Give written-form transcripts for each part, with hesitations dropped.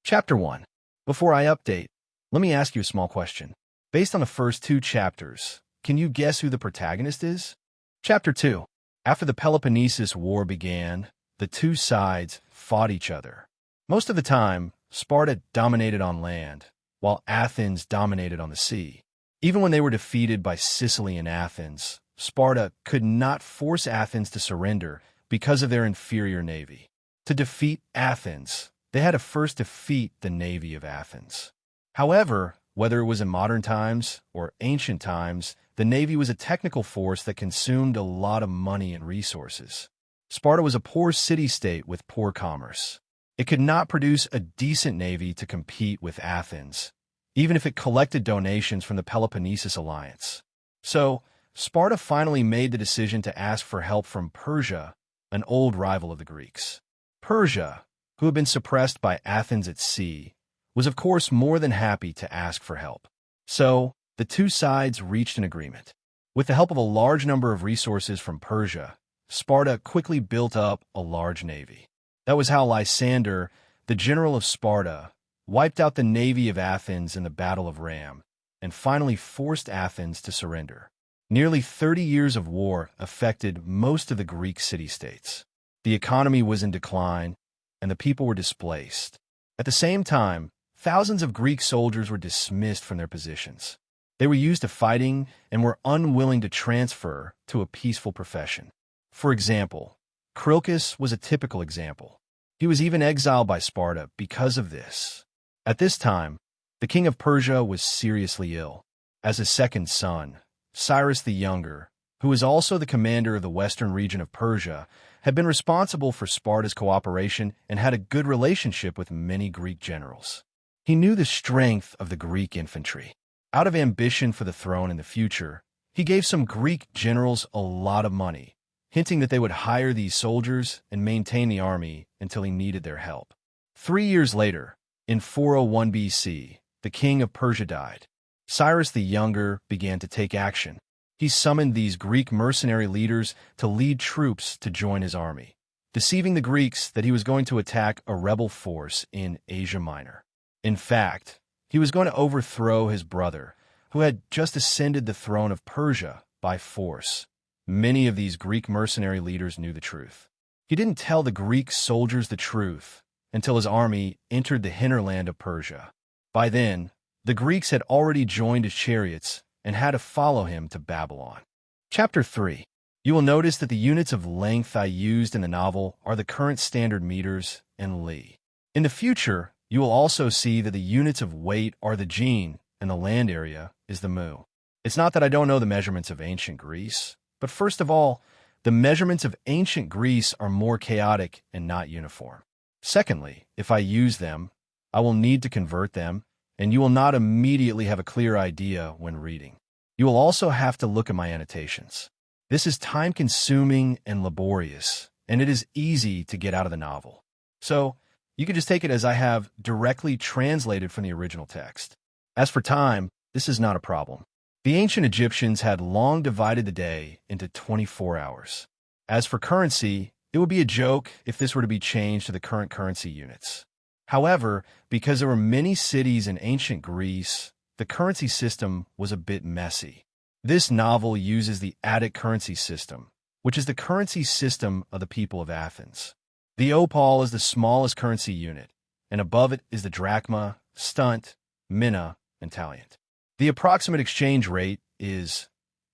Chapter 1. Before I update, let me ask you a small question. Based on the first two chapters, can you guess who the protagonist is? Chapter 2. After the Peloponnesus War began, the two sides fought each other. Most of the time, Sparta dominated on land, while Athens dominated on the sea. Even when they were defeated by Sicily and Athens, Sparta could not force Athens to surrender because of their inferior navy. To defeat Athens, they had to first defeat the navy of Athens. However, whether it was in modern times or ancient times, the navy was a technical force that consumed a lot of money and resources. Sparta was a poor city-state with poor commerce. It could not produce a decent navy to compete with Athens, even if it collected donations from the Peloponnesus alliance. So, Sparta finally made the decision to ask for help from Persia, an old rival of the Greeks. Persia, who had been suppressed by Athens at sea, was of course more than happy to ask for help. So, the two sides reached an agreement. With the help of a large number of resources from Persia, Sparta quickly built up a large navy. That was how Lysander, the general of Sparta, wiped out the navy of Athens in the Battle of Ram, and finally forced Athens to surrender. Nearly 30 years of war affected most of the Greek city-states. The economy was in decline, and the people were displaced. At the same time, thousands of Greek soldiers were dismissed from their positions. They were used to fighting and were unwilling to transfer to a peaceful profession. For example, Crocus was a typical example. He was even exiled by Sparta because of this. At this time, the king of Persia was seriously ill. As his second son, Cyrus the Younger, who was also the commander of the western region of Persia, had been responsible for Sparta's cooperation and had a good relationship with many Greek generals. He knew the strength of the Greek infantry. Out of ambition for the throne in the future, he gave some Greek generals a lot of money, hinting that they would hire these soldiers and maintain the army until he needed their help. 3 years later, in 401 BC, the king of Persia died. Cyrus the Younger began to take action. He summoned these Greek mercenary leaders to lead troops to join his army, deceiving the Greeks that he was going to attack a rebel force in Asia Minor. In fact, he was going to overthrow his brother, who had just ascended the throne of Persia by force. Many of these Greek mercenary leaders knew the truth. He didn't tell the Greek soldiers the truth until his army entered the hinterland of Persia. By then, the Greeks had already joined his chariots and had to follow him to Babylon. Chapter 3. You will notice that the units of length I used in the novel are the current standard meters and li. In the future, you will also see that the units of weight are the gene and the land area is the mu. It's not that I don't know the measurements of ancient Greece, but first of all, the measurements of ancient Greece are more chaotic and not uniform. Secondly, if I use them, I will need to convert them, and you will not immediately have a clear idea when reading. You will also have to look at my annotations. This is time-consuming and laborious, and it is easy to get out of the novel. So, you can just take it as I have directly translated from the original text. As for time, this is not a problem. The ancient Egyptians had long divided the day into 24 hours. As for currency, it would be a joke if this were to be changed to the current currency units. However, because there were many cities in ancient Greece, the currency system was a bit messy. This novel uses the Attic currency system, which is the currency system of the people of Athens. The opal is the smallest currency unit, and above it is the drachma, stunt, mina, and talent. The approximate exchange rate is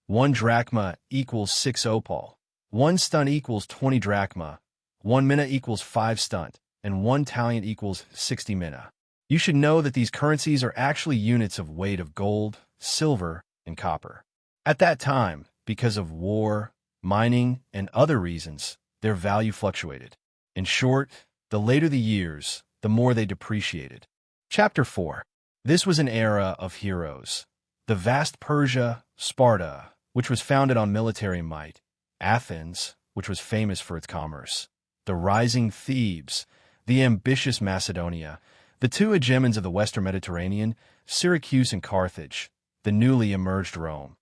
1 drachma equals 6 opal, 1 stunt equals 20 drachma, 1 mina equals 5 stunt, and 1 talent equals 60 mina. You should know that these currencies are actually units of weight of gold, silver, and copper. At that time, because of war, mining, and other reasons, their value fluctuated. In short, the later the years, the more they depreciated. Chapter 4. This was an era of heroes. The vast Persia, Sparta, which was founded on military might, Athens, which was famous for its commerce, the rising Thebes, the ambitious Macedonia, the two hegemons of the Western Mediterranean, Syracuse and Carthage, the newly emerged Rome.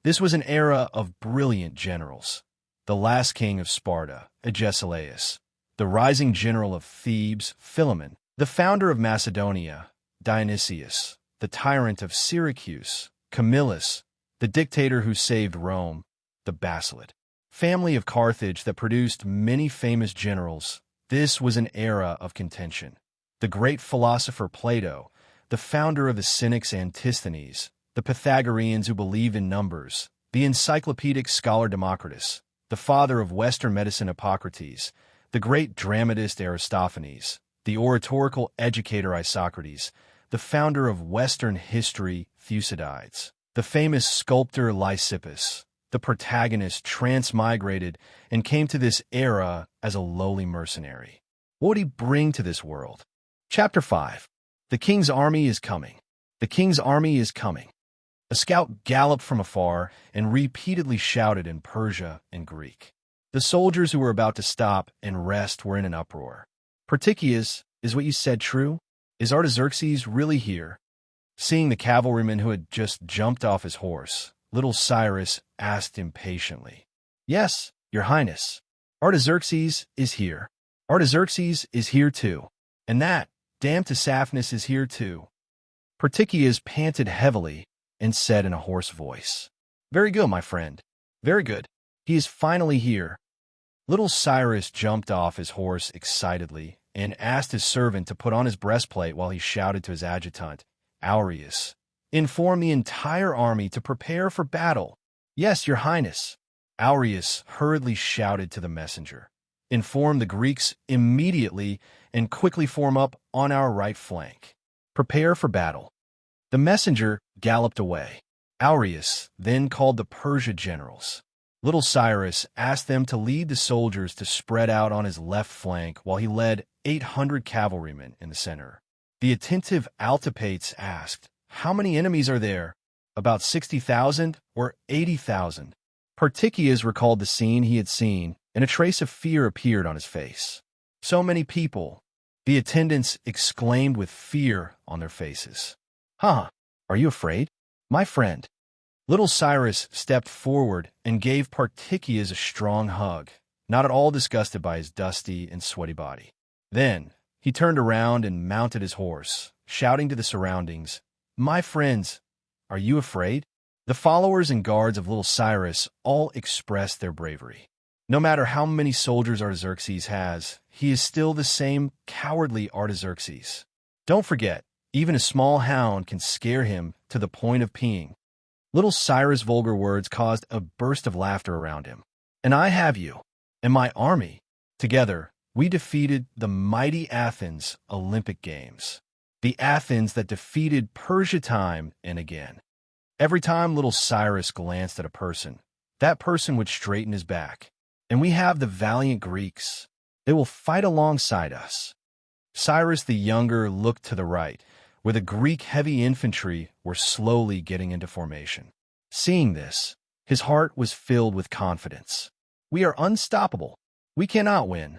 This was an era of brilliant generals. The last king of Sparta, Agesilaus, the rising general of Thebes, Philemon, The founder of Macedonia, Dionysius, the tyrant of Syracuse, Camillus, the dictator who saved Rome, the Basileid, family of Carthage that produced many famous generals. This was an era of contention. The great philosopher Plato, the founder of the Cynics Antisthenes, the Pythagoreans who believed in numbers, the encyclopedic scholar Democritus, the father of Western medicine Hippocrates, the great dramatist Aristophanes, the oratorical educator Isocrates, the founder of Western history Thucydides, the famous sculptor Lysippus, the protagonist transmigrated and came to this era as a lowly mercenary. What would he bring to this world? Chapter 5. The king's army is coming. The king's army is coming. A scout galloped from afar and repeatedly shouted in Persia and Greek. The soldiers who were about to stop and rest were in an uproar. Perticias, is what you said true? Is Artaxerxes really here? Seeing the cavalryman who had just jumped off his horse, little Cyrus asked impatiently. Yes, your highness. Artaxerxes is here. Artaxerxes is here too. And that damned Tisiphonus is here too. Perticias panted heavily and said in a hoarse voice, Very good, my friend. Very good. He is finally here. Little Cyrus jumped off his horse excitedly and asked his servant to put on his breastplate while he shouted to his adjutant, Aureus, inform the entire army to prepare for battle. Yes, your highness. Aureus hurriedly shouted to the messenger, Inform the Greeks immediately and quickly form up on our right flank. Prepare for battle. The messenger galloped away. Aureus then called the Persia generals. Little Cyrus asked them to lead the soldiers to spread out on his left flank while he led 800 cavalrymen in the center. The attentive Alcipates asked, How many enemies are there? About 60,000 or 80,000? Perticias recalled the scene he had seen, and a trace of fear appeared on his face. So many people, the attendants exclaimed with fear on their faces. Huh, are you afraid? My friend. Little Cyrus stepped forward and gave Perticias a strong hug, not at all disgusted by his dusty and sweaty body. Then he turned around and mounted his horse, shouting to the surroundings, My friends, are you afraid? The followers and guards of little Cyrus all expressed their bravery. No matter how many soldiers Artaxerxes has, he is still the same cowardly Artaxerxes. Don't forget, even a small hound can scare him to the point of peeing. Little Cyrus' vulgar words caused a burst of laughter around him. And I have you, and my army. Together, we defeated the mighty Athens Olympic Games. The Athens that defeated Persia time and again. Every time little Cyrus glanced at a person, that person would straighten his back. And we have the valiant Greeks. They will fight alongside us. Cyrus the Younger looked to the right, where the Greek heavy infantry were slowly getting into formation. Seeing this, his heart was filled with confidence. We are unstoppable. We cannot win.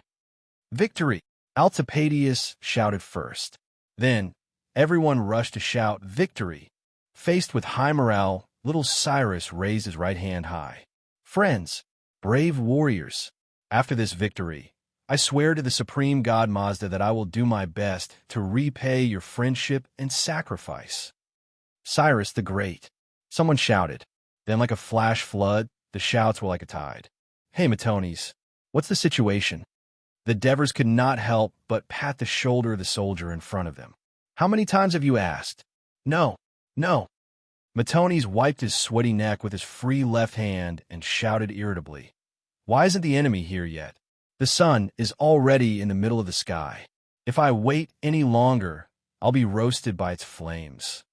Victory! Alcipates shouted first. Then, everyone rushed to shout victory. Faced with high morale, little Cyrus raised his right hand high. Friends, brave warriors, after this victory, I swear to the supreme god Mazda that I will do my best to repay your friendship and sacrifice. Cyrus the Great, someone shouted. Then like a flash flood, the shouts were like a tide. Hey, Matones, what's the situation? The Devers could not help but pat the shoulder of the soldier in front of them. How many times have you asked? No, no. Matones wiped his sweaty neck with his free left hand and shouted irritably. Why isn't the enemy here yet? The sun is already in the middle of the sky. If I wait any longer, I'll be roasted by its flames.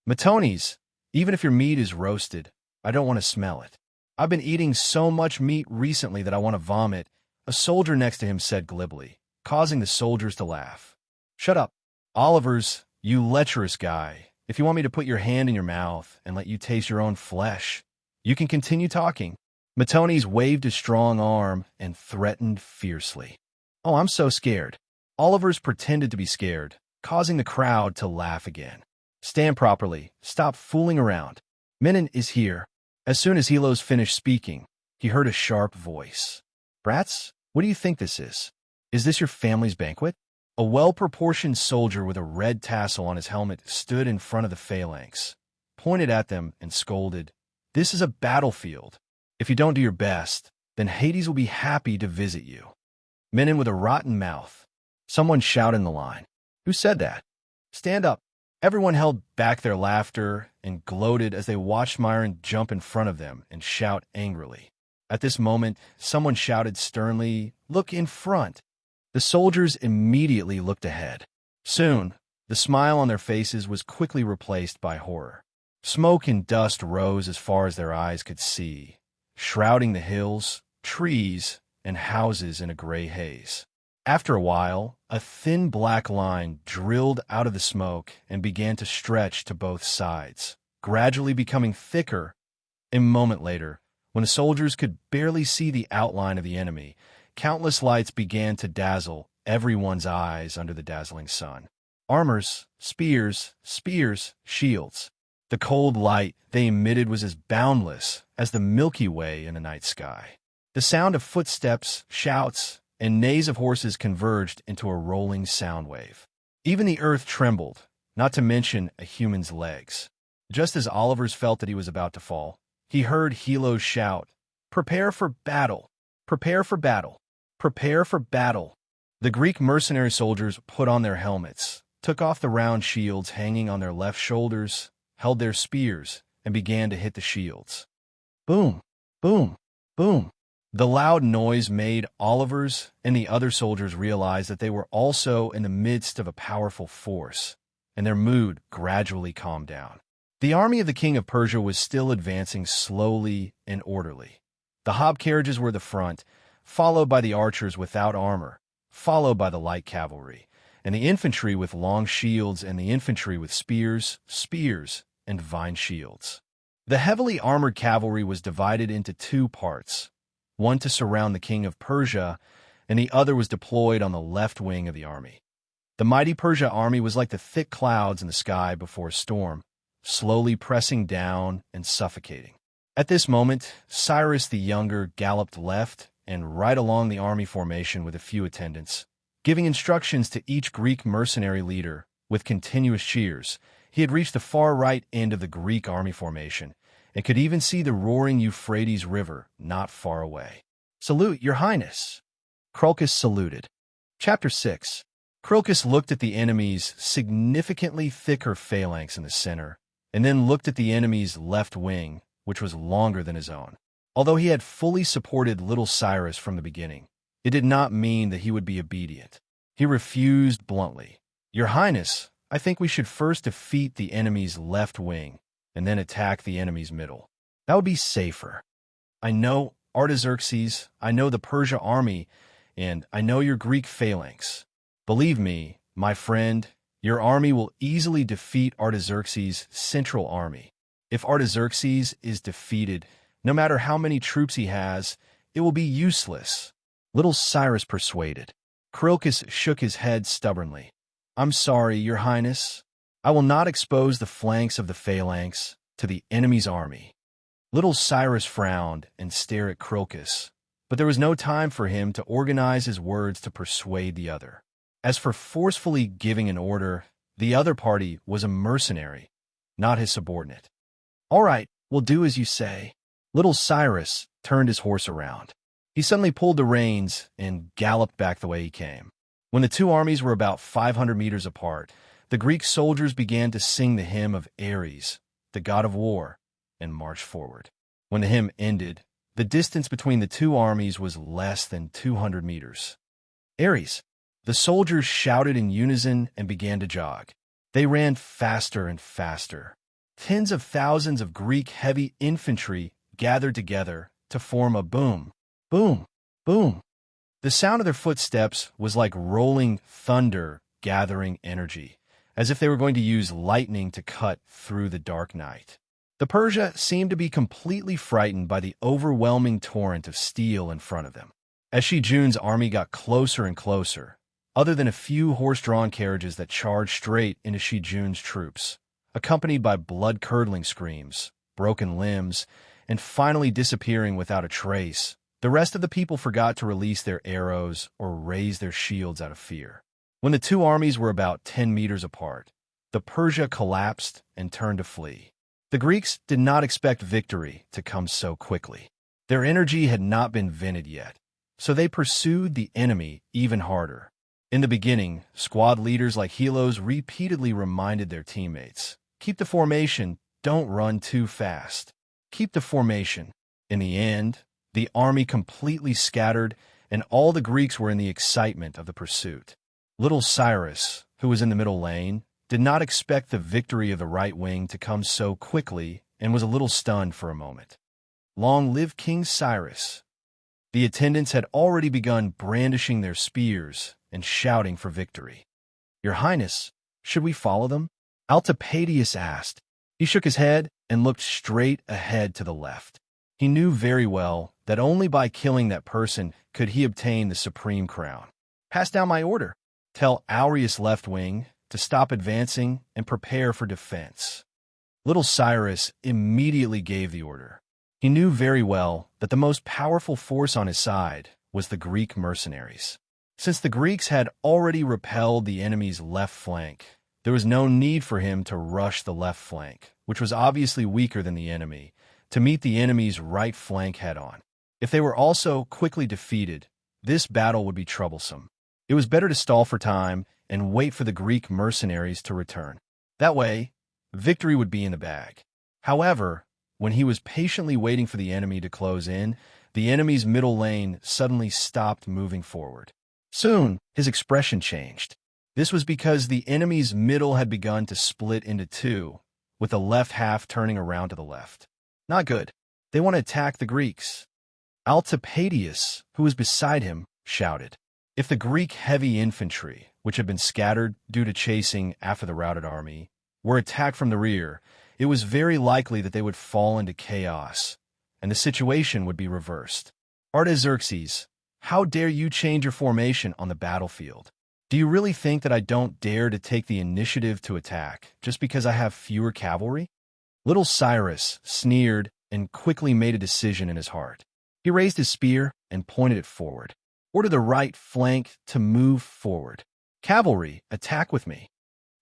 Matones, even if your meat is roasted, I don't want to smell it. I've been eating so much meat recently that I want to vomit, a soldier next to him said glibly, causing the soldiers to laugh. Shut up, Olivers, you lecherous guy. If you want me to put your hand in your mouth and let you taste your own flesh, you can continue talking. Matones waved his strong arm and threatened fiercely. Oh, I'm so scared. Olivers pretended to be scared, causing the crowd to laugh again. Stand properly. Stop fooling around. Menon is here. As soon as Helos finished speaking, he heard a sharp voice. Brats, what do you think this is? Is this your family's banquet? A well-proportioned soldier with a red tassel on his helmet stood in front of the phalanx, pointed at them, and scolded, "This is a battlefield. If you don't do your best, then Hades will be happy to visit you." "Men in with a rotten mouth," someone shouted in the line. "Who said that? Stand up." Everyone held back their laughter and gloated as they watched Myron jump in front of them and shout angrily. At this moment, someone shouted sternly, "Look in front." The soldiers immediately looked ahead. Soon, the smile on their faces was quickly replaced by horror. Smoke and dust rose as far as their eyes could see, shrouding the hills, trees, and houses in a gray haze. After a while, a thin black line drilled out of the smoke and began to stretch to both sides, gradually becoming thicker. A moment later, when the soldiers could barely see the outline of the enemy, countless lights began to dazzle everyone's eyes under the dazzling sun. Armors, spears, shields. The cold light they emitted was as boundless as the Milky Way in the night sky. The sound of footsteps, shouts, and neighs of horses converged into a rolling sound wave. Even the earth trembled, not to mention a human's legs. Just as Oliver's felt that he was about to fall, he heard Helo's shout, "Prepare for battle! Prepare for battle! Prepare for battle!" The Greek mercenary soldiers put on their helmets, took off the round shields hanging on their left shoulders, held their spears, and began to hit the shields. Boom! Boom! Boom! The loud noise made Oliver's and the other soldiers realize that they were also in the midst of a powerful force, and their mood gradually calmed down. The army of the king of Persia was still advancing slowly and orderly. The hob carriages were the front, followed by the archers without armor, followed by the light cavalry, and the infantry with long shields and the infantry with spears, and vine shields. The heavily armored cavalry was divided into two parts, one to surround the king of Persia, and the other was deployed on the left wing of the army. The mighty Persia army was like the thick clouds in the sky before a storm, slowly pressing down and suffocating. At this moment, Cyrus the Younger galloped left and right along the army formation with a few attendants, giving instructions to each Greek mercenary leader with continuous cheers. He had reached the far right end of the Greek army formation and could even see the roaring Euphrates River not far away. "Salute, your highness!" Crocus saluted. Chapter 6. Crocus looked at the enemy's significantly thicker phalanx in the center, and then looked at the enemy's left wing, which was longer than his own. Although he had fully supported little Cyrus from the beginning, it did not mean that he would be obedient. He refused bluntly. "Your highness, I think we should first defeat the enemy's left wing, and then attack the enemy's middle. That would be safer. I know Artaxerxes, I know the Persia army, and I know your Greek phalanx. Believe me, my friend, your army will easily defeat Artaxerxes' central army. If Artaxerxes is defeated, no matter how many troops he has, it will be useless." Little Cyrus persuaded. Crocus shook his head stubbornly. "I'm sorry, your highness. I will not expose the flanks of the phalanx to the enemy's army." Little Cyrus frowned and stared at Crocus, but there was no time for him to organize his words to persuade the other. As for forcefully giving an order, the other party was a mercenary, not his subordinate. "All right, we'll do as you say." Little Cyrus turned his horse around. He suddenly pulled the reins and galloped back the way he came. When the two armies were about 500 meters apart, the Greek soldiers began to sing the hymn of Ares, the god of war, and marched forward. When the hymn ended, the distance between the two armies was less than 200 meters. "Ares!" The soldiers shouted in unison and began to jog. They ran faster and faster. Tens of thousands of Greek heavy infantry gathered together to form a boom, boom, boom. The sound of their footsteps was like rolling thunder gathering energy, as if they were going to use lightning to cut through the dark night. The Persia seemed to be completely frightened by the overwhelming torrent of steel in front of them. As Shi-Jun's army got closer and closer, other than a few horse-drawn carriages that charged straight into Shi-Jun's troops, accompanied by blood-curdling screams, broken limbs, and finally disappearing without a trace, the rest of the people forgot to release their arrows or raise their shields out of fear. When the two armies were about 10 meters apart, the Persia collapsed and turned to flee. The Greeks did not expect victory to come so quickly. Their energy had not been vented yet, so they pursued the enemy even harder. In the beginning, squad leaders like Helos repeatedly reminded their teammates, "Keep the formation, don't run too fast. Keep the formation." In the end, the army completely scattered, and all the Greeks were in the excitement of the pursuit. Little Cyrus, who was in the middle lane, did not expect the victory of the right wing to come so quickly and was a little stunned for a moment. Long live King Cyrus! The attendants had already begun brandishing their spears and shouting for victory. "Your Highness, should we follow them?" Altipatius asked. He shook his head and looked straight ahead to the left. He knew very well that only by killing that person could he obtain the supreme crown. "Pass down my order. Tell Aureus' left wing to stop advancing and prepare for defense." Little Cyrus immediately gave the order. He knew very well that the most powerful force on his side was the Greek mercenaries. Since the Greeks had already repelled the enemy's left flank, there was no need for him to rush the left flank, which was obviously weaker than the enemy, to meet the enemy's right flank head-on. If they were also quickly defeated, this battle would be troublesome. It was better to stall for time and wait for the Greek mercenaries to return. That way, victory would be in the bag. However, when he was patiently waiting for the enemy to close in, the enemy's middle lane suddenly stopped moving forward. Soon, his expression changed. This was because the enemy's middle had begun to split into two, with the left half turning around to the left. Not good. They want to attack the Greeks. Altipatius, who was beside him, shouted. If the Greek heavy infantry, which had been scattered due to chasing after the routed army, were attacked from the rear, it was very likely that they would fall into chaos, and the situation would be reversed. "Artaxerxes, how dare you change your formation on the battlefield? Do you really think that I don't dare to take the initiative to attack just because I have fewer cavalry?" Little Cyrus sneered and quickly made a decision in his heart. He raised his spear and pointed it forward. "Order the right flank to move forward. Cavalry, attack with me.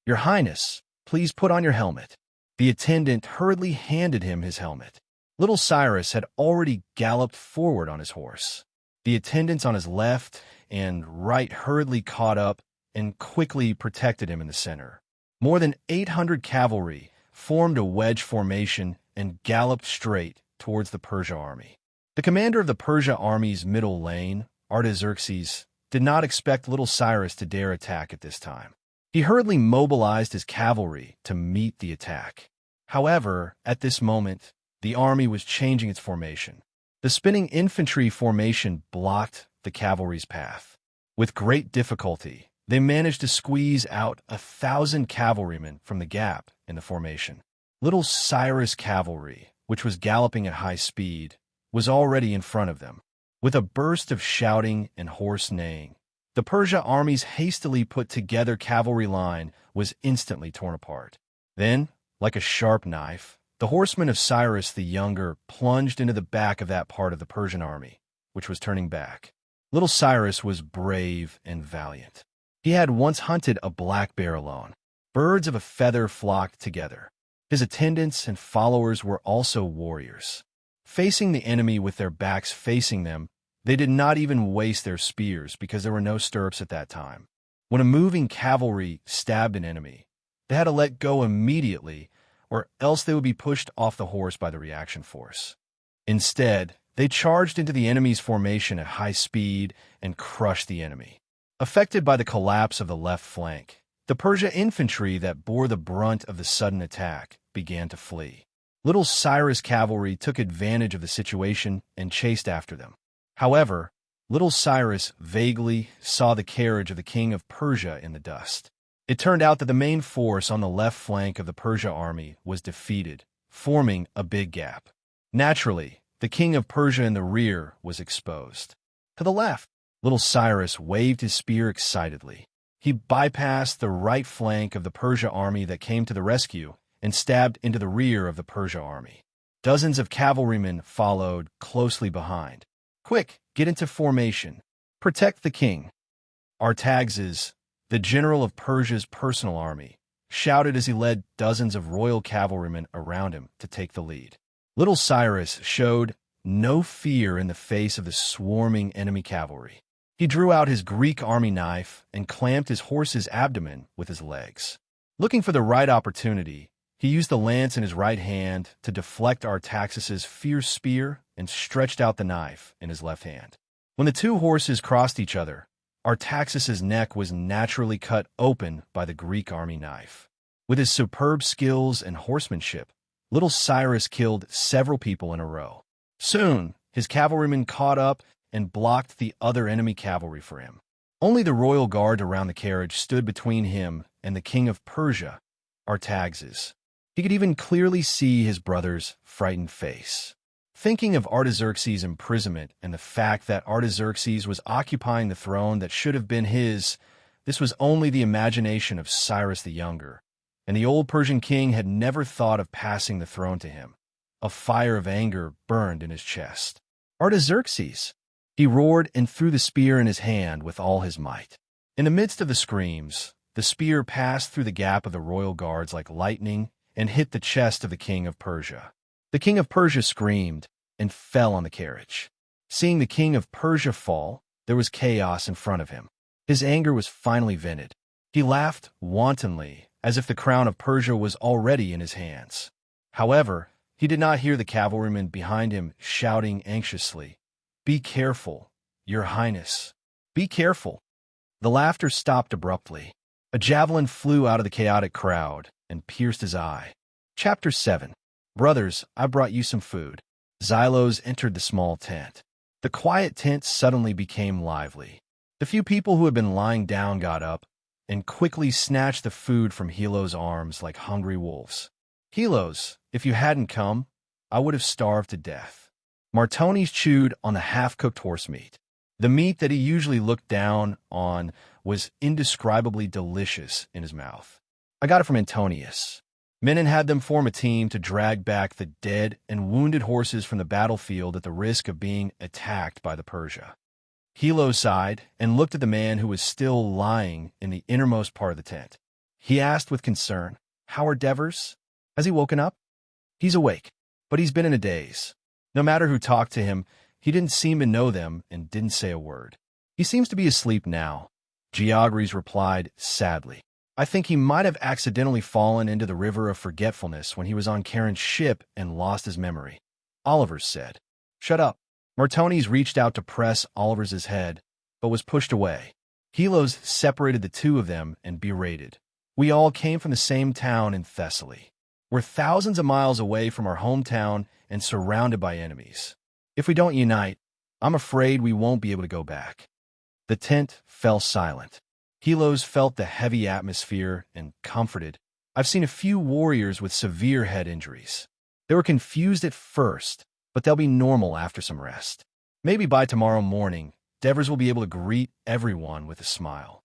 Your Highness, please put on your helmet." The attendant hurriedly handed him his helmet. Little Cyrus had already galloped forward on his horse. The attendants on his left and right hurriedly caught up and quickly protected him in the center. More than 800 cavalry formed a wedge formation and galloped straight towards the Persia army. The commander of the Persia army's middle lane, Artaxerxes, did not expect little Cyrus to dare attack at this time. He hurriedly mobilized his cavalry to meet the attack. However, at this moment, the army was changing its formation. The spinning infantry formation blocked the cavalry's path. With great difficulty, they managed to squeeze out 1,000 cavalrymen from the gap in the formation. Little Cyrus' cavalry, which was galloping at high speed, was already in front of them. With a burst of shouting and hoarse neighing, the Persia army's hastily put together cavalry line was instantly torn apart. Then, like a sharp knife, the horsemen of Cyrus the Younger plunged into the back of that part of the Persian army, which was turning back. Little Cyrus was brave and valiant. He had once hunted a black bear alone. Birds of a feather flocked together. His attendants and followers were also warriors. Facing the enemy with their backs facing them, they did not even waste their spears because there were no stirrups at that time. When a moving cavalry stabbed an enemy, they had to let go immediately, or else they would be pushed off the horse by the reaction force. Instead, they charged into the enemy's formation at high speed and crushed the enemy. Affected by the collapse of the left flank, the Persia infantry that bore the brunt of the sudden attack began to flee. Little Cyrus' cavalry took advantage of the situation and chased after them. However, little Cyrus vaguely saw the carriage of the king of Persia in the dust. It turned out that the main force on the left flank of the Persia army was defeated, forming a big gap. Naturally, the king of Persia in the rear was exposed. To the left, little Cyrus waved his spear excitedly. He bypassed the right flank of the Persia army that came to the rescue and stabbed into the rear of the Persia army. Dozens of cavalrymen followed closely behind. "Quick, get into formation. Protect the king." Artaxerxes, the general of Persia's personal army, shouted as he led dozens of royal cavalrymen around him to take the lead. Little Cyrus showed no fear in the face of the swarming enemy cavalry. He drew out his Greek army knife and clamped his horse's abdomen with his legs. Looking for the right opportunity, he used the lance in his right hand to deflect Artaxerxes' fierce spear and stretched out the knife in his left hand. When the two horses crossed each other, Artaxerxes' neck was naturally cut open by the Greek army knife. With his superb skills and horsemanship, little Cyrus killed several people in a row. Soon, his cavalrymen caught up and blocked the other enemy cavalry for him. Only the royal guard around the carriage stood between him and the king of Persia, Artaxerxes. He could even clearly see his brother's frightened face. Thinking of Artaxerxes' imprisonment and the fact that Artaxerxes was occupying the throne that should have been his, this was only the imagination of Cyrus the Younger, and the old Persian king had never thought of passing the throne to him. A fire of anger burned in his chest. "Artaxerxes!" He roared and threw the spear in his hand with all his might. In the midst of the screams, the spear passed through the gap of the royal guards like lightning and hit the chest of the king of Persia. The king of Persia screamed and fell on the carriage. Seeing the king of Persia fall, there was chaos in front of him. His anger was finally vented. He laughed wantonly, as if the crown of Persia was already in his hands. However, he did not hear the cavalrymen behind him shouting anxiously, "Be careful, your highness. Be careful." The laughter stopped abruptly. A javelin flew out of the chaotic crowd and pierced his eye. Chapter 7. "Brothers, I brought you some food." Xylos entered the small tent. The quiet tent suddenly became lively. The few people who had been lying down got up and quickly snatched the food from Helo's arms like hungry wolves. "Helos, if you hadn't come, I would have starved to death." Martones chewed on the half-cooked horse meat. The meat that he usually looked down on was indescribably delicious in his mouth. "I got it from Antonius." Menon had them form a team to drag back the dead and wounded horses from the battlefield at the risk of being attacked by the Persia. Helo sighed and looked at the man who was still lying in the innermost part of the tent. He asked with concern, "How are Devers? Has he woken up?" "He's awake, but he's been in a daze. No matter who talked to him, he didn't seem to know them and didn't say a word. He seems to be asleep now," Geogres replied sadly. "I think he might have accidentally fallen into the river of forgetfulness when he was on Charon's ship and lost his memory," Oliver said. "Shut up." Martones reached out to press Oliver's head, but was pushed away. Helos separated the two of them and berated. "We all came from the same town in Thessaly. We're thousands of miles away from our hometown and surrounded by enemies. If we don't unite, I'm afraid we won't be able to go back." The tent fell silent. Helos felt the heavy atmosphere and comforted. "I've seen a few warriors with severe head injuries. They were confused at first, but they'll be normal after some rest. Maybe by tomorrow morning, Devers will be able to greet everyone with a smile."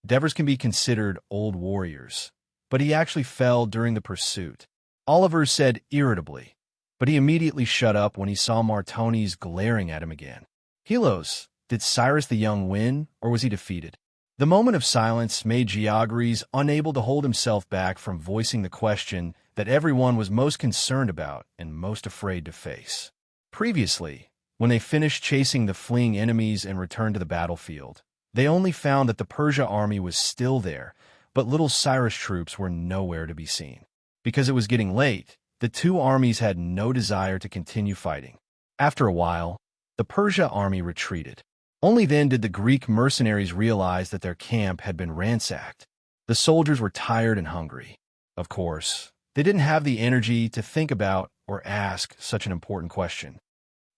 Devers can be considered old warriors, but he actually fell during the pursuit, Oliver said irritably, but he immediately shut up when he saw Martones glaring at him again. "Helos, did Cyrus the Young win, or was he defeated?" The moment of silence made Geogres unable to hold himself back from voicing the question that everyone was most concerned about and most afraid to face. Previously, when they finished chasing the fleeing enemies and returned to the battlefield, they only found that the Persia army was still there, but little Cyrus troops were nowhere to be seen. Because it was getting late, the two armies had no desire to continue fighting. After a while, the Persia army retreated. Only then did the Greek mercenaries realize that their camp had been ransacked. The soldiers were tired and hungry. Of course, they didn't have the energy to think about or ask such an important question.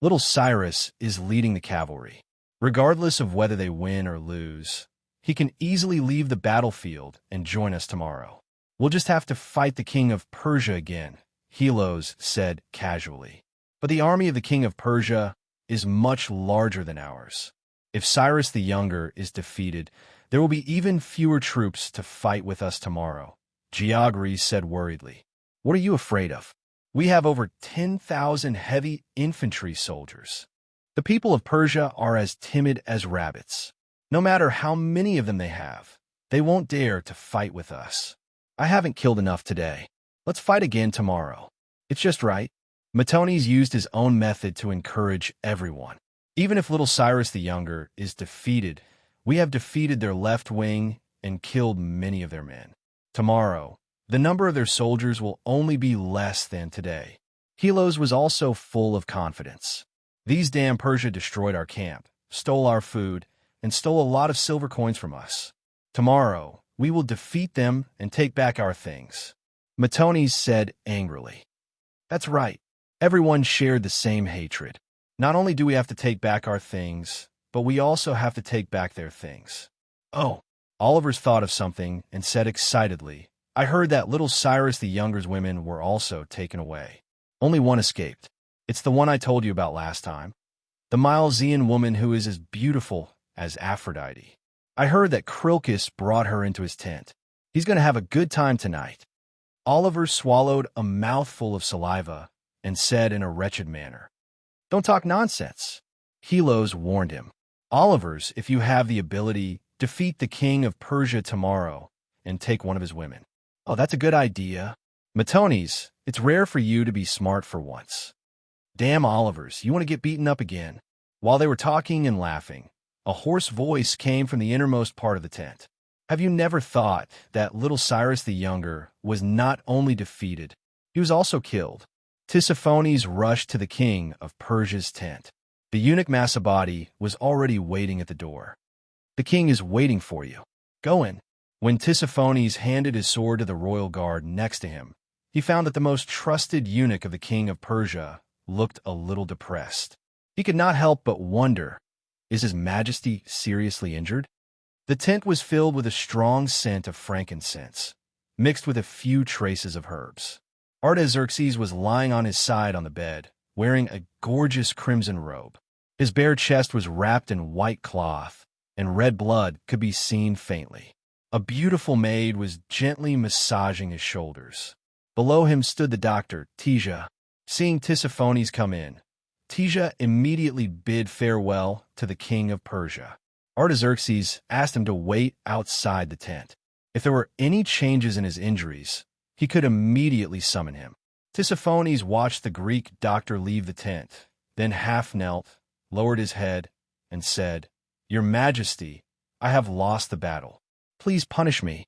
Little Cyrus is leading the cavalry. Regardless of whether they win or lose, he can easily leave the battlefield and join us tomorrow. "We'll just have to fight the king of Persia again," Helos said casually. "But the army of the king of Persia is much larger than ours. If Cyrus the Younger is defeated, there will be even fewer troops to fight with us tomorrow," Geogres said worriedly. "What are you afraid of? We have over 10,000 heavy infantry soldiers. The people of Persia are as timid as rabbits. No matter how many of them they have, They won't dare to fight with us. I haven't killed enough today. Let's fight again tomorrow. It's just right. Matones used his own method to encourage everyone. Even if little Cyrus the Younger is defeated, we have defeated their left wing and killed many of their men. Tomorrow, the number of their soldiers will only be less than today. Helos was also full of confidence. These damn Persia destroyed our camp, stole our food, and stole a lot of silver coins from us. Tomorrow, we will defeat them and take back our things. Matones said angrily. That's right. Everyone shared the same hatred. Not only do we have to take back our things, but we also have to take back their things. Oh, Oliver's thought of something and said excitedly, I heard that little Cyrus the Younger's women were also taken away. Only one escaped. It's the one I told you about last time. The Milesian woman who is as beautiful as Aphrodite. I heard that Krilkis brought her into his tent. He's going to have a good time tonight. Oliver swallowed a mouthful of saliva and said in a wretched manner, Don't talk nonsense. Helos warned him. Oliver's, if you have the ability, defeat the king of Persia tomorrow and take one of his women. Oh, that's a good idea. Matones, it's rare for you to be smart for once. Damn Oliver's, you want to get beaten up again. While they were talking and laughing, a hoarse voice came from the innermost part of the tent. Have you never thought that little Cyrus the Younger was not only defeated, he was also killed? Tissaphones rushed to the king of Persia's tent. The eunuch Masabadi was already waiting at the door. The king is waiting for you. Go in. When Tissaphones handed his sword to the royal guard next to him, he found that the most trusted eunuch of the king of Persia looked a little depressed. He could not help but wonder, is His Majesty seriously injured? The tent was filled with a strong scent of frankincense, mixed with a few traces of herbs. Artaxerxes was lying on his side on the bed, wearing a gorgeous crimson robe. His bare chest was wrapped in white cloth, and red blood could be seen faintly. A beautiful maid was gently massaging his shoulders. Below him stood the doctor, Tija. Seeing Tissaphones come in, Tija immediately bid farewell to the king of Persia. Artaxerxes asked him to wait outside the tent. If there were any changes in his injuries, he could immediately summon him. Tissaphones watched the Greek doctor leave the tent, then half knelt, lowered his head, and said, Your Majesty, I have lost the battle. Please punish me.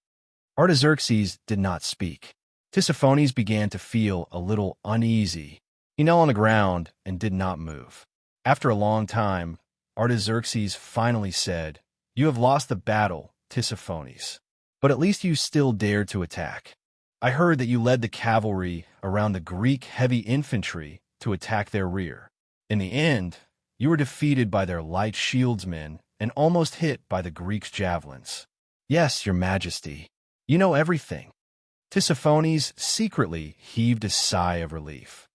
Artaxerxes did not speak. Tissaphones began to feel a little uneasy. He knelt on the ground and did not move. After a long time, Artaxerxes finally said, You have lost the battle, Tissaphones, but at least you still dared to attack. I heard that you led the cavalry around the Greek heavy infantry to attack their rear. In the end, you were defeated by their light shieldsmen and almost hit by the Greeks' javelins. Yes, Your Majesty, you know everything. Tissaphones secretly heaved a sigh of relief.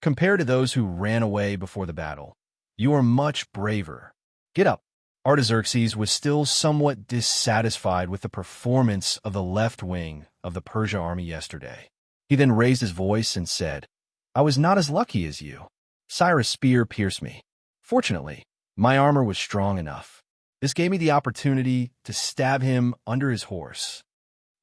Compared to those who ran away before the battle, you are much braver. Get up. Artaxerxes was still somewhat dissatisfied with the performance of the left wing of the Persia army yesterday. He then raised his voice and said, I was not as lucky as you. Cyrus' spear pierced me. Fortunately, my armor was strong enough. This gave me the opportunity to stab him under his horse.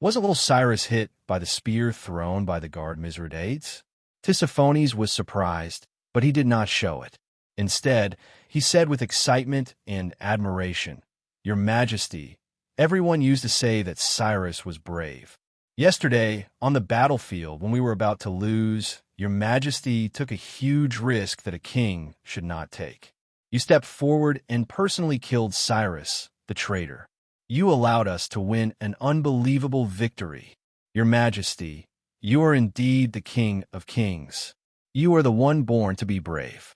Wasn't little Cyrus hit by the spear thrown by the guard Mithridates? Tissaphones was surprised, but he did not show it. Instead, he said with excitement and admiration, Your Majesty, everyone used to say that Cyrus was brave. Yesterday, on the battlefield, when we were about to lose, Your Majesty took a huge risk that a king should not take. You stepped forward and personally killed Cyrus, the traitor. You allowed us to win an unbelievable victory. Your Majesty, you are indeed the King of Kings. You are the one born to be brave.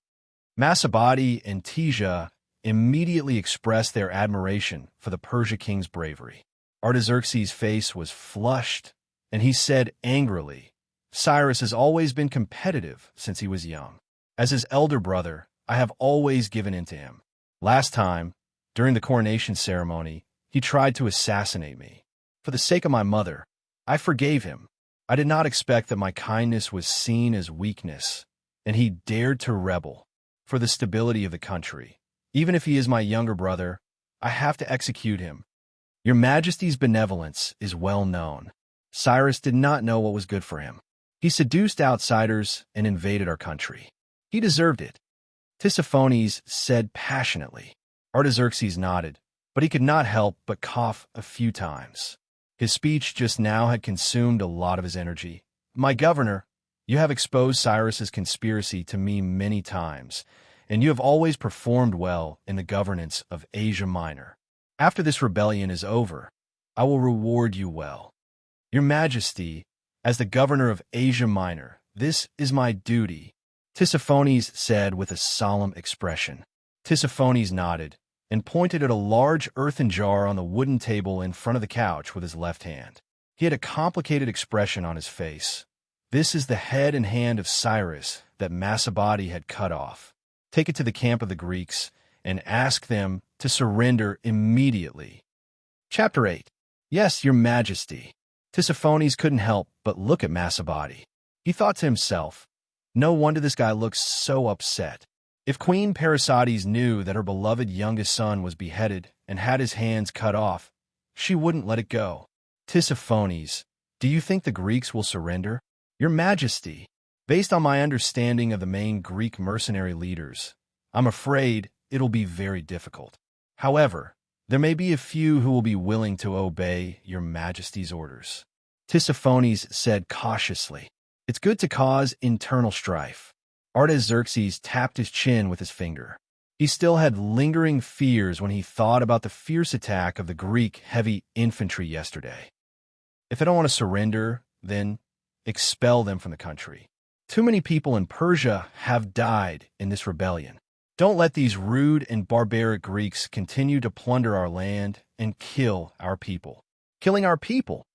Masabadi and Tija immediately expressed their admiration for the Persia king's bravery. Artaxerxes' face was flushed, and he said angrily, Cyrus has always been competitive since he was young. As his elder brother, I have always given in to him. Last time, during the coronation ceremony, he tried to assassinate me. For the sake of my mother, I forgave him. I did not expect that my kindness was seen as weakness, and he dared to rebel. For the stability of the country, even if he is my younger brother, I have to execute him. Your Majesty's benevolence is well known. Cyrus did not know what was good for him. He seduced outsiders and invaded our country. He deserved it, Tissaphones said passionately. Artaxerxes nodded, but he could not help but cough a few times. His speech just now had consumed a lot of his energy. My governor, you have exposed Cyrus's conspiracy to me many times, and you have always performed well in the governance of Asia Minor. After this rebellion is over, I will reward you well. Your Majesty, as the governor of Asia Minor, this is my duty, Tissaphones said with a solemn expression. Tissaphones nodded and pointed at a large earthen jar on the wooden table in front of the couch with his left hand. He had a complicated expression on his face. This is the head and hand of Cyrus that Masabadi had cut off. Take it to the camp of the Greeks and ask them to surrender immediately. Chapter 8. Yes, Your Majesty. Tissaphones couldn't help but look at Masabadi. He thought to himself, no wonder this guy looks so upset. If Queen Parysatis knew that her beloved youngest son was beheaded and had his hands cut off, she wouldn't let it go. Tissaphones, do you think the Greeks will surrender? Your Majesty, based on my understanding of the main Greek mercenary leaders, I'm afraid it'll be very difficult. However, there may be a few who will be willing to obey Your Majesty's orders. Tissaphones said cautiously. It's good to cause internal strife. Artaxerxes tapped his chin with his finger. He still had lingering fears when he thought about the fierce attack of the Greek heavy infantry yesterday. If they don't want to surrender, then expel them from the country. Too many people in Persia have died in this rebellion. Don't let these rude and barbaric Greeks continue to plunder our land and kill our people. Killing our people?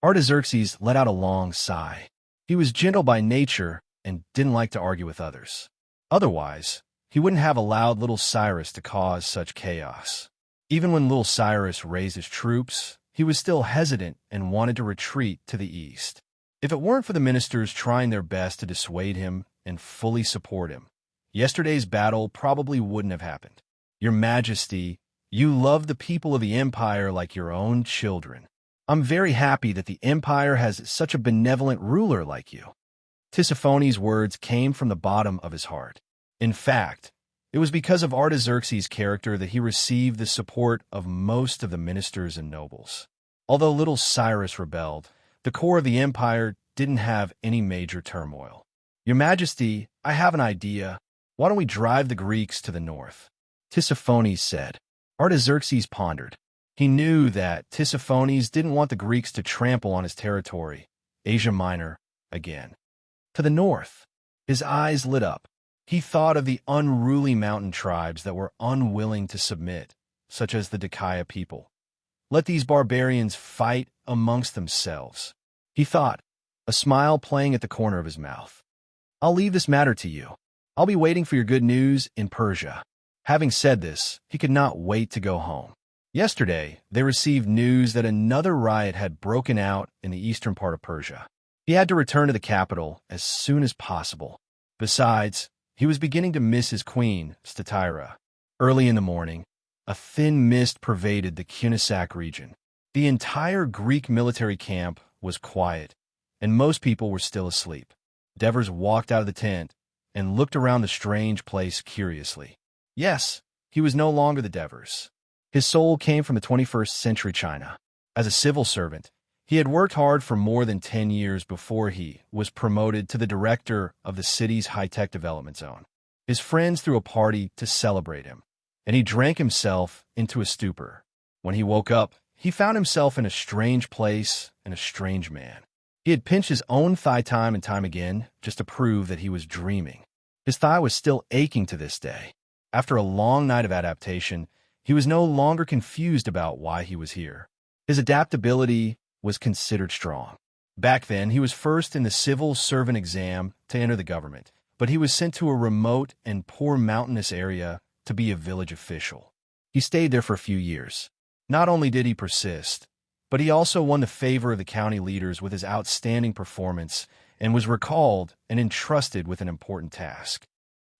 Artaxerxes let out a long sigh. He was gentle by nature and didn't like to argue with others. Otherwise, he wouldn't have allowed little Cyrus to cause such chaos. Even when little Cyrus raised his troops, he was still hesitant and wanted to retreat to the east. If it weren't for the ministers trying their best to dissuade him and fully support him, yesterday's battle probably wouldn't have happened. Your Majesty, you love the people of the empire like your own children. I'm very happy that the empire has such a benevolent ruler like you. Tissaphones' words came from the bottom of his heart. In fact, it was because of Artaxerxes' character that he received the support of most of the ministers and nobles. Although little Cyrus rebelled, the core of the empire didn't have any major turmoil. Your Majesty, I have an idea. Why don't we drive the Greeks to the north? Tissaphones said. Artaxerxes pondered. He knew that Tissaphones didn't want the Greeks to trample on his territory, Asia Minor, again. To the north, his eyes lit up. He thought of the unruly mountain tribes that were unwilling to submit, such as the Dacia people. Let these barbarians fight amongst themselves, he thought, a smile playing at the corner of his mouth. I'll leave this matter to you. I'll be waiting for your good news in Persia. Having said this, he could not wait to go home. Yesterday, they received news that another riot had broken out in the eastern part of Persia. He had to return to the capital as soon as possible. Besides, he was beginning to miss his queen, Statira. Early in the morning, a thin mist pervaded the Cunissac region. The entire Greek military camp was quiet, and most people were still asleep. Devers walked out of the tent and looked around the strange place curiously. Yes, he was no longer the Devers. His soul came from the 21st century China. As a civil servant, he had worked hard for more than 10 years before he was promoted to the director of the city's high-tech development zone. His friends threw a party to celebrate him, and he drank himself into a stupor. When he woke up, he found himself in a strange place and a strange man. He had pinched his own thigh time and time again just to prove that he was dreaming. His thigh was still aching to this day. After a long night of adaptation, he was no longer confused about why he was here. His adaptability was considered strong. Back then, he was first in the civil servant exam to enter the government, but he was sent to a remote and poor mountainous area to be a village official. He stayed there for a few years. Not only did he persist, but he also won the favor of the county leaders with his outstanding performance and was recalled and entrusted with an important task.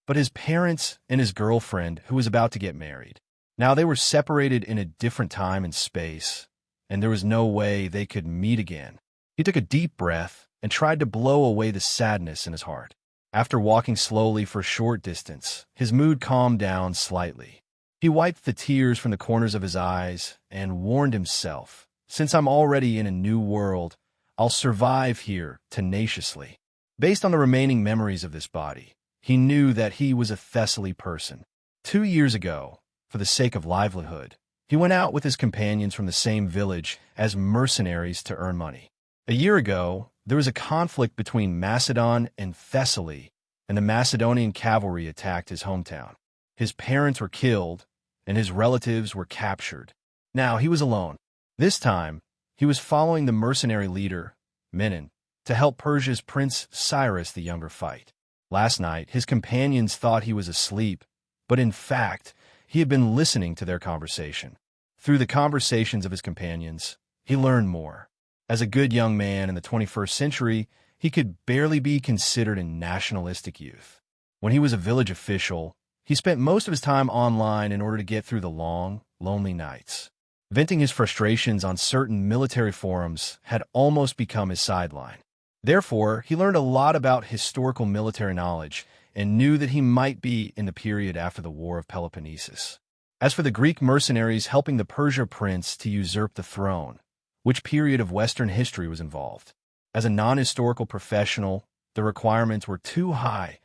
But his parents and his girlfriend, who was about to get married, now they were separated in a different time and space, and there was no way they could meet again. He took a deep breath and tried to blow away the sadness in his heart. After walking slowly for a short distance, his mood calmed down slightly. He wiped the tears from the corners of his eyes and warned himself, "Since I'm already in a new world, I'll survive here tenaciously." Based on the remaining memories of this body, he knew that he was a Thessaly person. 2 years ago, for the sake of livelihood, he went out with his companions from the same village as mercenaries to earn money. A year ago, there was a conflict between Macedon and Thessaly, and the Macedonian cavalry attacked his hometown. His parents were killed, and his relatives were captured. Now he was alone. This time, he was following the mercenary leader, Menon, to help Persia's Prince Cyrus the Younger fight. Last night, his companions thought he was asleep, but in fact, he had been listening to their conversation. Through the conversations of his companions, he learned more. As a good young man in the 21st century, he could barely be considered a nationalistic youth. When he was a village official, he spent most of his time online in order to get through the long, lonely nights. Venting his frustrations on certain military forums had almost become his sideline. Therefore, he learned a lot about historical military knowledge and knew that he might be in the period after the War of Peloponnesus. As for the Greek mercenaries helping the Persia prince to usurp the throne, which period of Western history was involved? As a non-historical professional, the requirements were too high,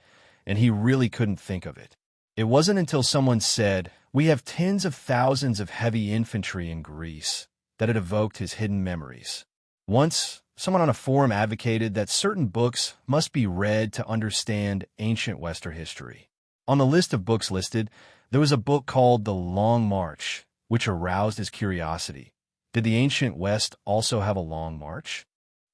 and he really couldn't think of it. It wasn't until someone said, "We have tens of thousands of heavy infantry in Greece," that it evoked his hidden memories. Once, someone on a forum advocated that certain books must be read to understand ancient Western history. On the list of books listed, there was a book called The Long March, which aroused his curiosity. Did the ancient West also have a long march?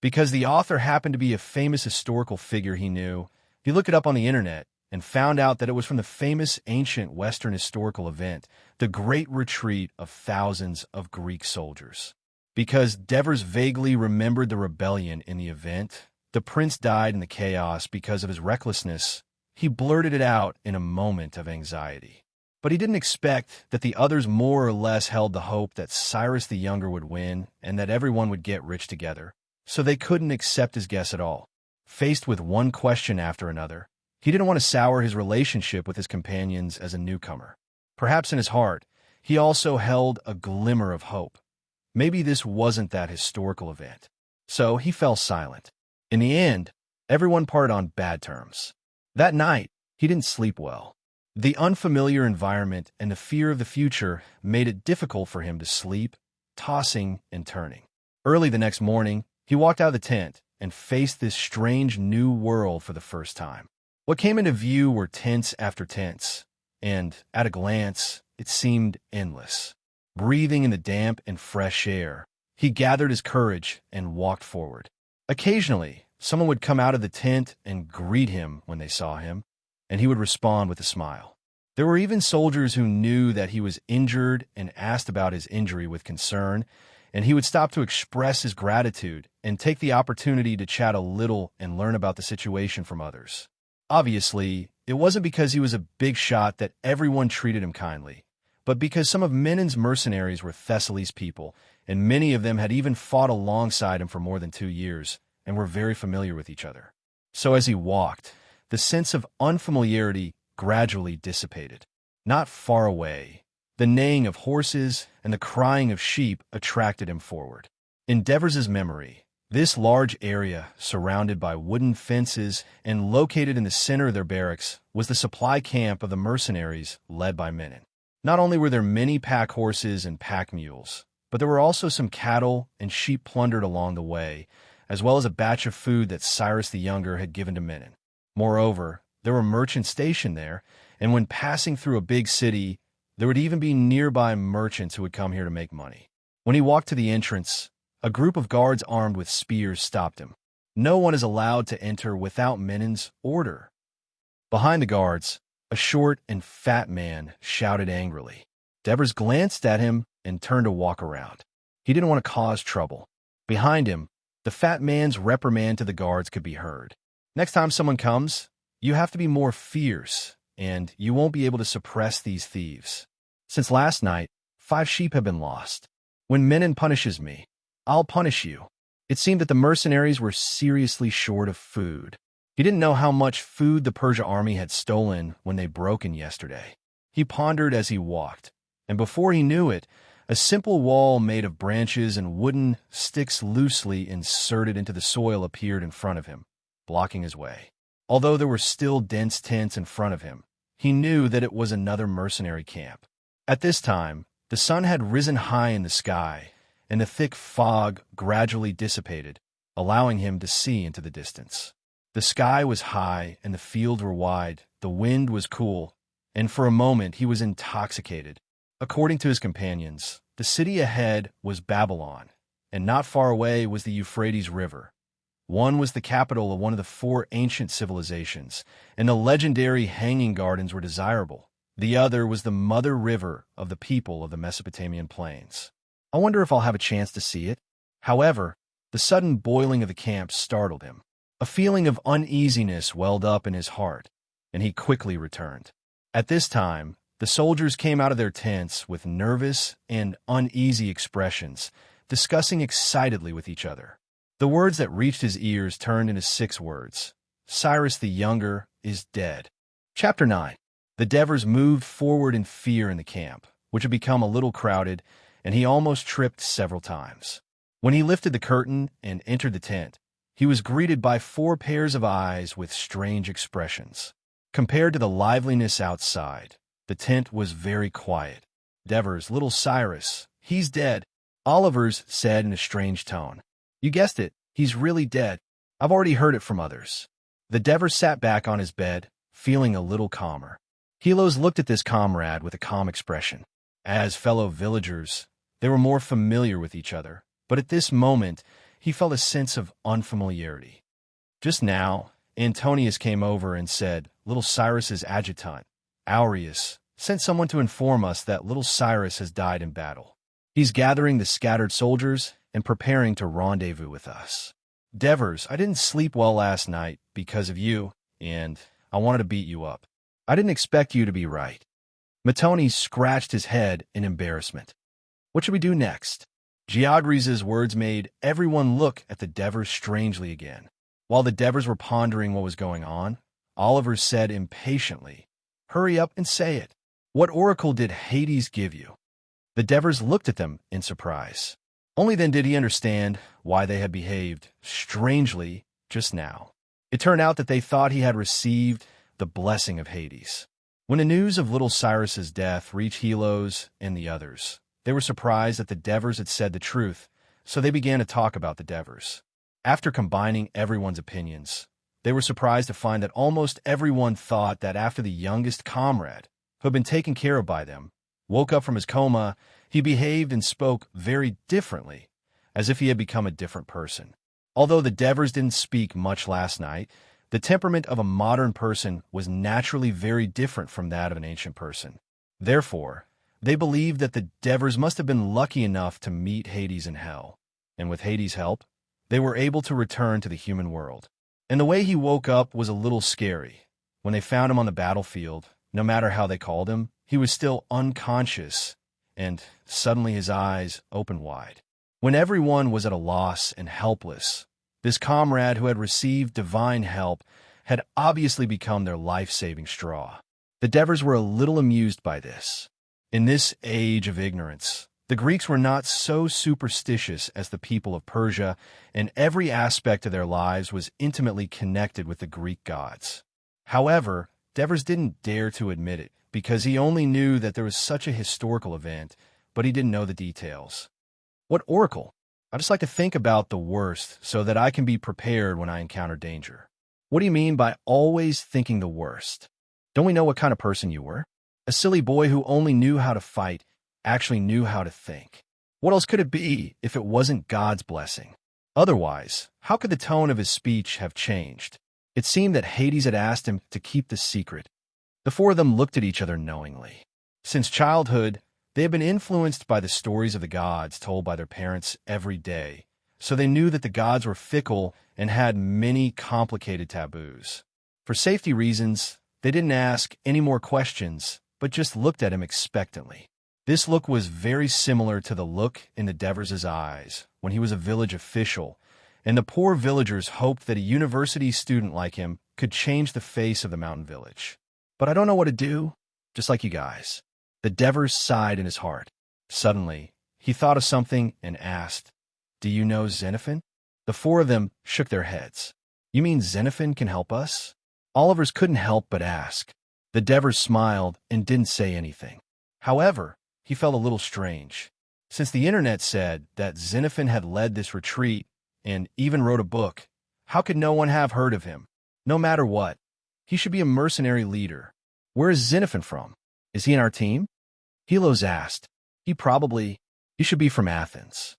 Because the author happened to be a famous historical figure he knew, he looked it up on the internet and found out that it was from the famous ancient Western historical event, the Great Retreat of thousands of Greek soldiers. Because Devers vaguely remembered the rebellion in the event, the prince died in the chaos because of his recklessness. He blurted it out in a moment of anxiety. But he didn't expect that the others more or less held the hope that Cyrus the Younger would win and that everyone would get rich together, so they couldn't accept his guess at all. Faced with one question after another, he didn't want to sour his relationship with his companions as a newcomer. Perhaps in his heart, he also held a glimmer of hope. Maybe this wasn't that historical event. So he fell silent. In the end, everyone parted on bad terms. That night, he didn't sleep well. The unfamiliar environment and the fear of the future made it difficult for him to sleep, tossing and turning. Early the next morning, he walked out of the tent and faced this strange new world for the first time. What came into view were tents after tents, and, at a glance, it seemed endless. Breathing in the damp and fresh air, he gathered his courage and walked forward. Occasionally, someone would come out of the tent and greet him when they saw him, and he would respond with a smile. There were even soldiers who knew that he was injured and asked about his injury with concern, and he would stop to express his gratitude and take the opportunity to chat a little and learn about the situation from others. Obviously, it wasn't because he was a big shot that everyone treated him kindly, but because some of Menon's mercenaries were Thessaly's people, and many of them had even fought alongside him for more than 2 years and were very familiar with each other. So as he walked, the sense of unfamiliarity gradually dissipated. Not far away, the neighing of horses and the crying of sheep attracted him forward. In Devers' memory, this large area, surrounded by wooden fences and located in the center of their barracks, was the supply camp of the mercenaries led by Menon. Not only were there many pack horses and pack mules, but there were also some cattle and sheep plundered along the way, as well as a batch of food that Cyrus the Younger had given to Menon. Moreover, there were merchants stationed there, and when passing through a big city, there would even be nearby merchants who would come here to make money. When he walked to the entrance, a group of guards armed with spears stopped him. No one is allowed to enter without Menon's order. Behind the guards, a short and fat man shouted angrily. Devers glanced at him and turned to walk around. He didn't want to cause trouble. Behind him, the fat man's reprimand to the guards could be heard. Next time someone comes, you have to be more fierce, and you won't be able to suppress these thieves. Since last night, 5 sheep have been lost. When Menon punishes me, I'll punish you. It seemed that the mercenaries were seriously short of food. He didn't know how much food the Persia army had stolen when they broke in yesterday. He pondered as he walked, and before he knew it, a simple wall made of branches and wooden sticks loosely inserted into the soil appeared in front of him, blocking his way. Although there were still dense tents in front of him, he knew that it was another mercenary camp. At this time, the sun had risen high in the sky, and the thick fog gradually dissipated, allowing him to see into the distance. The sky was high and the fields were wide, the wind was cool, and for a moment he was intoxicated. According to his companions, the city ahead was Babylon, and not far away was the Euphrates River. One was the capital of one of the 4 ancient civilizations, and the legendary hanging gardens were desirable. The other was the mother river of the people of the Mesopotamian plains. I wonder if I'll have a chance to see it. However, the sudden boiling of the camp startled him. A feeling of uneasiness welled up in his heart, and he quickly returned. At this time, the soldiers came out of their tents with nervous and uneasy expressions, discussing excitedly with each other. The words that reached his ears turned into 6 words. Cyrus the Younger is dead. Chapter 9. The Devers moved forward in fear in the camp, which had become a little crowded, and he almost tripped several times. When he lifted the curtain and entered the tent, he was greeted by 4 pairs of eyes with strange expressions. Compared to the liveliness outside, the tent was very quiet. Devers, little Cyrus, he's dead, Oliver's said in a strange tone. You guessed it, he's really dead. I've already heard it from others. The Devers sat back on his bed, feeling a little calmer. Helos looked at this comrade with a calm expression. As fellow villagers, they were more familiar with each other, but at this moment, he felt a sense of unfamiliarity. Just now, Antonius came over and said, little Cyrus's adjutant, Aureus, sent someone to inform us that little Cyrus has died in battle. He's gathering the scattered soldiers and preparing to rendezvous with us. Devers, I didn't sleep well last night because of you, and I wanted to beat you up. I didn't expect you to be right. Matoni scratched his head in embarrassment. What should we do next? Geodres' words made everyone look at the Devers strangely again. While the Devers were pondering what was going on, Oliver said impatiently, Hurry up and say it. What oracle did Hades give you? The Devers looked at them in surprise. Only then did he understand why they had behaved strangely just now. It turned out that they thought he had received the blessing of Hades. When the news of little Cyrus's death reached Helos and the others, they were surprised that the Devers had said the truth, so they began to talk about the Devers. After combining everyone's opinions, they were surprised to find that almost everyone thought that after the youngest comrade, who had been taken care of by them, woke up from his coma, he behaved and spoke very differently, as if he had become a different person. Although the Devers didn't speak much last night, the temperament of a modern person was naturally very different from that of an ancient person. Therefore, they believed that the Devers must have been lucky enough to meet Hades in hell, and with Hades' help, they were able to return to the human world. And the way he woke up was a little scary. When they found him on the battlefield, no matter how they called him, he was still unconscious, and suddenly his eyes opened wide. When everyone was at a loss and helpless, this comrade who had received divine help had obviously become their life-saving straw. The Devers were a little amused by this. In this age of ignorance, the Greeks were not so superstitious as the people of Persia, and every aspect of their lives was intimately connected with the Greek gods. However, Devers didn't dare to admit it, because he only knew that there was such a historical event, but he didn't know the details. What oracle? I just like to think about the worst so that I can be prepared when I encounter danger. What do you mean by always thinking the worst? Don't we know what kind of person you were? A silly boy who only knew how to fight actually knew how to think. What else could it be if it wasn't God's blessing? Otherwise, how could the tone of his speech have changed? It seemed that Hades had asked him to keep the secret. The 4 of them looked at each other knowingly. Since childhood, they had been influenced by the stories of the gods told by their parents every day, so they knew that the gods were fickle and had many complicated taboos. For safety reasons, they didn't ask any more questions, but just looked at him expectantly. This look was very similar to the look in the Devers' eyes when he was a village official, and the poor villagers hoped that a university student like him could change the face of the mountain village. But I don't know what to do, just like you guys. The Devers sighed in his heart. Suddenly, he thought of something and asked, "Do you know Xenophon?" The four of them shook their heads. "You mean Xenophon can help us?" Oliver's couldn't help but ask. The Devers smiled and didn't say anything. However, he felt a little strange. Since the internet said that Xenophon had led this retreat and even wrote a book, how could no one have heard of him? No matter what, he should be a mercenary leader. Where is Xenophon from? Is he in our team? Helos asked. He should be from Athens.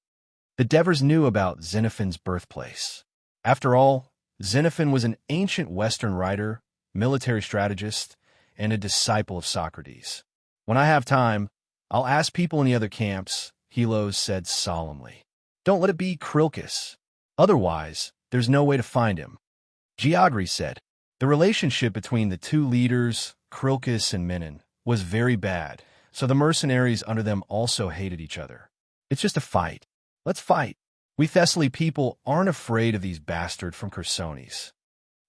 The Devers knew about Xenophon's birthplace. After all, Xenophon was an ancient Western writer, military strategist, and a disciple of Socrates. When I have time, I'll ask people in the other camps, Helos said solemnly. Don't let it be Krilkis. Otherwise, there's no way to find him. Geogri said. The relationship between the two leaders, Krilkis and Menon, was very bad, so the mercenaries under them also hated each other. It's just a fight. Let's fight. We Thessaly people aren't afraid of these bastards from Chersones.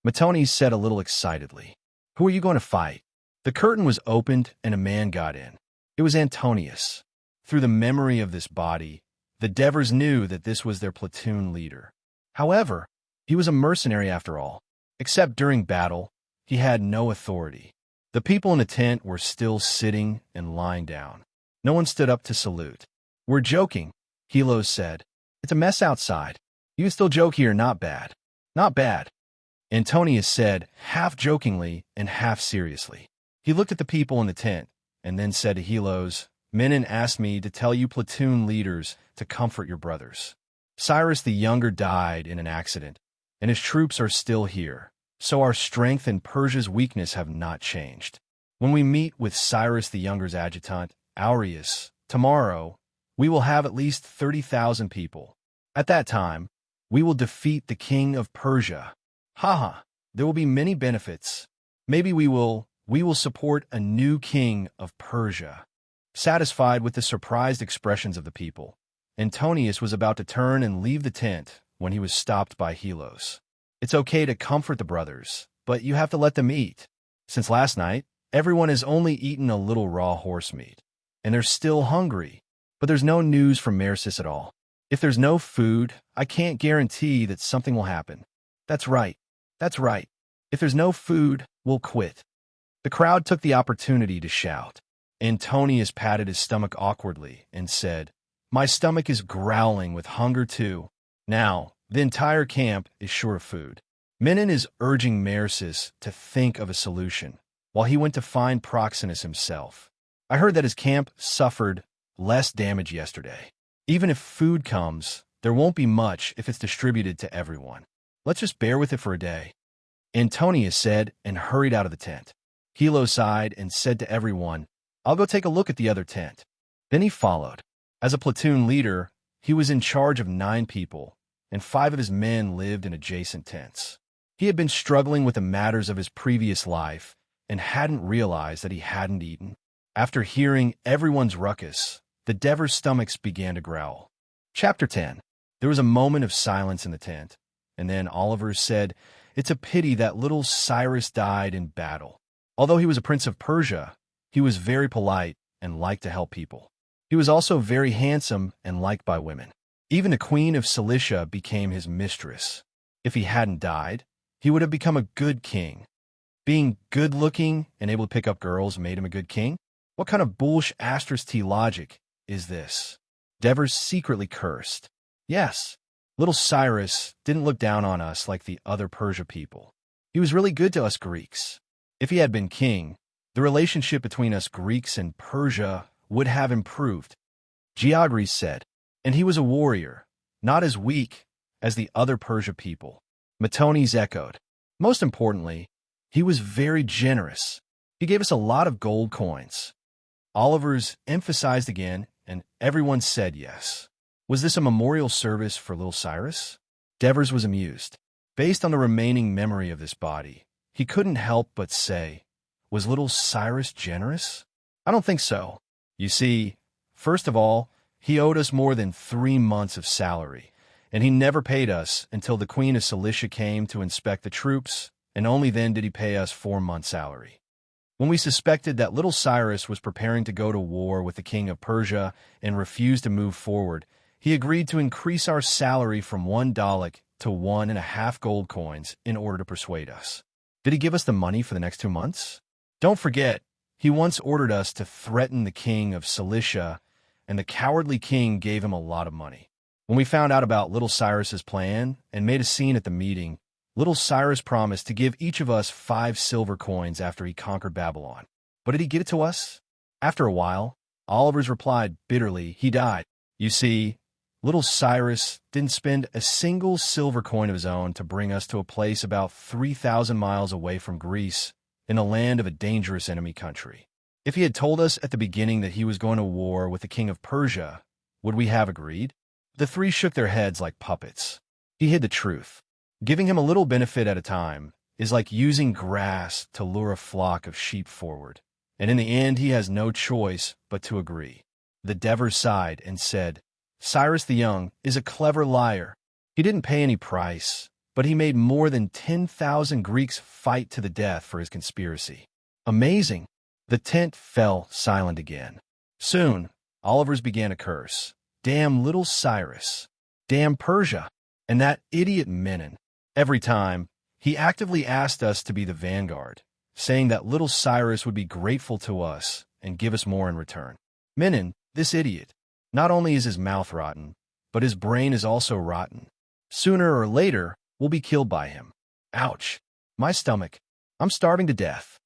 Matones said a little excitedly. Who are you going to fight? The curtain was opened and a man got in. It was Antonius. Through the memory of this body, the Devers knew that this was their platoon leader. However, he was a mercenary after all. Except during battle, he had no authority. The people in the tent were still sitting and lying down. No one stood up to salute. We're joking, Helos said. It's a mess outside. You can still joke here, not bad. Not bad. Antonius said, half jokingly and half seriously. He looked at the people in the tent and then said to Helos, Menon asked me to tell you platoon leaders to comfort your brothers. Cyrus the Younger died in an accident, and his troops are still here, so our strength and Persia's weakness have not changed. When we meet with Cyrus the Younger's adjutant, Aureus, tomorrow, we will have at least 30,000 people. At that time, we will defeat the king of Persia. Haha, there will be many benefits. Maybe we will support a new king of Persia. Satisfied with the surprised expressions of the people, Antonius was about to turn and leave the tent when he was stopped by Helos. It's okay to comfort the brothers, but you have to let them eat. Since last night, everyone has only eaten a little raw horse meat, and they're still hungry. But there's no news from Mersis at all. If there's no food, I can't guarantee that something will happen. That's right. That's right. If there's no food, we'll quit. The crowd took the opportunity to shout. Antonius patted his stomach awkwardly and said, My stomach is growling with hunger too. Now, the entire camp is short of food. Menon is urging Mersis to think of a solution, while he went to find Proxenus himself. I heard that his camp suffered less damage yesterday. Even if food comes, there won't be much if it's distributed to everyone. Let's just bear with it for a day. Antonius said and hurried out of the tent. Helos sighed and said to everyone, I'll go take a look at the other tent. Then he followed. As a platoon leader, he was in charge of 9 people, and 5 of his men lived in adjacent tents. He had been struggling with the matters of his previous life and hadn't realized that he hadn't eaten. After hearing everyone's ruckus, the Devers' stomachs began to growl. Chapter 10. There was a moment of silence in the tent, and then Oliver said, It's a pity that little Cyrus died in battle. Although he was a prince of Persia, he was very polite and liked to help people. He was also very handsome and liked by women. Even the queen of Cilicia became his mistress. If he hadn't died, he would have become a good king. Being good-looking and able to pick up girls made him a good king? What kind of bullsh asterisk T logic is this? Devers secretly cursed. Yes, little Cyrus didn't look down on us like the other Persia people. He was really good to us Greeks. If he had been king, the relationship between us Greeks and Persia would have improved. Geogri said, and he was a warrior, not as weak as the other Persia people. Matones echoed. Most importantly, he was very generous. He gave us a lot of gold coins. Oliver's emphasized again, and everyone said yes. Was this a memorial service for little Cyrus? Devers was amused. Based on the remaining memory of this body, he couldn't help but say, was little Cyrus generous? I don't think so. You see, First of all, he owed us more than 3 months of salary, and he never paid us until the Queen of Cilicia came to inspect the troops, and only then did he pay us 4 months' salary. When we suspected that little Cyrus was preparing to go to war with the king of Persia and refused to move forward, he agreed to increase our salary from 1 dalik to 1.5 gold coins in order to persuade us. Did he give us the money for the next 2 months? Don't forget, he once ordered us to threaten the king of Cilicia, and the cowardly king gave him a lot of money. When we found out about little Cyrus's plan and made a scene at the meeting, little Cyrus promised to give each of us 5 silver coins after he conquered Babylon. But did he give it to us? After a while, Oliver's replied bitterly, he died. You see, little Cyrus didn't spend a single silver coin of his own to bring us to a place about 3,000 miles away from Greece, in the land of a dangerous enemy country. If he had told us at the beginning that he was going to war with the king of Persia, would we have agreed? The 3 shook their heads like puppets. He hid the truth. Giving him a little benefit at a time is like using grass to lure a flock of sheep forward, and in the end he has no choice but to agree. The Devers sighed and said, Cyrus the Young is a clever liar. He didn't pay any price, but he made more than 10,000 Greeks fight to the death for his conspiracy. Amazing! The tent fell silent again. Soon, Oliver's began to curse. Damn little Cyrus. Damn Persia. And that idiot Menon. Every time, he actively asked us to be the vanguard, saying that little Cyrus would be grateful to us and give us more in return. Menon, this idiot, not only is his mouth rotten, but his brain is also rotten. Sooner or later, we'll be killed by him. Ouch. My stomach. I'm starving to death.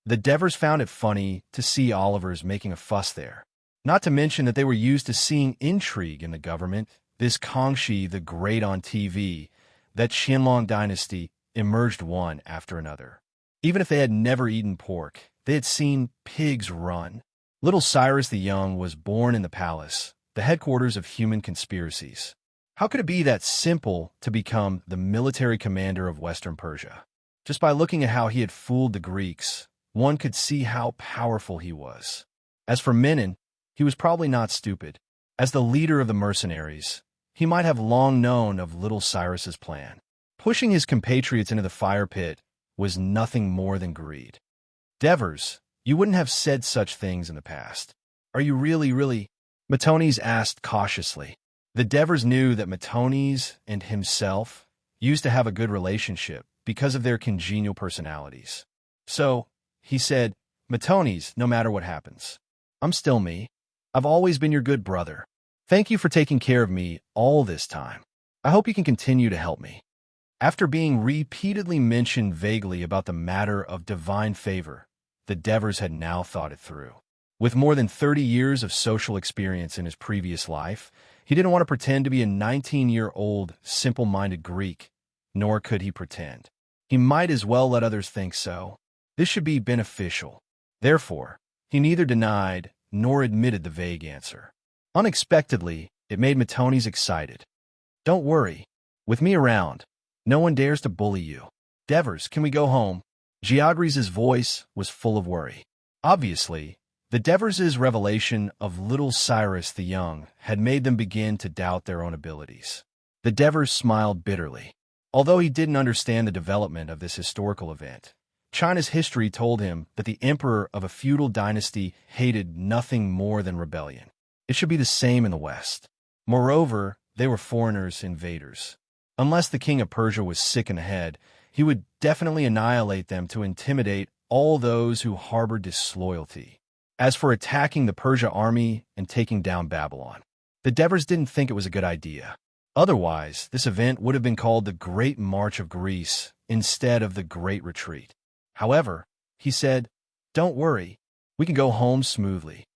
The Devers found it funny to see Oliver's making a fuss there. Not to mention that they were used to seeing intrigue in the government, this Kangxi the Great on TV, that Qianlong dynasty emerged one after another. Even if they had never eaten pork, they had seen pigs run. Little Cyrus the Young was born in the palace, the headquarters of human conspiracies. How could it be that simple to become the military commander of Western Persia? Just by looking at how he had fooled the Greeks, one could see how powerful he was. As for Menon, he was probably not stupid. As the leader of the mercenaries, he might have long known of little Cyrus's plan. Pushing his compatriots into the fire pit was nothing more than greed. Devers, you wouldn't have said such things in the past. Are you really? Matones asked cautiously. The Devers knew that Matones and himself used to have a good relationship because of their congenial personalities. So, he said, Matones, no matter what happens, I'm still me. I've always been your good brother. Thank you for taking care of me all this time. I hope you can continue to help me. After being repeatedly mentioned vaguely about the matter of divine favor, the Devers had now thought it through. With more than 30 years of social experience in his previous life, he didn't want to pretend to be a 19-year-old, simple-minded Greek, nor could he pretend. He might as well let others think so. This should be beneficial. Therefore, he neither denied nor admitted the vague answer. Unexpectedly, it made Matones excited. Don't worry. With me around, no one dares to bully you. Devers, can we go home? Geodres' voice was full of worry. Obviously, the Devers' revelation of little Cyrus the Young had made them begin to doubt their own abilities. The Devers smiled bitterly. Although he didn't understand the development of this historical event, China's history told him that the emperor of a feudal dynasty hated nothing more than rebellion. It should be the same in the West. Moreover, they were foreigners, invaders. Unless the king of Persia was sick in the head, he would definitely annihilate them to intimidate all those who harbored disloyalty. As for attacking the Persia army and taking down Babylon, the Devers didn't think it was a good idea. Otherwise, this event would have been called the Great March of Greece instead of the Great Retreat. However, he said, don't worry, we can go home smoothly.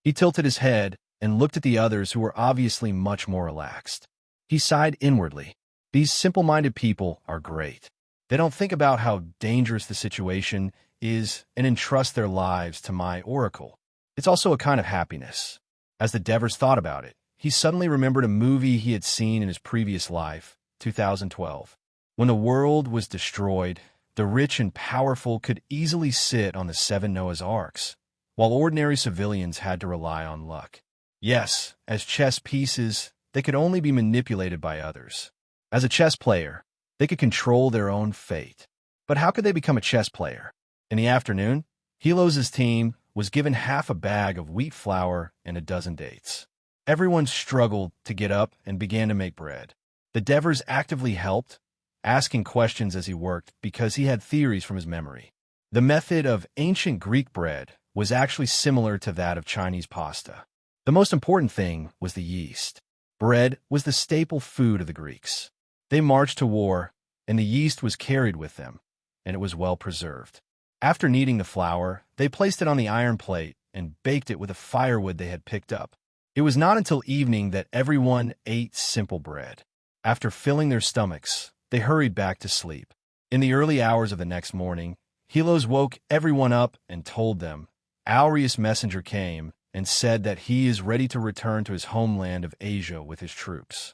He tilted his head and looked at the others who were obviously much more relaxed. He sighed inwardly. These simple-minded people are great. They don't think about how dangerous the situation is and entrust their lives to my oracle. It's also a kind of happiness. As the Devers thought about it, he suddenly remembered a movie he had seen in his previous life, 2012. When the world was destroyed, the rich and powerful could easily sit on the 7 Noah's Arks, while ordinary civilians had to rely on luck. Yes, as chess pieces, they could only be manipulated by others. As a chess player, they could control their own fate. But how could they become a chess player? In the afternoon, Helos' team was given half a bag of wheat flour and a dozen dates. Everyone struggled to get up and began to make bread. The Devers actively helped, asking questions as he worked because he had theories from his memory. The method of ancient Greek bread was actually similar to that of Chinese pasta. The most important thing was the yeast. Bread was the staple food of the Greeks. They marched to war, and the yeast was carried with them, and it was well preserved. After kneading the flour, they placed it on the iron plate and baked it with the firewood they had picked up. It was not until evening that everyone ate simple bread. After filling their stomachs, they hurried back to sleep. In the early hours of the next morning, Helos woke everyone up and told them, Aureus' messenger came and said that he is ready to return to his homeland of Asia with his troops.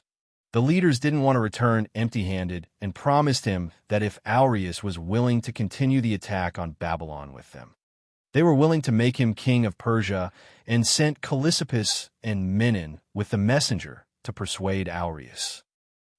The leaders didn't want to return empty-handed and promised him that if Aureus was willing to continue the attack on Babylon with them, they were willing to make him king of Persia and sent Callissippus and Menon with the messenger to persuade Aureus.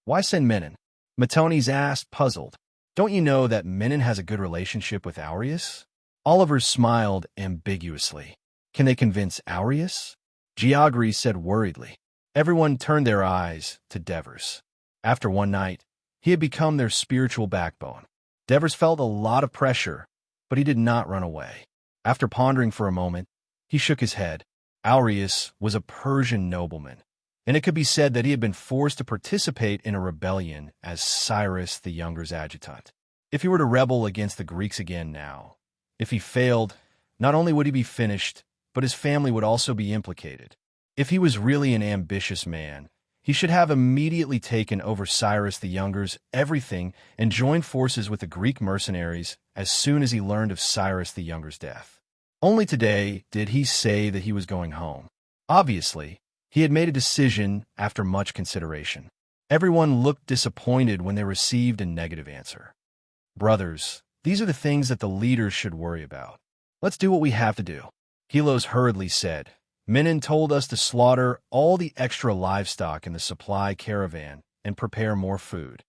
Why send Menon? Matones asked, puzzled. Don't you know that Menon has a good relationship with Aureus? Oliver smiled ambiguously. Can they convince Aureus? Georges said worriedly. Everyone turned their eyes to Devers. After one night, he had become their spiritual backbone. Devers felt a lot of pressure, but he did not run away. After pondering for a moment, he shook his head. Aureus was a Persian nobleman, and it could be said that he had been forced to participate in a rebellion as Cyrus the Younger's adjutant. If he were to rebel against the Greeks again now, if he failed, not only would he be finished, but his family would also be implicated. If he was really an ambitious man, he should have immediately taken over Cyrus the Younger's everything and joined forces with the Greek mercenaries as soon as he learned of Cyrus the Younger's death. Only today did he say that he was going home. Obviously, he had made a decision after much consideration. Everyone looked disappointed when they received a negative answer. Brothers, these are the things that the leaders should worry about. Let's do what we have to do. Helos hurriedly said. Menon told us to slaughter all the extra livestock in the supply caravan and prepare more food.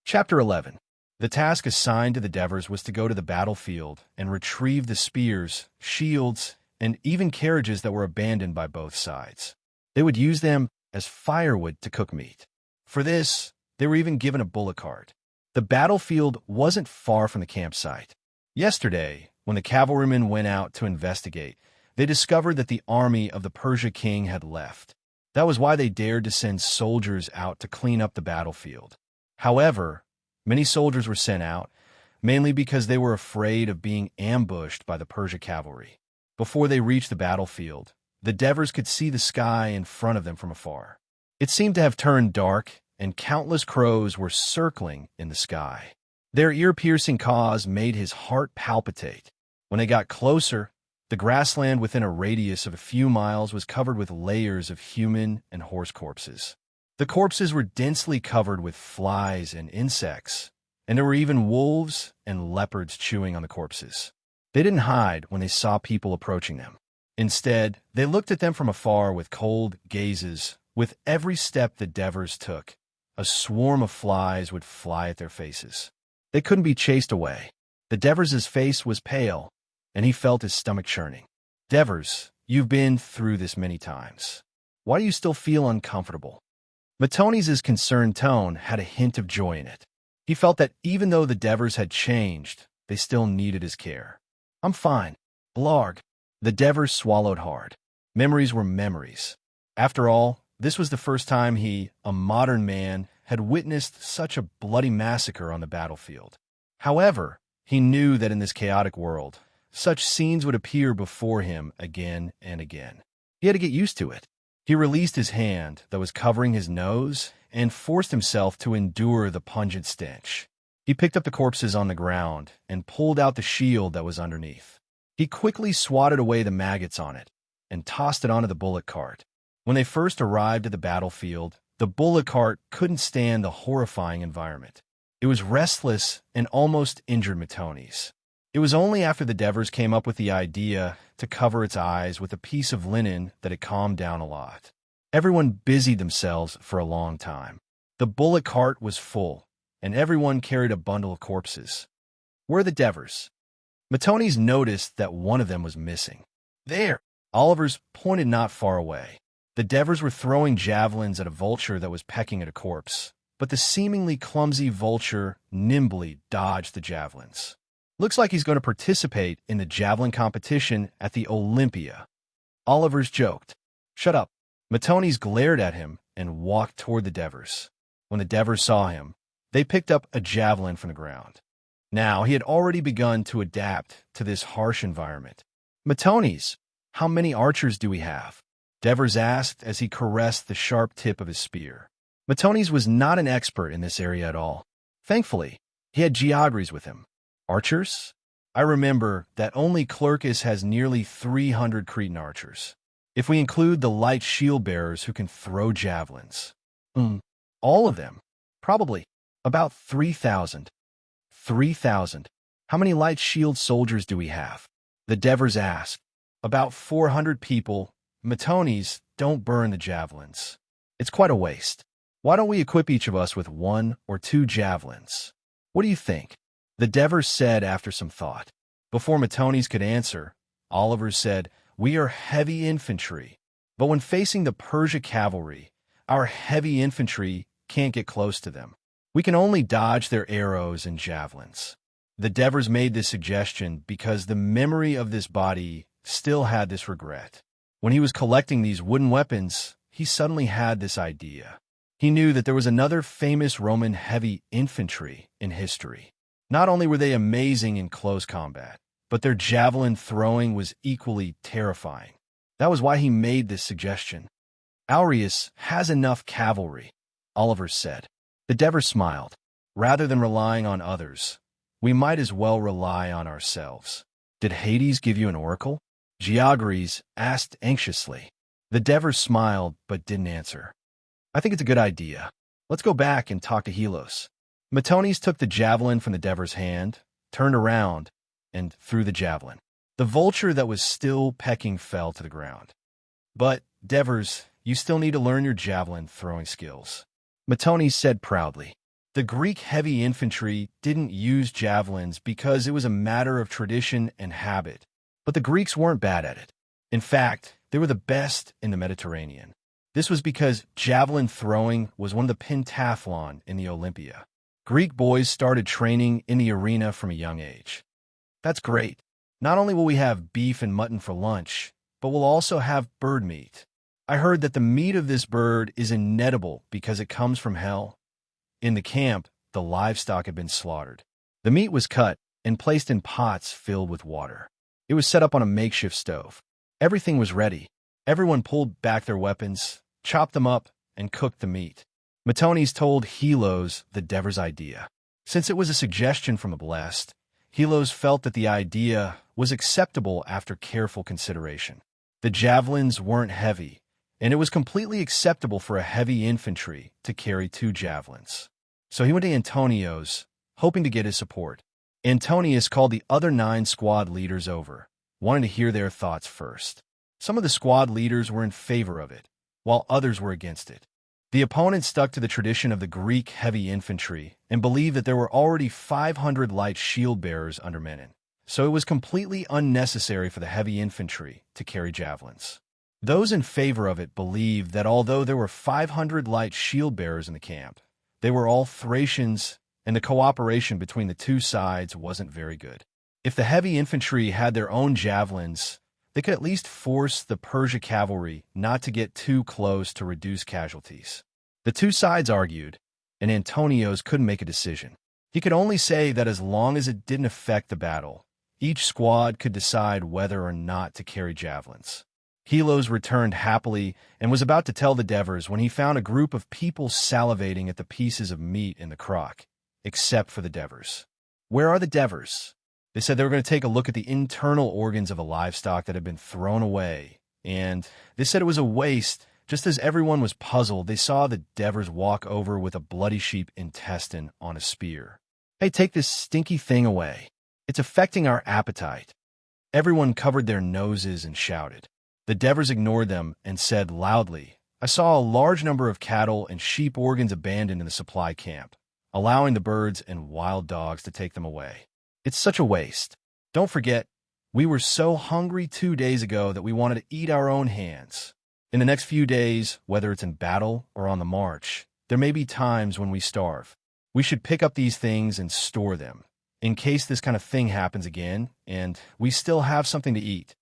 Chapter 11. The task assigned to the Devers was to go to the battlefield and retrieve the spears, shields, and even carriages that were abandoned by both sides. They would use them as firewood to cook meat. For this, they were even given a bullock cart. The battlefield wasn't far from the campsite. Yesterday, when the cavalrymen went out to investigate, they discovered that the army of the Persia king had left. That was why they dared to send soldiers out to clean up the battlefield. However, many soldiers were sent out, mainly because they were afraid of being ambushed by the Persia cavalry. Before they reached the battlefield, the Devers could see the sky in front of them from afar. It seemed to have turned dark, and countless crows were circling in the sky. Their ear-piercing caws made his heart palpitate. When they got closer, the grassland within a radius of a few miles was covered with layers of human and horse corpses. The corpses were densely covered with flies and insects, and there were even wolves and leopards chewing on the corpses. They didn't hide when they saw people approaching them. Instead, they looked at them from afar with cold gazes. With every step the Devers took, a swarm of flies would fly at their faces. They couldn't be chased away. The Devers' face was pale, and he felt his stomach churning. Devers, you've been through this many times. Why do you still feel uncomfortable? Matones' concerned tone had a hint of joy in it. He felt that even though the Devers had changed, they still needed his care. I'm fine. Blarg. The Devers swallowed hard. Memories were memories. After all, this was the first time he, a modern man, had witnessed such a bloody massacre on the battlefield. However, he knew that in this chaotic world, such scenes would appear before him again and again. He had to get used to it. He released his hand that was covering his nose and forced himself to endure the pungent stench. He picked up the corpses on the ground and pulled out the shield that was underneath. He quickly swatted away the maggots on it and tossed it onto the bullock cart. When they first arrived at the battlefield, the bullock cart couldn't stand the horrifying environment. It was restless and almost injured Matones. It was only after the Devers came up with the idea to cover its eyes with a piece of linen that it calmed down a lot. Everyone busied themselves for a long time. The bullock cart was full, and everyone carried a bundle of corpses. Where are the Devers? Matones noticed that one of them was missing. There! Oliver's pointed not far away. The Devers were throwing javelins at a vulture that was pecking at a corpse, but the seemingly clumsy vulture nimbly dodged the javelins. Looks like he's going to participate in the javelin competition at the Olympia. Oliver's joked. Shut up. Matones glared at him and walked toward the Devers. When the Devers saw him, they picked up a javelin from the ground. Now, he had already begun to adapt to this harsh environment. Matones, how many archers do we have? Devers asked as he caressed the sharp tip of his spear. Matones was not an expert in this area at all. Thankfully, he had geogries with him. Archers? I remember that only Clercus has nearly 300 Cretan archers. If we include the light shield bearers who can throw javelins. All of them? Probably. About 3,000. 3,000. How many light shield soldiers do we have? The Devers asked. About 400 people. Matones, don't burn the javelins. It's quite a waste. Why don't we equip each of us with 1 or 2 javelins? What do you think? The Devers said after some thought. Before Matones could answer, Oliver said, We are heavy infantry, but when facing the Persia cavalry, our heavy infantry can't get close to them. We can only dodge their arrows and javelins. The Devers made this suggestion because the memory of this body still had this regret. When he was collecting these wooden weapons, he suddenly had this idea. He knew that there was another famous Roman heavy infantry in history. Not only were they amazing in close combat, but their javelin throwing was equally terrifying. That was why he made this suggestion. Aureus has enough cavalry, Oliver said. The Devers smiled. Rather than relying on others, we might as well rely on ourselves. Did Hades give you an oracle? Geogries asked anxiously. The Devers smiled but didn't answer. I think it's a good idea. Let's go back and talk to Helos. Matones took the javelin from the Devers' hand, turned around, and threw the javelin. The vulture that was still pecking fell to the ground. But, Devers, you still need to learn your javelin throwing skills. Matones said proudly. The Greek heavy infantry didn't use javelins because it was a matter of tradition and habit, but the Greeks weren't bad at it. In fact, they were the best in the Mediterranean. This was because javelin throwing was one of the pentathlon in the Olympia. Greek boys started training in the arena from a young age. That's great. Not only will we have beef and mutton for lunch, but we'll also have bird meat. I heard that the meat of this bird is inedible because it comes from hell. In the camp, the livestock had been slaughtered. The meat was cut and placed in pots filled with water. It was set up on a makeshift stove. Everything was ready. Everyone pulled back their weapons, chopped them up, and cooked the meat. Matones told Helos the Devers' idea. Since it was a suggestion from the blessed, Helos felt that the idea was acceptable after careful consideration. The javelins weren't heavy, and it was completely acceptable for a heavy infantry to carry 2 javelins. So he went to Antonio's, hoping to get his support. Antonius called the other 9 squad leaders over, wanting to hear their thoughts first. Some of the squad leaders were in favor of it, while others were against it. The opponents stuck to the tradition of the Greek heavy infantry and believed that there were already 500 light shield bearers under Menon, so it was completely unnecessary for the heavy infantry to carry javelins. Those in favor of it believed that although there were 500 light shield bearers in the camp, they were all Thracians, and the cooperation between the two sides wasn't very good. If the heavy infantry had their own javelins, they could at least force the Persia cavalry not to get too close to reduce casualties. The two sides argued, and Antonios couldn't make a decision. He could only say that as long as it didn't affect the battle, each squad could decide whether or not to carry javelins. Helos returned happily and was about to tell the Devers when he found a group of people salivating at the pieces of meat in the crock, except for the Devers. Where are the Devers? They said they were going to take a look at the internal organs of a livestock that had been thrown away, and they said it was a waste. Just as everyone was puzzled, they saw the Devers walk over with a bloody sheep intestine on a spear. Hey, take this stinky thing away. It's affecting our appetite. Everyone covered their noses and shouted. The Devers ignored them and said loudly, I saw a large number of cattle and sheep organs abandoned in the supply camp, allowing the birds and wild dogs to take them away. It's such a waste. Don't forget, we were so hungry 2 days ago that we wanted to eat our own hands. In the next few days, whether it's in battle or on the march, there may be times when we starve. We should pick up these things and store them, in case this kind of thing happens again, and we still have something to eat.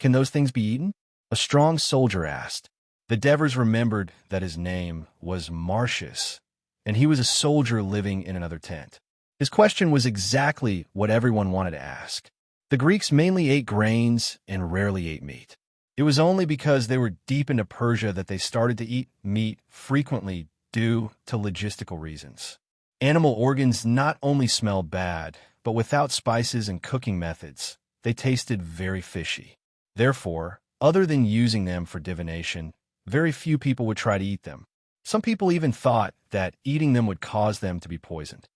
Can those things be eaten? A strong soldier asked. The Devers remembered that his name was Marcius, and he was a soldier living in another tent. His question was exactly what everyone wanted to ask. The Greeks mainly ate grains and rarely ate meat. It was only because they were deep into Persia that they started to eat meat frequently due to logistical reasons. Animal organs not only smelled bad, but without spices and cooking methods, they tasted very fishy. Therefore, other than using them for divination, very few people would try to eat them. Some people even thought that eating them would cause them to be poisoned.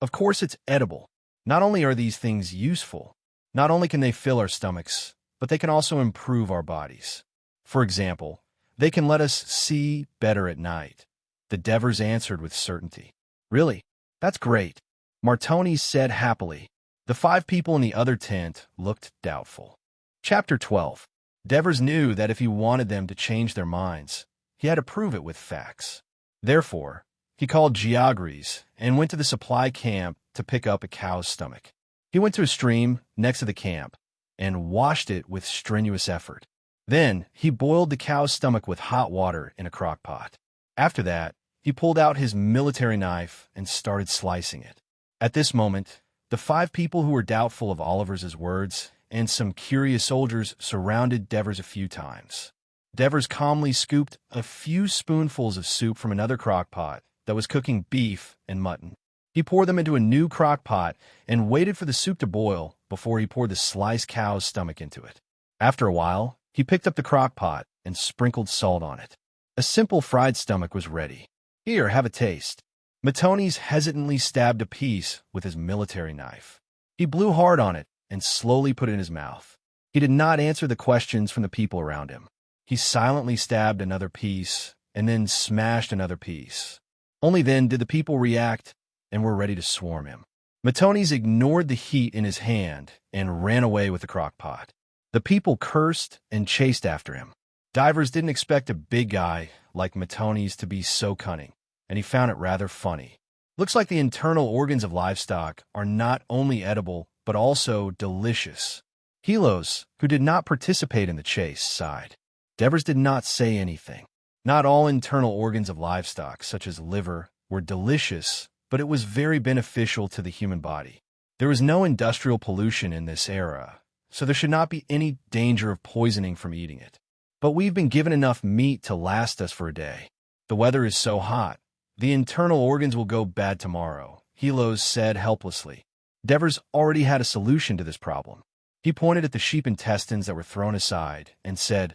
Of course, it's edible. Not only are these things useful, not only can they fill our stomachs, but they can also improve our bodies. For example, they can let us see better at night. The Devers answered with certainty. Really? That's great, Martoni said happily. The 5 people in the other tent looked doubtful. Chapter 12. Devers knew that if he wanted them to change their minds, he had to prove it with facts. Therefore, he called Geogres and went to the supply camp to pick up a cow's stomach. He went to a stream next to the camp and washed it with strenuous effort. Then, he boiled the cow's stomach with hot water in a crock pot. After that, he pulled out his military knife and started slicing it. At this moment, the 5 people who were doubtful of Oliver's words and some curious soldiers surrounded Devers a few times. Devers calmly scooped a few spoonfuls of soup from another crock pot that was cooking beef and mutton. He poured them into a new crock pot and waited for the soup to boil before he poured the sliced cow's stomach into it. After a while, he picked up the crock pot and sprinkled salt on it. A simple fried stomach was ready. Here, have a taste. Matones hesitantly stabbed a piece with his military knife. He blew hard on it and slowly put it in his mouth. He did not answer the questions from the people around him. He silently stabbed another piece and then smashed another piece. Only then did the people react and were ready to swarm him. Matones ignored the heat in his hand and ran away with the crock pot. The people cursed and chased after him. Divers didn't expect a big guy like Matones to be so cunning, and he found it rather funny. Looks like the internal organs of livestock are not only edible, but also delicious. Helos, who did not participate in the chase, sighed. Devers did not say anything. Not all internal organs of livestock, such as liver, were delicious, but it was very beneficial to the human body. There was no industrial pollution in this era, so there should not be any danger of poisoning from eating it. But we've been given enough meat to last us for a day. The weather is so hot. The internal organs will go bad tomorrow, Helos said helplessly. Devers already had a solution to this problem. He pointed at the sheep intestines that were thrown aside and said,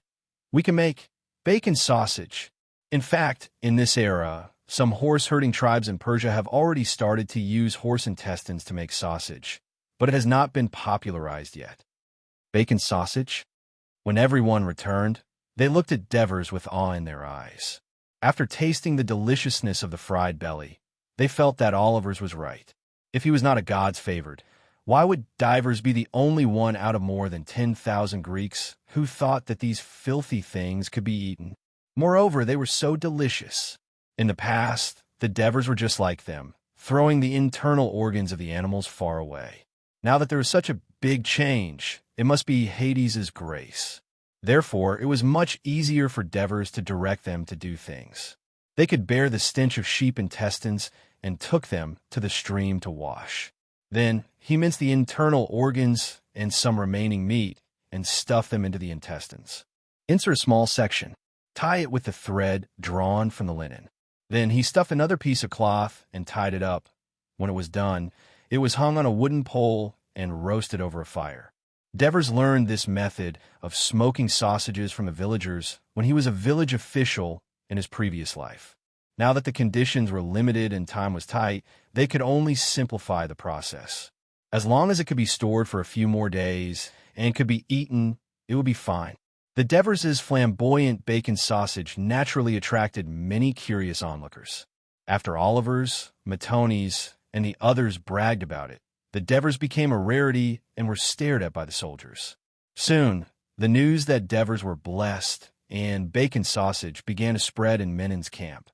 We can make bacon sausage. In fact, in this era, some horse-herding tribes in Persia have already started to use horse intestines to make sausage, but it has not been popularized yet. Bacon sausage? When everyone returned, they looked at Devers with awe in their eyes. After tasting the deliciousness of the fried belly, they felt that Oliver's was right. If he was not a god's favored, why would Divers be the only one out of more than 10,000 Greeks who thought that these filthy things could be eaten? Moreover, they were so delicious. In the past, the Devers were just like them, throwing the internal organs of the animals far away. Now that there is such a big change, it must be Hades's grace. Therefore, it was much easier for Devers to direct them to do things. They could bear the stench of sheep intestines and took them to the stream to wash. Then he minced the internal organs and some remaining meat and stuffed them into the intestines. Insert a small section. Tie it with the thread drawn from the linen. Then he stuffed another piece of cloth and tied it up. When it was done, it was hung on a wooden pole and roasted over a fire. Devers learned this method of smoking sausages from the villagers when he was a village official in his previous life. Now that the conditions were limited and time was tight, they could only simplify the process. As long as it could be stored for a few more days and could be eaten, it would be fine. The Devers' flamboyant bacon sausage naturally attracted many curious onlookers. After Oliver's, Matoni's, and the others bragged about it, the Devers became a rarity and were stared at by the soldiers. Soon, the news that Devers were blessed and bacon sausage began to spread in Menon's camp.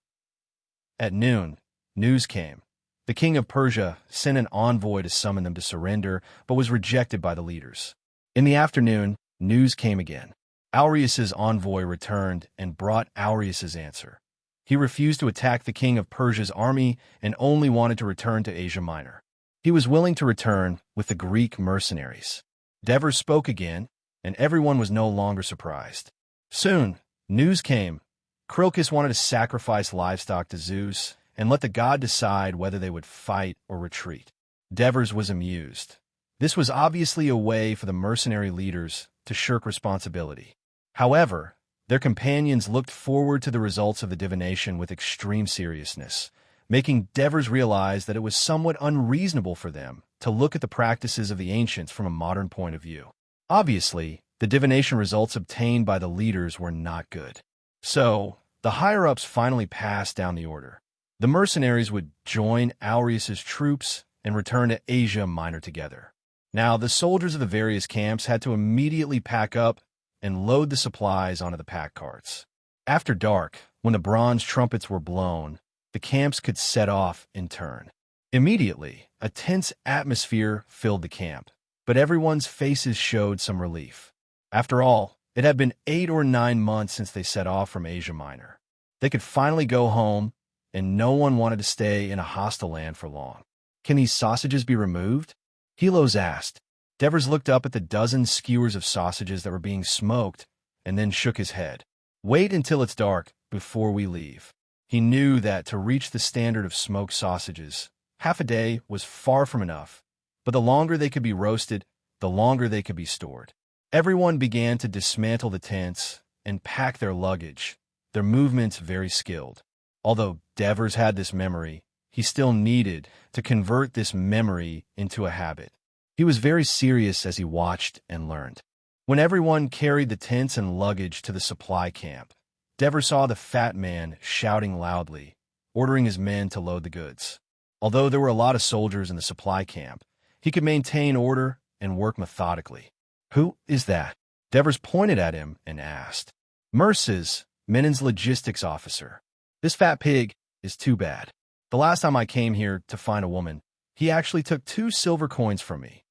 At noon, news came. The king of Persia sent an envoy to summon them to surrender, but was rejected by the leaders. In the afternoon, news came again. Aureus's envoy returned and brought Aureus's answer. He refused to attack the king of Persia's army and only wanted to return to Asia Minor. He was willing to return with the Greek mercenaries. Devers spoke again, and everyone was no longer surprised. Soon, news came. Crocus wanted to sacrifice livestock to Zeus and let the god decide whether they would fight or retreat. Devers was amused. This was obviously a way for the mercenary leaders to shirk responsibility. However, their companions looked forward to the results of the divination with extreme seriousness, making Devers realize that it was somewhat unreasonable for them to look at the practices of the ancients from a modern point of view. Obviously, the divination results obtained by the leaders were not good. So, the higher-ups finally passed down the order. The mercenaries would join Aureus's troops and return to Asia Minor together. Now, the soldiers of the various camps had to immediately pack up and load the supplies onto the pack carts. After dark, when the bronze trumpets were blown, the camps could set off in turn. Immediately, a tense atmosphere filled the camp, but everyone's faces showed some relief. After all, it had been 8 or 9 months since they set off from Asia Minor. They could finally go home, and no one wanted to stay in a hostile land for long. "Can these sausages be removed?" Helos asked. Devers looked up at the dozen skewers of sausages that were being smoked and then shook his head. "Wait until it's dark before we leave." He knew that to reach the standard of smoked sausages, half a day was far from enough, but the longer they could be roasted, the longer they could be stored. Everyone began to dismantle the tents and pack their luggage, their movements very skilled. Although Devers had this memory, he still needed to convert this memory into a habit. He was very serious as he watched and learned. When everyone carried the tents and luggage to the supply camp, Devers saw the fat man shouting loudly, ordering his men to load the goods. Although there were a lot of soldiers in the supply camp, he could maintain order and work methodically. "Who is that?" Devers pointed at him and asked. "Merces, Menon's logistics officer. This fat pig is too bad. The last time I came here to find a woman, he actually took 2 silver coins from me,"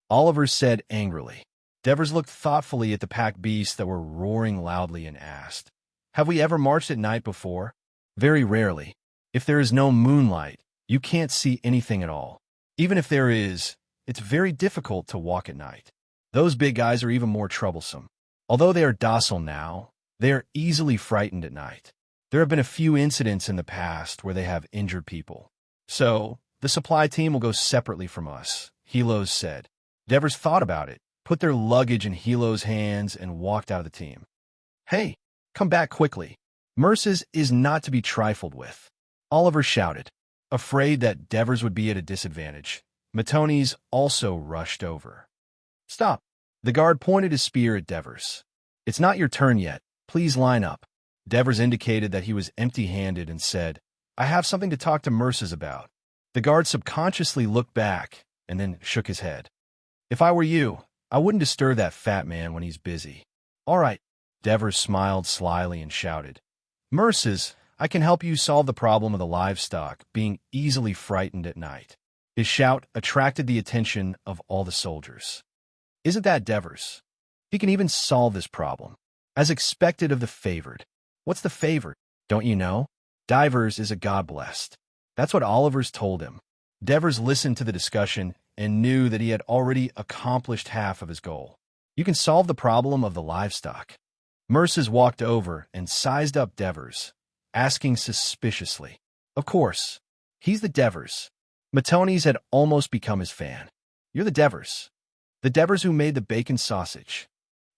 Oliver said angrily. Devers looked thoughtfully at the pack beasts that were roaring loudly and asked, "Have we ever marched at night before?" "Very rarely. If there is no moonlight, you can't see anything at all. Even if there is, it's very difficult to walk at night. Those big guys are even more troublesome. Although they are docile now, they are easily frightened at night. There have been a few incidents in the past where they have injured people. So, the supply team will go separately from us," Helos said. Devers thought about it, put their luggage in Helos' hands, and walked out of the team. "Hey, come back quickly. Merces is not to be trifled with," Oliver shouted. Afraid that Devers would be at a disadvantage, Matoni's also rushed over. "Stop." The guard pointed his spear at Devers. "It's not your turn yet. Please line up." Devers indicated that he was empty-handed and said, "I have something to talk to Merces about." The guard subconsciously looked back and then shook his head. "If I were you, I wouldn't disturb that fat man when he's busy." "All right." Devers smiled slyly and shouted, "Merces, I can help you solve the problem of the livestock being easily frightened at night." His shout attracted the attention of all the soldiers. "Isn't that Devers? He can even solve this problem, as expected of the favored." "What's the favored? Don't you know? Divers is a god blessed." That's what Oliver's told him. Devers listened to the discussion and knew that he had already accomplished half of his goal. "You can solve the problem of the livestock." Merces walked over and sized up Devers, asking suspiciously, "Of course, he's the Devers." Matoni's had almost become his fan. "You're the Devers. The Devers who made the bacon sausage."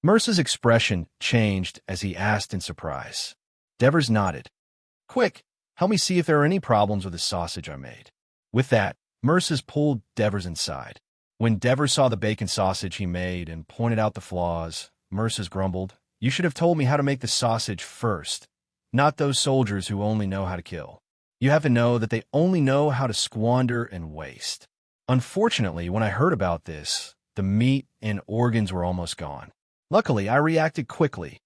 Merces' expression changed as he asked in surprise. Devers nodded. "Quick, help me see if there are any problems with the sausage I made." With that, Merces pulled Devers inside. When Devers saw the bacon sausage he made and pointed out the flaws, Merces grumbled, "You should have told me how to make the sausage first, not those soldiers who only know how to kill. You have to know that they only know how to squander and waste." Unfortunately, when I heard about this, the meat and organs were almost gone. Luckily, I reacted quickly.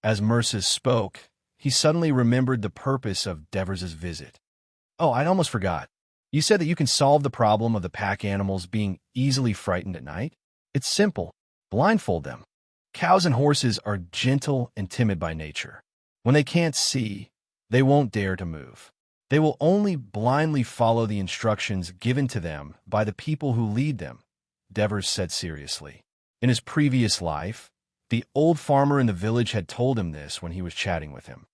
As Merces spoke, he suddenly remembered the purpose of Devers's visit. "Oh, I'd almost forgot. You said that you can solve the problem of the pack animals being easily frightened at night? It's simple. Blindfold them. Cows and horses are gentle and timid by nature. When they can't see, they won't dare to move. They will only blindly follow the instructions given to them by the people who lead them," Devers said seriously. In his previous life, the old farmer in the village had told him this when he was chatting with him.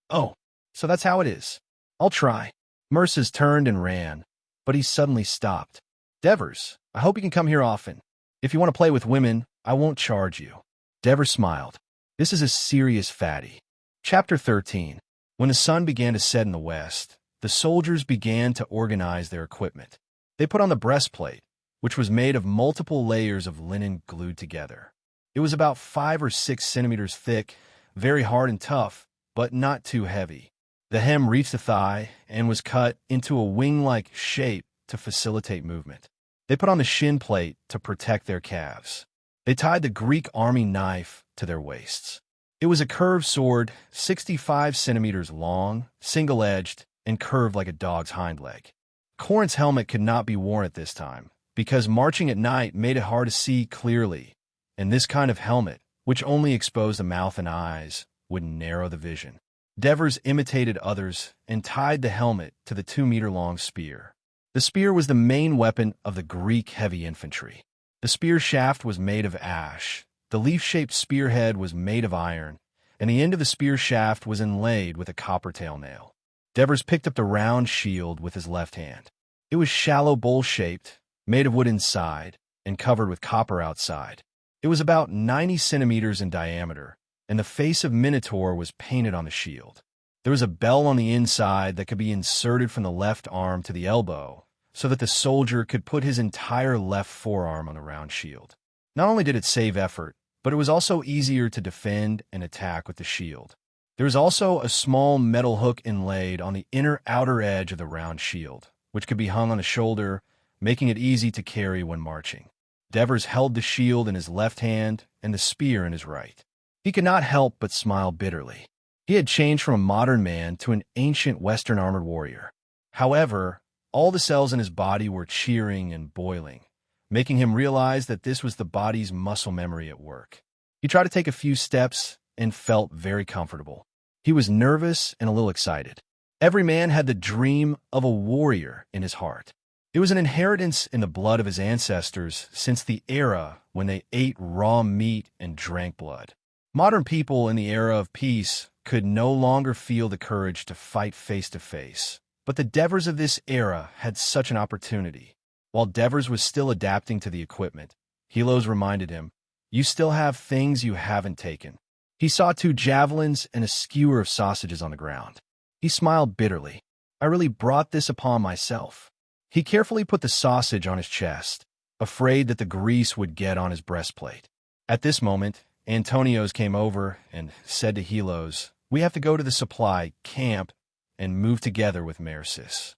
"Oh, so that's how it is. I'll try." Merces turned and ran, but he suddenly stopped. "Devers, I hope you can come here often. If you want to play with women, I won't charge you." Devers smiled. This is a serious fatty. Chapter 13. When the sun began to set in the west, the soldiers began to organize their equipment. They put on the breastplate, which was made of multiple layers of linen glued together. It was about 5 or 6 centimeters thick, very hard and tough, but not too heavy. The hem reached the thigh and was cut into a wing-like shape to facilitate movement. They put on the shin plate to protect their calves. They tied the Greek army knife to their waists. It was a curved sword, 65 centimeters long, single-edged, and curved like a dog's hind leg. Corinth's helmet could not be worn at this time, because marching at night made it hard to see clearly, and this kind of helmet, which only exposed the mouth and eyes, would narrow the vision. Devers imitated others and tied the helmet to the 2-meter-long spear. The spear was the main weapon of the Greek heavy infantry. The spear shaft was made of ash, the leaf-shaped spearhead was made of iron, and the end of the spear shaft was inlaid with a copper tail nail. Devers picked up the round shield with his left hand. It was shallow bowl-shaped, made of wood inside, and covered with copper outside. It was about 90 centimeters in diameter, and the face of Minotaur was painted on the shield. There was a bell on the inside that could be inserted from the left arm to the elbow, so that the soldier could put his entire left forearm on the round shield. Not only did it save effort, but it was also easier to defend and attack with the shield. There was also a small metal hook inlaid on the inner outer edge of the round shield, which could be hung on the shoulder, making it easy to carry when marching. Devers held the shield in his left hand and the spear in his right. He could not help but smile bitterly. He had changed from a modern man to an ancient Western armored warrior. However, all the cells in his body were cheering and boiling, making him realize that this was the body's muscle memory at work. He tried to take a few steps and felt very comfortable. He was nervous and a little excited. Every man had the dream of a warrior in his heart. It was an inheritance in the blood of his ancestors since the era when they ate raw meat and drank blood. Modern people in the era of peace could no longer feel the courage to fight face to face, but the Devers of this era had such an opportunity. While Devers was still adapting to the equipment, Helos reminded him, "You still have things you haven't taken." He saw 2 javelins and a skewer of sausages on the ground. He smiled bitterly. "I really brought this upon myself." He carefully put the sausage on his chest, afraid that the grease would get on his breastplate. At this moment, Antonios came over and said to Helos, "We have to go to the supply camp and move together with Merces."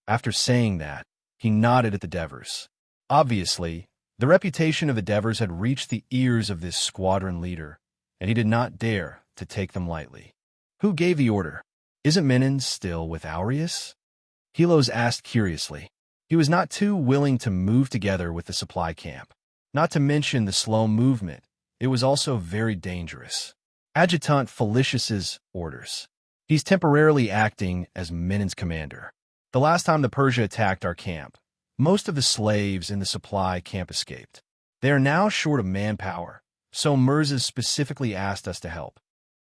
After saying that, he nodded at the Devers. Obviously, the reputation of the Devers had reached the ears of this squadron leader, and he did not dare to take them lightly. "Who gave the order? Isn't Menon still with Aureus?" Helos asked curiously. He was not too willing to move together with the supply camp. Not to mention the slow movement, it was also very dangerous. Adjutant Felicius's orders. He's temporarily acting as Menon's commander. The last time the Persia attacked our camp, most of the slaves in the supply camp escaped. They are now short of manpower, so Merces specifically asked us to help.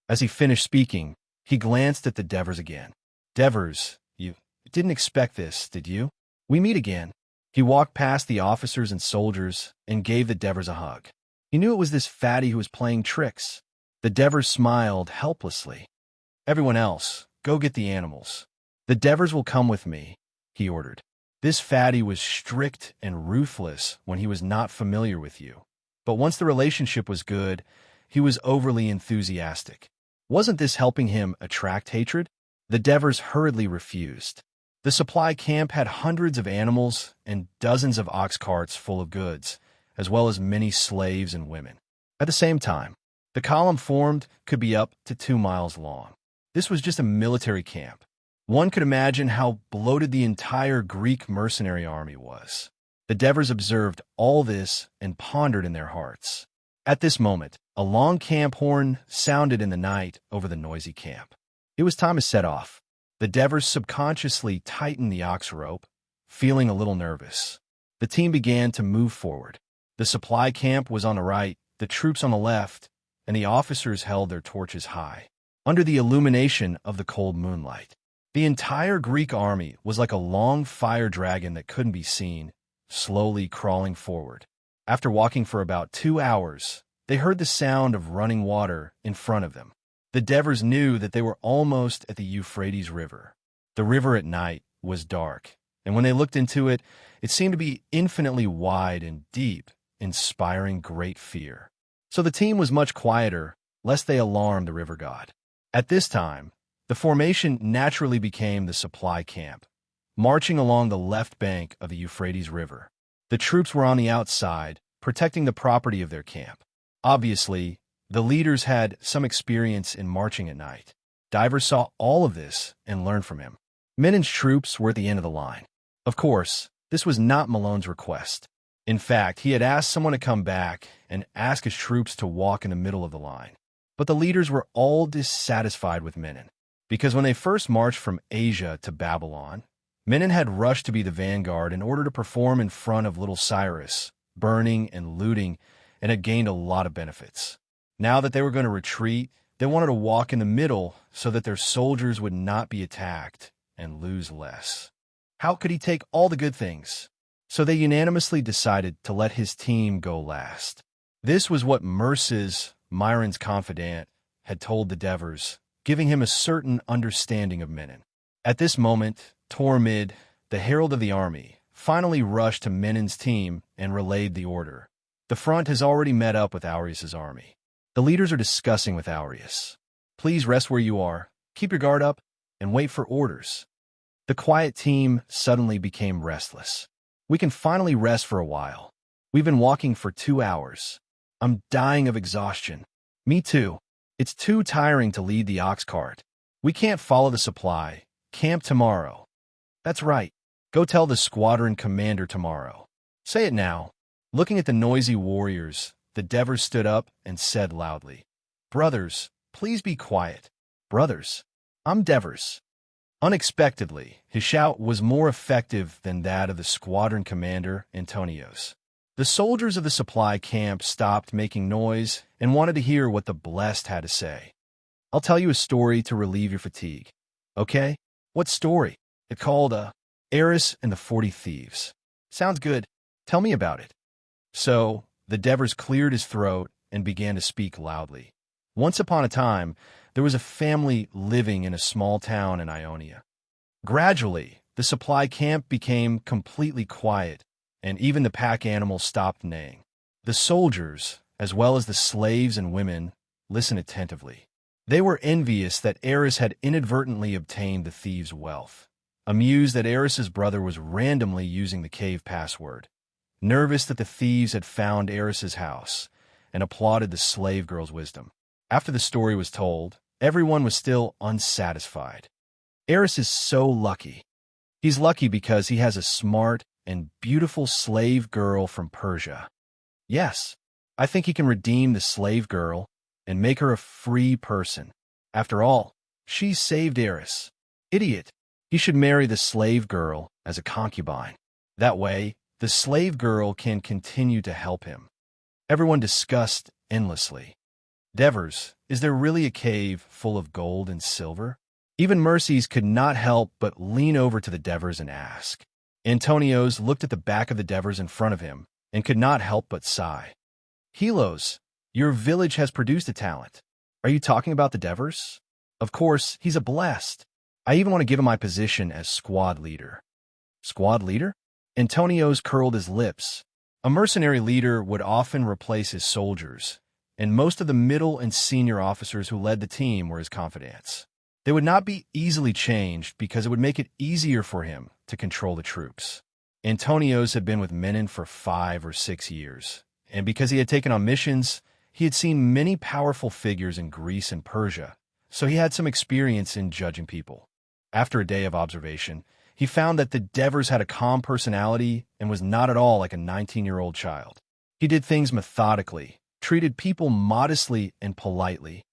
As he finished speaking, he glanced at the Devers again. "Devers, you didn't expect this, did you? We meet again." He walked past the officers and soldiers and gave the Devers a hug. He knew it was this fatty who was playing tricks. The Devers smiled helplessly. "Everyone else, go get the animals. The Devers will come with me," he ordered. This fatty was strict and ruthless when he was not familiar with you. But once the relationship was good, he was overly enthusiastic. Wasn't this helping him attract hatred? The Devers hurriedly refused. The supply camp had hundreds of animals and dozens of ox carts full of goods, as well as many slaves and women. At the same time, the column formed could be up to 2 miles long. This was just a military camp. One could imagine how bloated the entire Greek mercenary army was. The Devers observed all this and pondered in their hearts. At this moment, a long camp horn sounded in the night over the noisy camp. It was time to set off. The Devers subconsciously tightened the ox rope, feeling a little nervous. The team began to move forward. The supply camp was on the right, the troops on the left, and the officers held their torches high, under the illumination of the cold moonlight. The entire Greek army was like a long fire dragon that couldn't be seen, slowly crawling forward. After walking for about 2 hours, they heard the sound of running water in front of them. The Devers knew that they were almost at the Euphrates River. The river at night was dark, and when they looked into it, it seemed to be infinitely wide and deep, inspiring great fear. So the team was much quieter, lest they alarm the river god. At this time, the formation naturally became the supply camp, marching along the left bank of the Euphrates River. The troops were on the outside, protecting the property of their camp. Obviously, the leaders had some experience in marching at night. Divers saw all of this and learned from him. Menon's troops were at the end of the line. Of course, this was not Malone's request. In fact, he had asked someone to come back and ask his troops to walk in the middle of the line. But the leaders were all dissatisfied with Menon, because when they first marched from Asia to Babylon, Menon had rushed to be the vanguard in order to perform in front of little Cyrus, burning and looting, and had gained a lot of benefits. Now that they were going to retreat, they wanted to walk in the middle so that their soldiers would not be attacked and lose less. How could he take all the good things? So they unanimously decided to let his team go last. This was what Merces, Myron's confidant, had told the Devers, giving him a certain understanding of Menon. At this moment, Tormid, the herald of the army, finally rushed to Menon's team and relayed the order. The front has already met up with Aureus' army. The leaders are discussing with Aureus. Please rest where you are, keep your guard up, and wait for orders. The quiet team suddenly became restless. We can finally rest for a while. We've been walking for 2 hours. I'm dying of exhaustion. Me too. It's too tiring to lead the ox cart. We can't follow the supply. Camp tomorrow. That's right. Go tell the squadron commander tomorrow. Say it now. Looking at the noisy warriors, the Devers stood up and said loudly, "Brothers, please be quiet. Brothers, I'm Devers." Unexpectedly, his shout was more effective than that of the squadron commander, Antonios. The soldiers of the supply camp stopped making noise and wanted to hear what the blessed had to say. I'll tell you a story to relieve your fatigue. Okay? What story? It's called, Eris and the 40 Thieves. Sounds good. Tell me about it. So, the Devers cleared his throat and began to speak loudly. Once upon a time, there was a family living in a small town in Ionia. Gradually, the supply camp became completely quiet, and even the pack animals stopped neighing. The soldiers, as well as the slaves and women, listened attentively. They were envious that Eris had inadvertently obtained the thieves' wealth, amused that Eris's brother was randomly using the cave password, nervous that the thieves had found Eris's house, and applauded the slave girl's wisdom. After the story was told, everyone was still unsatisfied. Eris is so lucky. He's lucky because he has a smart and beautiful slave girl from Persia. Yes, I think he can redeem the slave girl and make her a free person. After all, she saved Eris. Idiot. He should marry the slave girl as a concubine. That way, the slave girl can continue to help him. Everyone discussed endlessly. Devers, is there really a cave full of gold and silver? Even Mercies could not help but lean over to the Devers and ask. Antonios looked at the back of the Devers in front of him and could not help but sigh. Helos, your village has produced a talent. Are you talking about the Devers? Of course, he's a blessed. I even want to give him my position as squad leader. Squad leader? Antonio's curled his lips. A mercenary leader would often replace his soldiers, and most of the middle and senior officers who led the team were his confidants. They would not be easily changed because it would make it easier for him to control the troops. Antonio's had been with Menon for 5 or 6 years, and because he had taken on missions, he had seen many powerful figures in Greece and Persia, so he had some experience in judging people. After a day of observation, he found that the Devers had a calm personality and was not at all like a 19-year-old child. He did things methodically, treated people modestly and politely,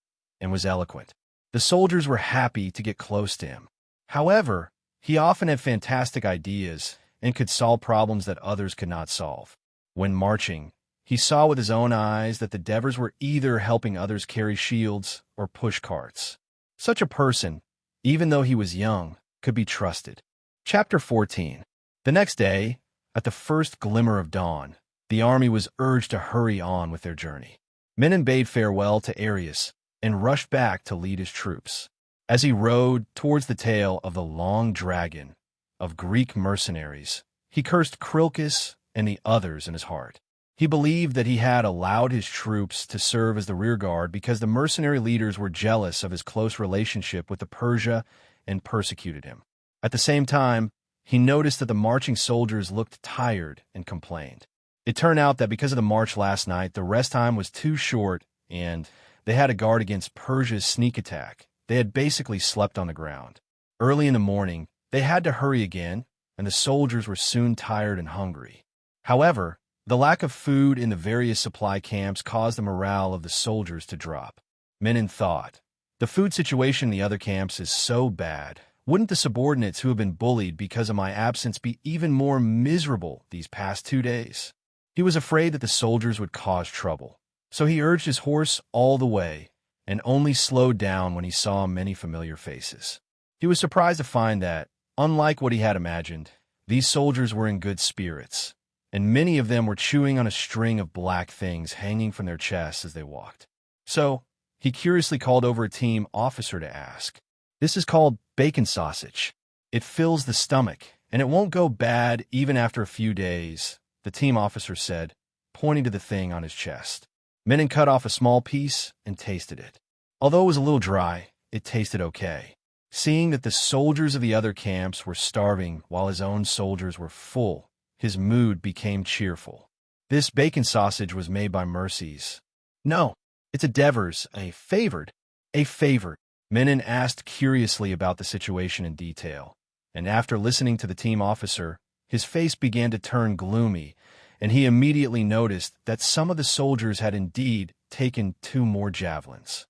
and was eloquent. The soldiers were happy to get close to him. However, he often had fantastic ideas and could solve problems that others could not solve. When marching, he saw with his own eyes that the Devers were either helping others carry shields or push carts. Such a person, even though he was young, could be trusted. Chapter 14. The next day, at the first glimmer of dawn, the army was urged to hurry on with their journey. Menon bade farewell to Arius and rushed back to lead his troops. As he rode towards the tail of the long dragon of Greek mercenaries, he cursed Crilcus and the others in his heart. He believed that he had allowed his troops to serve as the rearguard because the mercenary leaders were jealous of his close relationship with the Persia and persecuted him. At the same time, he noticed that the marching soldiers looked tired and complained. It turned out that because of the march last night, the rest time was too short and they had to guard against Persia's sneak attack. They had basically slept on the ground. Early in the morning, they had to hurry again, and the soldiers were soon tired and hungry. However, the lack of food in the various supply camps caused the morale of the soldiers to drop. Menon thought, the food situation in the other camps is so bad. Wouldn't the subordinates who have been bullied because of my absence be even more miserable these past 2 days? He was afraid that the soldiers would cause trouble, so he urged his horse all the way and only slowed down when he saw many familiar faces. He was surprised to find that, unlike what he had imagined, these soldiers were in good spirits, and many of them were chewing on a string of black things hanging from their chests as they walked. So, he curiously called over a team officer to ask, "This is called bacon sausage. It fills the stomach, and it won't go bad even after a few days," the team officer said, pointing to the thing on his chest. Menon cut off a small piece and tasted it. Although it was a little dry, it tasted okay. Seeing that the soldiers of the other camps were starving while his own soldiers were full, his mood became cheerful. This bacon sausage was made by Mercies. "No, it's a Devers, a favored." "A favored?" Menon asked curiously about the situation in detail, and after listening to the team officer, his face began to turn gloomy, and he immediately noticed that some of the soldiers had indeed taken 2 more javelins.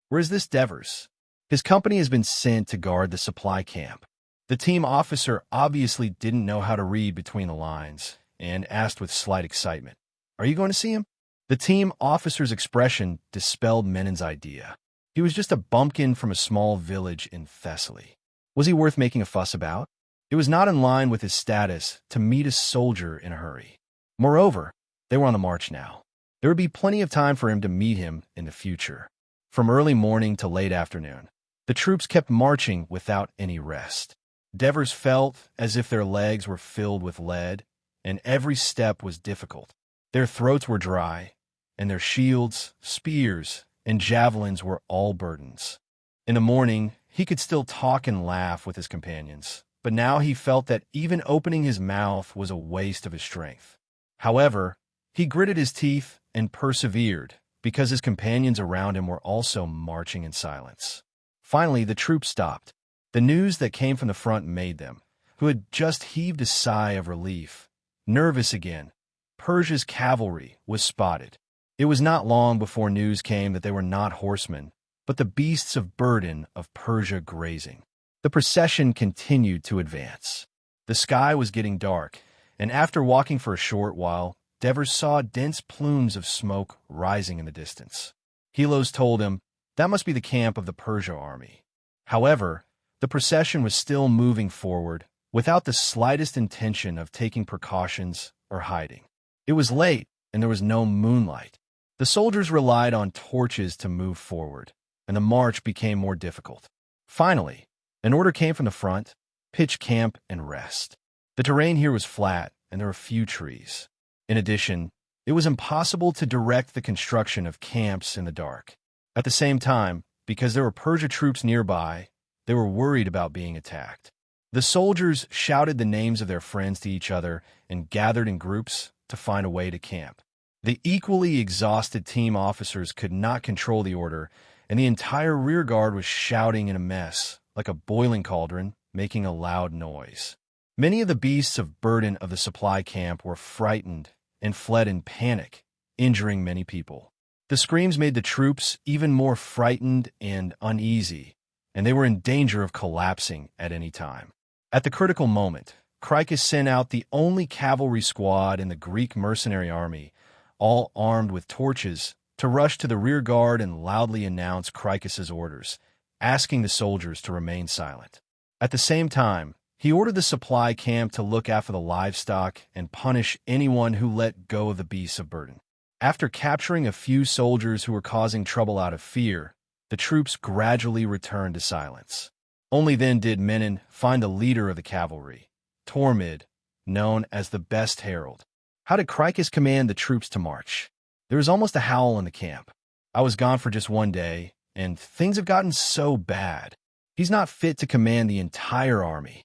"Where is this Devers?" "His company has been sent to guard the supply camp." The team officer obviously didn't know how to read between the lines, and asked with slight excitement, "Are you going to see him?" The team officer's expression dispelled Menon's idea. He was just a bumpkin from a small village in Thessaly. Was he worth making a fuss about? It was not in line with his status to meet a soldier in a hurry. Moreover, they were on the march now. There would be plenty of time for him to meet him in the future. From early morning to late afternoon, the troops kept marching without any rest. Devers felt as if their legs were filled with lead, and every step was difficult. Their throats were dry, and their shields, spears, and javelins were all burdens. In the morning, he could still talk and laugh with his companions, but now he felt that even opening his mouth was a waste of his strength. However, he gritted his teeth and persevered because his companions around him were also marching in silence. Finally, the troops stopped. The news that came from the front made them, who had just heaved a sigh of relief, nervous again. Persia's cavalry was spotted. It was not long before news came that they were not horsemen, but the beasts of burden of Persia grazing. The procession continued to advance. The sky was getting dark, and after walking for a short while, Devers saw dense plumes of smoke rising in the distance. Helos told him that must be the camp of the Persia army. However, the procession was still moving forward, without the slightest intention of taking precautions or hiding. It was late, and there was no moonlight. The soldiers relied on torches to move forward, and the march became more difficult. Finally, an order came from the front: pitch camp and rest. The terrain here was flat, and there were few trees. In addition, it was impossible to direct the construction of camps in the dark. At the same time, because there were Persia troops nearby, they were worried about being attacked. The soldiers shouted the names of their friends to each other and gathered in groups to find a way to camp. The equally exhausted team officers could not control the order, and the entire rearguard was shouting in a mess, like a boiling cauldron, making a loud noise. Many of the beasts of burden of the supply camp were frightened and fled in panic, injuring many people. The screams made the troops even more frightened and uneasy, and they were in danger of collapsing at any time. At the critical moment, Cricus sent out the only cavalry squad in the Greek mercenary army, all armed with torches, to rush to the rear guard and loudly announce Cricus's orders, asking the soldiers to remain silent. At the same time, he ordered the supply camp to look after the livestock and punish anyone who let go of the beasts of burden. After capturing a few soldiers who were causing trouble out of fear, the troops gradually returned to silence. Only then did Menon find the leader of the cavalry, Tormid, known as the Best Herald. How did Cricus command the troops to march? There was almost a howl in the camp. I was gone for just one day, and things have gotten so bad. He's not fit to command the entire army.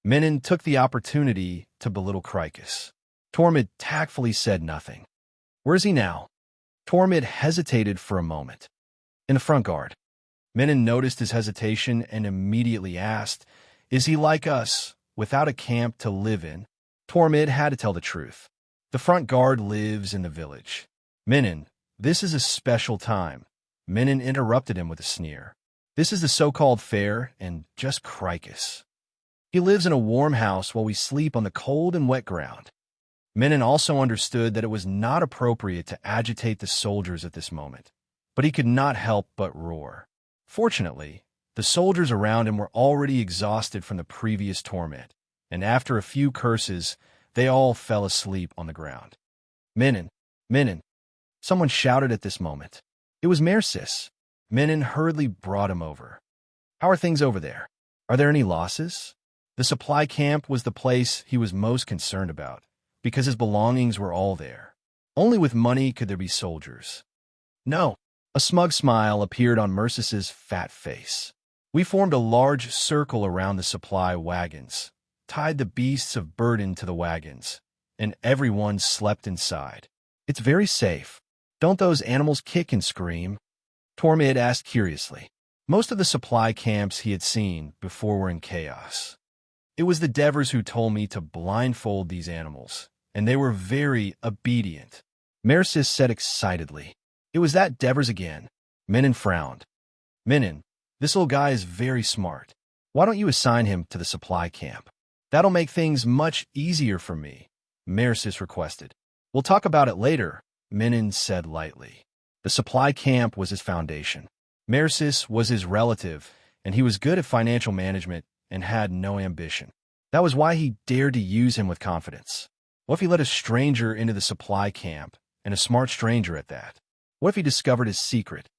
Menon took the opportunity to belittle Cricus. Tormid tactfully said nothing. Where is he now? Tormid hesitated for a moment. In the front guard. Menon noticed his hesitation and immediately asked, Is he like us, without a camp to live in? Tormid had to tell the truth. The front guard lives in the village. Menon, this is a special time. Menon interrupted him with a sneer. This is the so-called fair, and just Cricus. He lives in a warm house while we sleep on the cold and wet ground. Menon also understood that it was not appropriate to agitate the soldiers at this moment, but he could not help but roar. Fortunately, the soldiers around him were already exhausted from the previous torment, and after a few curses, they all fell asleep on the ground. Menon, Menon! Someone shouted at this moment. It was Mercis. Menon hurriedly brought him over. How are things over there? Are there any losses? The supply camp was the place he was most concerned about, because his belongings were all there. Only with money could there be soldiers. No. A smug smile appeared on Mercis's fat face. We formed a large circle around the supply wagons, tied the beasts of burden to the wagons, and everyone slept inside. It's very safe. Don't those animals kick and scream? Tormid asked curiously. Most of the supply camps he had seen before were in chaos. It was the Devers who told me to blindfold these animals, and they were very obedient. Mercis said excitedly. It was that Devers again. Menon frowned. Menon, this little guy is very smart. Why don't you assign him to the supply camp? That'll make things much easier for me, Mercis requested. We'll talk about it later, Menon said lightly. The supply camp was his foundation. Mercis was his relative, and he was good at financial management and had no ambition. That was why he dared to use him with confidence. What if he let a stranger into the supply camp, and a smart stranger at that? What if he discovered his secret?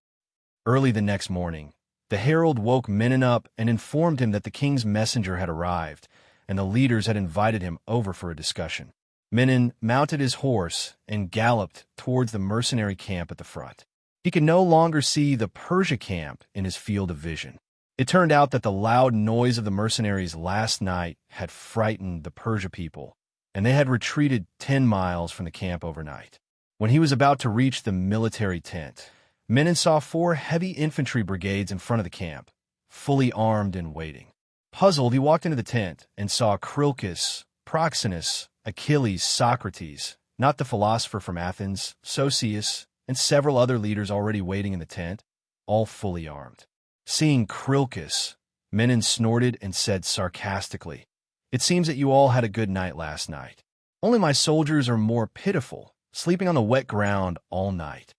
Early the next morning, the herald woke Menon up and informed him that the king's messenger had arrived, and the leaders had invited him over for a discussion. Menon mounted his horse and galloped towards the mercenary camp at the front. He could no longer see the Persia camp in his field of vision. It turned out that the loud noise of the mercenaries last night had frightened the Persia people, and they had retreated 10 miles from the camp overnight. When he was about to reach the military tent, Menon saw 4 heavy infantry brigades in front of the camp, fully armed and waiting. Puzzled, he walked into the tent and saw Cricus, Proxenus, Achilles, Socrates, not the philosopher from Athens, Sosius, and several other leaders already waiting in the tent, all fully armed. Seeing Cricus, Menon snorted and said sarcastically, It seems that you all had a good night last night. Only my soldiers are more pitiful, sleeping on the wet ground all night.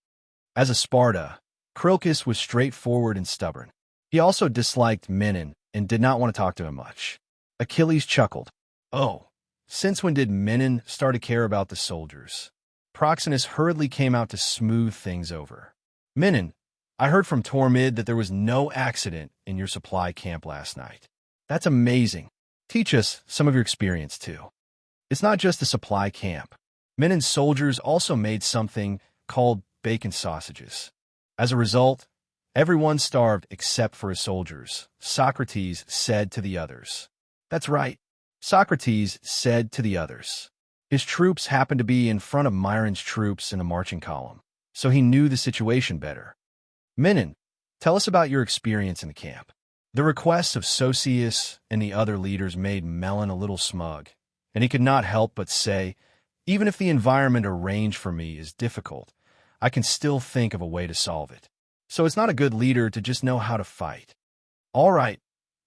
As a Sparta, Cricus was straightforward and stubborn. He also disliked Menon and did not want to talk to him much. Achilles chuckled. Oh, since when did Menon start to care about the soldiers? Proxenus hurriedly came out to smooth things over. Menon, I heard from Tormid that there was no accident in your supply camp last night. That's amazing. Teach us some of your experience, too. It's not just a supply camp. Men and soldiers also made something called bacon sausages. As a result, everyone starved except for his soldiers, Socrates said to the others. That's right, Socrates said to the others. His troops happened to be in front of Myron's troops in a marching column, so he knew the situation better. Menon, tell us about your experience in the camp. The requests of Sosius and the other leaders made Melon a little smug, and he could not help but say, even if the environment arranged for me is difficult, I can still think of a way to solve it. So it's not a good leader to just know how to fight. All right,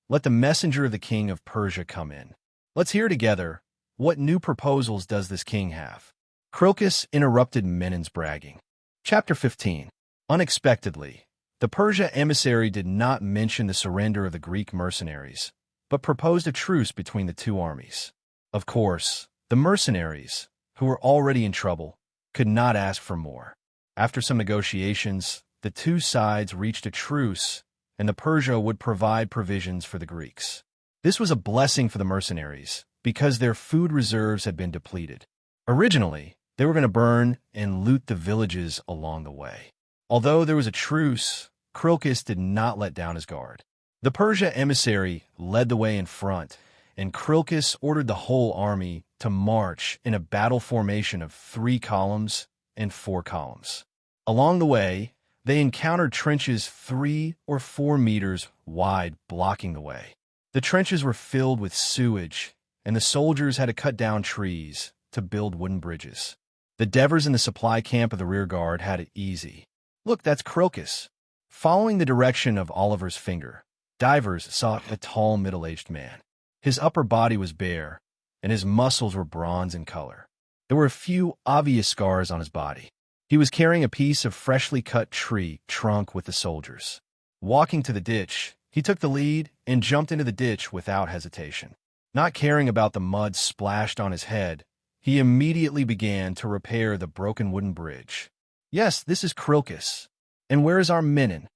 let the messenger of the king of Persia come in. Let's hear together, what new proposals does this king have? Crocus interrupted Menon's bragging. Chapter 15. Unexpectedly, the Persia emissary did not mention the surrender of the Greek mercenaries, but proposed a truce between the two armies. Of course, the mercenaries, who were already in trouble, could not ask for more. After some negotiations, the two sides reached a truce, and the Persia would provide provisions for the Greeks. This was a blessing for the mercenaries, because their food reserves had been depleted. Originally, they were going to burn and loot the villages along the way. Although there was a truce, Crocus did not let down his guard. The Persia emissary led the way in front, and Crocus ordered the whole army to march in a battle formation of 3 columns and 4 columns. Along the way, they encountered trenches 3 or 4 meters wide blocking the way. The trenches were filled with sewage, and the soldiers had to cut down trees to build wooden bridges. The Devers in the supply camp of the rear guard had it easy. Look, that's Crocus. Following the direction of Oliver's finger, Divers saw a tall middle-aged man. His upper body was bare, and his muscles were bronze in color. There were a few obvious scars on his body. He was carrying a piece of freshly cut tree trunk with the soldiers. Walking to the ditch, he took the lead and jumped into the ditch without hesitation. Not caring about the mud splashed on his head, he immediately began to repair the broken wooden bridge. Yes, this is Crocus. And where is our Menon?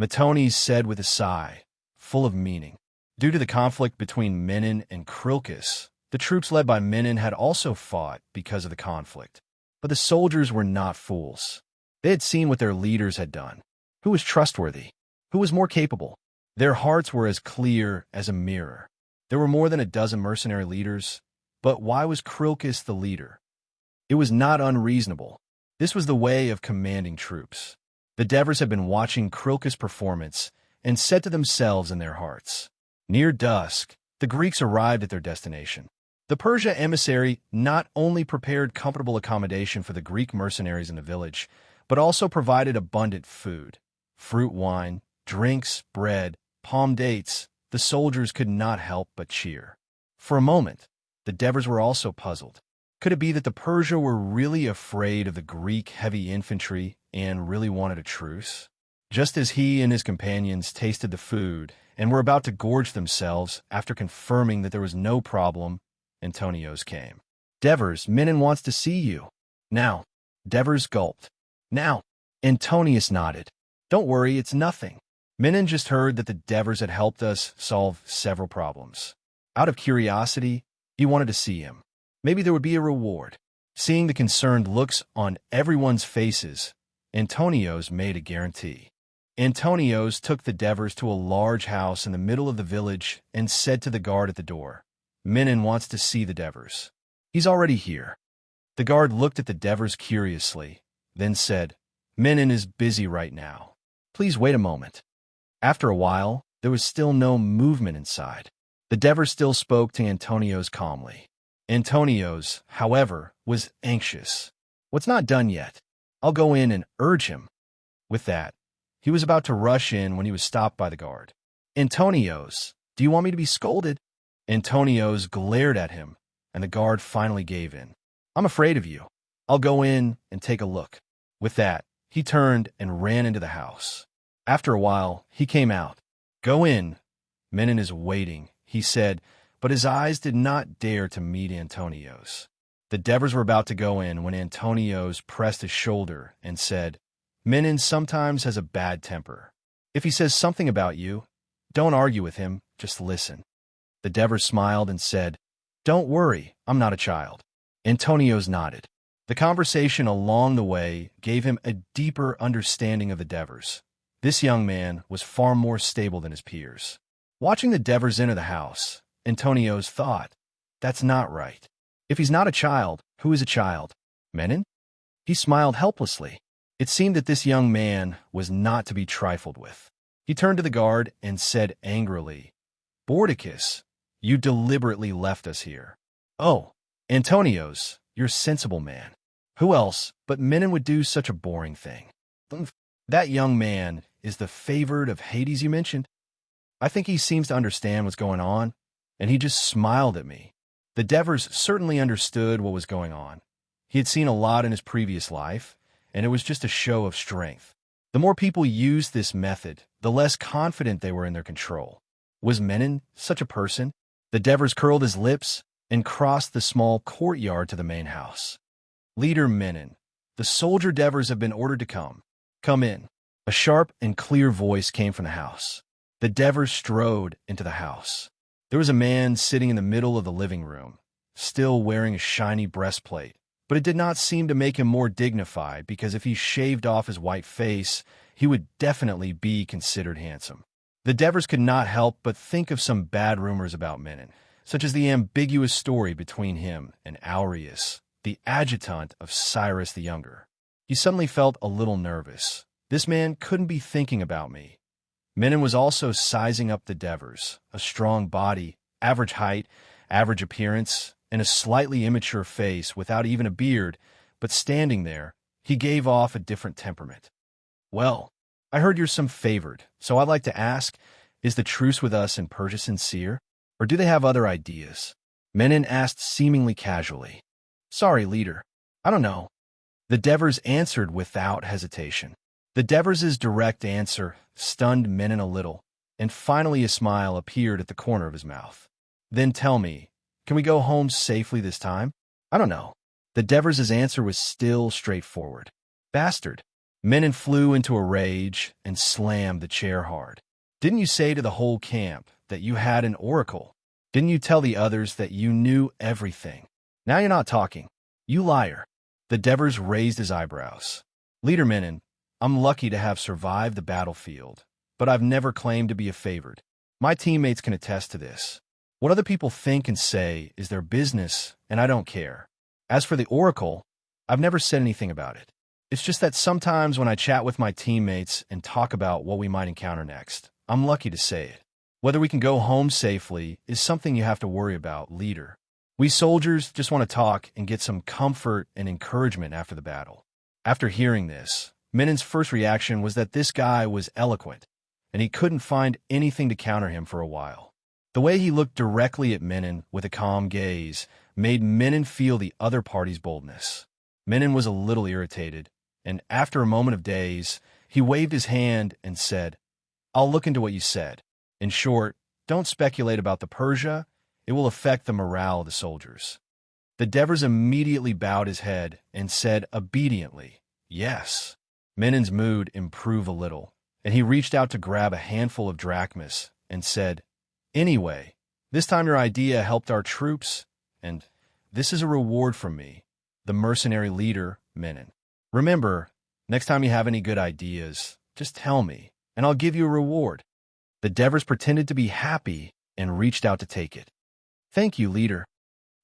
Matones said with a sigh, full of meaning. Due to the conflict between Menon and Crocus, the troops led by Menon had also fought because of the conflict. But the soldiers were not fools. They had seen what their leaders had done. Who was trustworthy? Who was more capable? Their hearts were as clear as a mirror. There were more than a dozen mercenary leaders, but why was Crocus the leader? It was not unreasonable. This was the way of commanding troops. The Devers had been watching Crocus' performance and said to themselves in their hearts. Near dusk, the Greeks arrived at their destination. The Persia emissary not only prepared comfortable accommodation for the Greek mercenaries in the village, but also provided abundant food, fruit wine, drinks, bread, palm dates. The soldiers could not help but cheer. For a moment, the Devers were also puzzled. Could it be that the Persia were really afraid of the Greek heavy infantry and really wanted a truce? Just as he and his companions tasted the food and were about to gorge themselves after confirming that there was no problem, Antonios came. Devers, Menon wants to see you. Now. Devers gulped. Now. Antonius nodded. Don't worry, it's nothing. Menon just heard that the Devers had helped us solve several problems. Out of curiosity, he wanted to see him. Maybe there would be a reward. Seeing the concerned looks on everyone's faces, Antonios made a guarantee. Antonios took the Devers to a large house in the middle of the village and said to the guard at the door, Menon wants to see the Devers. He's already here. The guard looked at the Devers curiously, then said, Menon is busy right now. Please wait a moment. After a while, there was still no movement inside. The Devers still spoke to Antonios calmly. Antonios, however, was anxious. What's not done yet? I'll go in and urge him. With that, he was about to rush in when he was stopped by the guard. Antonios, do you want me to be scolded? Antonios glared at him, and the guard finally gave in. I'm afraid of you. I'll go in and take a look. With that, he turned and ran into the house. After a while, he came out. Go in. Menon is waiting, he said, but his eyes did not dare to meet Antonios. The Devers were about to go in when Antonios pressed his shoulder and said, Menon sometimes has a bad temper. If he says something about you, don't argue with him, just listen. The Devers smiled and said, "Don't worry, I'm not a child." Antonio's nodded. The conversation along the way gave him a deeper understanding of the Devers. This young man was far more stable than his peers. Watching the Devers enter the house, Antonio's thought, "That's not right. If he's not a child, who is a child? Menon?" He smiled helplessly. It seemed that this young man was not to be trifled with. He turned to the guard and said angrily, "Bordicus, you deliberately left us here." "Oh, Antonios, you're a sensible man. Who else but Menon would do such a boring thing?" "That young man is the favored of Hades you mentioned? I think he seems to understand what's going on, and he just smiled at me." The Devers certainly understood what was going on. He had seen a lot in his previous life, and it was just a show of strength. The more people used this method, the less confident they were in their control. Was Menon such a person? The Devers curled his lips and crossed the small courtyard to the main house. "Leader Menon, the soldier Devers have been ordered to come. Come in." A sharp and clear voice came from the house. The Devers strode into the house. There was a man sitting in the middle of the living room, still wearing a shiny breastplate, but it did not seem to make him more dignified because if he shaved off his white face, he would definitely be considered handsome. The Devers could not help but think of some bad rumors about Menon, such as the ambiguous story between him and Aureus, the adjutant of Cyrus the Younger. He suddenly felt a little nervous. This man couldn't be thinking about me. Menon was also sizing up the Devers, a strong body, average height, average appearance, and a slightly immature face without even a beard, but standing there, he gave off a different temperament. "Well, I heard you're some favored, so I'd like to ask, is the truce with us in Persia sincere, or do they have other ideas?" Menon asked seemingly casually. "Sorry, leader. I don't know." The Devers answered without hesitation. The Devers' direct answer stunned Menon a little, and finally a smile appeared at the corner of his mouth. "Then tell me, can we go home safely this time?" "I don't know." The Devers' answer was still straightforward. "Bastard." Menon flew into a rage and slammed the chair hard. "Didn't you say to the whole camp that you had an oracle? Didn't you tell the others that you knew everything? Now you're not talking. You liar." The Devers raised his eyebrows. "Leader Menon, I'm lucky to have survived the battlefield, but I've never claimed to be a favored. My teammates can attest to this. What other people think and say is their business, and I don't care. As for the oracle, I've never said anything about it. It's just that sometimes when I chat with my teammates and talk about what we might encounter next, I'm lucky to say it. Whether we can go home safely is something you have to worry about, leader. We soldiers just want to talk and get some comfort and encouragement after the battle." After hearing this, Menon's first reaction was that this guy was eloquent, and he couldn't find anything to counter him for a while. The way he looked directly at Menon with a calm gaze made Menon feel the other party's boldness. Menon was a little irritated, and after a moment of daze, he waved his hand and said, "I'll look into what you said. In short, don't speculate about the Persia. It will affect the morale of the soldiers." The Devers immediately bowed his head and said obediently, "Yes." Menon's mood improved a little, and he reached out to grab a handful of drachmas and said, "Anyway, this time your idea helped our troops, and this is a reward from me, the mercenary leader, Menon. Remember, next time you have any good ideas, just tell me, and I'll give you a reward." The Devers pretended to be happy and reached out to take it. "Thank you, leader."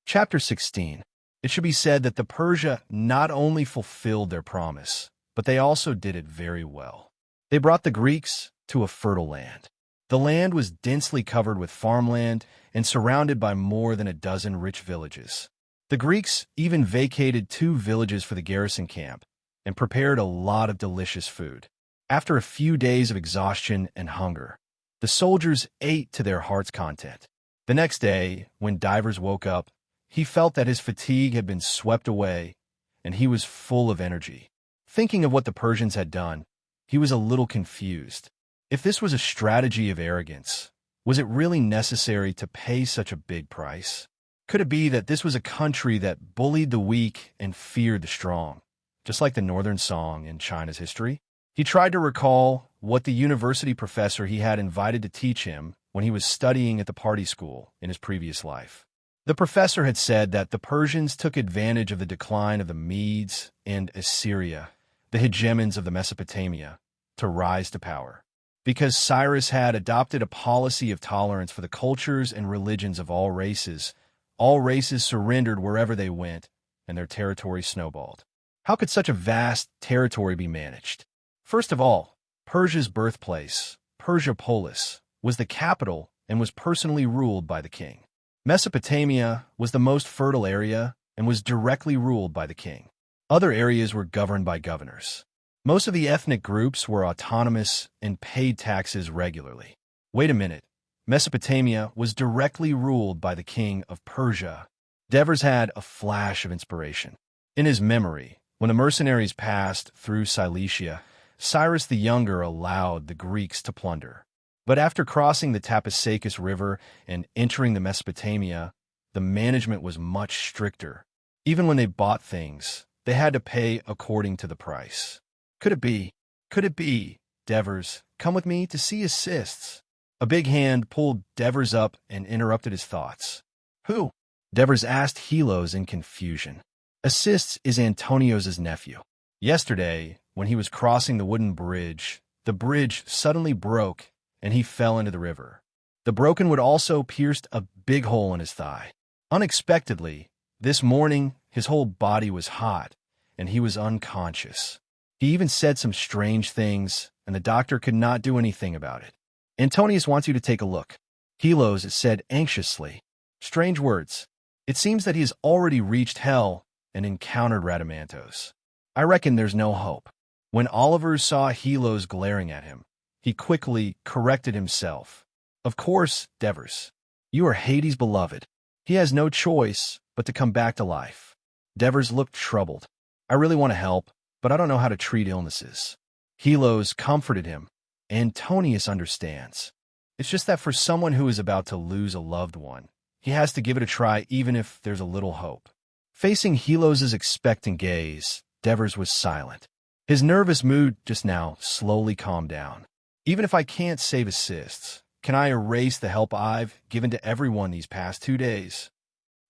Chapter 16. It should be said that the Persia not only fulfilled their promise, but they also did it very well. They brought the Greeks to a fertile land. The land was densely covered with farmland and surrounded by more than a dozen rich villages. The Greeks even vacated 2 villages for the garrison camp and prepared a lot of delicious food. After a few days of exhaustion and hunger, the soldiers ate to their heart's content. The next day, when Divers woke up, he felt that his fatigue had been swept away, and he was full of energy. Thinking of what the Persians had done, he was a little confused. If this was a strategy of arrogance, was it really necessary to pay such a big price? Could it be that this was a country that bullied the weak and feared the strong, just like the Northern Song in China's history? He tried to recall what the university professor he had invited to teach him when he was studying at the party school in his previous life. The professor had said that the Persians took advantage of the decline of the Medes and Assyria, the hegemons of the Mesopotamia, to rise to power. Because Cyrus had adopted a policy of tolerance for the cultures and religions of all races surrendered wherever they went, and their territory snowballed. How could such a vast territory be managed? First of all, Persia's birthplace, Persia-Polis, was the capital and was personally ruled by the king. Mesopotamia was the most fertile area and was directly ruled by the king. Other areas were governed by governors. Most of the ethnic groups were autonomous and paid taxes regularly. Wait a minute. Mesopotamia was directly ruled by the king of Persia. Devers had a flash of inspiration. In his memory, when the mercenaries passed through Cilicia, Cyrus the Younger allowed the Greeks to plunder. But after crossing the Tapasacus River and entering the Mesopotamia, the management was much stricter. Even when they bought things, they had to pay according to the price. Could it be? Could it be? Devers, come with me to see assists. A big hand pulled Devers up and interrupted his thoughts. Who? Devers asked Helos in confusion. Assists is Antonios' nephew. Yesterday, when he was crossing the wooden bridge, the bridge suddenly broke and he fell into the river. The broken wood also pierced a big hole in his thigh. Unexpectedly, this morning, his whole body was hot, and he was unconscious. He even said some strange things, and the doctor could not do anything about it. Antonius wants you to take a look. Helos said anxiously. Strange words. It seems that he has already reached hell and encountered Rhadamanthos. I reckon there's no hope. When Oliver saw Helos glaring at him, he quickly corrected himself. Of course, Devers. You are Hades' beloved. He has no choice but to come back to life. Devers looked troubled. I really want to help, but I don't know how to treat illnesses. Helos comforted him. Antonius understands. It's just that for someone who is about to lose a loved one, he has to give it a try even if there's a little hope. Facing Helos' expectant gaze, Devers was silent. His nervous mood just now slowly calmed down. Even if I can't save assists, can I erase the help I've given to everyone these past 2 days?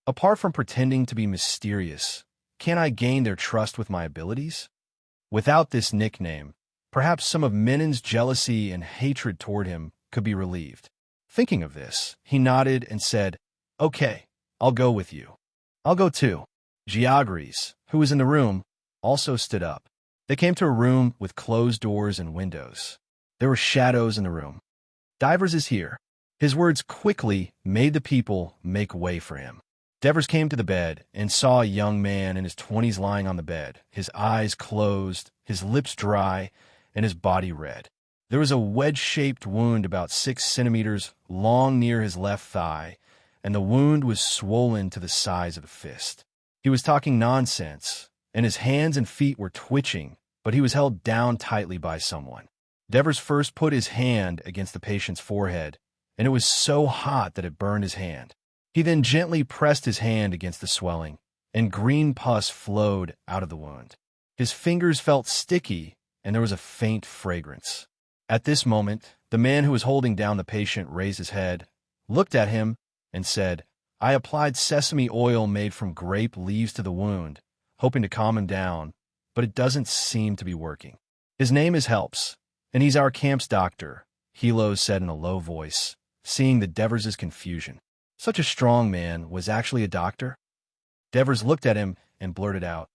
Apart from pretending to be mysterious, can I gain their trust with my abilities? Without this nickname, perhaps some of Menon's jealousy and hatred toward him could be relieved. Thinking of this, he nodded and said, Okay, I'll go with you. I'll go too. Geogres, who was in the room, also stood up. They came to a room with closed doors and windows. There were shadows in the room. Devers is here. His words quickly made the people make way for him. Devers came to the bed and saw a young man in his 20s lying on the bed, his eyes closed, his lips dry, and his body red. There was a wedge-shaped wound about 6 centimeters long near his left thigh, and the wound was swollen to the size of a fist. He was talking nonsense, and his hands and feet were twitching, but he was held down tightly by someone. Devers first put his hand against the patient's forehead, and it was so hot that it burned his hand. He then gently pressed his hand against the swelling, and green pus flowed out of the wound. His fingers felt sticky, and there was a faint fragrance. At this moment, the man who was holding down the patient raised his head, looked at him, and said, I applied sesame oil made from grape leaves to the wound, hoping to calm him down, but it doesn't seem to be working. His name is Helps, and he's our camp's doctor, Helos said in a low voice, seeing the Devers' confusion. Such a strong man was actually a doctor? Devers looked at him and blurted out,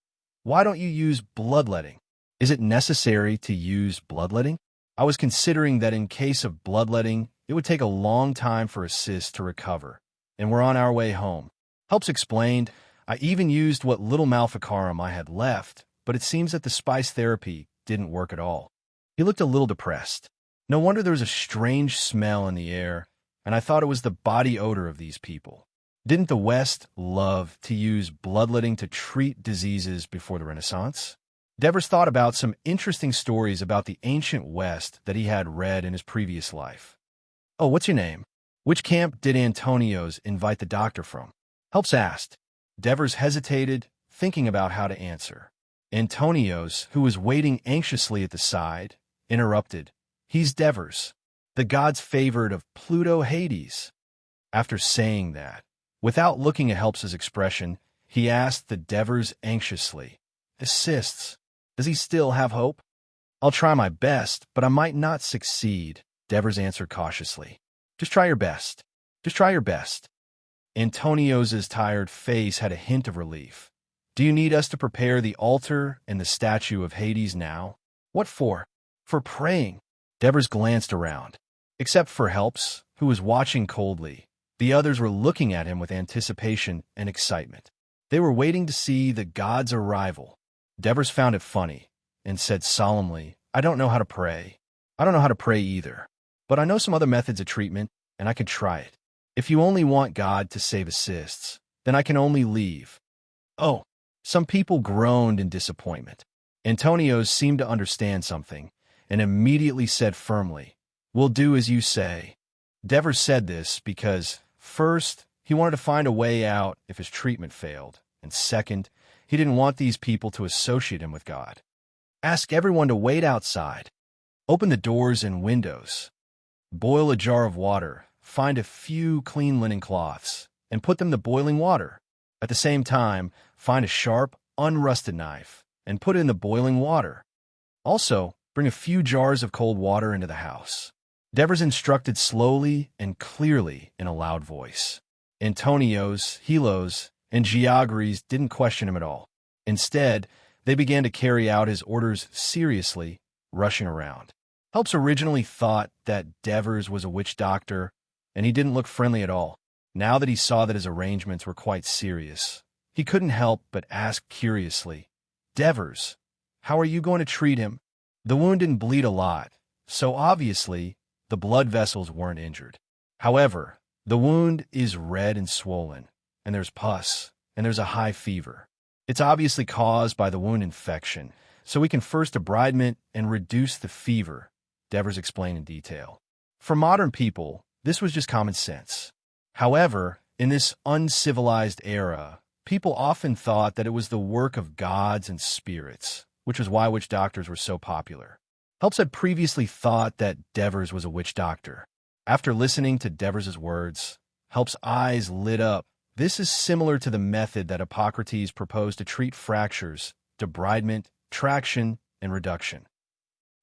Why don't you use bloodletting? Is it necessary to use bloodletting? I was considering that in case of bloodletting, it would take a long time for Assist to recover, and we're on our way home. Helps explained, I even used what little malficarum I had left, but it seems that the spice therapy didn't work at all. He looked a little depressed. No wonder there was a strange smell in the air, and I thought it was the body odor of these people. Didn't the West love to use bloodletting to treat diseases before the Renaissance? Devers thought about some interesting stories about the ancient West that he had read in his previous life. Oh, what's your name? Which camp did Antonios invite the doctor from? Helps asked. Devers hesitated, thinking about how to answer. Antonios, who was waiting anxiously at the side, interrupted. He's Devers. the god's favorite of Pluto Hades. After saying that, without looking at Helps's expression, he asked the Devers anxiously, "Assists, does he still have hope?" "I'll try my best, but I might not succeed," Devers answered cautiously. "Just try your best. Just try your best." Antonio's tired face had a hint of relief. "Do you need us to prepare the altar and the statue of Hades now?" "What for?" "For praying." Devers glanced around. Except for Helps, who was watching coldly, the others were looking at him with anticipation and excitement. They were waiting to see the god's arrival. Devers found it funny and said solemnly, "I don't know how to pray. I don't know how to pray either. But I know some other methods of treatment, and I could try it. If you only want God to save assists, then I can only leave." "Oh." Some people groaned in disappointment. Antonio seemed to understand something, and immediately said firmly, "We'll do as you say." Devers said this because, first, he wanted to find a way out if his treatment failed, and second, he didn't want these people to associate him with God. "Ask everyone to wait outside. Open the doors and windows. Boil a jar of water, find a few clean linen cloths, and put them in the boiling water. At the same time, find a sharp, unrusted knife, and put it in the boiling water. Also, bring a few jars of cold water into the house." Devers instructed slowly and clearly in a loud voice. Antonios, Helos, and Geogres didn't question him at all. Instead, they began to carry out his orders seriously, rushing around. Helps originally thought that Devers was a witch doctor, and he didn't look friendly at all. Now that he saw that his arrangements were quite serious, he couldn't help but ask curiously, "Devers, how are you going to treat him?" The wound didn't bleed a lot, so obviously the blood vessels weren't injured. However, the wound is red and swollen, and there's pus, and there's a high fever. It's obviously caused by the wound infection, so we can first debridement and reduce the fever, Devers explained in detail. For modern people, this was just common sense. However, in this uncivilized era, people often thought that it was the work of gods and spirits, which was why witch doctors were so popular. Helps had previously thought that Devers was a witch doctor. After listening to Devers' words, Help's eyes lit up. This is similar to the method that Hippocrates proposed to treat fractures, debridement, traction, and reduction.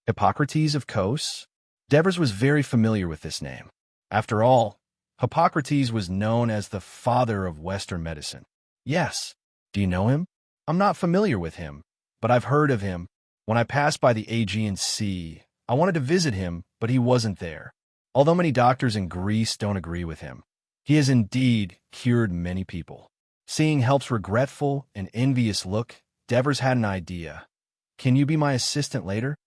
Hippocrates of Kos? Devers was very familiar with this name. After all, Hippocrates was known as the father of Western medicine. Yes. Do you know him? I'm not familiar with him, but I've heard of him. When I passed by the Aegean Sea, I wanted to visit him, but he wasn't there. Although many doctors in Greece don't agree with him, he has indeed cured many people. Seeing Help's regretful and envious look, Devers had an idea. "Can you be my assistant later?"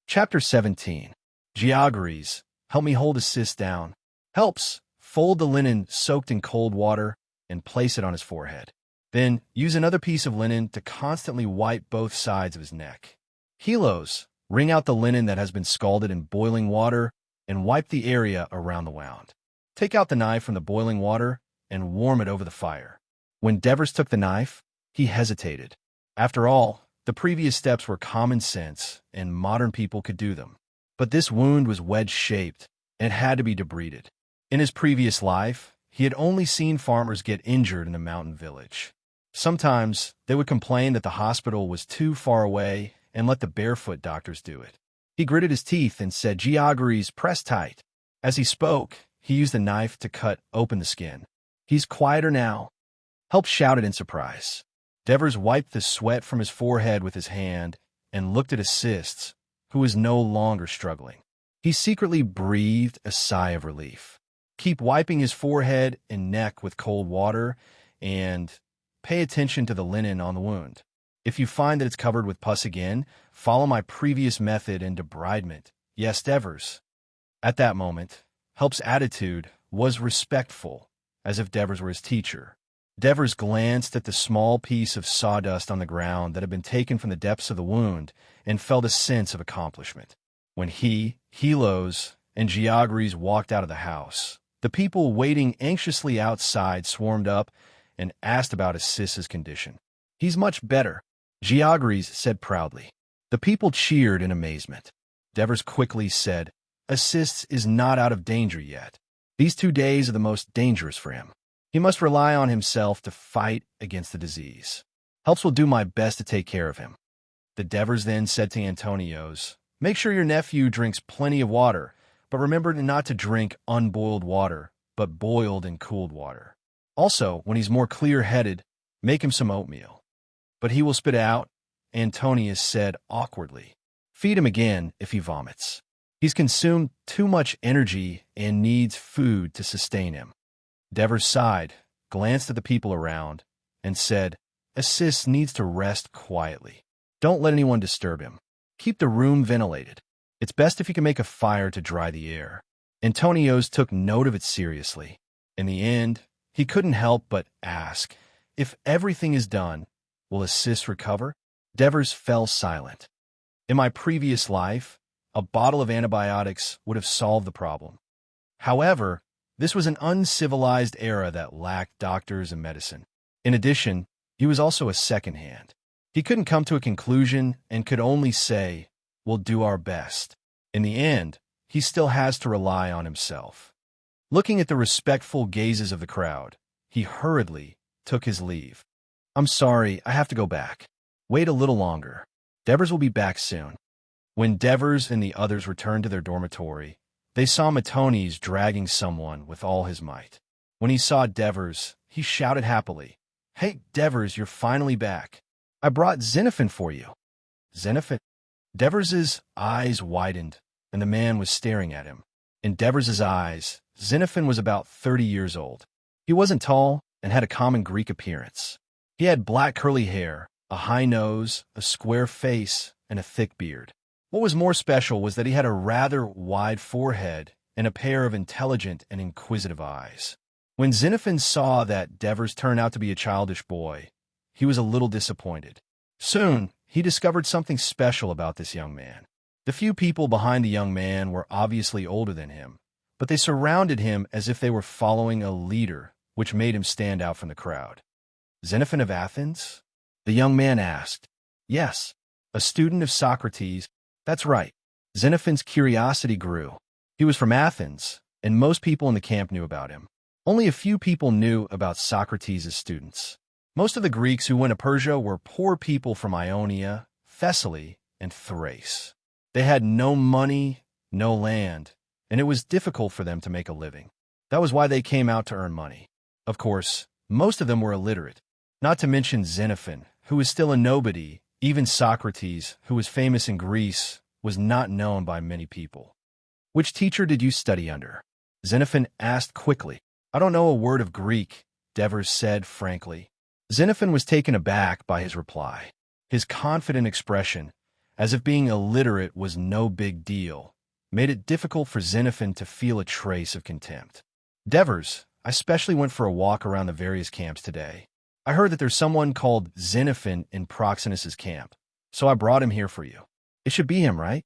Chapter 17. Geogres, help me hold Assist down. Helps, fold the linen soaked in cold water and place it on his forehead. Then use another piece of linen to constantly wipe both sides of his neck. Helos, wring out the linen that has been scalded in boiling water and wipe the area around the wound. Take out the knife from the boiling water and warm it over the fire. When Devers took the knife, he hesitated. After all, the previous steps were common sense and modern people could do them. But this wound was wedge-shaped and had to be debrided. In his previous life, he had only seen farmers get injured in the mountain village. Sometimes they would complain that the hospital was too far away and let the barefoot doctors do it. He gritted his teeth and said, "Geogres, press tight." As he spoke, he used the knife to cut open the skin. "He's quieter now." Help shouted in surprise. Devers wiped the sweat from his forehead with his hand and looked at Assists, who was no longer struggling. He secretly breathed a sigh of relief. Keep wiping his forehead and neck with cold water and pay attention to the linen on the wound. If you find that it's covered with pus again, follow my previous method and debridement. Yes, Devers. At that moment, Help's attitude was respectful, as if Devers were his teacher. Devers glanced at the small piece of sawdust on the ground that had been taken from the depths of the wound and felt a sense of accomplishment. When he, Helos, and Geogres walked out of the house, the people waiting anxiously outside swarmed up and asked about Assist's condition. "He's much better," Geogres said proudly. The people cheered in amazement. Devers quickly said, Assists is not out of danger yet. These 2 days are the most dangerous for him. He must rely on himself to fight against the disease. Helps will do my best to take care of him. The Devers then said to Antonios, make sure your nephew drinks plenty of water, but remember not to drink unboiled water, but boiled and cooled water. Also, when he's more clear-headed, make him some oatmeal. But he will spit out, Antonius said awkwardly. Feed him again if he vomits. He's consumed too much energy and needs food to sustain him. Devers sighed, glanced at the people around, and said, Assis needs to rest quietly. Don't let anyone disturb him. Keep the room ventilated. It's best if you can make a fire to dry the air. Antonios took note of it seriously. In the end, he couldn't help but ask, if everything is done, will Assis recover? Devers fell silent. In my previous life, a bottle of antibiotics would have solved the problem. However, this was an uncivilized era that lacked doctors and medicine. In addition, he was also a second-hand. He couldn't come to a conclusion and could only say, we'll do our best. In the end, he still has to rely on himself. Looking at the respectful gazes of the crowd, he hurriedly took his leave. I'm sorry, I have to go back. Wait a little longer. Devers will be back soon. When Devers and the others returned to their dormitory, they saw Matones dragging someone with all his might. When he saw Devers, he shouted happily, Hey, Devers, you're finally back. I brought Xenophon for you. Xenophon? Devers's eyes widened, and the man was staring at him. In Devers's eyes, Xenophon was about 30 years old. He wasn't tall and had a common Greek appearance. He had black curly hair, a high nose, a square face, and a thick beard. What was more special was that he had a rather wide forehead and a pair of intelligent and inquisitive eyes. When Xenophon saw that Devers turned out to be a childish boy, he was a little disappointed. Soon, he discovered something special about this young man. The few people behind the young man were obviously older than him, but they surrounded him as if they were following a leader, which made him stand out from the crowd. Xenophon of Athens? The young man asked. Yes, a student of Socrates. That's right. Xenophon's curiosity grew. He was from Athens, and most people in the camp knew about him. Only a few people knew about Socrates' students. Most of the Greeks who went to Persia were poor people from Ionia, Thessaly, and Thrace. They had no money, no land, and it was difficult for them to make a living. That was why they came out to earn money. Of course, most of them were illiterate, not to mention Xenophon, who was still a nobody. Even Socrates, who was famous in Greece, was not known by many people. Which teacher did you study under? Xenophon asked quickly. I don't know a word of Greek, Devers said frankly. Xenophon was taken aback by his reply. His confident expression, as if being illiterate was no big deal, made it difficult for Xenophon to feel a trace of contempt. Devers, I specially went for a walk around the various camps today. I heard that there's someone called Xenophon in Proxenus's camp, so I brought him here for you. It should be him, right?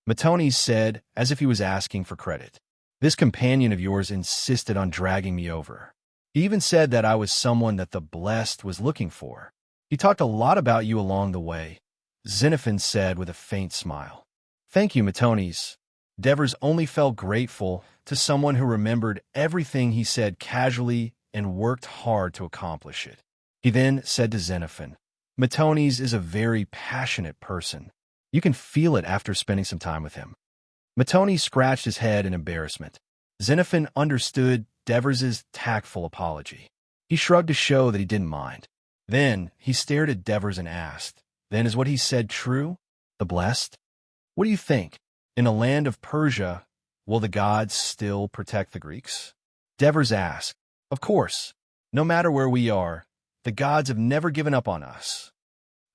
Matones said, as if he was asking for credit. This companion of yours insisted on dragging me over. He even said that I was someone that the blessed was looking for. He talked a lot about you along the way, Xenophon said with a faint smile. Thank you, Matones. Devers only felt grateful to someone who remembered everything he said casually and worked hard to accomplish it. He then said to Xenophon, Matones is a very passionate person. You can feel it after spending some time with him. Matones scratched his head in embarrassment. Xenophon understood Devers's tactful apology. He shrugged to show that he didn't mind. Then he stared at Devers and asked, Then is what he said true? The blessed? What do you think? In a land of Persia, will the gods still protect the Greeks? Devers asked, Of course. No matter where we are, the gods have never given up on us.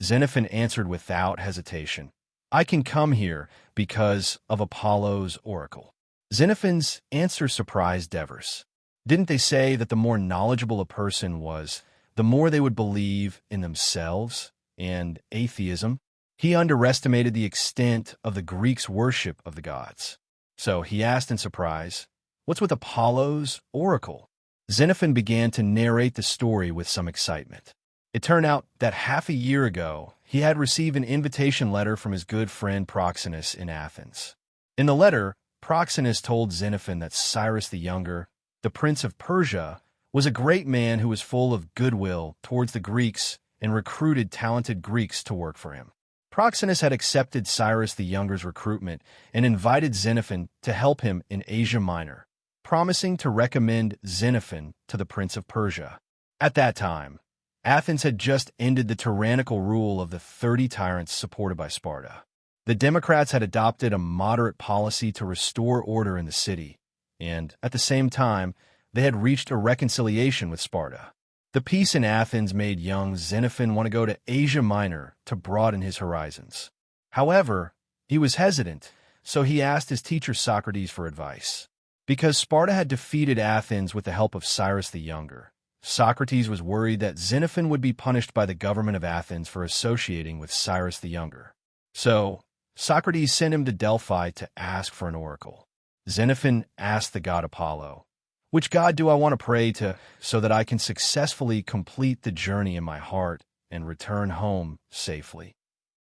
Xenophon answered without hesitation, I can come here because of Apollo's oracle. Xenophon's answer surprised Devers. Didn't they say that the more knowledgeable a person was, the more they would believe in themselves and atheism? He underestimated the extent of the Greeks' worship of the gods. So he asked in surprise, What's with Apollo's oracle? Xenophon began to narrate the story with some excitement. It turned out that half a year ago, he had received an invitation letter from his good friend Proxenus in Athens. In the letter, Proxenus told Xenophon that Cyrus the Younger, the Prince of Persia, was a great man who was full of goodwill towards the Greeks and recruited talented Greeks to work for him. Proxenus had accepted Cyrus the Younger's recruitment and invited Xenophon to help him in Asia Minor, promising to recommend Xenophon to the Prince of Persia. At that time, Athens had just ended the tyrannical rule of the 30 tyrants supported by Sparta. The Democrats had adopted a moderate policy to restore order in the city, and, at the same time, they had reached a reconciliation with Sparta. The peace in Athens made young Xenophon want to go to Asia Minor to broaden his horizons. However, he was hesitant, so he asked his teacher Socrates for advice. Because Sparta had defeated Athens with the help of Cyrus the Younger, Socrates was worried that Xenophon would be punished by the government of Athens for associating with Cyrus the Younger. So, Socrates sent him to Delphi to ask for an oracle. Xenophon asked the god Apollo, "Which god do I want to pray to so that I can successfully complete the journey in my heart and return home safely?"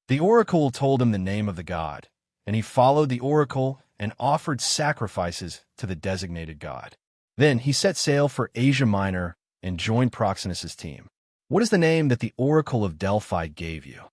The oracle told him the name of the god, and he followed the oracle and offered sacrifices to the designated god. Then he set sail for Asia Minor and joined Proxenus's team. "What is the name that the oracle of Delphi gave you?"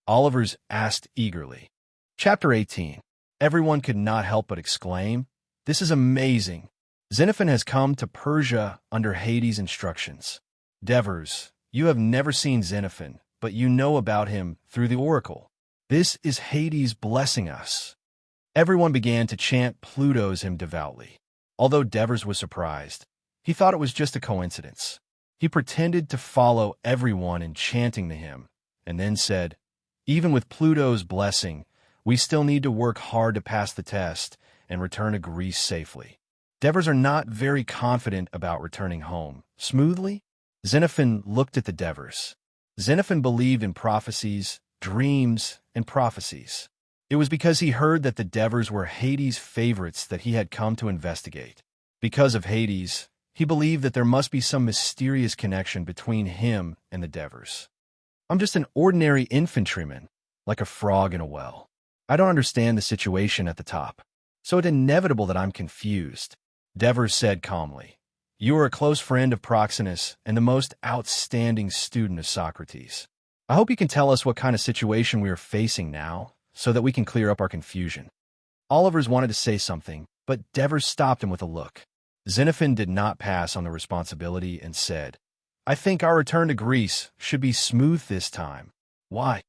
Olivers asked eagerly. Chapter 18. Everyone could not help but exclaim, "This is amazing! Xenophon has come to Persia under Hades' instructions." Devers, you have never seen Xenophon, but you know about him through the oracle. This is Hades blessing us. Everyone began to chant Pluto's hymn devoutly. Although Devers was surprised, he thought it was just a coincidence. He pretended to follow everyone in chanting the hymn, and then said, "Even with Pluto's blessing, we still need to work hard to pass the test and return to Greece safely." Devers are not very confident about returning home smoothly. Xenophon looked at the Devers. Xenophon believed in prophecies, dreams, and prophecies. It was because he heard that the Devers were Hades' favorites that he had come to investigate. Because of Hades, he believed that there must be some mysterious connection between him and the Devers. "I'm just an ordinary infantryman, like a frog in a well. I don't understand the situation at the top, so it's inevitable that I'm confused," Devers said calmly. "You are a close friend of Proxenus and the most outstanding student of Socrates. I hope you can tell us what kind of situation we are facing now, so that we can clear up our confusion." Olivers wanted to say something, but Devers stopped him with a look. Xenophon did not pass on the responsibility and said, "I think our return to Greece should be smooth this time." "Why?"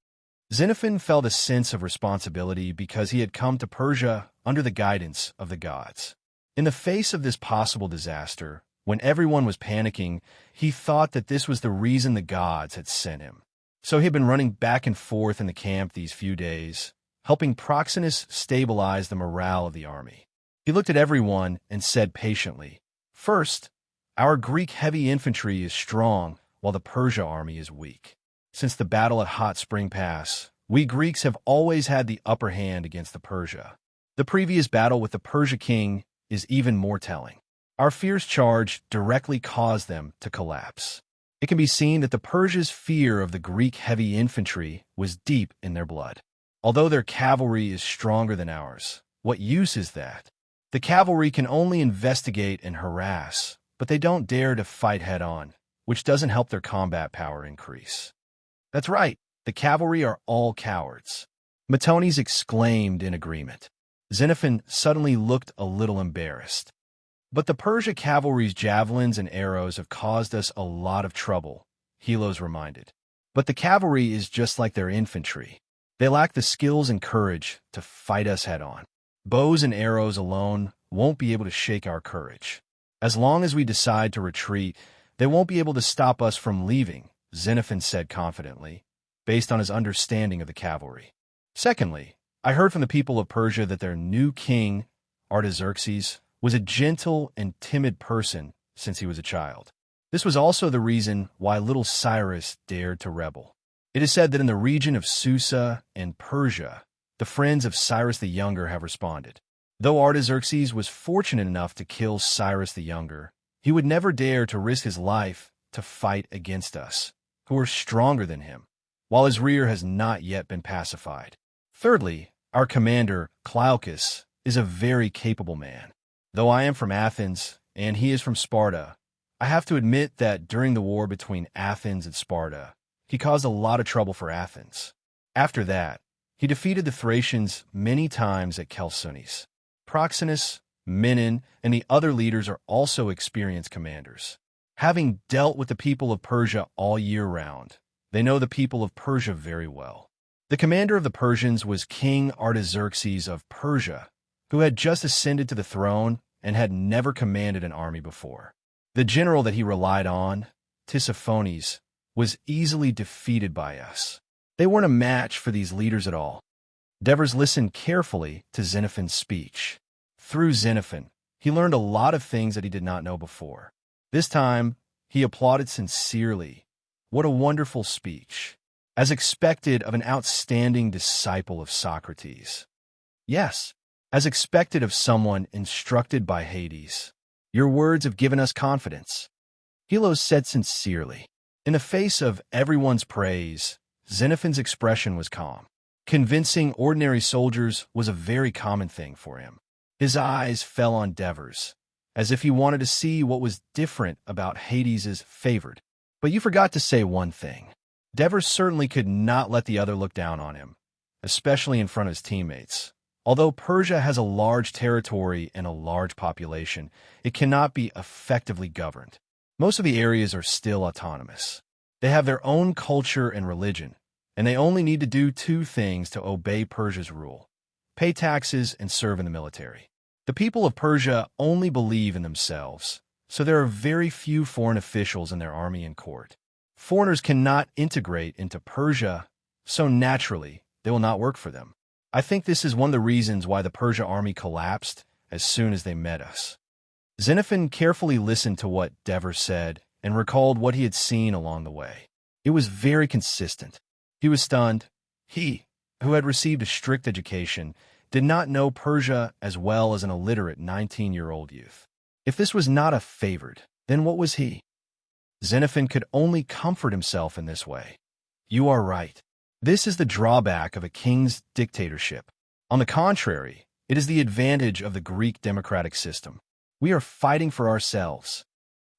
Xenophon felt a sense of responsibility because he had come to Persia under the guidance of the gods. In the face of this possible disaster, when everyone was panicking, he thought that this was the reason the gods had sent him. So he had been running back and forth in the camp these few days, helping Proxenus stabilize the morale of the army. He looked at everyone and said patiently, "First, our Greek heavy infantry is strong while the Persia army is weak. Since the battle at Hot Spring Pass, we Greeks have always had the upper hand against the Persia. The previous battle with the Persia king is even more telling. Our fierce charge directly caused them to collapse. It can be seen that the Persia's fear of the Greek heavy infantry was deep in their blood. Although their cavalry is stronger than ours, what use is that? The cavalry can only investigate and harass, but they don't dare to fight head-on, which doesn't help their combat power increase." "That's right, the cavalry are all cowards," Matones exclaimed in agreement. Xenophon suddenly looked a little embarrassed. "But the Persia cavalry's javelins and arrows have caused us a lot of trouble," Helos reminded. "But the cavalry is just like their infantry. They lack the skills and courage to fight us head-on. Bows and arrows alone won't be able to shake our courage. As long as we decide to retreat, they won't be able to stop us from leaving," Xenophon said confidently, based on his understanding of the cavalry. "Secondly, I heard from the people of Persia that their new king, Artaxerxes, was a gentle and timid person since he was a child. This was also the reason why little Cyrus dared to rebel. It is said that in the region of Susa and Persia, the friends of Cyrus the Younger have responded. Though Artaxerxes was fortunate enough to kill Cyrus the Younger, he would never dare to risk his life to fight against us, who are stronger than him, while his rear has not yet been pacified. Thirdly, our commander, Glaucus, is a very capable man. Though I am from Athens, and he is from Sparta, I have to admit that during the war between Athens and Sparta, he caused a lot of trouble for Athens. After that, he defeated the Thracians many times at Chalcedonies. Proxenus, Menon, and the other leaders are also experienced commanders. Having dealt with the people of Persia all year round, they know the people of Persia very well. The commander of the Persians was King Artaxerxes of Persia, who had just ascended to the throne and had never commanded an army before. The general that he relied on, Tissaphones, was easily defeated by us. They weren't a match for these leaders at all. Devers listened carefully to Xenophon's speech. Through Xenophon, he learned a lot of things that he did not know before. This time, he applauded sincerely. What a wonderful speech, as expected of an outstanding disciple of Socrates. Yes, as expected of someone instructed by Hades. Your words have given us confidence. Helos said sincerely. In the face of everyone's praise, Xenophon's expression was calm. Convincing ordinary soldiers was a very common thing for him. His eyes fell on Devers, as if he wanted to see what was different about Hades's favored. But you forgot to say one thing. Devers certainly could not let the other look down on him, especially in front of his teammates. Although Persia has a large territory and a large population, it cannot be effectively governed. Most of the areas are still autonomous. They have their own culture and religion, and they only need to do two things to obey Persia's rule: pay taxes and serve in the military. The people of Persia only believe in themselves, so there are very few foreign officials in their army and court. Foreigners cannot integrate into Persia, so naturally, they will not work for them. I think this is one of the reasons why the Persia army collapsed as soon as they met us. Xenophon carefully listened to what Devers said and recalled what he had seen along the way. It was very consistent. He was stunned. He, who had received a strict education, did not know Persia as well as an illiterate 19-year-old youth. If this was not a favored, then what was he? Xenophon could only comfort himself in this way. You are right. This is the drawback of a king's dictatorship. On the contrary, it is the advantage of the Greek democratic system. We are fighting for ourselves.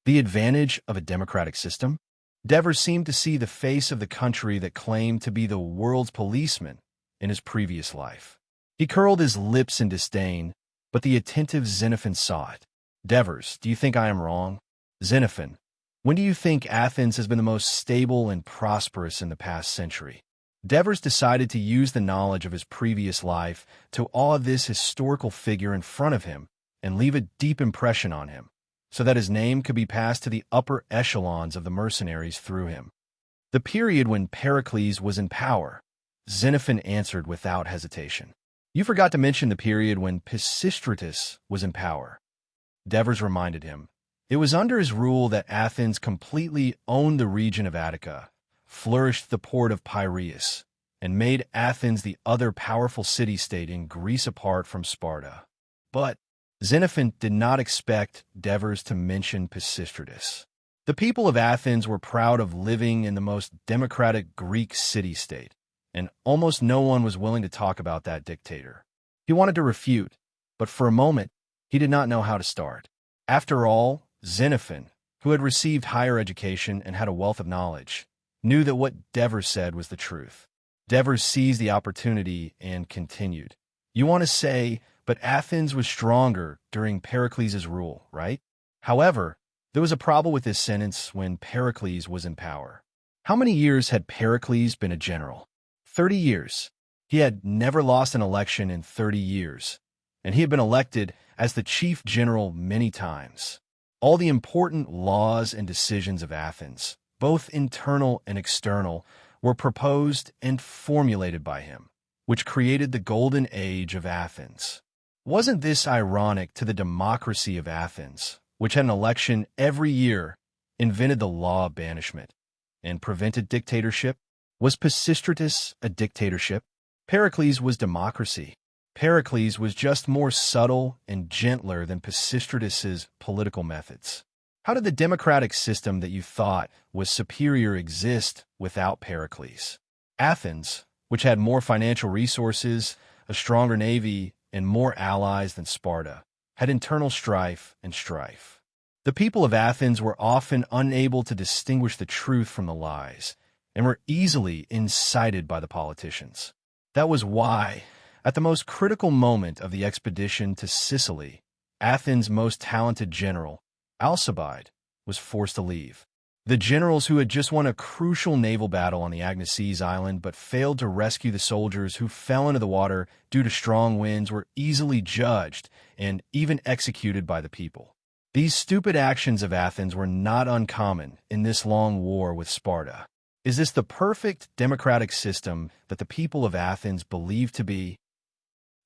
The advantage of a democratic system? Devers seemed to see the face of the country that claimed to be the world's policeman in his previous life. He curled his lips in disdain, but the attentive Xenophon saw it. Devers, do you think I am wrong? Xenophon, when do you think Athens has been the most stable and prosperous in the past century? Devers decided to use the knowledge of his previous life to awe this historical figure in front of him and leave a deep impression on him, so that his name could be passed to the upper echelons of the mercenaries through him. The period when Pericles was in power, Xenophon answered without hesitation. You forgot to mention the period when Pisistratus was in power. Devers reminded him. It was under his rule that Athens completely owned the region of Attica, flourished the port of Piraeus, and made Athens the other powerful city-state in Greece apart from Sparta. But Xenophon did not expect Devers to mention Pisistratus. The people of Athens were proud of living in the most democratic Greek city-state, and almost no one was willing to talk about that dictator. He wanted to refute, but for a moment, he did not know how to start. After all, Xenophon, who had received higher education and had a wealth of knowledge, knew that what Devers said was the truth. Devers seized the opportunity and continued. You want to say, but Athens was stronger during Pericles' rule, right? However, there was a problem with this sentence when Pericles was in power. How many years had Pericles been a general? 30 years. He had never lost an election in 30 years, and he had been elected as the chief general many times. All the important laws and decisions of Athens, both internal and external, were proposed and formulated by him, which created the golden age of Athens. Wasn't this ironic to the democracy of Athens, which had an election every year, invented the law of banishment, and prevented dictatorship? Was Pisistratus a dictatorship? Pericles was democracy. Pericles was just more subtle and gentler than Pisistratus's political methods. How did the democratic system that you thought was superior exist without Pericles? Athens, which had more financial resources, a stronger navy, and more allies than Sparta, had internal strife and strife. The people of Athens were often unable to distinguish the truth from the lies, and were easily incited by the politicians. That was why, at the most critical moment of the expedition to Sicily, Athens' most talented general, Alcibiade, was forced to leave. The generals who had just won a crucial naval battle on the Agnestes Island but failed to rescue the soldiers who fell into the water due to strong winds were easily judged and even executed by the people. These stupid actions of Athens were not uncommon in this long war with Sparta. Is this the perfect democratic system that the people of Athens believed to be?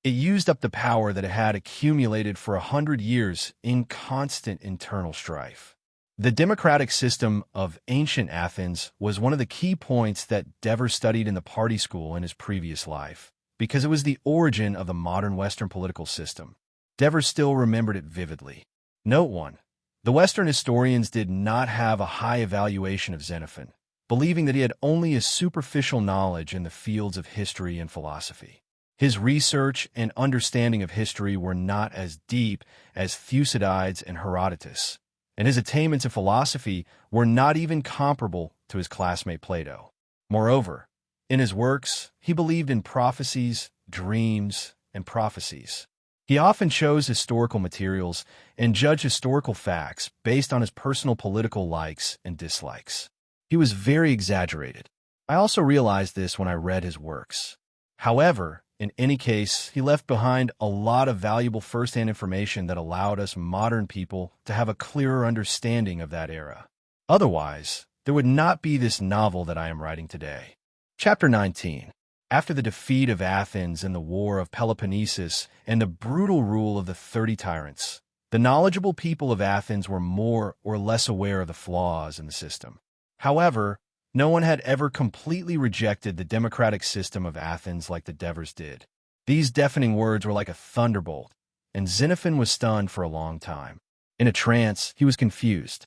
It used up the power that it had accumulated for 100 years in constant internal strife. The democratic system of ancient Athens was one of the key points that Devers studied in the party school in his previous life, because it was the origin of the modern Western political system. Devers still remembered it vividly. Note 1. The Western historians did not have a high evaluation of Xenophon, believing that he had only a superficial knowledge in the fields of history and philosophy. His research and understanding of history were not as deep as Thucydides and Herodotus, and his attainments in philosophy were not even comparable to his classmate Plato. Moreover, in his works, he believed in prophecies, dreams, and prophecies. He often chose historical materials and judged historical facts based on his personal political likes and dislikes. He was very exaggerated. I also realized this when I read his works. However, in any case, he left behind a lot of valuable first-hand information that allowed us modern people to have a clearer understanding of that era. Otherwise, there would not be this novel that I am writing today. Chapter 19. After the defeat of Athens in the War of Peloponnesus and the brutal rule of the 30 tyrants, the knowledgeable people of Athens were more or less aware of the flaws in the system. However, no one had ever completely rejected the democratic system of Athens like the Devers did. These deafening words were like a thunderbolt, and Xenophon was stunned for a long time. In a trance, he was confused.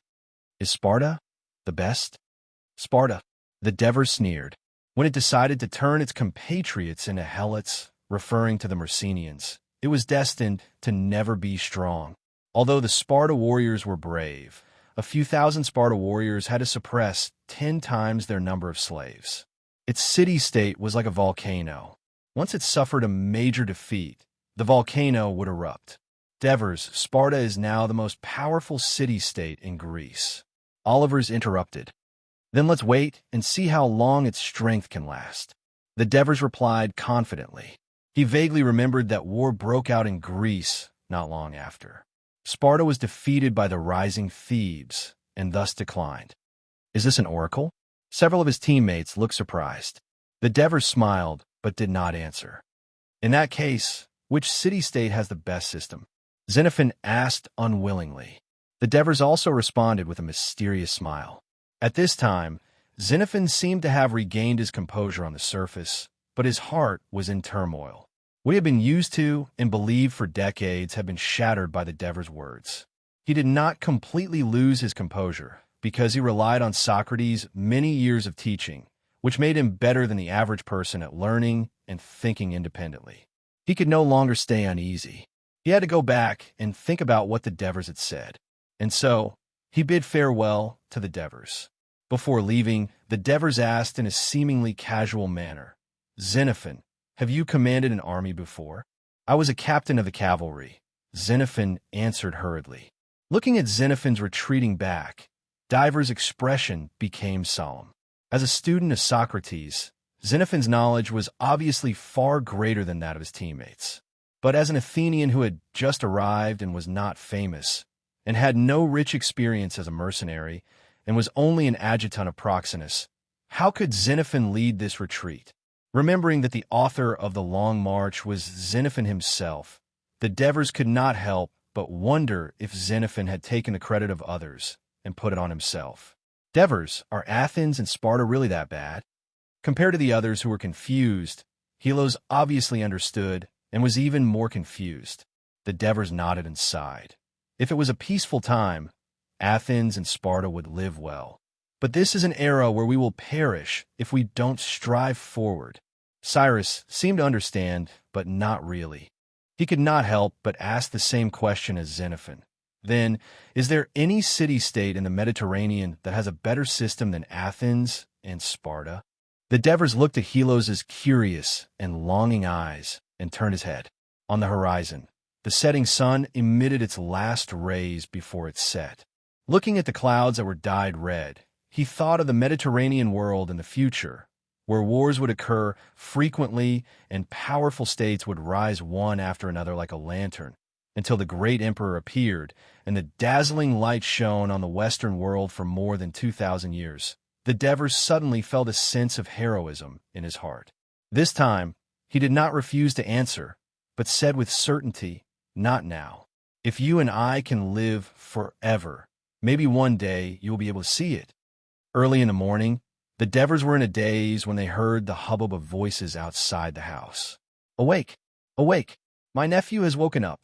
Is Sparta the best? Sparta, the Devers sneered. When it decided to turn its compatriots into helots, referring to the Myrcenians, it was destined to never be strong. Although the Sparta warriors were brave, a few thousand Sparta warriors had to suppress 10 times their number of slaves. Its city-state was like a volcano. Once it suffered a major defeat, the volcano would erupt. Devers, Sparta is now the most powerful city-state in Greece. Oliver's interrupted. Then let's wait and see how long its strength can last. The Devers replied confidently. He vaguely remembered that war broke out in Greece not long after. Sparta was defeated by the rising Thebes and thus declined. Is this an oracle? Several of his teammates looked surprised. The Devers smiled but did not answer. In that case, which city-state has the best system? Xenophon asked unwillingly. The Devers also responded with a mysterious smile. At this time, Xenophon seemed to have regained his composure on the surface, but his heart was in turmoil. What he had been used to and believed for decades had been shattered by the Devers' words. He did not completely lose his composure because he relied on Socrates' many years of teaching, which made him better than the average person at learning and thinking independently. He could no longer stay uneasy. He had to go back and think about what the Devers had said. And so, he bid farewell to the Devers. Before leaving, the Devers asked in a seemingly casual manner, Xenophon, have you commanded an army before? I was a captain of the cavalry, Xenophon answered hurriedly. Looking at Xenophon's retreating back, Diver's expression became solemn. As a student of Socrates, Xenophon's knowledge was obviously far greater than that of his teammates. But as an Athenian who had just arrived and was not famous, and had no rich experience as a mercenary, and was only an adjutant of Proxenus, how could Xenophon lead this retreat? Remembering that the author of the Long March was Xenophon himself, the Devers could not help but wonder if Xenophon had taken the credit of others and put it on himself. Devers, are Athens and Sparta really that bad? Compared to the others who were confused, Helos obviously understood and was even more confused. The Devers nodded and sighed. If it was a peaceful time, Athens and Sparta would live well. But this is an era where we will perish if we don't strive forward. Cyrus seemed to understand, but not really. He could not help but ask the same question as Xenophon. Then, is there any city-state in the Mediterranean that has a better system than Athens and Sparta? The Devers looked at Helos' curious and longing eyes and turned his head. On the horizon, the setting sun emitted its last rays before it set. Looking at the clouds that were dyed red, he thought of the Mediterranean world in the future, where wars would occur frequently and powerful states would rise one after another like a lantern, until the great emperor appeared and the dazzling light shone on the Western world for more than 2,000 years. The Devers suddenly felt a sense of heroism in his heart. This time, he did not refuse to answer, but said with certainty, "Not now. If you and I can live forever, maybe one day you will be able to see it." Early in the morning, the Devers were in a daze when they heard the hubbub of voices outside the house. "Awake! Awake! My nephew has woken up."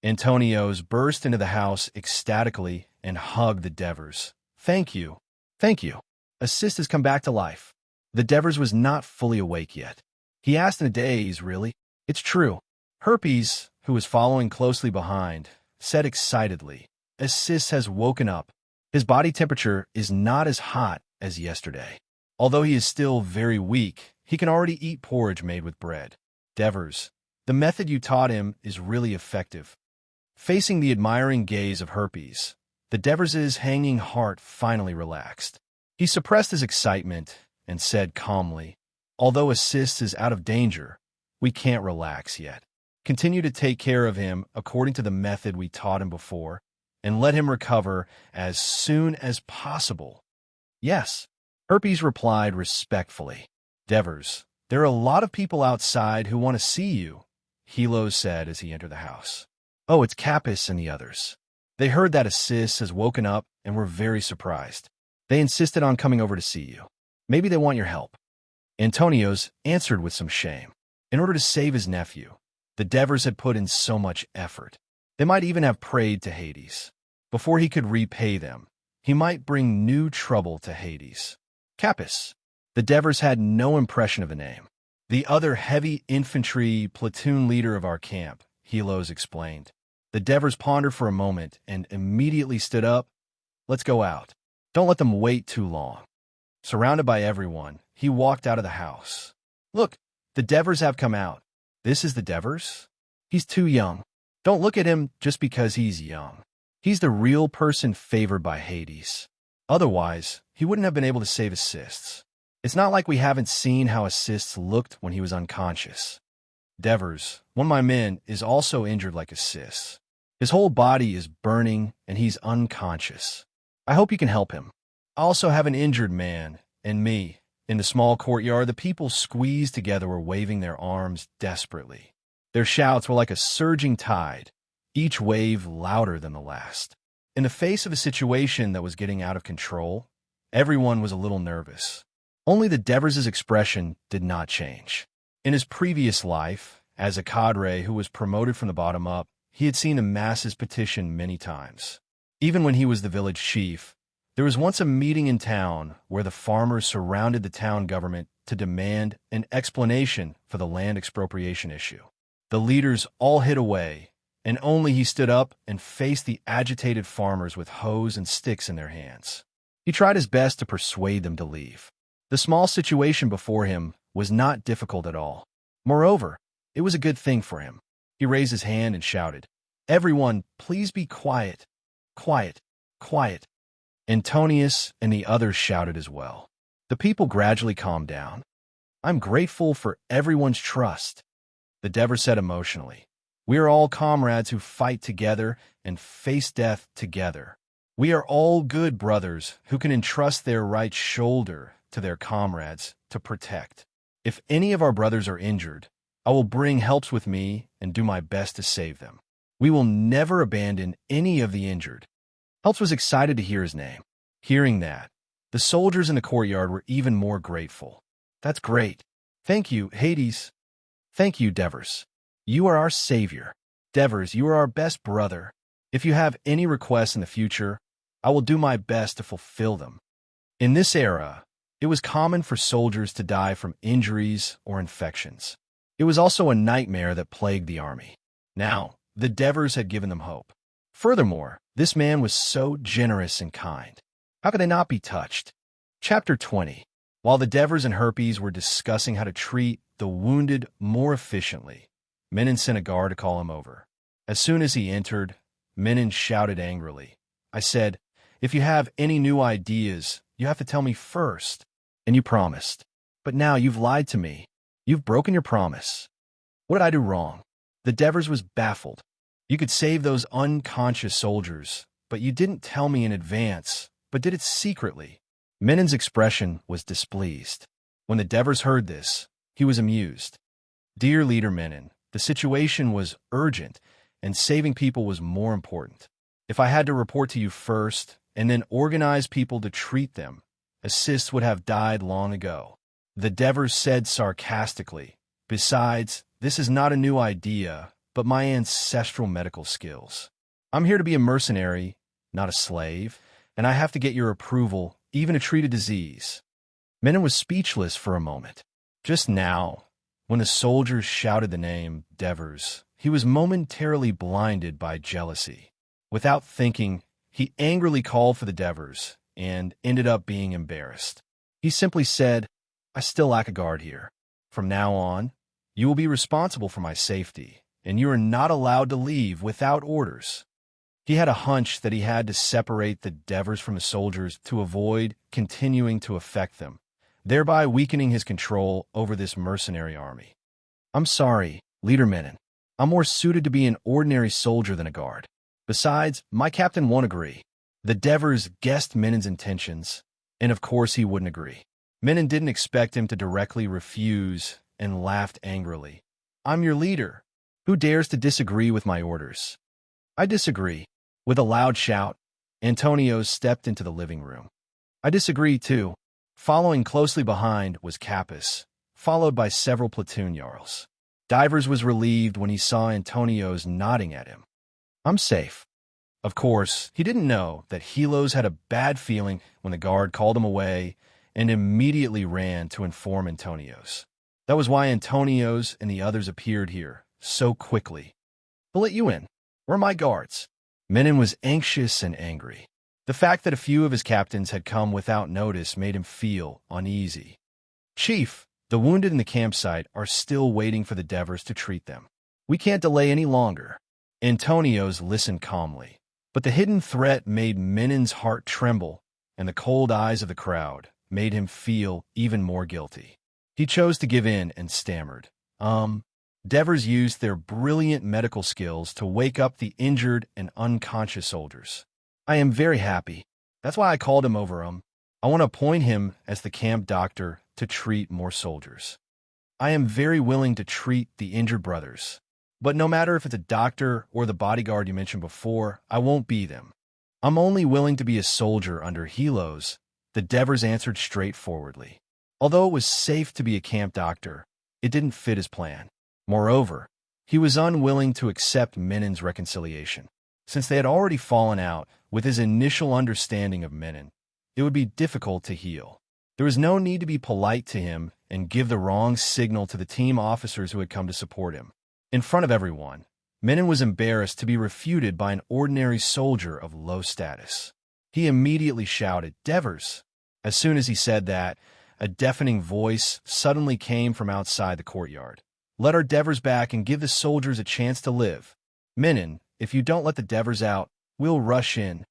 Antonios burst into the house ecstatically and hugged the Devers. "Thank you. Thank you. Assist has come back to life." The Devers was not fully awake yet. He asked in a daze, "Really?" "It's true." Herpes, who was following closely behind, said excitedly, "Assist has woken up. His body temperature is not as hot as yesterday. Although he is still very weak, he can already eat porridge made with bread." "Devers, the method you taught him is really effective." Facing the admiring gaze of Herpes, the Devers' hanging heart finally relaxed. He suppressed his excitement and said calmly, "Although Assist is out of danger, we can't relax yet. Continue to take care of him according to the method we taught him before, and let him recover as soon as possible." "Yes," Herpes replied respectfully. "Devers, there are a lot of people outside who want to see you," Helos said as he entered the house. "Oh, it's Capys and the others. They heard that Assist has woken up and were very surprised. They insisted on coming over to see you. Maybe they want your help." Antonios answered with some shame. In order to save his nephew, the Devers had put in so much effort. They might even have prayed to Hades. Before he could repay them, he might bring new trouble to Hades. Capys. The Devers had no impression of the name. "The other heavy infantry platoon leader of our camp," Helos explained. The Devers pondered for a moment and immediately stood up. "Let's go out. Don't let them wait too long." Surrounded by everyone, he walked out of the house. "Look, the Devers have come out." "This is the Devers? He's too young. Don't look at him just because he's young. He's the real person favored by Hades. Otherwise, he wouldn't have been able to save Assists. It's not like we haven't seen how Assists looked when he was unconscious. Devers, one of my men, is also injured like Assists. His whole body is burning and he's unconscious. I hope you can help him. I also have an injured man, and me." In the small courtyard, the people squeezed together were waving their arms desperately. Their shouts were like a surging tide, each wave louder than the last. In the face of a situation that was getting out of control, everyone was a little nervous. Only the Devers' expression did not change. In his previous life, as a cadre who was promoted from the bottom up, he had seen the masses petition many times. Even when he was the village chief, there was once a meeting in town where the farmers surrounded the town government to demand an explanation for the land expropriation issue. The leaders all hid away, and only he stood up and faced the agitated farmers with hoes and sticks in their hands. He tried his best to persuade them to leave. The small situation before him was not difficult at all. Moreover, it was a good thing for him. He raised his hand and shouted, "Everyone, please be quiet. Quiet. Quiet." Antonius and the others shouted as well. The people gradually calmed down. "I'm grateful for everyone's trust," the Devers said emotionally. "We are all comrades who fight together and face death together. We are all good brothers who can entrust their right shoulder to their comrades to protect. If any of our brothers are injured, I will bring helps with me and do my best to save them. We will never abandon any of the injured." Helps was excited to hear his name. Hearing that, the soldiers in the courtyard were even more grateful. "That's great. Thank you, Hades. Thank you, Devers. You are our savior. Devers, you are our best brother. If you have any requests in the future, I will do my best to fulfill them." In this era, it was common for soldiers to die from injuries or infections. It was also a nightmare that plagued the army. Now, the Devers had given them hope. Furthermore, this man was so generous and kind. How could they not be touched? Chapter 20. While the Devers and Herpes were discussing how to treat the wounded more efficiently, Menon sent a guard to call him over. As soon as he entered, Menon shouted angrily. I said, "If you have any new ideas, you have to tell me first." And you promised. But now you've lied to me. You've broken your promise. What did I do wrong? The Devers was baffled. You could save those unconscious soldiers, but you didn't tell me in advance, but did it secretly. Menon's expression was displeased. When the Devers heard this, he was amused. Dear Leader Menon, the situation was urgent, and saving people was more important. If I had to report to you first, and then organize people to treat them, assists would have died long ago. The Devers said sarcastically, "Besides, this is not a new idea, but my ancestral medical skills. I'm here to be a mercenary, not a slave, and I have to get your approval, even to treat a disease." Menon was speechless for a moment. Just now, when the soldiers shouted the name Devers, he was momentarily blinded by jealousy. Without thinking, he angrily called for the Devers and ended up being embarrassed. He simply said, "I still lack a guard here. From now on, you will be responsible for my safety, and you are not allowed to leave without orders." He had a hunch that he had to separate the Devers from the soldiers to avoid continuing to affect them, thereby weakening his control over this mercenary army. "I'm sorry, Leader Menon. I'm more suited to be an ordinary soldier than a guard. Besides, my captain won't agree." The Devers guessed Menon's intentions, and of course he wouldn't agree. Menon didn't expect him to directly refuse and laughed angrily. "I'm your leader. Who dares to disagree with my orders?" "I disagree." With a loud shout, Antonio stepped into the living room. "I disagree too." Following closely behind was Capus, followed by several platoon jarls. Divers was relieved when he saw Antonio's nodding at him. "I'm safe." Of course, he didn't know that Helos had a bad feeling when the guard called him away and immediately ran to inform Antonios. That was why Antonios and the others appeared here so quickly. "Who let you in? Where are my guards?" Menon was anxious and angry. The fact that a few of his captains had come without notice made him feel uneasy. "Chief, the wounded in the campsite are still waiting for the Devers to treat them. We can't delay any longer." Antonios listened calmly, but the hidden threat made Menon's heart tremble, and the cold eyes of the crowd made him feel even more guilty. He chose to give in and stammered, Devers used their brilliant medical skills to wake up the injured and unconscious soldiers. I am very happy. That's why I called him over. I want to appoint him as the camp doctor to treat more soldiers. I am very willing to treat the injured brothers. But no matter if it's a doctor or the bodyguard you mentioned before, I won't be them. I'm only willing to be a soldier under Helos," the Devers answered straightforwardly. Although it was safe to be a camp doctor, it didn't fit his plan. Moreover, he was unwilling to accept Menon's reconciliation. Since they had already fallen out with his initial understanding of Menon, it would be difficult to heal. There was no need to be polite to him and give the wrong signal to the team officers who had come to support him. In front of everyone, Menon was embarrassed to be refuted by an ordinary soldier of low status. He immediately shouted, "Devers!" As soon as he said that, a deafening voice suddenly came from outside the courtyard. "Let our Devers back and give the soldiers a chance to live. Menon, if you don't let the Devers out, we'll rush in."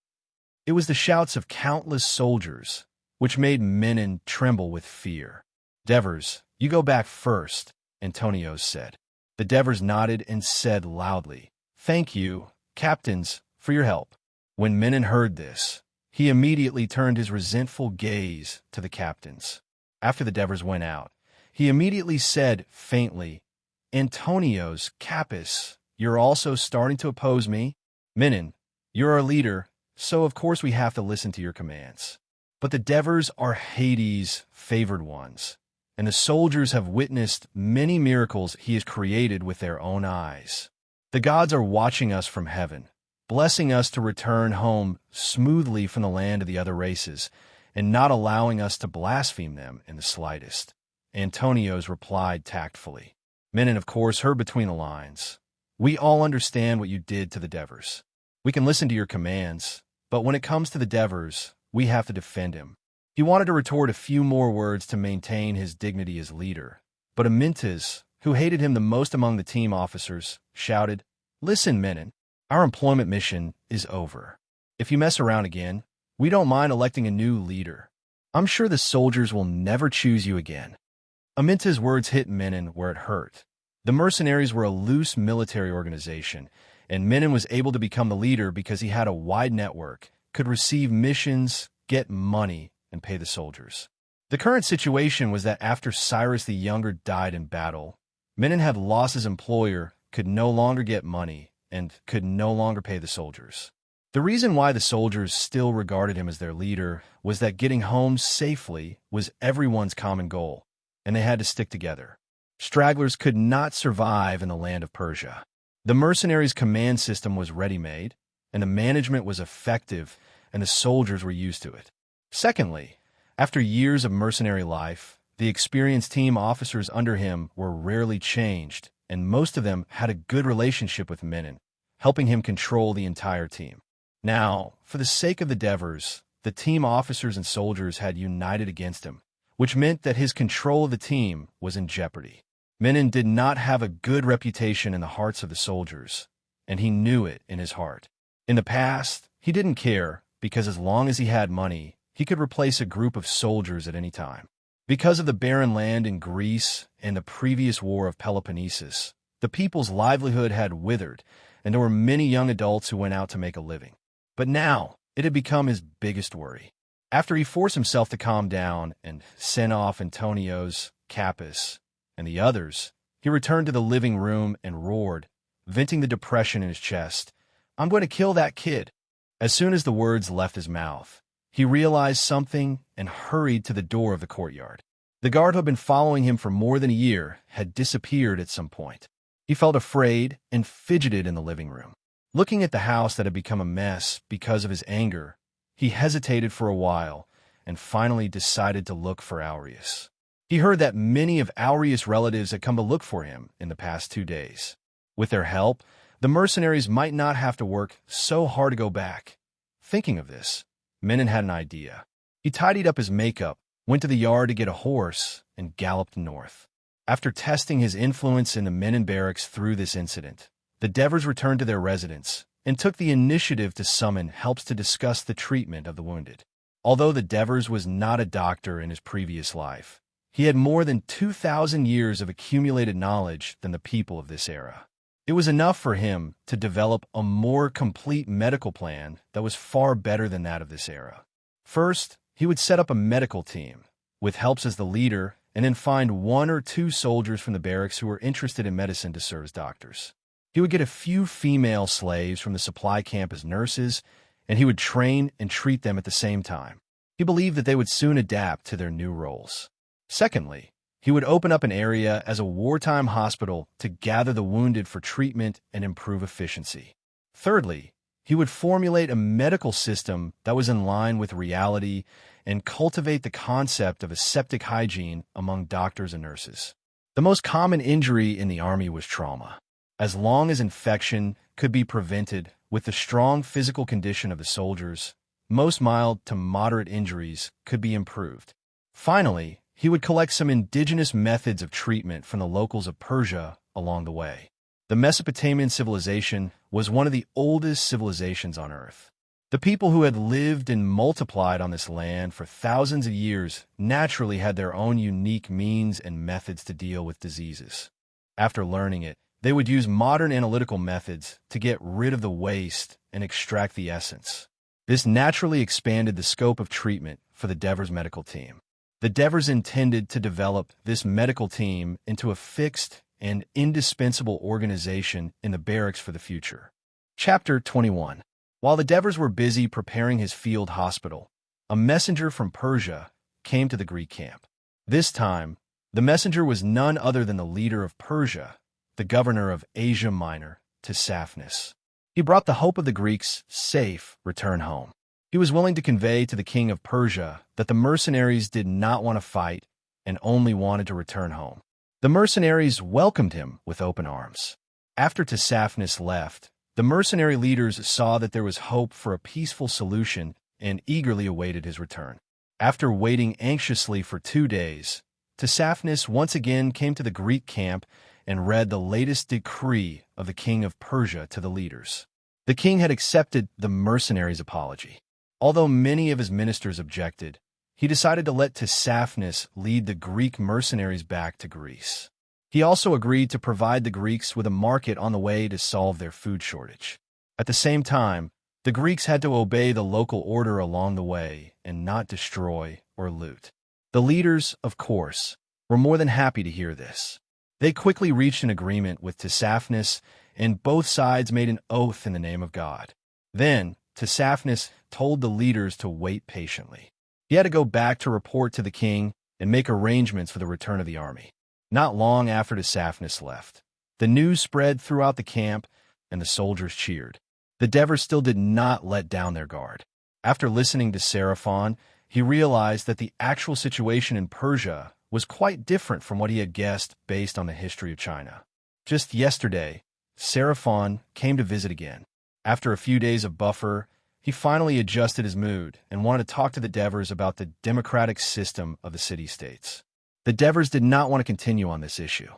It was the shouts of countless soldiers, which made Menon tremble with fear. "Devers, you go back first," Antonio said. The Devers nodded and said loudly, "Thank you, captains, for your help." When Menon heard this, he immediately turned his resentful gaze to the captains. After the Devers went out, he immediately said faintly, "Antonios, Capus, you're also starting to oppose me? Menon, you're our leader, so of course we have to listen to your commands. But the Devers are Hades' favored ones, and the soldiers have witnessed many miracles he has created with their own eyes. The gods are watching us from heaven, blessing us to return home smoothly from the land of the other races, and not allowing us to blaspheme them in the slightest." Antonios replied tactfully. Menon, of course, heard between the lines. We all understand what you did to the Devers. We can listen to your commands, but when it comes to the Devers, we have to defend him." He wanted to retort a few more words to maintain his dignity as leader, but Amyntas, who hated him the most among the team officers, shouted, "Listen, Menon, our employment mission is over. If you mess around again, we don't mind electing a new leader. I'm sure the soldiers will never choose you again." Amyntas' words hit Menon where it hurt. The mercenaries were a loose military organization, and Menon was able to become the leader because he had a wide network, could receive missions, get money, and pay the soldiers. The current situation was that after Cyrus the Younger died in battle, Menon had lost his employer, could no longer get money, and could no longer pay the soldiers. The reason why the soldiers still regarded him as their leader was that getting home safely was everyone's common goal, and they had to stick together. Stragglers could not survive in the land of Persia. The mercenaries' command system was ready-made, and the management was effective, and the soldiers were used to it. Secondly, after years of mercenary life, the experienced team officers under him were rarely changed, and most of them had a good relationship with Menon, helping him control the entire team. Now, for the sake of the Devers, the team officers and soldiers had united against him, which meant that his control of the team was in jeopardy. Menon did not have a good reputation in the hearts of the soldiers, and he knew it in his heart. In the past, he didn't care, because as long as he had money, he could replace a group of soldiers at any time. Because of the barren land in Greece and the previous war of Peloponnesus, the people's livelihood had withered, and there were many young adults who went out to make a living. But now, it had become his biggest worry. After he forced himself to calm down and sent off Antonios, Capys, and the others, he returned to the living room and roared, venting the depression in his chest, "I'm going to kill that kid." As soon as the words left his mouth, he realized something and hurried to the door of the courtyard. The guard who had been following him for more than a year had disappeared at some point. He felt afraid and fidgeted in the living room. Looking at the house that had become a mess because of his anger, he hesitated for a while and finally decided to look for Aureus. He heard that many of Aureus' relatives had come to look for him in the past 2 days. With their help, the mercenaries might not have to work so hard to go back. Thinking of this, Menon had an idea. He tidied up his makeup, went to the yard to get a horse, and galloped north. After testing his influence in the Menon barracks through this incident, the Devers returned to their residence and took the initiative to summon helps to discuss the treatment of the wounded. Although the Devers was not a doctor in his previous life, he had more than 2,000 years of accumulated knowledge than the people of this era. It was enough for him to develop a more complete medical plan that was far better than that of this era. First, he would set up a medical team, with helps as the leader, and then find 1 or 2 soldiers from the barracks who were interested in medicine to serve as doctors. He would get a few female slaves from the supply camp as nurses, and he would train and treat them at the same time. He believed that they would soon adapt to their new roles. Secondly, he would open up an area as a wartime hospital to gather the wounded for treatment and improve efficiency. Thirdly, he would formulate a medical system that was in line with reality and cultivate the concept of aseptic hygiene among doctors and nurses. The most common injury in the army was trauma. As long as infection could be prevented with the strong physical condition of the soldiers, most mild to moderate injuries could be improved. Finally, he would collect some indigenous methods of treatment from the locals of Persia along the way. The Mesopotamian civilization was one of the oldest civilizations on Earth. The people who had lived and multiplied on this land for thousands of years naturally had their own unique means and methods to deal with diseases. After learning it, they would use modern analytical methods to get rid of the waste and extract the essence. This naturally expanded the scope of treatment for the Devers medical team. The Devers intended to develop this medical team into a fixed and indispensable organization in the barracks for the future. Chapter 21. While the Devers were busy preparing his field hospital, a messenger from Persia came to the Greek camp. This time, the messenger was none other than the leader of Persia, the governor of Asia Minor, Tissaphnus. He brought the hope of the Greeks' safe return home. He was willing to convey to the king of Persia that the mercenaries did not want to fight and only wanted to return home. The mercenaries welcomed him with open arms. After Tsaphnis left, the mercenary leaders saw that there was hope for a peaceful solution and eagerly awaited his return. After waiting anxiously for 2 days, Tsaphnis once again came to the Greek camp and read the latest decree of the king of Persia to the leaders. The king had accepted the mercenaries' apology. Although many of his ministers objected, he decided to let Tsaphnis lead the Greek mercenaries back to Greece. He also agreed to provide the Greeks with a market on the way to solve their food shortage. At the same time, the Greeks had to obey the local order along the way and not destroy or loot. The leaders, of course, were more than happy to hear this. They quickly reached an agreement with Tsaphnis, and both sides made an oath in the name of God. Then, Tsaphnis told the leaders to wait patiently. He had to go back to report to the king and make arrangements for the return of the army. Not long after Tsaphnis left, the news spread throughout the camp, and the soldiers cheered. The Devers still did not let down their guard. After listening to Seraphon, he realized that the actual situation in Persia was quite different from what he had guessed based on the history of China. Just yesterday, Seraphon came to visit again. After a few days of buffer, he finally adjusted his mood and wanted to talk to the Devers about the democratic system of the city-states. The Devers did not want to continue on this issue.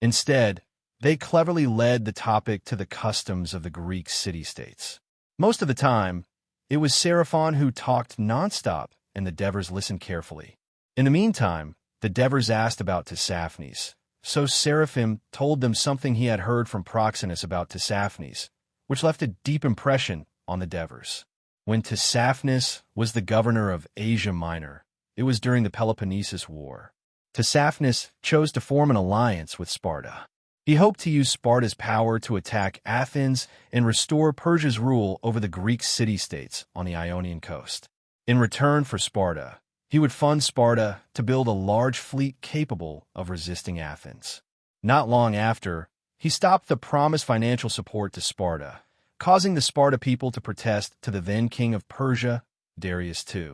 Instead, they cleverly led the topic to the customs of the Greek city-states. Most of the time, it was Seraphon who talked nonstop, and the Devers listened carefully. In the meantime, the Devers asked about Tsaphnis, so Seraphim told them something he had heard from Proxenus about Tsaphnis, which left a deep impression on the Devers. When Tsaphnis was the governor of Asia Minor, it was during the Peloponnesus War. Tsaphnis chose to form an alliance with Sparta. He hoped to use Sparta's power to attack Athens and restore Persia's rule over the Greek city-states on the Ionian coast. In return for Sparta, he would fund Sparta to build a large fleet capable of resisting Athens. Not long after, he stopped the promised financial support to Sparta, causing the Sparta people to protest to the then king of Persia, Darius II.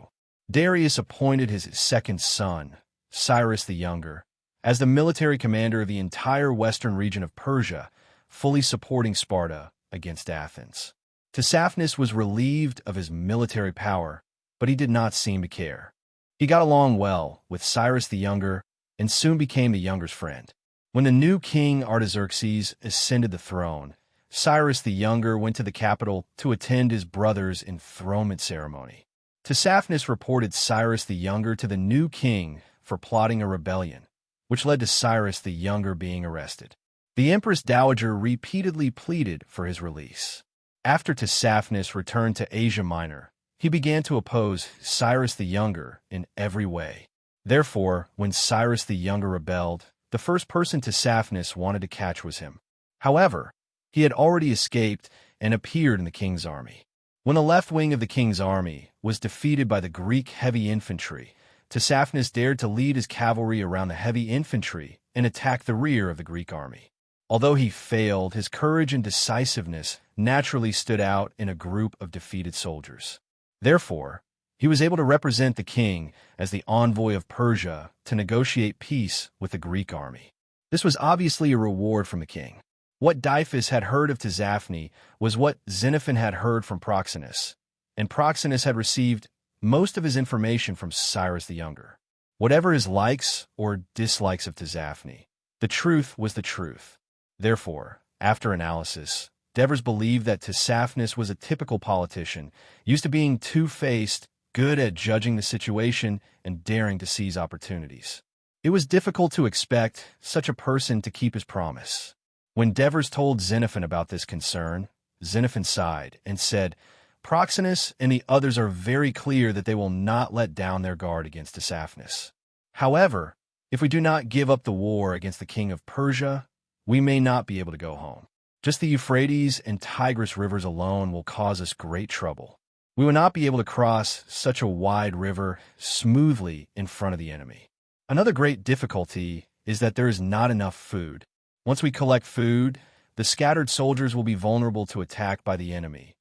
Darius appointed his second son, Cyrus the Younger, as the military commander of the entire western region of Persia, fully supporting Sparta against Athens. Tsaphnis was relieved of his military power, but he did not seem to care. He got along well with Cyrus the Younger and soon became the Younger's friend. When the new king Artaxerxes ascended the throne, Cyrus the Younger went to the capital to attend his brother's enthronement ceremony. Tsaphnis reported Cyrus the Younger to the new king for plotting a rebellion, which led to Cyrus the Younger being arrested. The Empress Dowager repeatedly pleaded for his release. After Tsaphnis returned to Asia Minor, he began to oppose Cyrus the Younger in every way. Therefore, when Cyrus the Younger rebelled, the first person Tsaphnis wanted to catch was him. However, he had already escaped and appeared in the king's army. When the left wing of the king's army was defeated by the Greek heavy infantry, Tsaphnis dared to lead his cavalry around the heavy infantry and attack the rear of the Greek army. Although he failed, his courage and decisiveness naturally stood out in a group of defeated soldiers. Therefore, he was able to represent the king as the envoy of Persia to negotiate peace with the Greek army. This was obviously a reward from the king. What Diphus had heard of Tsaphni was what Xenophon had heard from Proxenus, and Proxenus had received most of his information from Cyrus the Younger. Whatever his likes or dislikes of Tsaphni, the truth was the truth. Therefore, after analysis, Devers believed that Tsaphnis was a typical politician, used to being two-faced, good at judging the situation, and daring to seize opportunities. It was difficult to expect such a person to keep his promise. When Devers told Xenophon about this concern, Xenophon sighed and said, "Proxenus and the others are very clear that they will not let down their guard against Tsaphnis. However, if we do not give up the war against the king of Persia, we may not be able to go home. Just the Euphrates and Tigris rivers alone will cause us great trouble. We will not be able to cross such a wide river smoothly in front of the enemy. Another great difficulty is that there is not enough food. Once we collect food, the scattered soldiers will be vulnerable to attack by the enemy.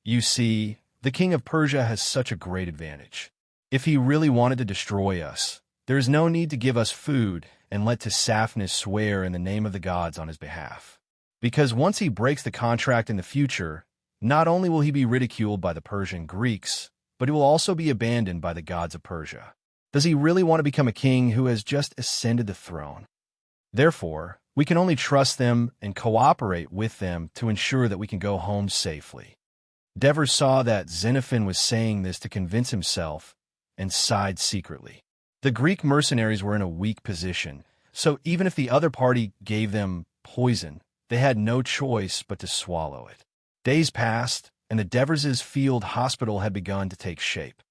You see, the king of Persia has such a great advantage. If he really wanted to destroy us, there is no need to give us food and let Tsaphnis swear in the name of the gods on his behalf. Because once he breaks the contract in the future, not only will he be ridiculed by the Persian Greeks, but he will also be abandoned by the gods of Persia. Does he really want to become a king who has just ascended the throne? Therefore, we can only trust them and cooperate with them to ensure that we can go home safely. Devers saw that Xenophon was saying this to convince himself and sighed secretly. The Greek mercenaries were in a weak position, so even if the other party gave them poison, they had no choice but to swallow it. Days passed, and the Devers' field hospital had begun to take shape.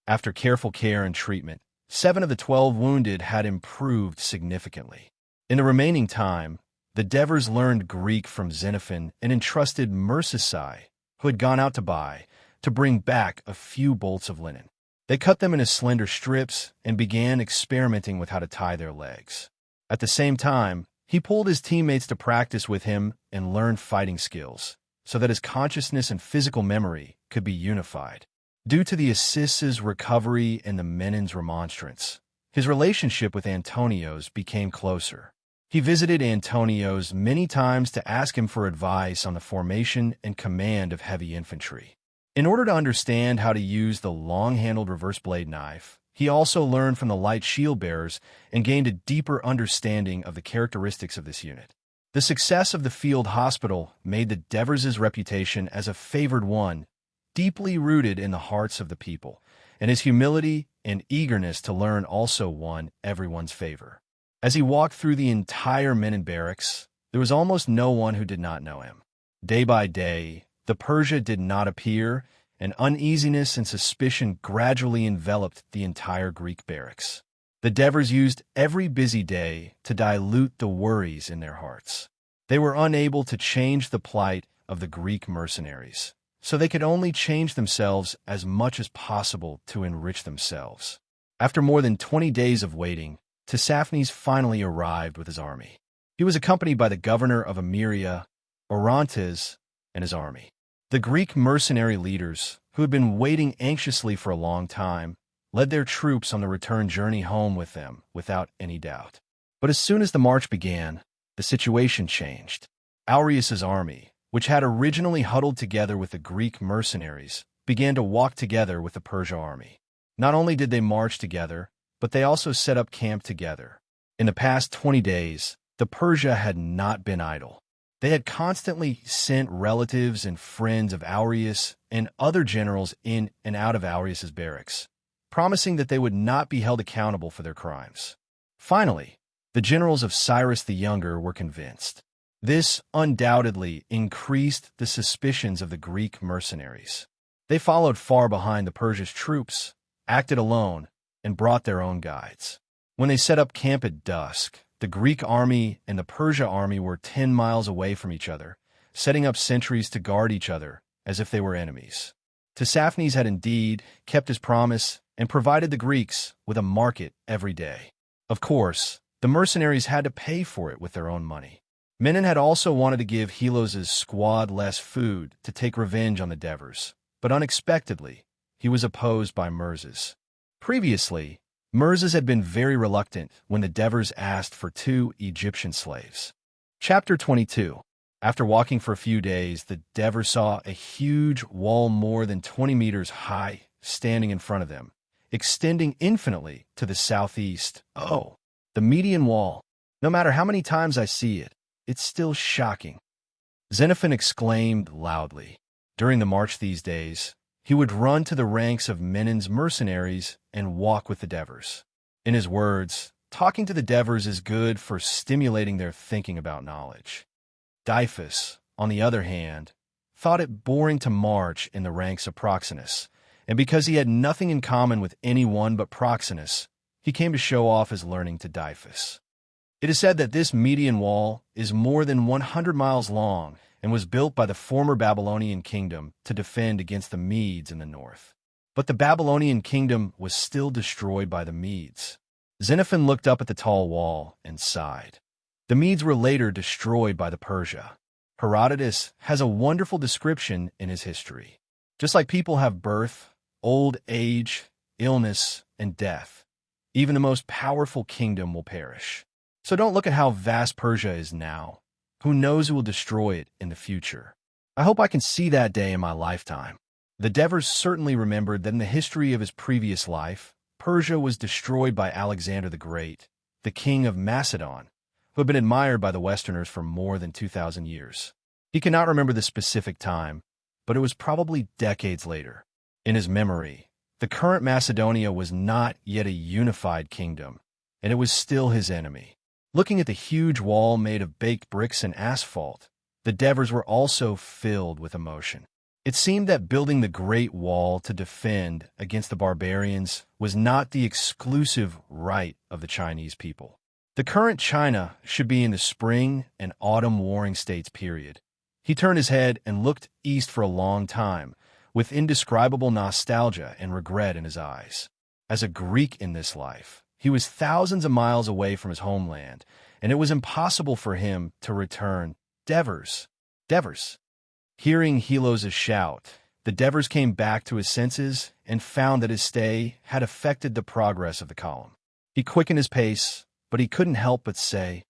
After careful care and treatment, 7 of the 12 wounded had improved significantly. In the remaining time, the Devers learned Greek from Xenophon and entrusted Mercesai, who had gone out to buy, to bring back a few bolts of linen. They cut them into slender strips and began experimenting with how to tie their legs. At the same time, he pulled his teammates to practice with him and learn fighting skills, so that his consciousness and physical memory could be unified. Due to the assist's recovery and the Menin's remonstrance, his relationship with Antonio's became closer. He visited Antonio's many times to ask him for advice on the formation and command of heavy infantry. In order to understand how to use the long-handled reverse blade knife, he also learned from the light shield bearers and gained a deeper understanding of the characteristics of this unit. The success of the field hospital made the Devers' reputation as a favored one deeply rooted in the hearts of the people, and his humility and eagerness to learn also won everyone's favor. As he walked through the entire Menin barracks, there was almost no one who did not know him. Day by day, the Persia did not appear, and uneasiness and suspicion gradually enveloped the entire Greek barracks. The Devers used every busy day to dilute the worries in their hearts. They were unable to change the plight of the Greek mercenaries, so they could only change themselves as much as possible to enrich themselves. After more than 20 days of waiting, Tisiphnes finally arrived with his army. He was accompanied by the governor of Emeria, Orontes, and his army. The Greek mercenary leaders, who had been waiting anxiously for a long time, led their troops on the return journey home with them without any doubt. But as soon as the march began, the situation changed. Aureus's army, which had originally huddled together with the Greek mercenaries, began to walk together with the Persia army. Not only did they march together, but they also set up camp together. In the past 20 days, the Persia had not been idle. They had constantly sent relatives and friends of Aureus and other generals in and out of Aureus's barracks, promising that they would not be held accountable for their crimes. Finally, the generals of Cyrus the Younger were convinced. This undoubtedly increased the suspicions of the Greek mercenaries. They followed far behind the Persia's troops, acted alone, and brought their own guides. When they set up camp at dusk, the Greek army and the Persia army were 10 miles away from each other, setting up sentries to guard each other as if they were enemies. Tisiphnes had indeed kept his promise and provided the Greeks with a market every day. Of course, the mercenaries had to pay for it with their own money. Menon had also wanted to give Helos's squad less food to take revenge on the Devers, but unexpectedly, he was opposed by Merzes. Previously, Merzes had been very reluctant when the Devers asked for 2 Egyptian slaves. Chapter 22. After walking for a few days, the Devers saw a huge wall more than 20 meters high standing in front of them, extending infinitely to the southeast. Oh, the median wall. No matter how many times I see it, it's still shocking. Xenophon exclaimed loudly. During the march these days, he would run to the ranks of Menin's mercenaries and walk with the Devers. In his words, talking to the Devers is good for stimulating their thinking about knowledge. Diphus, on the other hand, thought it boring to march in the ranks of Proxenus, and because he had nothing in common with anyone but Proxenus, he came to show off his learning to Diphus. It is said that this median wall is more than 100 miles long and was built by the former Babylonian kingdom to defend against the Medes in the north. But the Babylonian kingdom was still destroyed by the Medes. Xenophon looked up at the tall wall and sighed. The Medes were later destroyed by the Persia. Herodotus has a wonderful description in his history. Just like people have birth, old age, illness, and death, even the most powerful kingdom will perish. So don't look at how vast Persia is now. Who knows who will destroy it in the future? I hope I can see that day in my lifetime. The Devers certainly remembered that in the history of his previous life, Persia was destroyed by Alexander the Great, the king of Macedon, who had been admired by the Westerners for more than 2,000 years. He cannot remember the specific time, but it was probably decades later. In his memory, the current Macedonia was not yet a unified kingdom, and it was still his enemy. Looking at the huge wall made of baked bricks and asphalt, the Devers were also filled with emotion. It seemed that building the Great Wall to defend against the barbarians was not the exclusive right of the Chinese people. The current China should be in the spring and autumn warring states period. He turned his head and looked east for a long time, with indescribable nostalgia and regret in his eyes. As a Greek in this life, he was thousands of miles away from his homeland, and it was impossible for him to return. Devers! Devers! Hearing Helos' shout, the Devers came back to his senses and found that his stay had affected the progress of the column. He quickened his pace, but he couldn't help but say,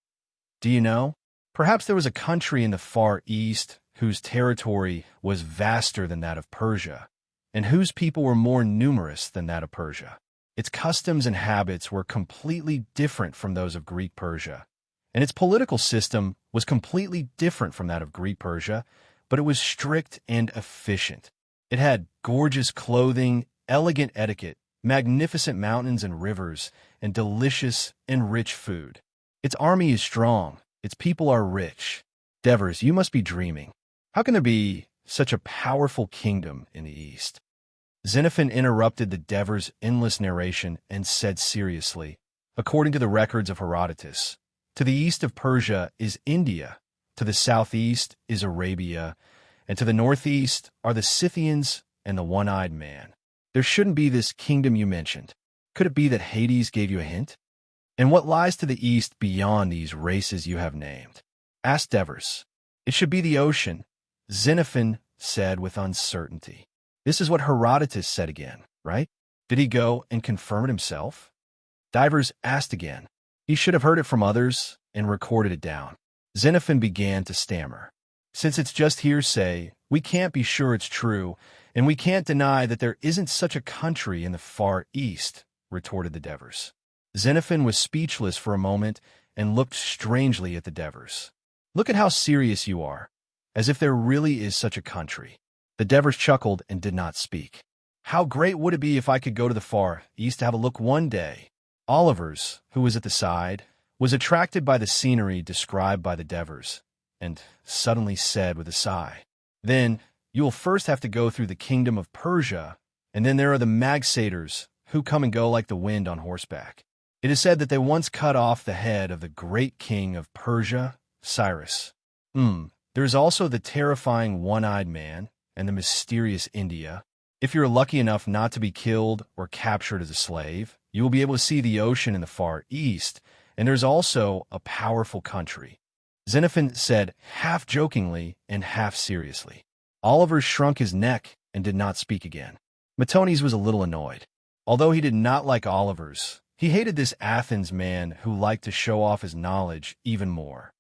"Do you know? Perhaps there was a country in the far east whose territory was vaster than that of Persia, and whose people were more numerous than that of Persia. Its customs and habits were completely different from those of Greek Persia, and its political system was completely different from that of Greek Persia, but it was strict and efficient. It had gorgeous clothing, elegant etiquette, magnificent mountains and rivers, and delicious and rich food. Its army is strong. Its people are rich. Devers, you must be dreaming. How can there be such a powerful kingdom in the East?" Xenophon interrupted the Devers' endless narration and said seriously, "According to the records of Herodotus, to the east of Persia is India, to the southeast is Arabia, and to the northeast are the Scythians and the one-eyed man. There shouldn't be this kingdom you mentioned. Could it be that Hades gave you a hint? And what lies to the east beyond these races you have named?" asked Devers. "It should be the ocean," Xenophon said with uncertainty. "This is what Herodotus said again, right? Did he go and confirm it himself?" Devers asked again. He should have heard it from others and recorded it down. Xenophon began to stammer. "Since it's just hearsay, we can't be sure it's true, and we can't deny that there isn't such a country in the far east," retorted the Devers. Xenophon was speechless for a moment and looked strangely at the Devers. "Look at how serious you are, as if there really is such a country." The Devers chuckled and did not speak. "How great would it be if I could go to the far east to have a look one day?" Olivers, who was at the side, was attracted by the scenery described by the Devers, and suddenly said with a sigh, "Then you will first have to go through the kingdom of Persia, and then there are the Magsaters, who come and go like the wind on horseback. It is said that they once cut off the head of the great king of Persia, Cyrus. There is also the terrifying one-eyed man and the mysterious India. If you're lucky enough not to be killed or captured as a slave, you will be able to see the ocean in the far east, and there's also a powerful country." Xenophon said half jokingly and half seriously. Oliver shrunk his neck and did not speak again. Matones was a little annoyed. Although he did not like Oliver's, he hated this Athens man who liked to show off his knowledge even more.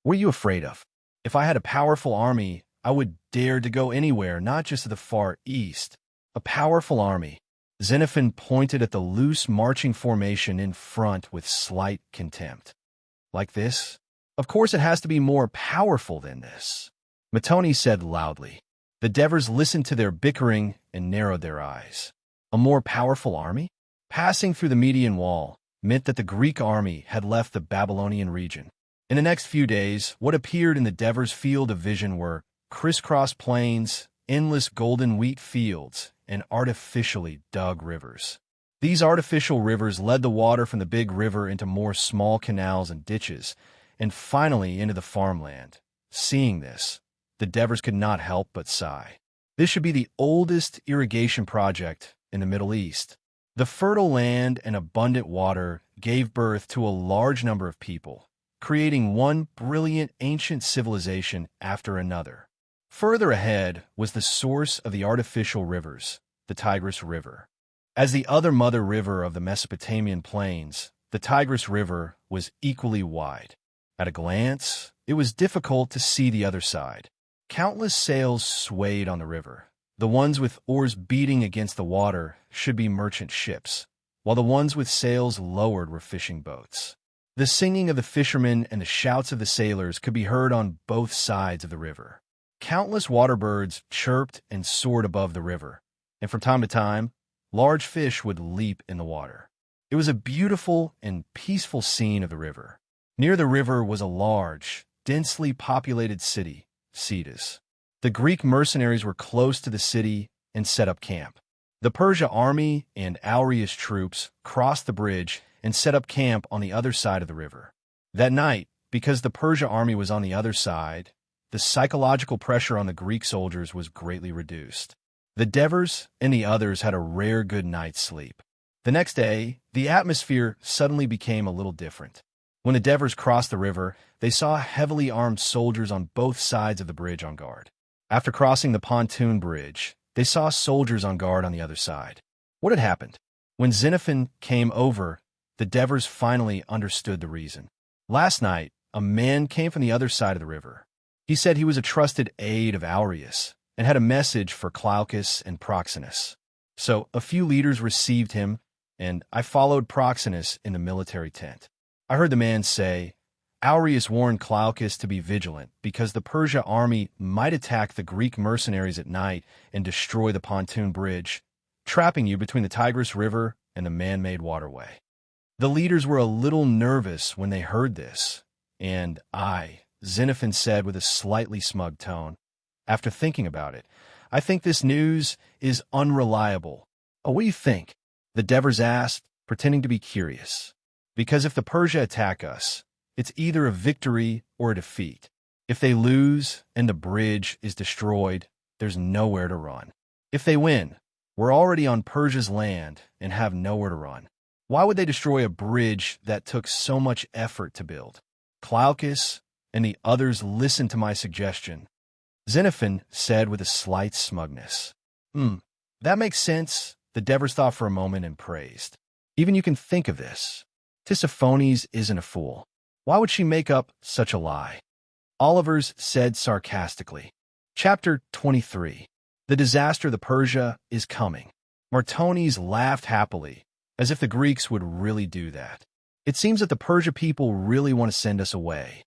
"What are you afraid of? If I had a powerful army, I would dare to go anywhere, not just to the far east. A powerful army." Xenophon pointed at the loose marching formation in front with slight contempt. "Like this? Of course it has to be more powerful than this," Matones said loudly. The Devers listened to their bickering and narrowed their eyes. A more powerful army? Passing through the Median Wall meant that the Greek army had left the Babylonian region. In the next few days, what appeared in the Devers' field of vision were crisscross plains, endless golden wheat fields, and artificially dug rivers. These artificial rivers led the water from the big river into more small canals and ditches, and finally into the farmland. Seeing this, the Devers could not help but sigh. This should be the oldest irrigation project in the Middle East. The fertile land and abundant water gave birth to a large number of people, creating one brilliant ancient civilization after another. Further ahead was the source of the artificial rivers, the Tigris River. As the other mother river of the Mesopotamian plains, the Tigris River was equally wide. At a glance, It was difficult to see the other side. Countless sails swayed on the river. The ones with oars beating against the water should be merchant ships, while the ones with sails lowered were fishing boats. The singing of the fishermen and the shouts of the sailors could be heard on both sides of the river. Countless water birds chirped and soared above the river, and from time to time, large fish would leap in the water. It was a beautiful and peaceful scene of the river. Near the river was a large, densely populated city, Cetus. The Greek mercenaries were close to the city and set up camp. The Persia army and Aureus troops crossed the bridge and set up camp on the other side of the river. That night, because the Persia army was on the other side, the psychological pressure on the Greek soldiers was greatly reduced. The Devers and the others had a rare good night's sleep. The next day, the atmosphere suddenly became a little different. When the Devers crossed the river, they saw heavily armed soldiers on both sides of the bridge on guard. After crossing the pontoon bridge, they saw soldiers on guard on the other side. What had happened? When Xenophon came over, the Devers finally understood the reason. Last night, a man came from the other side of the river. He said he was a trusted aide of Aureus and had a message for Glaucus and Proxenus. So a few leaders received him, and I followed Proxenus in the military tent. I heard the man say, Aureus warned Glaucus to be vigilant because the Persia army might attack the Greek mercenaries at night and destroy the pontoon bridge, trapping you between the Tigris River and the man-made waterway. The leaders were a little nervous when they heard this, and Xenophon said with a slightly smug tone, after thinking about it, I think this news is unreliable. Oh, what do you think? The Devers asked, pretending to be curious. Because if the Persia attack us, it's either a victory or a defeat. If they lose and the bridge is destroyed, there's nowhere to run. If they win, we're already on Persia's land and have nowhere to run. Why would they destroy a bridge that took so much effort to build? Glaucus and the others listened to my suggestion. Xenophon said with a slight smugness. That makes sense, the Devers thought for a moment and praised. Even you can think of this. Tissaphones isn't a fool. Why would she make up such a lie? Olivers said sarcastically. Chapter 23. The disaster of the Persia is coming. Martones laughed happily, as if the Greeks would really do that. It seems that the Persia people really want to send us away.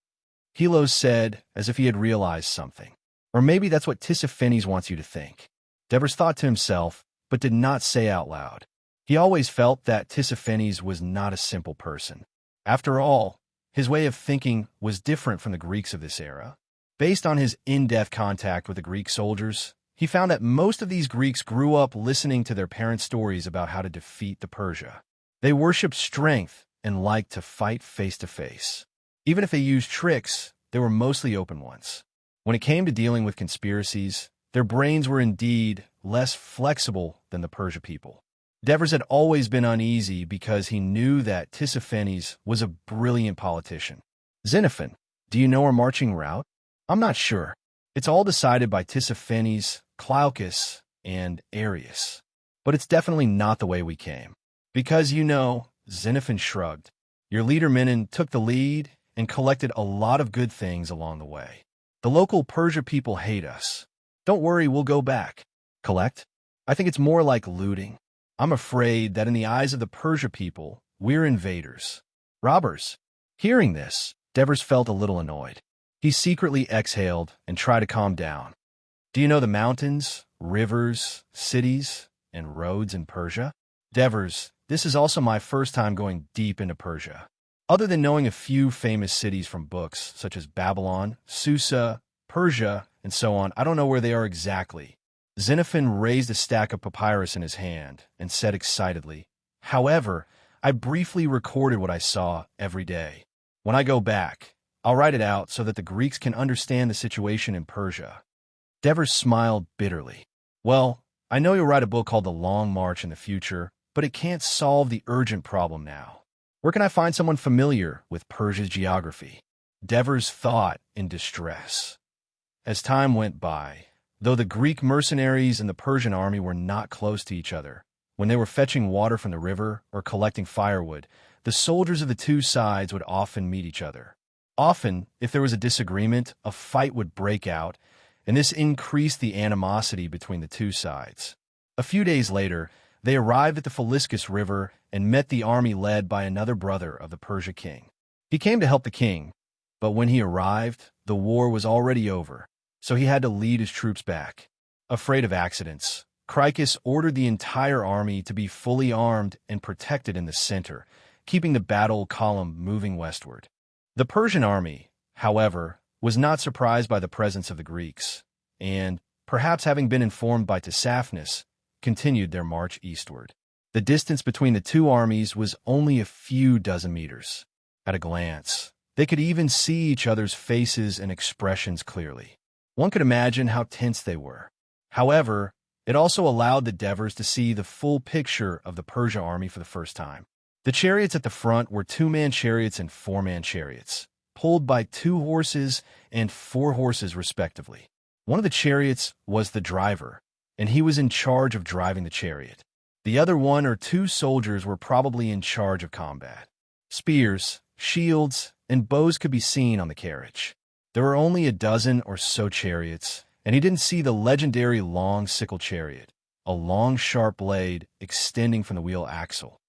Helos said, as if he had realized something. Or maybe that's what Tissaphones wants you to think. Devers thought to himself, but did not say out loud. He always felt that Tissaphones was not a simple person. After all, his way of thinking was different from the Greeks of this era. Based on his in-depth contact with the Greek soldiers, he found that most of these Greeks grew up listening to their parents' stories about how to defeat the Persia. They worshipped strength and liked to fight face to face. Even if they used tricks, they were mostly open ones. When it came to dealing with conspiracies, their brains were indeed less flexible than the Persia people. Devers had always been uneasy because he knew that Tissaphones was a brilliant politician. Xenophon, do you know our marching route? I'm not sure. It's all decided by Tissaphones, Glaucus, and Arius. But it's definitely not the way we came. Because Xenophon shrugged. Your leader Menon took the lead and collected a lot of good things along the way. The local Persia people hate us. Don't worry, we'll go back. Collect? I think it's more like looting. I'm afraid that in the eyes of the Persia people, we're invaders. Robbers. Hearing this, Devers felt a little annoyed. He secretly exhaled and tried to calm down. Do you know the mountains, rivers, cities, and roads in Persia? Devers, this is also my first time going deep into Persia. Other than knowing a few famous cities from books, such as Babylon, Susa, Persia, and so on, I don't know where they are exactly. Xenophon raised a stack of papyrus in his hand and said excitedly, However, I briefly recorded what I saw every day. When I go back, I'll write it out so that the Greeks can understand the situation in Persia. Devers smiled bitterly. Well, I know you'll write a book called The Long March in the future, but it can't solve the urgent problem now. Where can I find someone familiar with Persia's geography? Devers thought in distress. As time went by, though the Greek mercenaries and the Persian army were not close to each other, when they were fetching water from the river or collecting firewood, the soldiers of the two sides would often meet each other. Often, if there was a disagreement, a fight would break out, and this increased the animosity between the two sides. A few days later, they arrived at the Philiscus River and met the army led by another brother of the Persia king. He came to help the king, but when he arrived, the war was already over, so he had to lead his troops back. Afraid of accidents, Cricus ordered the entire army to be fully armed and protected in the center, keeping the battle column moving westward. The Persian army, however, was not surprised by the presence of the Greeks, and, perhaps having been informed by Tissaphnus, continued their march eastward. The distance between the two armies was only a few dozen meters. At a glance, they could even see each other's faces and expressions clearly. One could imagine how tense they were. However, it also allowed the Devers to see the full picture of the Persia army for the first time. The chariots at the front were two-man chariots and four-man chariots, pulled by 2 horses and 4 horses respectively. One of the chariots was the driver, and he was in charge of driving the chariot. The other 1 or 2 soldiers were probably in charge of combat. Spears, shields, and bows could be seen on the carriage. There were only a dozen or so chariots, and he didn't see the legendary long sickle chariot, a long sharp blade extending from the wheel axle.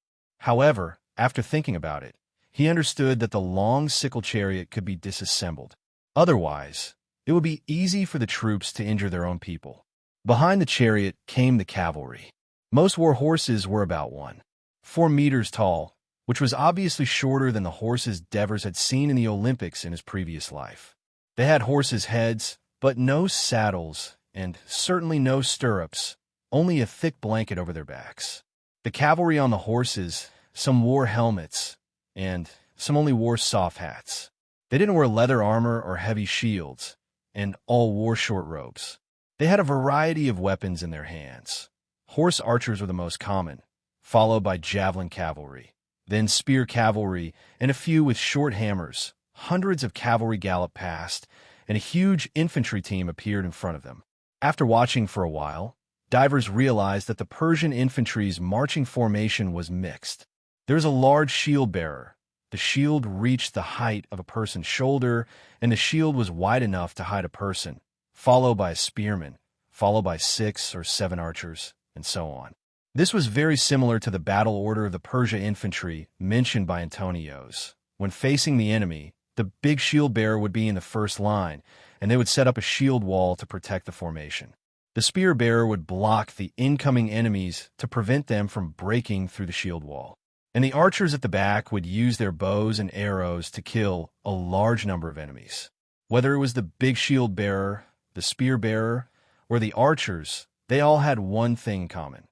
However, after thinking about it, he understood that the long sickle chariot could be disassembled. Otherwise, it would be easy for the troops to injure their own people. Behind the chariot came the cavalry. Most war horses were about 1.4 meters tall, which was obviously shorter than the horses Devers had seen in the Olympics in his previous life. They had horses' heads, but no saddles, and certainly no stirrups, only a thick blanket over their backs. The cavalry on the horses, some wore helmets, and some only wore soft hats. They didn't wear leather armor or heavy shields, and all wore short robes. They had a variety of weapons in their hands. Horse archers were the most common, followed by javelin cavalry, then spear cavalry, and a few with short hammers. Hundreds of cavalry galloped past, and a huge infantry team appeared in front of them. After watching for a while, divers realized that the Persian infantry's marching formation was mixed. There was a large shield bearer. The shield reached the height of a person's shoulder, and the shield was wide enough to hide a person, followed by a spearman, followed by 6 or 7 archers, and so on. This was very similar to the battle order of the Persia infantry mentioned by Antonios. When facing the enemy, the big shield bearer would be in the first line, and they would set up a shield wall to protect the formation. The spear bearer would block the incoming enemies to prevent them from breaking through the shield wall. And the archers at the back would use their bows and arrows to kill a large number of enemies. Whether it was the big shield bearer, the spear bearer, or the archers, they all had one thing in common: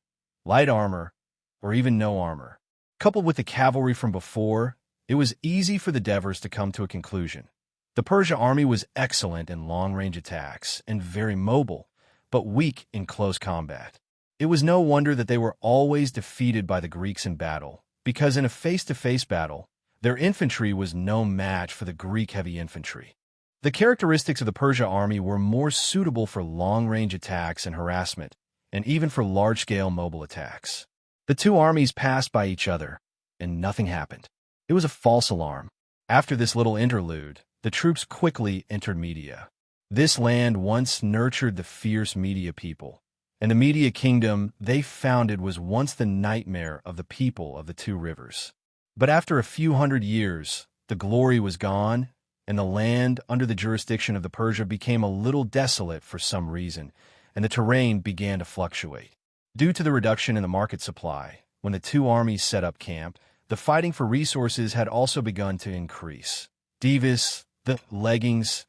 light armor, or even no armor. Coupled with the cavalry from before, it was easy for the Devers to come to a conclusion. The Persia army was excellent in long-range attacks and very mobile, but weak in close combat. It was no wonder that they were always defeated by the Greeks in battle, because in a face-to-face battle, their infantry was no match for the Greek heavy infantry. The characteristics of the Persia army were more suitable for long-range attacks and harassment, and even for large-scale mobile attacks. The two armies passed by each other, and nothing happened. It was a false alarm. After this little interlude, the troops quickly entered Media. This land once nurtured the fierce Media people, and the Media kingdom they founded was once the nightmare of the people of the 2 rivers. But after a few hundred years, the glory was gone, and the land under the jurisdiction of the Persia became a little desolate for some reason, and the terrain began to fluctuate. Due to the reduction in the market supply, when the 2 armies set up camp, the fighting for resources had also begun to increase. Divas, the leggings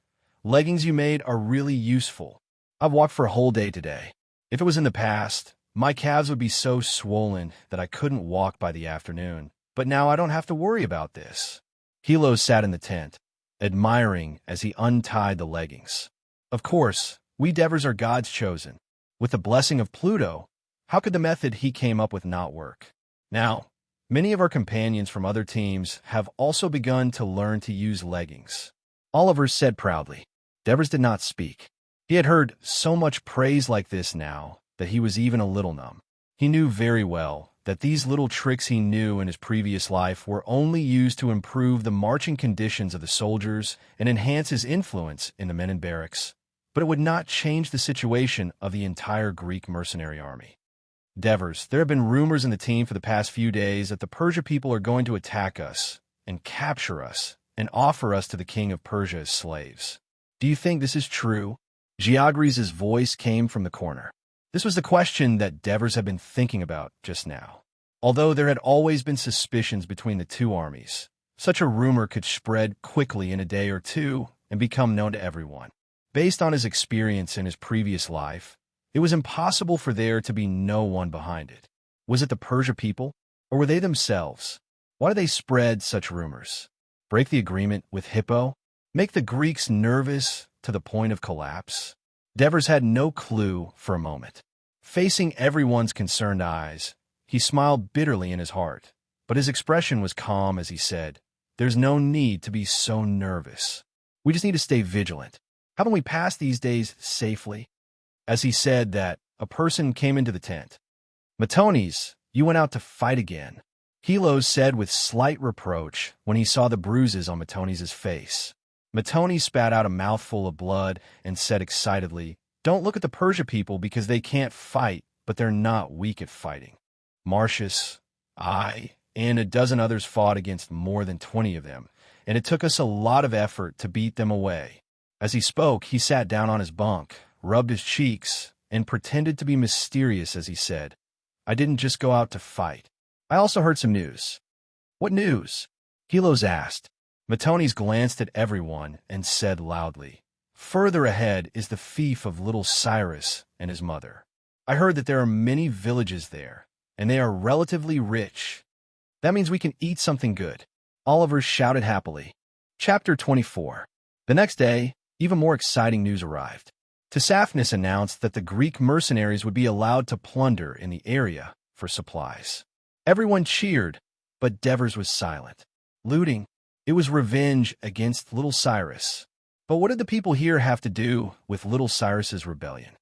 you made are really useful. I've walked for a whole day today. If it was in the past, my calves would be so swollen that I couldn't walk by the afternoon. But now I don't have to worry about this. Hilo sat in the tent, admiring as he untied the leggings. Of course, we Devers are God's chosen. With the blessing of Pluto, how could the method he came up with not work? Now, many of our companions from other teams have also begun to learn to use leggings. Oliver said proudly. Devers did not speak. He had heard so much praise like this now that he was even a little numb. He knew very well that these little tricks he knew in his previous life were only used to improve the marching conditions of the soldiers and enhance his influence in the men in barracks, but it would not change the situation of the entire Greek mercenary army. Devers, there have been rumors in the team for the past few days that the Persia people are going to attack us and capture us and offer us to the king of Persia as slaves. Do you think this is true? Georgi's voice came from the corner. This was the question that Devers had been thinking about just now. Although there had always been suspicions between the two armies, such a rumor could spread quickly in a day or two and become known to everyone. Based on his experience in his previous life, it was impossible for there to be no one behind it. Was it the Persia people, or were they themselves? Why did they spread such rumors? Break the agreement with Hippo? Make the Greeks nervous to the point of collapse? Devers had no clue for a moment. Facing everyone's concerned eyes, he smiled bitterly in his heart, but his expression was calm as he said, "There's no need to be so nervous. We just need to stay vigilant. Haven't we passed these days safely?" As he said that, a person came into the tent. "Matones, you went out to fight again," Hilo said with slight reproach when he saw the bruises on Matones' face. Matones spat out a mouthful of blood and said excitedly, "Don't look at the Persia people because they can't fight, but they're not weak at fighting. Marcius, I, and a dozen others fought against more than 20 of them, and it took us a lot of effort to beat them away." As he spoke, he sat down on his bunk, rubbed his cheeks, and pretended to be mysterious as he said, "I didn't just go out to fight. I also heard some news." "What news?" Hilos asked. Matones glanced at everyone and said loudly, "Further ahead is the fief of little Cyrus and his mother. I heard that there are many villages there, and they are relatively rich. That means we can eat something good." Oliver shouted happily. Chapter 24. The next day, even more exciting news arrived. Tsaphnis announced that the Greek mercenaries would be allowed to plunder in the area for supplies. Everyone cheered, but Devers was silent. Looting. It was revenge against little Cyrus. But what did the people here have to do with little Cyrus's rebellion?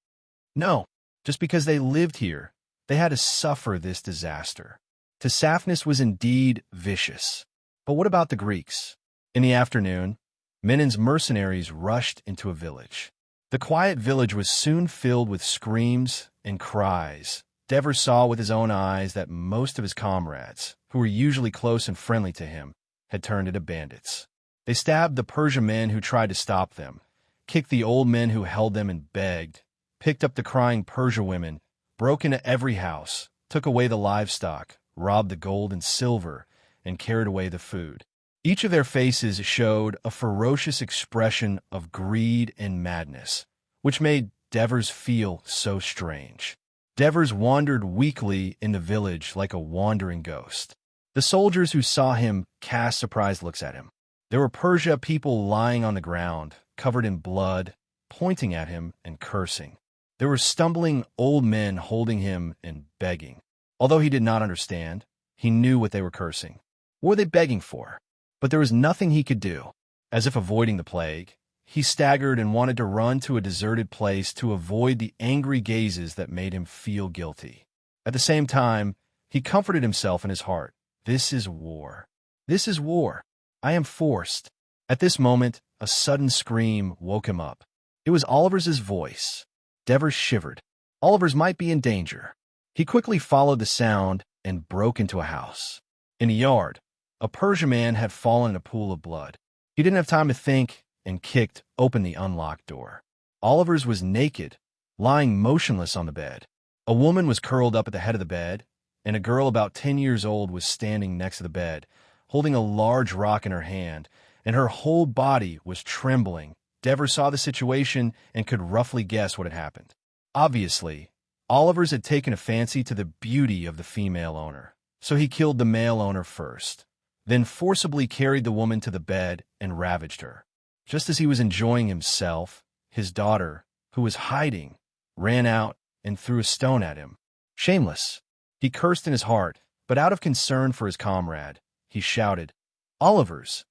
No, just because they lived here, they had to suffer this disaster. Tsaphnis was indeed vicious. But what about the Greeks? In the afternoon, Menon's mercenaries rushed into a village. The quiet village was soon filled with screams and cries. Devers saw with his own eyes that most of his comrades, who were usually close and friendly to him, had turned into bandits. They stabbed the Persia men who tried to stop them, kicked the old men who held them and begged, picked up the crying Persia women, broke into every house, took away the livestock, robbed the gold and silver, and carried away the food. Each of their faces showed a ferocious expression of greed and madness, which made Devers feel so strange. Devers wandered weakly in the village like a wandering ghost. The soldiers who saw him cast surprised looks at him. There were Persia people lying on the ground, covered in blood, pointing at him and cursing. There were stumbling old men holding him and begging. Although he did not understand, he knew what they were cursing. What were they begging for? But there was nothing he could do. As if avoiding the plague, he staggered and wanted to run to a deserted place to avoid the angry gazes that made him feel guilty. At the same time, he comforted himself in his heart. This is war. This is war. I am forced. At this moment, a sudden scream woke him up. It was Oliver's voice. Devers shivered. Oliver's might be in danger. He quickly followed the sound and broke into a house. In the yard, a Persian man had fallen in a pool of blood. He didn't have time to think and kicked open the unlocked door. Oliver's was naked, lying motionless on the bed. A woman was curled up at the head of the bed, and a girl about 10 years old was standing next to the bed, holding a large rock in her hand, and her whole body was trembling. Devers saw the situation and could roughly guess what had happened. Obviously, Oliver's had taken a fancy to the beauty of the female owner, so he killed the male owner first, then forcibly carried the woman to the bed and ravaged her. Just as he was enjoying himself, his daughter, who was hiding, ran out and threw a stone at him. Shameless. He cursed in his heart, but out of concern for his comrade, he shouted, "Oliver's,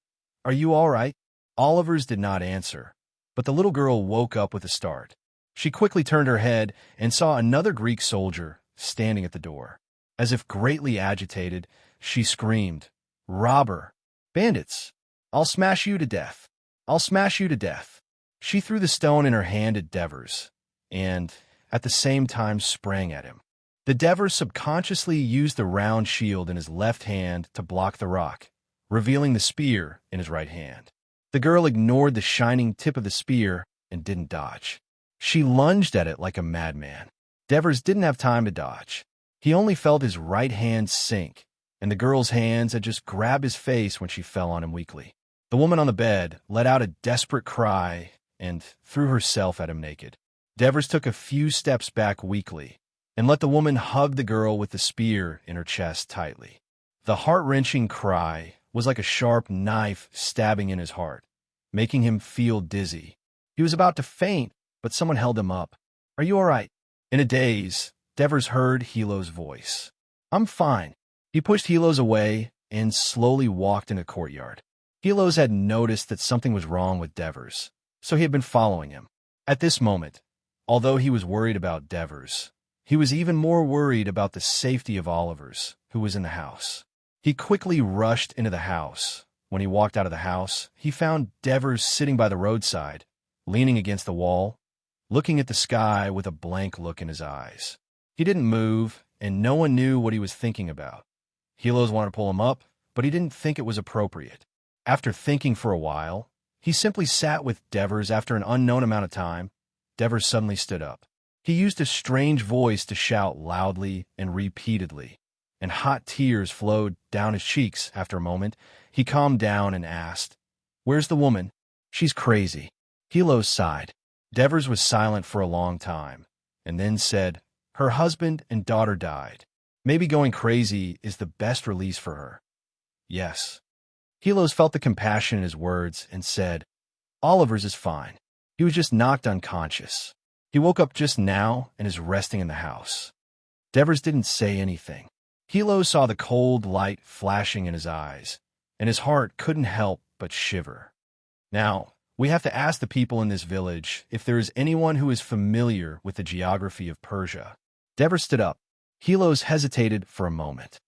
are you all right?" Oliver's did not answer, but the little girl woke up with a start. She quickly turned her head and saw another Greek soldier standing at the door. As if greatly agitated, she screamed, "Robber! Bandits! I'll smash you to death! I'll smash you to death!" She threw the stone in her hand at Devers, and, at the same time, sprang at him. The Devers subconsciously used the round shield in his left hand to block the rock, revealing the spear in his right hand. The girl ignored the shining tip of the spear and didn't dodge. She lunged at it like a madman. Devers didn't have time to dodge. He only felt his right hand sink, and the girl's hands had just grabbed his face when she fell on him weakly. The woman on the bed let out a desperate cry and threw herself at him naked. Devers took a few steps back weakly and let the woman hug the girl with the spear in her chest tightly. The heart-wrenching cry was like a sharp knife stabbing in his heart, making him feel dizzy. He was about to faint, but someone held him up. "Are you all right?" In a daze, Devers heard Hilo's voice. "I'm fine." He pushed Hilo's away and slowly walked in the courtyard. Hilo's had noticed that something was wrong with Devers, so he had been following him. At this moment, although he was worried about Devers, he was even more worried about the safety of Oliver's, who was in the house. He quickly rushed into the house. When he walked out of the house, he found Devers sitting by the roadside, leaning against the wall, looking at the sky with a blank look in his eyes. He didn't move, and no one knew what he was thinking about. Hilo's wanted to pull him up, but he didn't think it was appropriate. After thinking for a while, he simply sat with Devers. After an unknown amount of time, Devers suddenly stood up. He used a strange voice to shout loudly and repeatedly, and hot tears flowed down his cheeks. After a moment, he calmed down and asked, "Where's the woman?" "She's crazy." Hilo sighed. Devers was silent for a long time, and then said, "Her husband and daughter died. Maybe going crazy is the best release for her." "Yes." Hilos felt the compassion in his words and said, "Oliver's is fine. He was just knocked unconscious. He woke up just now and is resting in the house." Devers didn't say anything. Hilo saw the cold light flashing in his eyes, and his heart couldn't help but shiver. "Now, we have to ask the people in this village if there is anyone who is familiar with the geography of Persia." Devers stood up. Hilos hesitated for a moment.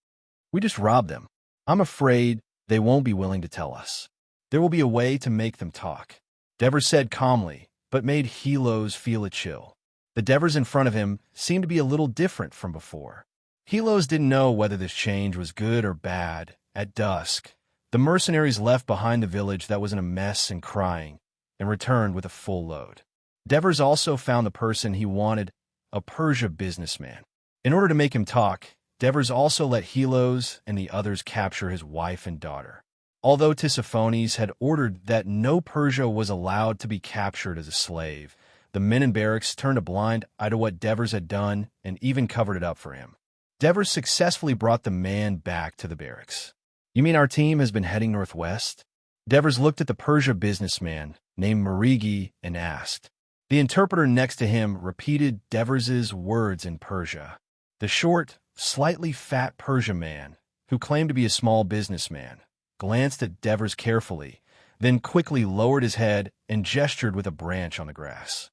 "We just robbed them. I'm afraid they won't be willing to tell us. There will be a way to make them talk," Devers said calmly, but made Hilos feel a chill. The Devers in front of him seemed to be a little different from before. Hilos didn't know whether this change was good or bad. At dusk, the mercenaries left behind the village that was in a mess and crying, and returned with a full load. Devers also found the person he wanted, a Persia businessman. In order to make him talk, Devers also let Hilos and the others capture his wife and daughter. Although Tissaphones had ordered that no Persia was allowed to be captured as a slave, the men in barracks turned a blind eye to what Devers had done and even covered it up for him. Devers successfully brought the man back to the barracks. "You mean our team has been heading northwest?" Devers looked at the Persia businessman named Marigi and asked. The interpreter next to him repeated Devers's words in Persia. The short, slightly fat Persia man, who claimed to be a small businessman, glanced at Devers carefully, then quickly lowered his head and gestured with a branch on the grass.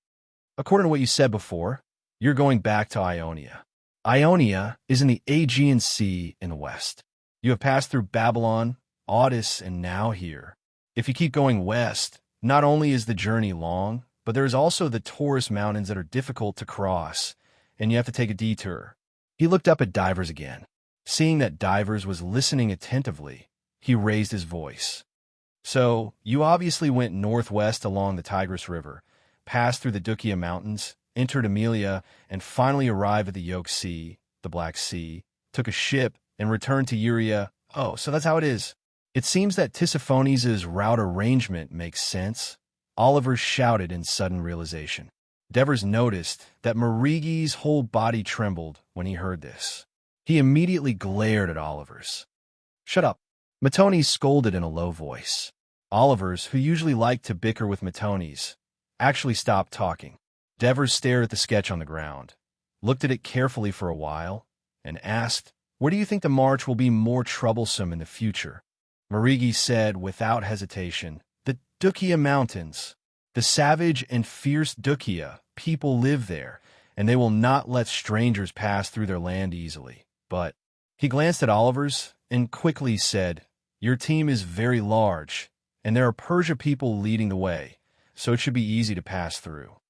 "According to what you said before, you're going back to Ionia. Ionia is in the Aegean Sea in the west. You have passed through Babylon, Audis, and now here. If you keep going west, not only is the journey long, but there is also the Taurus Mountains that are difficult to cross, and you have to take a detour." He looked up at Divers again. Seeing that Divers was listening attentively, he raised his voice. "So, you obviously went northwest along the Tigris River, passed through the Dukia Mountains, entered Amelia, and finally arrived at the Yoke Sea, the Black Sea, took a ship, and returned to Uria. Oh, so that's how it is. It seems that Tissaphones' route arrangement makes sense," Oliver shouted in sudden realization. Devers noticed that Marigi's whole body trembled when he heard this. He immediately glared at Oliver's. "Shut up," Matones scolded in a low voice. Oliver's, who usually liked to bicker with Matones, actually stopped talking. Devers stared at the sketch on the ground, looked at it carefully for a while, and asked, "Where do you think the march will be more troublesome in the future?" Marigi said without hesitation, "The Dukia Mountains. The savage and fierce Dukia people live there, and they will not let strangers pass through their land easily. But He glanced at Oliver's and quickly said, "Your team is very large, and there are Persia people leading the way, so it should be easy to pass through."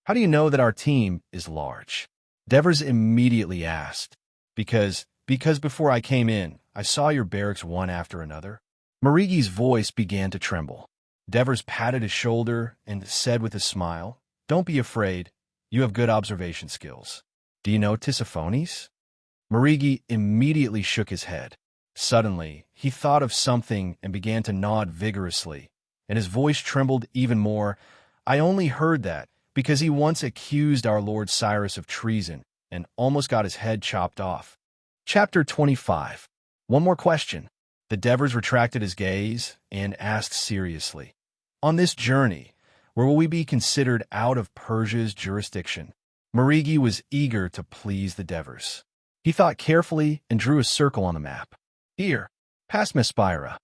"How do you know that our team is large?" Devers immediately asked. Because before I came in, I saw your barracks one after another." Marigi's voice began to tremble. Devers patted his shoulder and said with a smile, "Don't be afraid. You have good observation skills. Do you know Tissaphones?" Marigi immediately shook his head. Suddenly, he thought of something and began to nod vigorously, and his voice trembled even more. "I only heard that because he once accused our Lord Cyrus of treason and almost got his head chopped off." Chapter 25. One more question. The Devers retracted his gaze and asked seriously, "On this journey, where will we be considered out of Persia's jurisdiction?" Marigi was eager to please the Devers. He thought carefully and drew a circle on the map. "Here, past Mespira."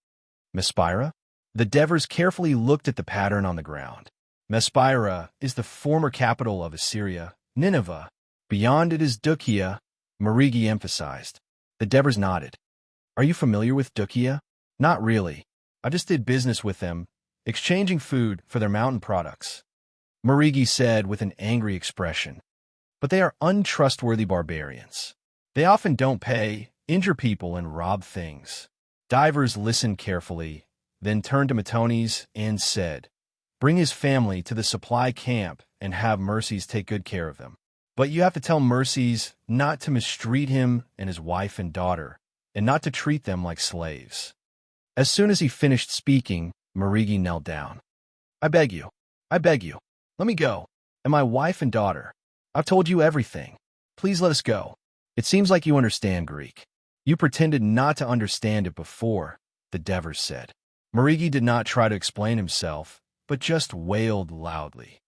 Mespira? The Devers carefully looked at the pattern on the ground. Mespira is the former capital of Assyria, Nineveh. Beyond it is Dukia, Marigi emphasized. The Devers nodded. "Are you familiar with Dukia?" "Not really. I just did business with them, exchanging food for their mountain products," Marigi said with an angry expression. "But they are untrustworthy barbarians. They often don't pay, injure people, and rob things." Divers listened carefully, then turned to Matones and said, "Bring his family to the supply camp and have Mercies take good care of them. But you have to tell Mercies not to mistreat him and his wife and daughter, and not to treat them like slaves." As soon as he finished speaking, Marigi knelt down. I beg you, let me go, and my wife and daughter. I've told you everything. Please let us go. It seems like you understand Greek." "You pretended not to understand it before," the Devers said. Marigi did not try to explain himself, but just wailed loudly.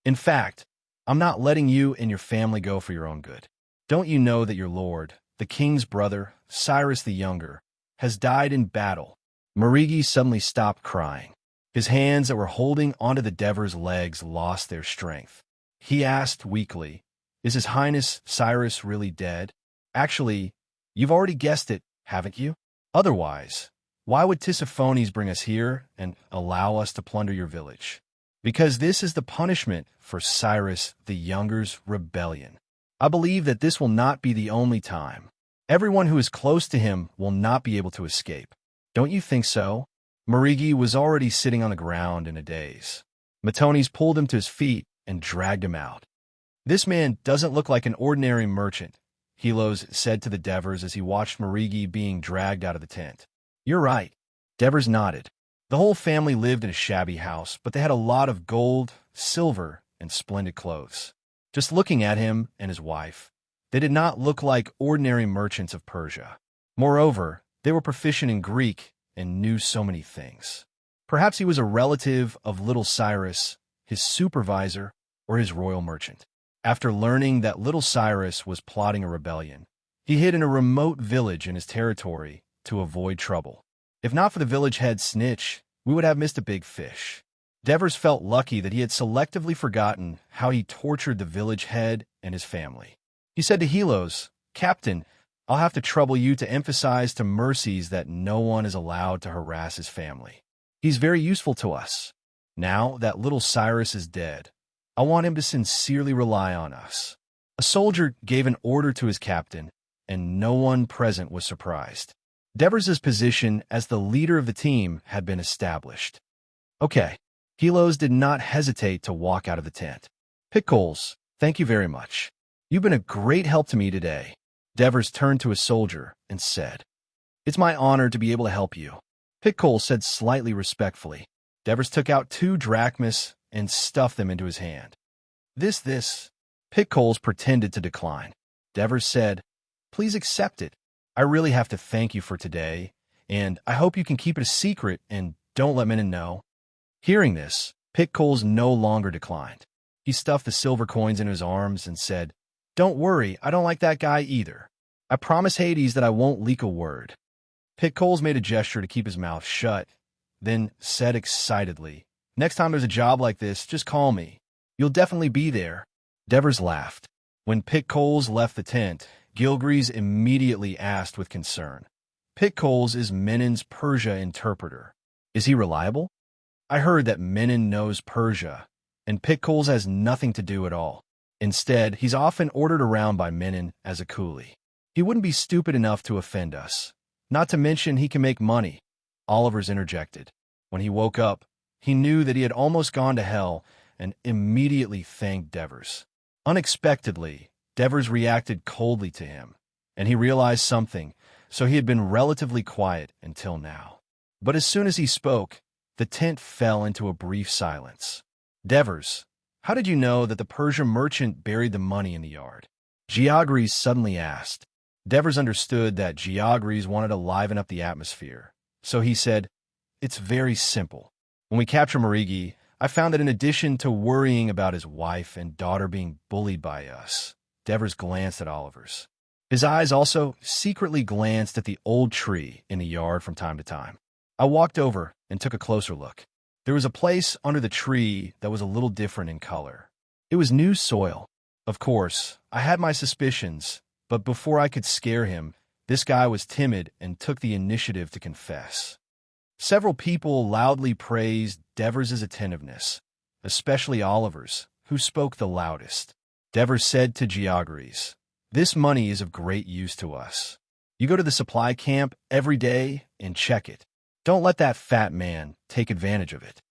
"In fact, I'm not letting you and your family go for your own good. Don't you know that your lord, the king's brother, Cyrus the Younger, has died in battle?" Marigi suddenly stopped crying. His hands that were holding onto the Devers' legs lost their strength. He asked weakly, "Is His Highness Cyrus really dead?" "Actually, you've already guessed it, haven't you? Otherwise, why would Tissaphones bring us here and allow us to plunder your village?" "Because this is the punishment for Cyrus the Younger's rebellion. I believe that this will not be the only time. Everyone who is close to him will not be able to escape. Don't you think so?" Marigi was already sitting on the ground in a daze. Matones pulled him to his feet and dragged him out. "This man doesn't look like an ordinary merchant," Helos said to the Devers as he watched Marigi being dragged out of the tent. "You're right." Devers nodded. The whole family lived in a shabby house, but they had a lot of gold, silver, and splendid clothes. Just looking at him and his wife, they did not look like ordinary merchants of Persia. Moreover, they were proficient in Greek and knew so many things. Perhaps he was a relative of little Cyrus, his supervisor, or his royal merchant. After learning that little Cyrus was plotting a rebellion, he hid in a remote village in his territory to avoid trouble. If not for the village head Snitch, we would have missed a big fish. Devers felt lucky that he had selectively forgotten how he tortured the village head and his family. He said to Helos, "Captain, I'll have to trouble you to emphasize to Mercies that no one is allowed to harass his family. He's very useful to us. Now that little Cyrus is dead, I want him to sincerely rely on us." A soldier gave an order to his captain, and no one present was surprised. Devers' position as the leader of the team had been established. "Okay." Helos did not hesitate to walk out of the tent. "Pickles, thank you very much. You've been a great help to me today." Devers turned to a soldier and said, "It's my honor to be able to help you." Pickles said slightly respectfully. Devers took out 2 drachmas and stuffed them into his hand. This. Pickles pretended to decline. Devers said, "Please accept it. I really have to thank you for today, and I hope you can keep it a secret and don't let Menon know." Hearing this, Pickles no longer declined. He stuffed the silver coins into his arms and said, "Don't worry, I don't like that guy either. I promise Hades that I won't leak a word." Pickles made a gesture to keep his mouth shut, then said excitedly, "Next time there's a job like this, just call me. You'll definitely be there." Devers laughed. When Pickles left the tent, Gilgrees immediately asked with concern. Pitcoles is Menin's Persia interpreter. Is he reliable? I heard that Menin knows Persia, and Pitcoles has nothing to do at all. Instead, he's often ordered around by Menin as a coolie. He wouldn't be stupid enough to offend us. Not to mention he can make money, Oliver's interjected. When he woke up, he knew that he had almost gone to hell and immediately thanked Devers. Unexpectedly, Devers reacted coldly to him, and he realized something, so he had been relatively quiet until now. But as soon as he spoke, the tent fell into a brief silence. Devers, how did you know that the Persia merchant buried the money in the yard? Geogres suddenly asked. Devers understood that Geogres wanted to liven up the atmosphere, so he said, "It's very simple. When we captured Marigi, I found that in addition to worrying about his wife and daughter being bullied by us," Devers glanced at Oliver's. His eyes also secretly glanced at the old tree in the yard from time to time. I walked over and took a closer look. There was a place under the tree that was a little different in color. It was new soil. Of course, I had my suspicions, but before I could scare him, this guy was timid and took the initiative to confess. Several people loudly praised Devers' attentiveness, especially Oliver's, who spoke the loudest. Devers said to Geogres, "This money is of great use to us. You go to the supply camp every day and check it. Don't let that fat man take advantage of it."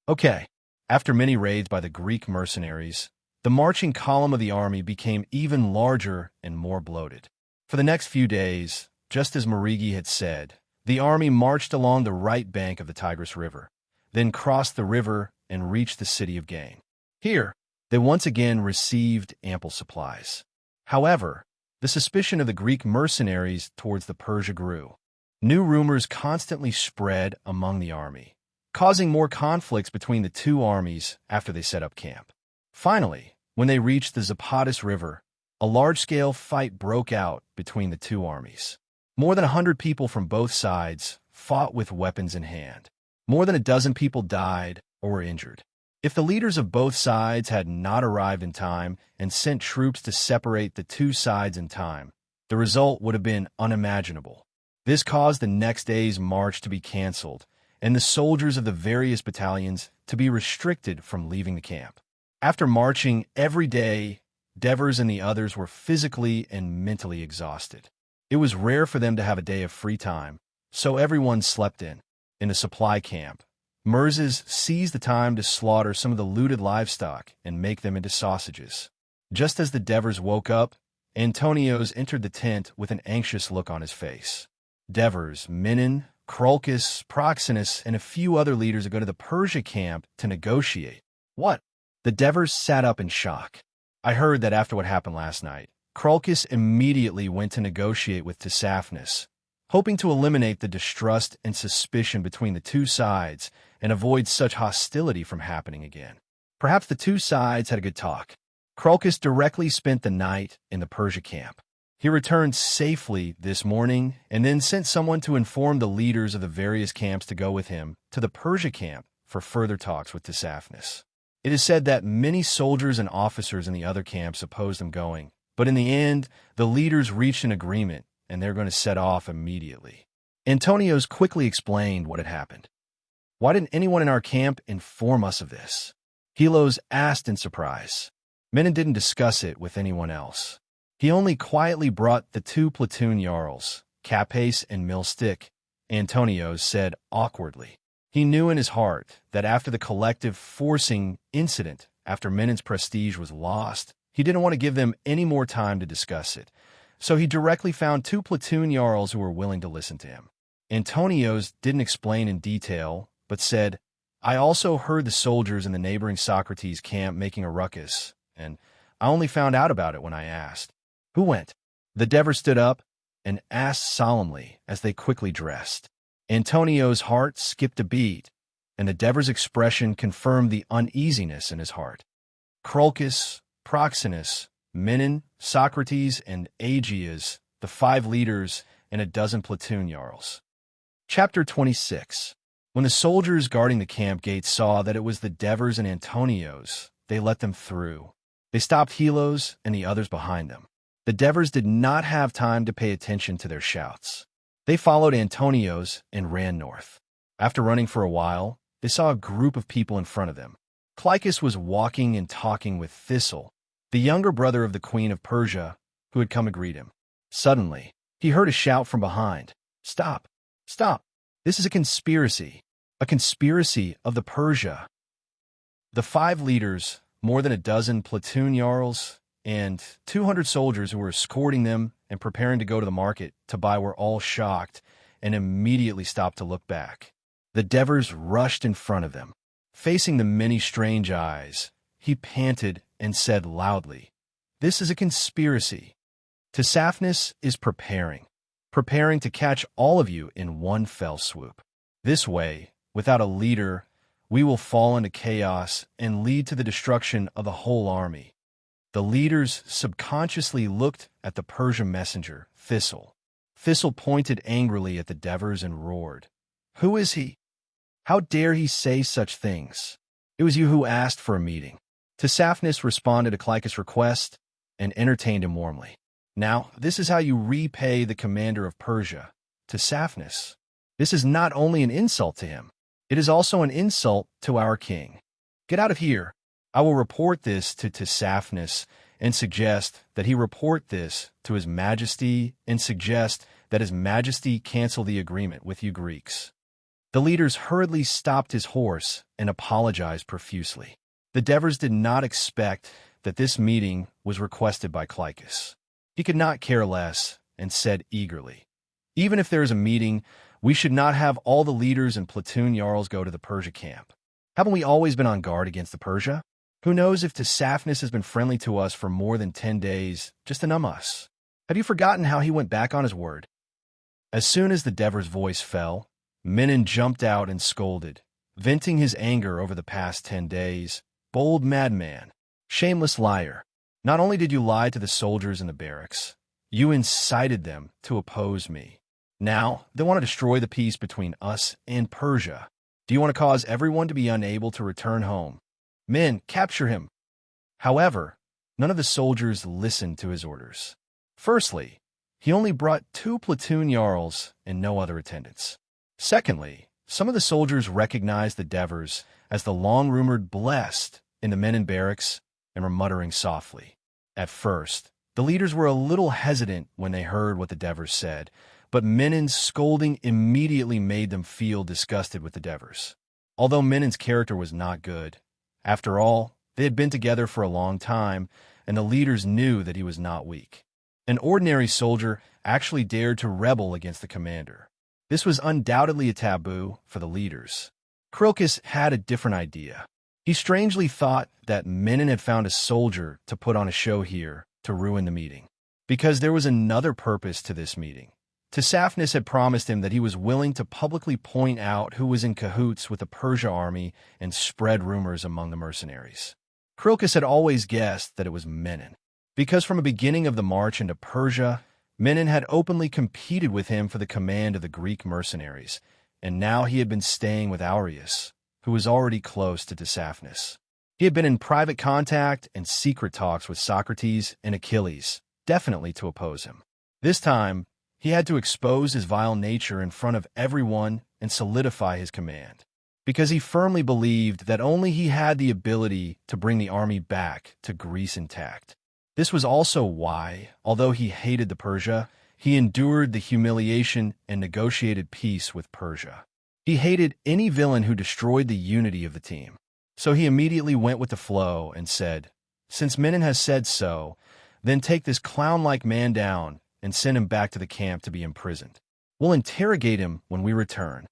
Okay. After many raids by the Greek mercenaries, the marching column of the army became even larger and more bloated. For the next few days, just as Marigi had said, the army marched along the right bank of the Tigris River, then crossed the river and reached the city of Gain. Here, they once again received ample supplies. However, the suspicion of the Greek mercenaries towards the Persia grew. New rumors constantly spread among the army, causing more conflicts between the two armies after they set up camp. Finally, when they reached the Zapatas River, a large-scale fight broke out between the two armies. More than 100 people from both sides fought with weapons in hand. More than a dozen people died or were injured. If the leaders of both sides had not arrived in time and sent troops to separate the two sides in time, the result would have been unimaginable. This caused the next day's march to be canceled, and the soldiers of the various battalions to be restricted from leaving the camp. After marching every day, Devers and the others were physically and mentally exhausted. It was rare for them to have a day of free time, so everyone slept in. In a supply camp, Merzes seized the time to slaughter some of the looted livestock and make them into sausages. Just as the Devers woke up, Antonios entered the tent with an anxious look on his face. Devers, Menin, Crolcus, Proxenus, and a few other leaders go to the Persia camp to negotiate. What? The Devers sat up in shock. I heard that after what happened last night, Crolcus immediately went to negotiate with Tisiphnis, hoping to eliminate the distrust and suspicion between the two sides and avoid such hostility from happening again. Perhaps the two sides had a good talk. Crolcus directly spent the night in the Persia camp. He returned safely this morning and then sent someone to inform the leaders of the various camps to go with him to the Persia camp for further talks with Tisiphnis. It is said that many soldiers and officers in the other camps opposed him going, but in the end, the leaders reached an agreement and they're going to set off immediately. Antonios quickly explained what had happened. Why didn't anyone in our camp inform us of this? Helos asked in surprise. Menin didn't discuss it with anyone else. He only quietly brought the two platoon jarls, Capes and Milstick, Antonios said awkwardly. He knew in his heart that after the collective forcing incident, after Menin's prestige was lost, he didn't want to give them any more time to discuss it. So he directly found two platoon jarls who were willing to listen to him. Antonios didn't explain in detail, but said, "I also heard the soldiers in the neighboring Socrates camp making a ruckus, and I only found out about it when I asked." Who went? The Devers stood up and asked solemnly as they quickly dressed. Antonio's heart skipped a beat, and the Devers' expression confirmed the uneasiness in his heart. Crolcus, Proxenus, Menin, Socrates, and Aegeas, the 5 leaders, and a dozen platoon jarls. Chapter 26. When the soldiers guarding the camp gate saw that it was the Devers and Antonios, they let them through. They stopped Helos and the others behind them. The Devers did not have time to pay attention to their shouts. They followed Antonio's and ran north. After running for a while, they saw a group of people in front of them. Clycus was walking and talking with Thistle, the younger brother of the Queen of Persia, who had come to greet him. Suddenly, he heard a shout from behind. "Stop! Stop! This is a conspiracy! A conspiracy of the Persia!" The 5 leaders, more than a dozen platoon jarls, and 200 soldiers who were escorting them and preparing to go to the market to buy were all shocked and immediately stopped to look back. The Devers rushed in front of them. Facing the many strange eyes, he panted and said loudly, "This is a conspiracy. Tsaphnis is preparing to catch all of you in one fell swoop. This way, without a leader, we will fall into chaos and lead to the destruction of the whole army." The leaders subconsciously looked at the Persian messenger, Thistle. Thistle pointed angrily at the Devers and roared, "Who is he? How dare he say such things? It was you who asked for a meeting." Tsaphnis responded to Clycus' request and entertained him warmly. "Now, this is how you repay the commander of Persia, Tsaphnis. This is not only an insult to him, it is also an insult to our king. Get out of here. I will report this to Tsaphnis and suggest that he report this to His Majesty and suggest that His Majesty cancel the agreement with you Greeks." The leaders hurriedly stopped his horse and apologized profusely. The Devers did not expect that this meeting was requested by Clycus. He could not care less and said eagerly, "Even if there is a meeting, we should not have all the leaders and platoon jarls go to the Persia camp. Haven't we always been on guard against the Persia? Who knows if Tsaphnis has been friendly to us for more than 10 days just to numb us? Have you forgotten how he went back on his word?" As soon as the Devers' voice fell, Menon jumped out and scolded, venting his anger over the past 10 days. "Bold madman! Shameless liar! Not only did you lie to the soldiers in the barracks, you incited them to oppose me. Now, they want to destroy the peace between us and Persia. Do you want to cause everyone to be unable to return home? Men, capture him!" However, none of the soldiers listened to his orders. Firstly, he only brought 2 platoon jarls and no other attendants. Secondly, some of the soldiers recognized the Devers as the long-rumored blessed in the men in barracks and were muttering softly. At first, the leaders were a little hesitant when they heard what the Devers said, but Menon's scolding immediately made them feel disgusted with the Devers. Although Menon's character was not good, after all, they had been together for a long time, and the leaders knew that he was not weak. An ordinary soldier actually dared to rebel against the commander. This was undoubtedly a taboo for the leaders. Crilcus had a different idea. He strangely thought that Menon had found a soldier to put on a show here to ruin the meeting, because there was another purpose to this meeting. Tsaphnis had promised him that he was willing to publicly point out who was in cahoots with the Persia army and spread rumors among the mercenaries. Crilcus had always guessed that it was Menon, because from the beginning of the march into Persia, Menon had openly competed with him for the command of the Greek mercenaries, and now he had been staying with Aureus, who was already close to Tsaphnis. He had been in private contact and secret talks with Socrates and Achilles, definitely to oppose him. This time, he had to expose his vile nature in front of everyone and solidify his command, because he firmly believed that only he had the ability to bring the army back to Greece intact. This was also why, although he hated the Persia, he endured the humiliation and negotiated peace with Persia. He hated any villain who destroyed the unity of the team. So he immediately went with the flow and said, "Since Menon has said so, then take this clown-like man down and send him back to the camp to be imprisoned. We'll interrogate him when we return."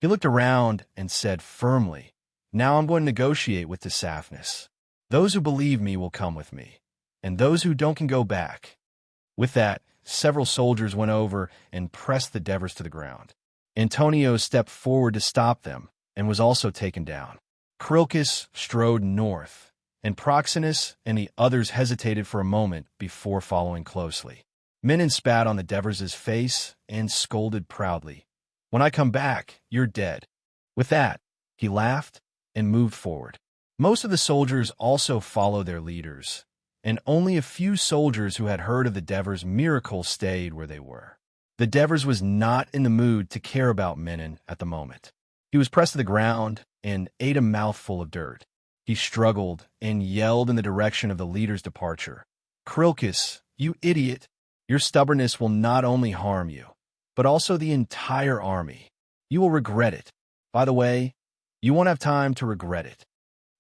He looked around and said firmly, "Now I'm going to negotiate with Tsaphnis. Those who believe me will come with me, and those who don't can go back." With that, several soldiers went over and pressed the Devers to the ground. Antonio stepped forward to stop them and was also taken down. Crilcus strode north, and Proxenus and the others hesitated for a moment before following closely. Menon spat on the Devers' face and scolded proudly, "When I come back, you're dead." With that, he laughed and moved forward. Most of the soldiers also followed their leaders, and only a few soldiers who had heard of the Devers' miracle stayed where they were. The Devers was not in the mood to care about Menon at the moment. He was pressed to the ground and ate a mouthful of dirt. He struggled and yelled in the direction of the leader's departure. "Krilkis, you idiot! Your stubbornness will not only harm you, but also the entire army. You will regret it. By the way, you won't have time to regret it."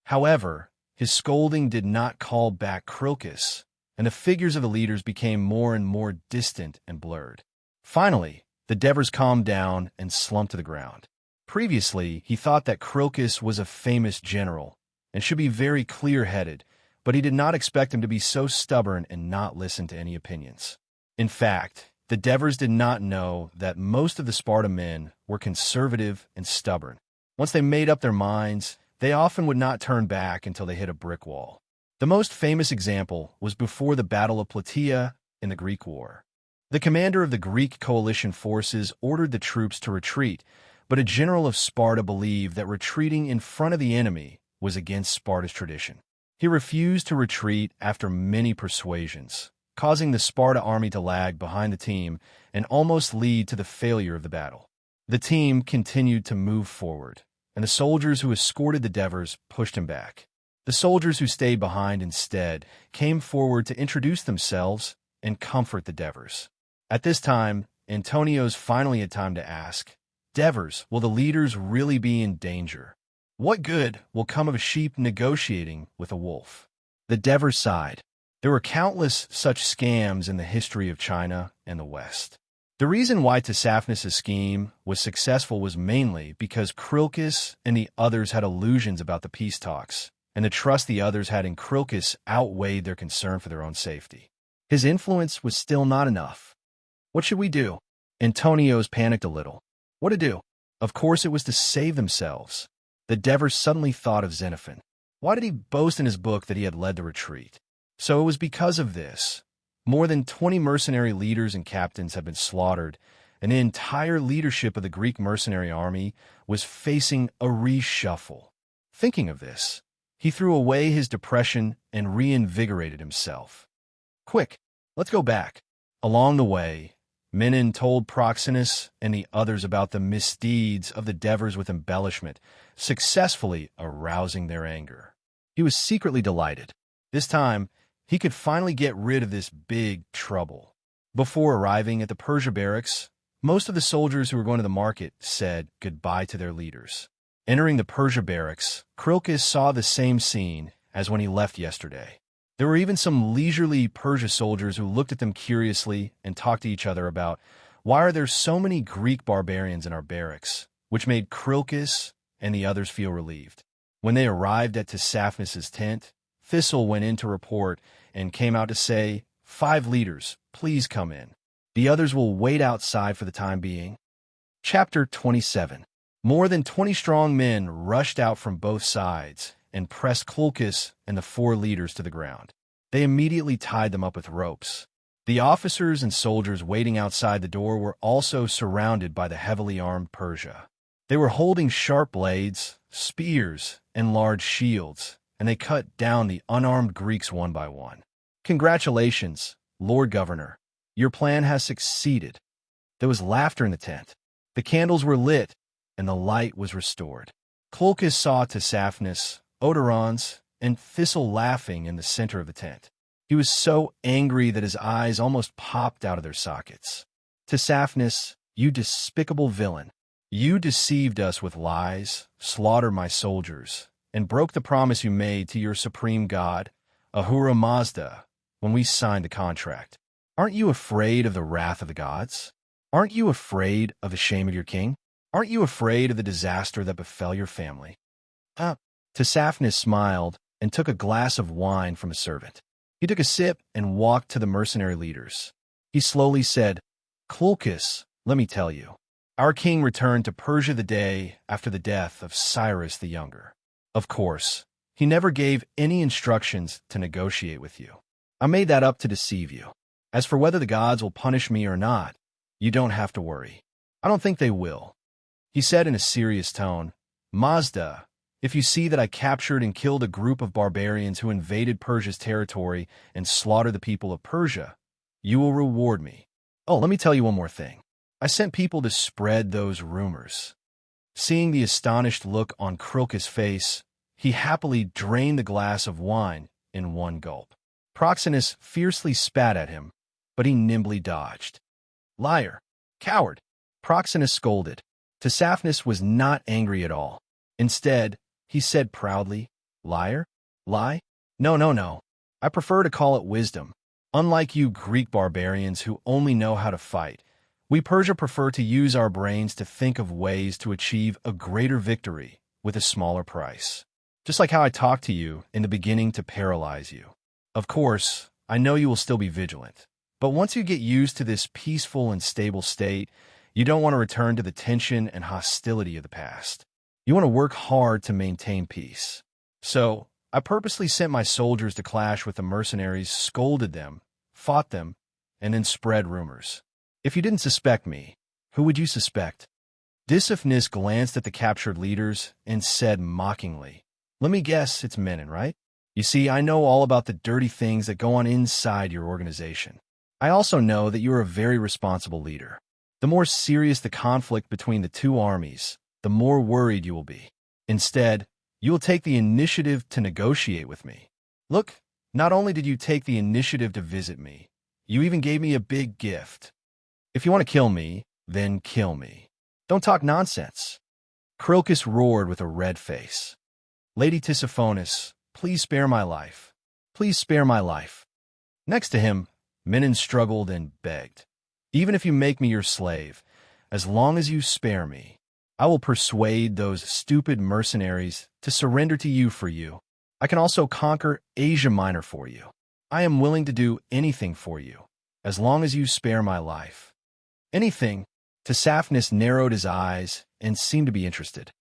However, his scolding did not call back Krilkis, and the figures of the leaders became more and more distant and blurred. Finally, the Devers calmed down and slumped to the ground. Previously, he thought that Krilkis was a famous general and should be very clear-headed, but he did not expect him to be so stubborn and not listen to any opinions. In fact, the Devers did not know that most of the Sparta men were conservative and stubborn. Once they made up their minds, they often would not turn back until they hit a brick wall. The most famous example was before the Battle of Plataea in the Greek War. The commander of the Greek coalition forces ordered the troops to retreat, but a general of Sparta believed that retreating in front of the enemy was against Sparta's tradition. He refused to retreat after many persuasions, causing the Sparta army to lag behind the team and almost lead to the failure of the battle. The team continued to move forward, and the soldiers who escorted the Devers pushed him back. The soldiers who stayed behind instead came forward to introduce themselves and comfort the Devers. At this time, Antonio's finally had time to ask, "Devers, will the leaders really be in danger? What good will come of a sheep negotiating with a wolf?" The Devers sighed. There were countless such scams in the history of China and the West. The reason why Tsaphnis' scheme was successful was mainly because Krilkis and the others had illusions about the peace talks, and the trust the others had in Krilkis outweighed their concern for their own safety. His influence was still not enough. What should we do? Antonio's panicked a little. What to do? Of course it was to save themselves. The Devers suddenly thought of Xenophon. Why did he boast in his book that he had led the retreat? So it was because of this. More than 20 mercenary leaders and captains had been slaughtered, and the entire leadership of the Greek mercenary army was facing a reshuffle. Thinking of this, he threw away his depression and reinvigorated himself. "Quick, let's go back." Along the way, Menon told Proxenus and the others about the misdeeds of the Devers with embellishment, successfully arousing their anger. He was secretly delighted. This time, he could finally get rid of this big trouble. Before arriving at the Persia barracks, most of the soldiers who were going to the market said goodbye to their leaders. Entering the Persia barracks, Krilkis saw the same scene as when he left yesterday. There were even some leisurely Persia soldiers who looked at them curiously and talked to each other about, "Why are there so many Greek barbarians in our barracks?" which made Krilkis and the others feel relieved. When they arrived at Tsaphnis' tent, Thistle went in to report and came out to say, "5 leaders, please come in. The others will wait outside for the time being." Chapter 27. More than 20 strong men rushed out from both sides and pressed Krilkis and the 4 leaders to the ground. They immediately tied them up with ropes. The officers and soldiers waiting outside the door were also surrounded by the heavily armed Persia. They were holding sharp blades, spears, and large shields, and they cut down the unarmed Greeks one by one. "Congratulations, Lord Governor. Your plan has succeeded." There was laughter in the tent. The candles were lit, and the light was restored. Krilkis saw Tsaphnis, Odorons, and Thistle laughing in the center of the tent. He was so angry that his eyes almost popped out of their sockets. "Tsaphnis, you despicable villain. You deceived us with lies, slaughtered my soldiers, and broke the promise you made to your supreme god, Ahura Mazda, when we signed the contract. Aren't you afraid of the wrath of the gods? Aren't you afraid of the shame of your king? Aren't you afraid of the disaster that befell your family?" Tsaphnis smiled and took a glass of wine from a servant. He took a sip and walked to the mercenary leaders. He slowly said, "Krilkis, let me tell you. Our king returned to Persia the day after the death of Cyrus the Younger. Of course, he never gave any instructions to negotiate with you. I made that up to deceive you. As for whether the gods will punish me or not, you don't have to worry. I don't think they will." He said in a serious tone, "Mazda If you see that I captured and killed a group of barbarians who invaded Persia's territory and slaughtered the people of Persia, you will reward me. Oh, let me tell you one more thing. I sent people to spread those rumors." Seeing the astonished look on Krilkis' face, he happily drained the glass of wine in one gulp. Proxenus fiercely spat at him, but he nimbly dodged. "Liar! Coward!" Proxenus scolded. Tisiphonus was not angry at all. Instead, he said proudly, "Liar? Lie? No, no, no. I prefer to call it wisdom. Unlike you Greek barbarians who only know how to fight, we Persia prefer to use our brains to think of ways to achieve a greater victory with a smaller price. Just like how I talked to you in the beginning to paralyze you. Of course, I know you will still be vigilant, but once you get used to this peaceful and stable state, you don't want to return to the tension and hostility of the past. You want to work hard to maintain peace. So, I purposely sent my soldiers to clash with the mercenaries, scolded them, fought them, and then spread rumors. If you didn't suspect me, who would you suspect?" Tisiphonus glanced at the captured leaders and said mockingly, "Let me guess, it's Menon, right? You see, I know all about the dirty things that go on inside your organization. I also know that you are a very responsible leader. The more serious the conflict between the two armies, the more worried you will be. Instead, you will take the initiative to negotiate with me. Look, not only did you take the initiative to visit me, you even gave me a big gift. If you want to kill me, then kill me. Don't talk nonsense." Krilkis roared with a red face. "Lady Tisiphonus, please spare my life. Please spare my life." Next to him, Menon struggled and begged. "Even if you make me your slave, as long as you spare me, I will persuade those stupid mercenaries to surrender to you for you. I can also conquer Asia Minor for you. I am willing to do anything for you, as long as you spare my life." "Anything?" Tisiphonus narrowed his eyes and seemed to be interested.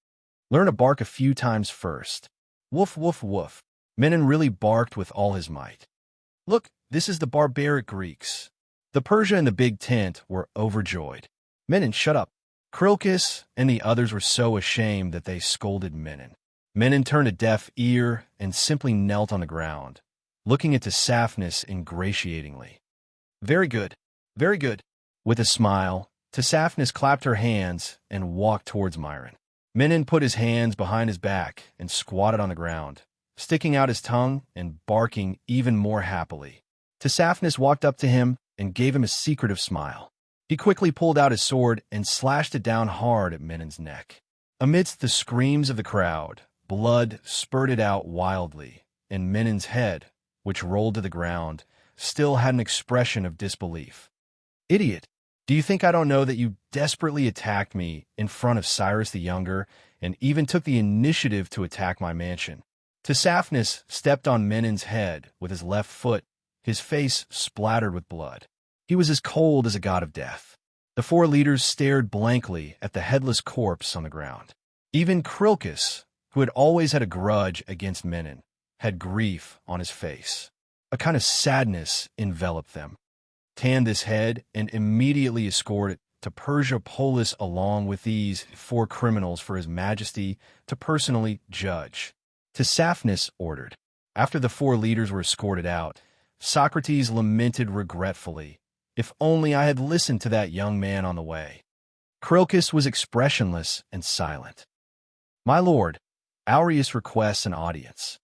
"Learn to bark a few times first. Woof, woof, woof." Menon really barked with all his might. "Look, this is the barbaric Greeks." The Persia in the big tent were overjoyed. "Menon, shut up." Krilkis and the others were so ashamed that they scolded Menon. Menon turned a deaf ear and simply knelt on the ground, looking at Tisiphonus ingratiatingly. "Very good, very good." With a smile, Tisiphonus clapped her hands and walked towards Myron. Menon put his hands behind his back and squatted on the ground, sticking out his tongue and barking even more happily. Tisiphonus walked up to him and gave him a secretive smile. He quickly pulled out his sword and slashed it down hard at Menon's neck. Amidst the screams of the crowd, blood spurted out wildly, and Menon's head, which rolled to the ground, still had an expression of disbelief. "Idiot! Do you think I don't know that you desperately attacked me in front of Cyrus the Younger and even took the initiative to attack my mansion?" Tisiphonus stepped on Menon's head with his left foot, his face splattered with blood. He was as cold as a god of death. The four leaders stared blankly at the headless corpse on the ground. Even Krilkis, who had always had a grudge against Menon, had grief on his face. A kind of sadness enveloped them. Tanned his head and immediately escorted to Persia Polis along with these four criminals for his majesty to personally judge. Tisiphonus ordered. After the four leaders were escorted out, Socrates lamented regretfully, "If only I had listened to that young man on the way." Krilkis was expressionless and silent. "My lord, Aureus requests an audience."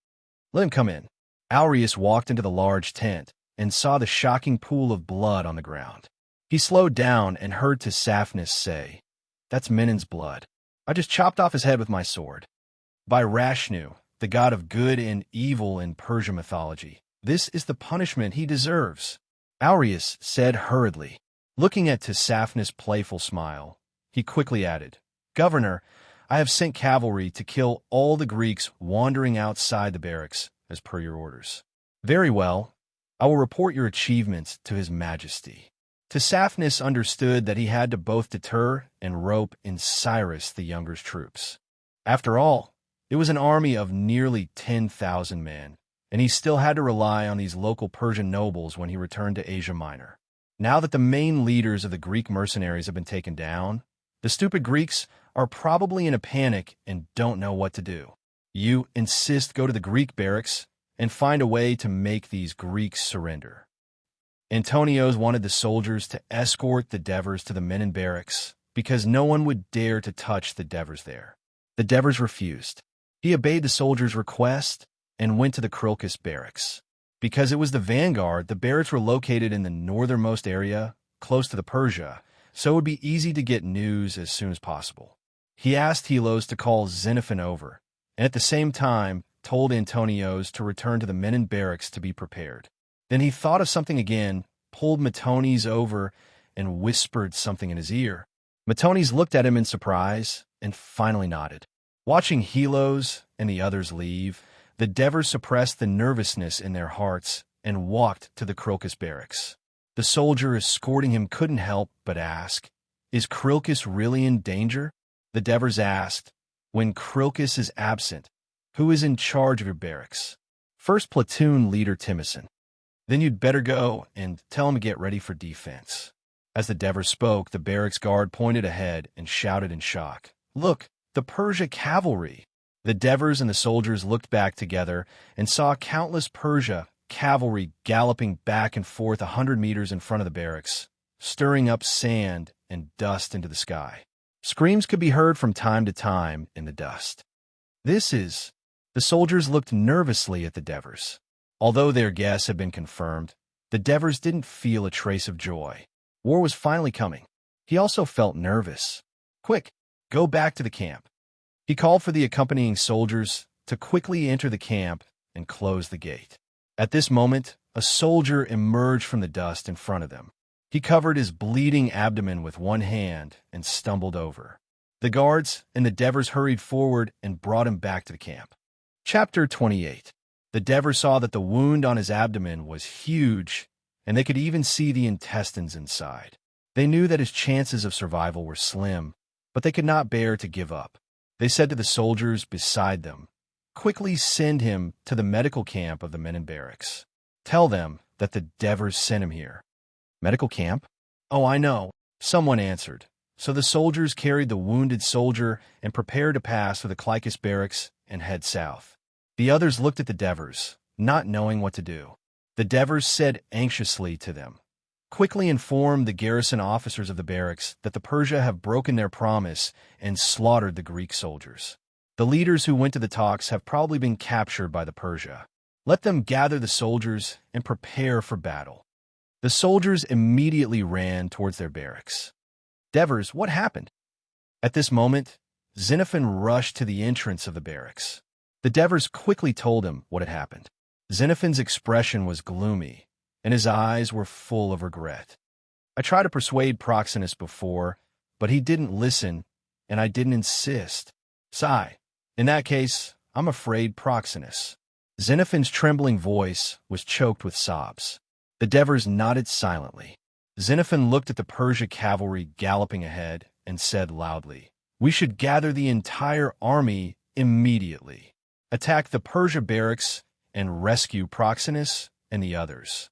"Let him come in." Aureus walked into the large tent and saw the shocking pool of blood on the ground. He slowed down and heard Tisiphonus say, "That's Menon's blood. I just chopped off his head with my sword. By Rashnu, the god of good and evil in Persian mythology, this is the punishment he deserves." Aureus said hurriedly. Looking at Tisiphonus' playful smile, he quickly added, "Governor, I have sent cavalry to kill all the Greeks wandering outside the barracks, as per your orders." "Very well. I will report your achievements to his majesty." Tisiphonus understood that he had to both deter and rope in Cyrus the Younger's troops. After all, it was an army of nearly 10,000 men, and he still had to rely on these local Persian nobles when he returned to Asia Minor. Now that the main leaders of the Greek mercenaries have been taken down, the stupid Greeks are probably in a panic and don't know what to do. You insist go to the Greek barracks and find a way to make these Greeks surrender. Antonios wanted the soldiers to escort the Devers to the men in barracks because no one would dare to touch the Devers there. The Devers refused. He obeyed the soldiers' request and went to the Crocus barracks. Because it was the vanguard, the barracks were located in the northernmost area, close to the Persia, so it would be easy to get news as soon as possible. He asked Helos to call Xenophon over, and at the same time told Antonios to return to the men in barracks to be prepared. Then he thought of something again, pulled Matones over, and whispered something in his ear. Matones looked at him in surprise and finally nodded. Watching Helos and the others leave, the Devers suppressed the nervousness in their hearts and walked to the Crocus barracks. The soldier escorting him couldn't help but ask, "Is Crocus really in danger?" The Devers asked, "When Crocus is absent, who is in charge of your barracks?" "First platoon leader Timothy." "Then you'd better go and tell him to get ready for defense." As the Devers spoke, the barracks guard pointed ahead and shouted in shock, "Look, the Persia cavalry!" The Devers and the soldiers looked back together and saw countless Persia cavalry galloping back and forth 100 meters in front of the barracks, stirring up sand and dust into the sky. Screams could be heard from time to time in the dust. The soldiers looked nervously at the Devers. Although their guess had been confirmed, the Devers didn't feel a trace of joy. War was finally coming. He also felt nervous. "Quick, go back to the camp." He called for the accompanying soldiers to quickly enter the camp and close the gate. At this moment, a soldier emerged from the dust in front of them. He covered his bleeding abdomen with one hand and stumbled over. The guards and the Devers hurried forward and brought him back to the camp. Chapter 28. The Devers saw that the wound on his abdomen was huge, and they could even see the intestines inside. They knew that his chances of survival were slim, but they could not bear to give up. They said to the soldiers beside them, "Quickly send him to the medical camp of the men in barracks. Tell them that the Devers sent him here." "Medical camp?" "Oh, I know," someone answered. So the soldiers carried the wounded soldier and prepared to pass through the Clycus barracks and head south. The others looked at the Devers, not knowing what to do. The Devers said anxiously to them, "Quickly inform the garrison officers of the barracks that the Persia have broken their promise and slaughtered the Greek soldiers. The leaders who went to the talks have probably been captured by the Persia. Let them gather the soldiers and prepare for battle." The soldiers immediately ran towards their barracks. "Devers, what happened?" At this moment, Xenophon rushed to the entrance of the barracks. The Devers quickly told him what had happened. Xenophon's expression was gloomy, and his eyes were full of regret. "I tried to persuade Proxenus before, but he didn't listen, and I didn't insist. Sigh. In that case, I'm afraid Proxenus." Xenophon's trembling voice was choked with sobs. The Devers nodded silently. Xenophon looked at the Persia cavalry galloping ahead and said loudly, "We should gather the entire army immediately, attack the Persia barracks, and rescue Proxenus and the others."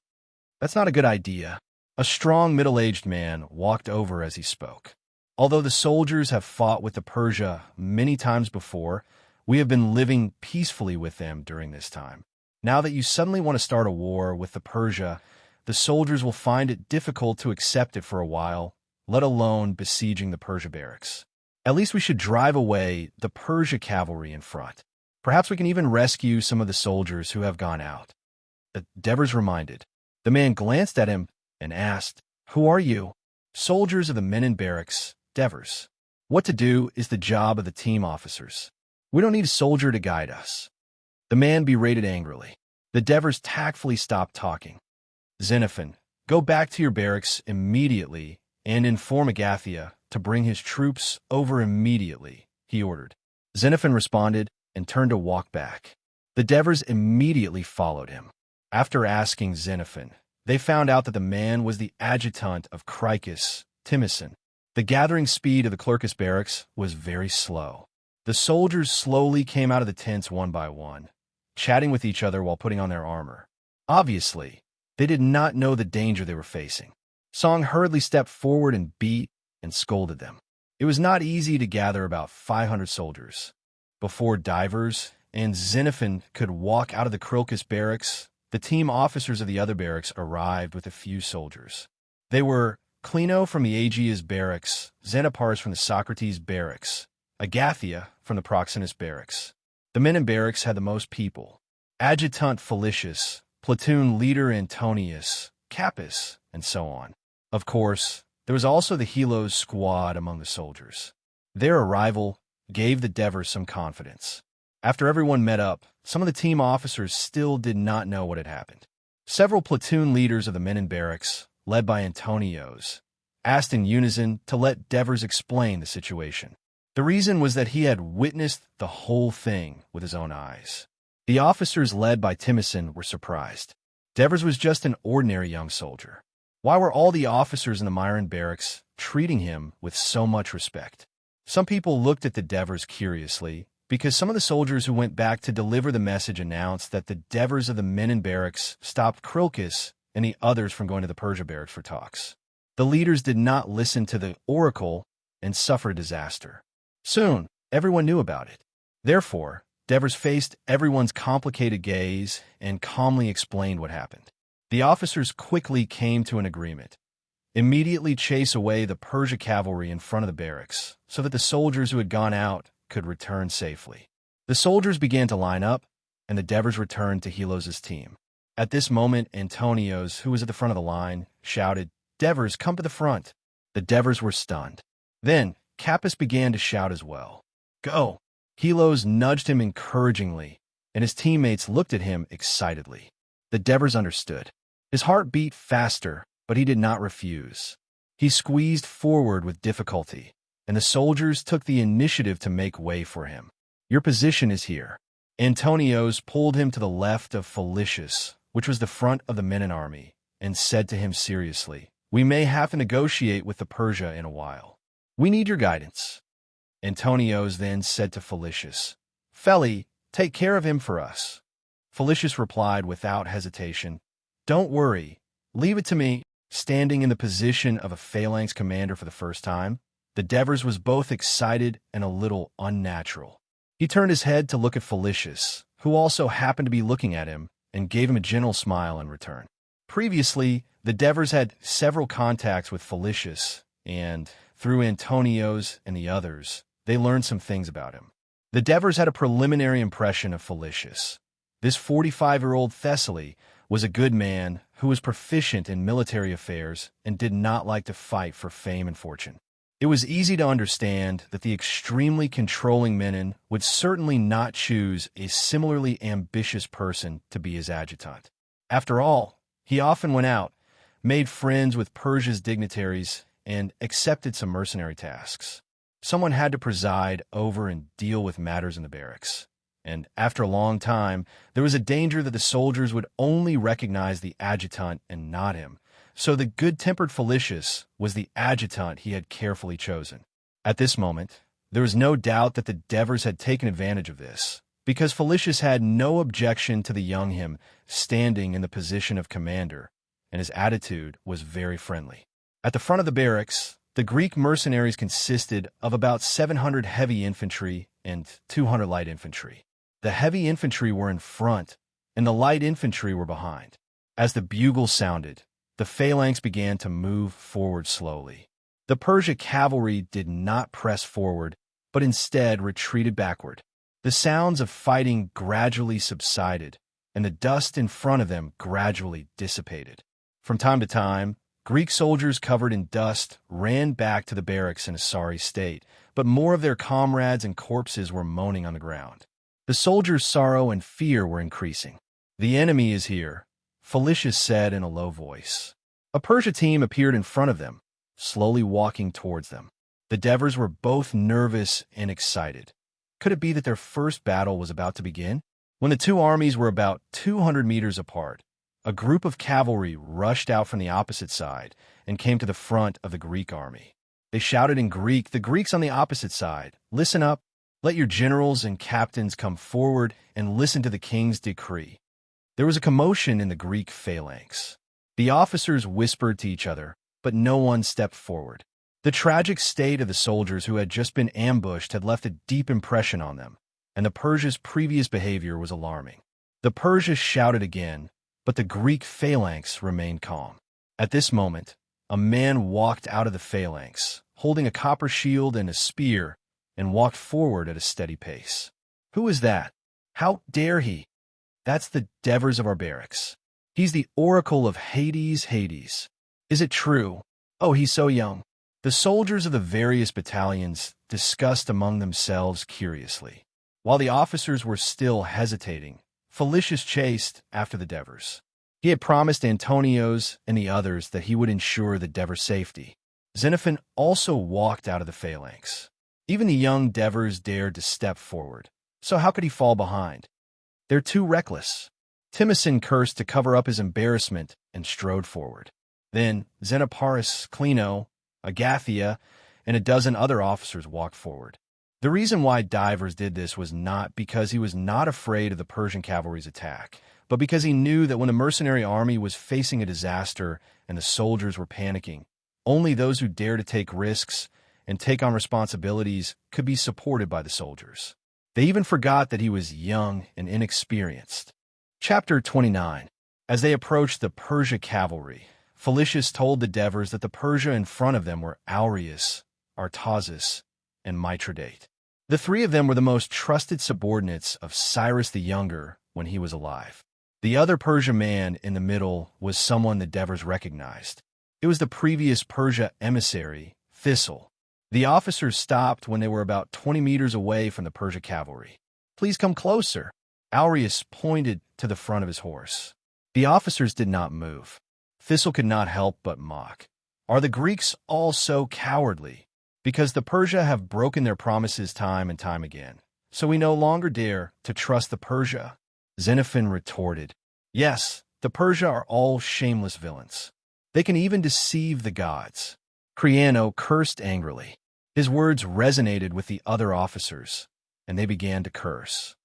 "That's not a good idea." A strong middle-aged man walked over as he spoke. "Although the soldiers have fought with the Persia many times before, we have been living peacefully with them during this time. Now that you suddenly want to start a war with the Persia, the soldiers will find it difficult to accept it for a while, let alone besieging the Persia barracks. At least we should drive away the Persia cavalry in front. Perhaps we can even rescue some of the soldiers who have gone out." The Devers reminded. The man glanced at him and asked, "Who are you?" "Soldiers of the men in barracks, Devers. What to do is the job of the team officers. We don't need a soldier to guide us." The man berated angrily. The Devers tactfully stopped talking. "Xenophon, go back to your barracks immediately and inform Agathia to bring his troops over immediately," he ordered. Xenophon responded and turned to walk back. The Devers immediately followed him. After asking Xenophon, they found out that the man was the adjutant of Cricus, Timicin. The gathering speed of the Clercus barracks was very slow. The soldiers slowly came out of the tents one by one, chatting with each other while putting on their armor. Obviously, they did not know the danger they were facing. Song hurriedly stepped forward and beat and scolded them. It was not easy to gather about 500 soldiers. Before divers and Xenophon could walk out of the Krilkis barracks, the team officers of the other barracks arrived with a few soldiers. They were Clino from the Aegea's barracks, Xenopars from the Socrates barracks, Agathia from the Proxenus barracks. The men in barracks had the most people: Adjutant Felicius, platoon leader Antonius, Capys, and so on. Of course, there was also the Helos squad among the soldiers. Their arrival gave the Devers some confidence. After everyone met up, some of the team officers still did not know what had happened. Several platoon leaders of the men in barracks, led by Antonios, asked in unison to let Devers explain the situation. The reason was that he had witnessed the whole thing with his own eyes. The officers led by Timison were surprised. Devers was just an ordinary young soldier. Why were all the officers in the Myron barracks treating him with so much respect? Some people looked at the Devers curiously, because some of the soldiers who went back to deliver the message announced that the Devers of the men in barracks stopped Krilkis and the others from going to the Persia barracks for talks. The leaders did not listen to the oracle and suffered disaster. Soon, everyone knew about it. Therefore, Devers faced everyone's complicated gaze and calmly explained what happened. The officers quickly came to an agreement. Immediately chase away the Persia cavalry in front of the barracks, so that the soldiers who had gone out could return safely. The soldiers began to line up, and the Devers returned to Helos' team. At this moment, Antonios, who was at the front of the line, shouted, "Devers, come to the front!" The Devers were stunned. Then, Capys began to shout as well. "Go!" Helos nudged him encouragingly, and his teammates looked at him excitedly. The Devers understood. His heart beat faster, but he did not refuse. He squeezed forward with difficulty, and the soldiers took the initiative to make way for him. "Your position is here." Antonios pulled him to the left of Felicius, which was the front of the Menon army, and said to him seriously, "We may have to negotiate with the Persia in a while. We need your guidance." Antonios then said to Felicius, "Feli, take care of him for us." Felicius replied without hesitation, "Don't worry, leave it to me." Standing in the position of a phalanx commander for the first time, the Devers was both excited and a little unnatural. He turned his head to look at Felicius, who also happened to be looking at him, and gave him a gentle smile in return. Previously, the Devers had several contacts with Felicius, and through Antonios and the others, they learned some things about him. The Devers had a preliminary impression of Felicius. This 45-year-old Thessaly was a good man who was proficient in military affairs and did not like to fight for fame and fortune. It was easy to understand that the extremely controlling Menon would certainly not choose a similarly ambitious person to be his adjutant. After all, he often went out, made friends with Persia's dignitaries, and accepted some mercenary tasks. Someone had to preside over and deal with matters in the barracks. And after a long time, there was a danger that the soldiers would only recognize the adjutant and not him. So the good-tempered Felicius was the adjutant he had carefully chosen. At this moment, there was no doubt that the Devers had taken advantage of this, because Felicius had no objection to the young him standing in the position of commander, and his attitude was very friendly. At the front of the barracks, the Greek mercenaries consisted of about 700 heavy infantry and 200 light infantry. The heavy infantry were in front, and the light infantry were behind. As the bugle sounded, the phalanx began to move forward slowly. The Persia cavalry did not press forward, but instead retreated backward. The sounds of fighting gradually subsided, and the dust in front of them gradually dissipated. From time to time, Greek soldiers covered in dust ran back to the barracks in a sorry state, but more of their comrades and corpses were moaning on the ground. The soldiers' sorrow and fear were increasing. "The enemy is here," Felicius said in a low voice. A Persia team appeared in front of them, slowly walking towards them. The Devers were both nervous and excited. Could it be that their first battle was about to begin? When the two armies were about 200 meters apart, a group of cavalry rushed out from the opposite side and came to the front of the Greek army. They shouted in Greek, "The Greeks on the opposite side, listen up. Let your generals and captains come forward and listen to the king's decree." There was a commotion in the Greek phalanx. The officers whispered to each other, but no one stepped forward. The tragic state of the soldiers who had just been ambushed had left a deep impression on them, and the Persia's previous behavior was alarming. The Persia shouted again, but the Greek phalanx remained calm. At this moment, a man walked out of the phalanx, holding a copper shield and a spear, and walked forward at a steady pace. Who is that? How dare he? That's the Devers of our barracks. He's the oracle of Hades. Is it true? Oh, he's so young. The soldiers of the various battalions discussed among themselves curiously. While the officers were still hesitating, Felicius chased after the Devers. He had promised Antonios and the others that he would ensure the Devers' safety. Xenophon also walked out of the phalanx. Even the young Devers dared to step forward, so how could he fall behind? They're too reckless. Timocin cursed to cover up his embarrassment and strode forward. Then Xenoparis, Clino, Agathia, and a dozen other officers walked forward. The reason why Divers did this was not because he was not afraid of the Persian cavalry's attack, but because he knew that when the mercenary army was facing a disaster and the soldiers were panicking, only those who dare to take risks and take on responsibilities could be supported by the soldiers. They even forgot that he was young and inexperienced. Chapter 29. As they approached the Persia cavalry, Felicius told the Devers that the Persia in front of them were Aureus, Artazus, and Mithridate. The three of them were the most trusted subordinates of Cyrus the Younger when he was alive. The other Persia man in the middle was someone the Devers recognized. It was the previous Persia emissary, Thistle. The officers stopped when they were about 20 meters away from the Persia cavalry. "Please come closer." Aureus pointed to the front of his horse. The officers did not move. Thistle could not help but mock. Are the Greeks all so cowardly? Because the Persia have broken their promises time and time again, so we no longer dare to trust the Persia? Xenophon retorted, "Yes, the Persia are all shameless villains. They can even deceive the gods." Creano cursed angrily. His words resonated with the other officers, and they began to curse.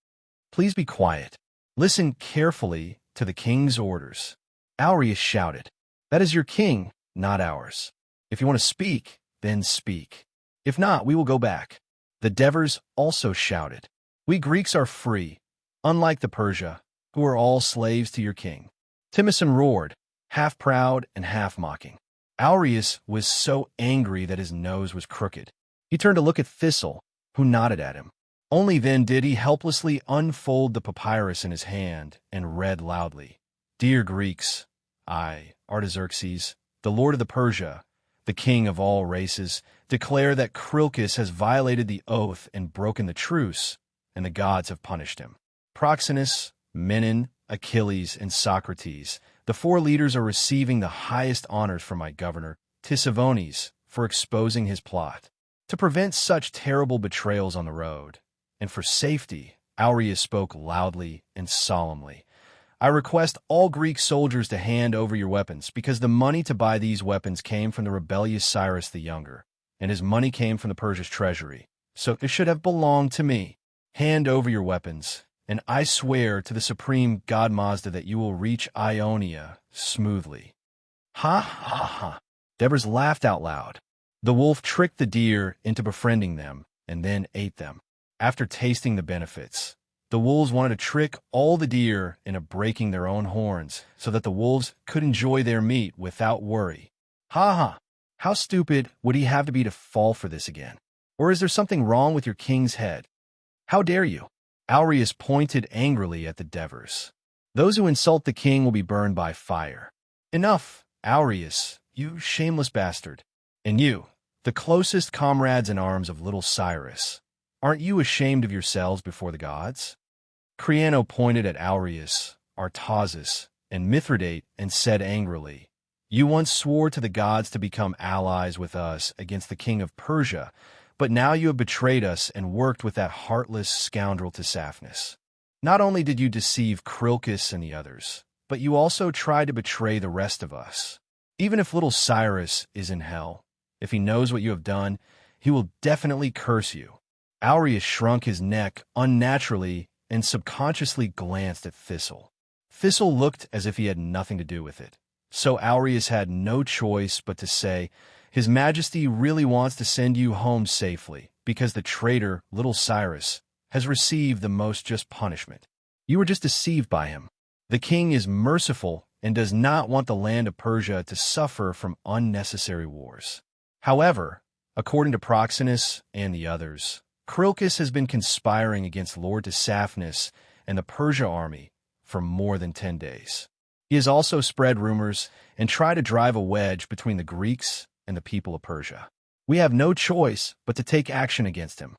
"Please be quiet. Listen carefully to the king's orders." Aureus shouted, "That is your king, not ours. If you want to speak, then speak. If not, we will go back." The Devers also shouted, "We Greeks are free, unlike the Persia, who are all slaves to your king." Timocin roared, half proud and half mocking. Aureus was so angry that his nose was crooked. He turned to look at Thistle, who nodded at him. Only then did he helplessly unfold the papyrus in his hand and read loudly, "Dear Greeks, I, Artaxerxes, the lord of the Persia, the king of all races, declare that Crilcus has violated the oath and broken the truce, and the gods have punished him. Proxenus, Menon, Achilles, and Socrates, the four leaders are receiving the highest honors from my governor, Tissavones, for exposing his plot. To prevent such terrible betrayals on the road, and for safety," Aureus spoke loudly and solemnly, "I request all Greek soldiers to hand over your weapons, because the money to buy these weapons came from the rebellious Cyrus the Younger, and his money came from the Persia's treasury, so it should have belonged to me. Hand over your weapons, and I swear to the supreme god Mazda that you will reach Ionia smoothly." Ha ha ha. Devers laughed out loud. The wolf tricked the deer into befriending them and then ate them. After tasting the benefits, the wolves wanted to trick all the deer into breaking their own horns so that the wolves could enjoy their meat without worry. Ha ha! How stupid would he have to be to fall for this again? Or is there something wrong with your king's head? How dare you? Aureus pointed angrily at the Devers. "Those who insult the king will be burned by fire." "Enough, Aureus, you shameless bastard. And you, the closest comrades in arms of little Cyrus, aren't you ashamed of yourselves before the gods?" Creano pointed at Aureus, Artazus, and Mithridate and said angrily, "You once swore to the gods to become allies with us against the king of Persia, but now you have betrayed us and worked with that heartless scoundrel Tissaphnus. Not only did you deceive Crilcus and the others, but you also tried to betray the rest of us. Even if little Cyrus is in hell, if he knows what you have done, he will definitely curse you." Aureus shrunk his neck unnaturally and subconsciously glanced at Thistle. Thistle looked as if he had nothing to do with it, so Aureus had no choice but to say, "His Majesty really wants to send you home safely, because the traitor, little Cyrus, has received the most just punishment. You were just deceived by him. The king is merciful and does not want the land of Persia to suffer from unnecessary wars. However, according to Proxenus and the others, Crilcus has been conspiring against Lord Dsaphnis and the Persia army for more than 10 days. He has also spread rumors and tried to drive a wedge between the Greeks and the people of Persia. We have no choice but to take action against him.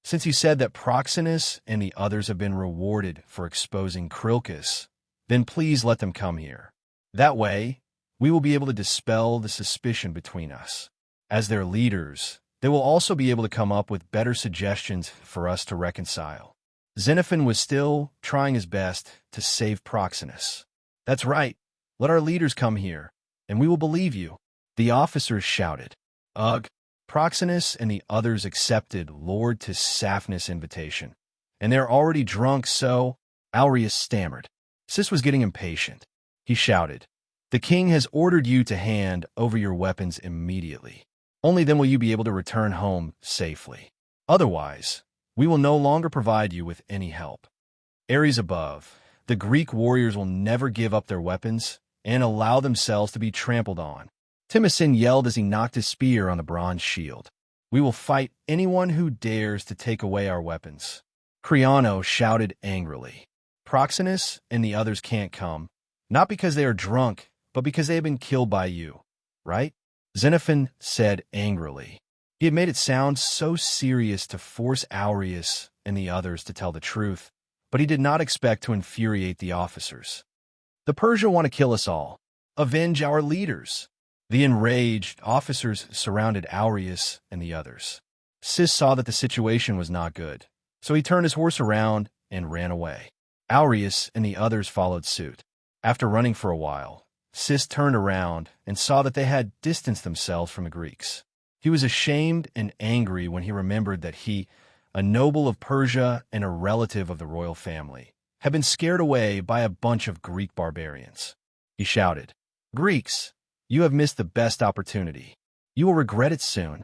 Since you said that Proxenus and the others have been rewarded for exposing Crilcus, then please let them come here. That way, we will be able to dispel the suspicion between us. As their leaders, they will also be able to come up with better suggestions for us to reconcile. Xenophon was still trying his best to save Proxenus. That's right. Let our leaders come here, and we will believe you. The officers shouted. Ugh. Proxenus and the others accepted Lord Dsaphnis' invitation, and they're already drunk, so Aureus stammered. Sis was getting impatient. He shouted, "The king has ordered you to hand over your weapons immediately. Only then will you be able to return home safely. Otherwise, we will no longer provide you with any help." Ares above, the Greek warriors will never give up their weapons and allow themselves to be trampled on. Timocin yelled as he knocked his spear on the bronze shield. "We will fight anyone who dares to take away our weapons." Creono shouted angrily. "Proxenus and the others can't come, not because they are drunk, but because they have been killed by you, right?" Xenophon said angrily. He had made it sound so serious to force Aureus and the others to tell the truth, but he did not expect to infuriate the officers. "The Persia want to kill us all. Avenge our leaders." The enraged officers surrounded Aureus and the others. Sis saw that the situation was not good, so he turned his horse around and ran away. Aureus and the others followed suit. After running for a while, Sis turned around and saw that they had distanced themselves from the Greeks. He was ashamed and angry when he remembered that he, a noble of Persia and a relative of the royal family, had been scared away by a bunch of Greek barbarians. He shouted, "Greeks, you have missed the best opportunity. You will regret it soon."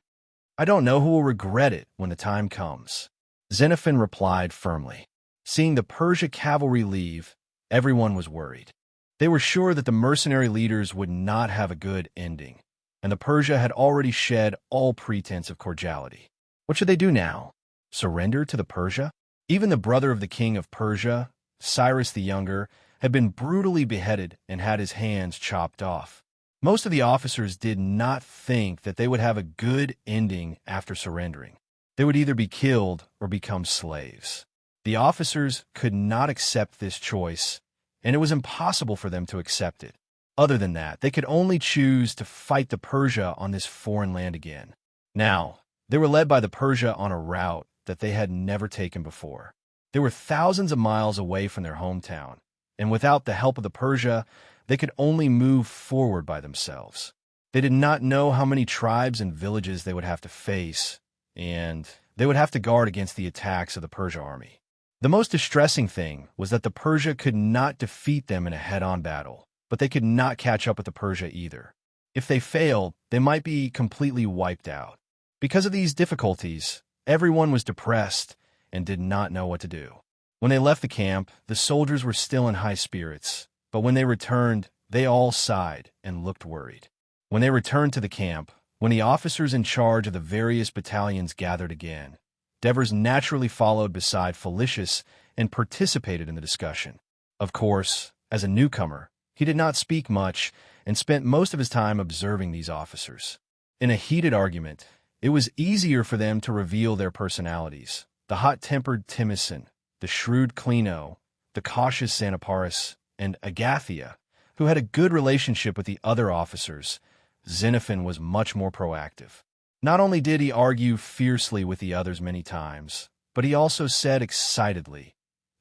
"I don't know who will regret it when the time comes," Xenophon replied firmly. Seeing the Persia cavalry leave, everyone was worried. They were sure that the mercenary leaders would not have a good ending, and the Persia had already shed all pretense of cordiality. What should they do now? Surrender to the Persia? Even the brother of the king of Persia, Cyrus the Younger, had been brutally beheaded and had his hands chopped off. Most of the officers did not think that they would have a good ending after surrendering. They would either be killed or become slaves. The officers could not accept this choice, and it was impossible for them to accept it. Other than that, they could only choose to fight the Persia on this foreign land again. Now, they were led by the Persia on a route that they had never taken before. They were thousands of miles away from their hometown, and without the help of the Persia, they could only move forward by themselves. They did not know how many tribes and villages they would have to face, and they would have to guard against the attacks of the Persia army. The most distressing thing was that the Persia could not defeat them in a head-on battle, but they could not catch up with the Persia either. If they failed, they might be completely wiped out. Because of these difficulties, everyone was depressed and did not know what to do. When they left the camp, the soldiers were still in high spirits, but when they returned, they all sighed and looked worried. When they returned to the camp, when the officers in charge of the various battalions gathered again, Devers naturally followed beside Felicius and participated in the discussion. Of course, as a newcomer, he did not speak much and spent most of his time observing these officers. In a heated argument, it was easier for them to reveal their personalities. The hot-tempered Timocin, the shrewd Clino, the cautious Xanaparis, and Agathia, who had a good relationship with the other officers. Xenophon was much more proactive. Not only did he argue fiercely with the others many times, but he also said excitedly,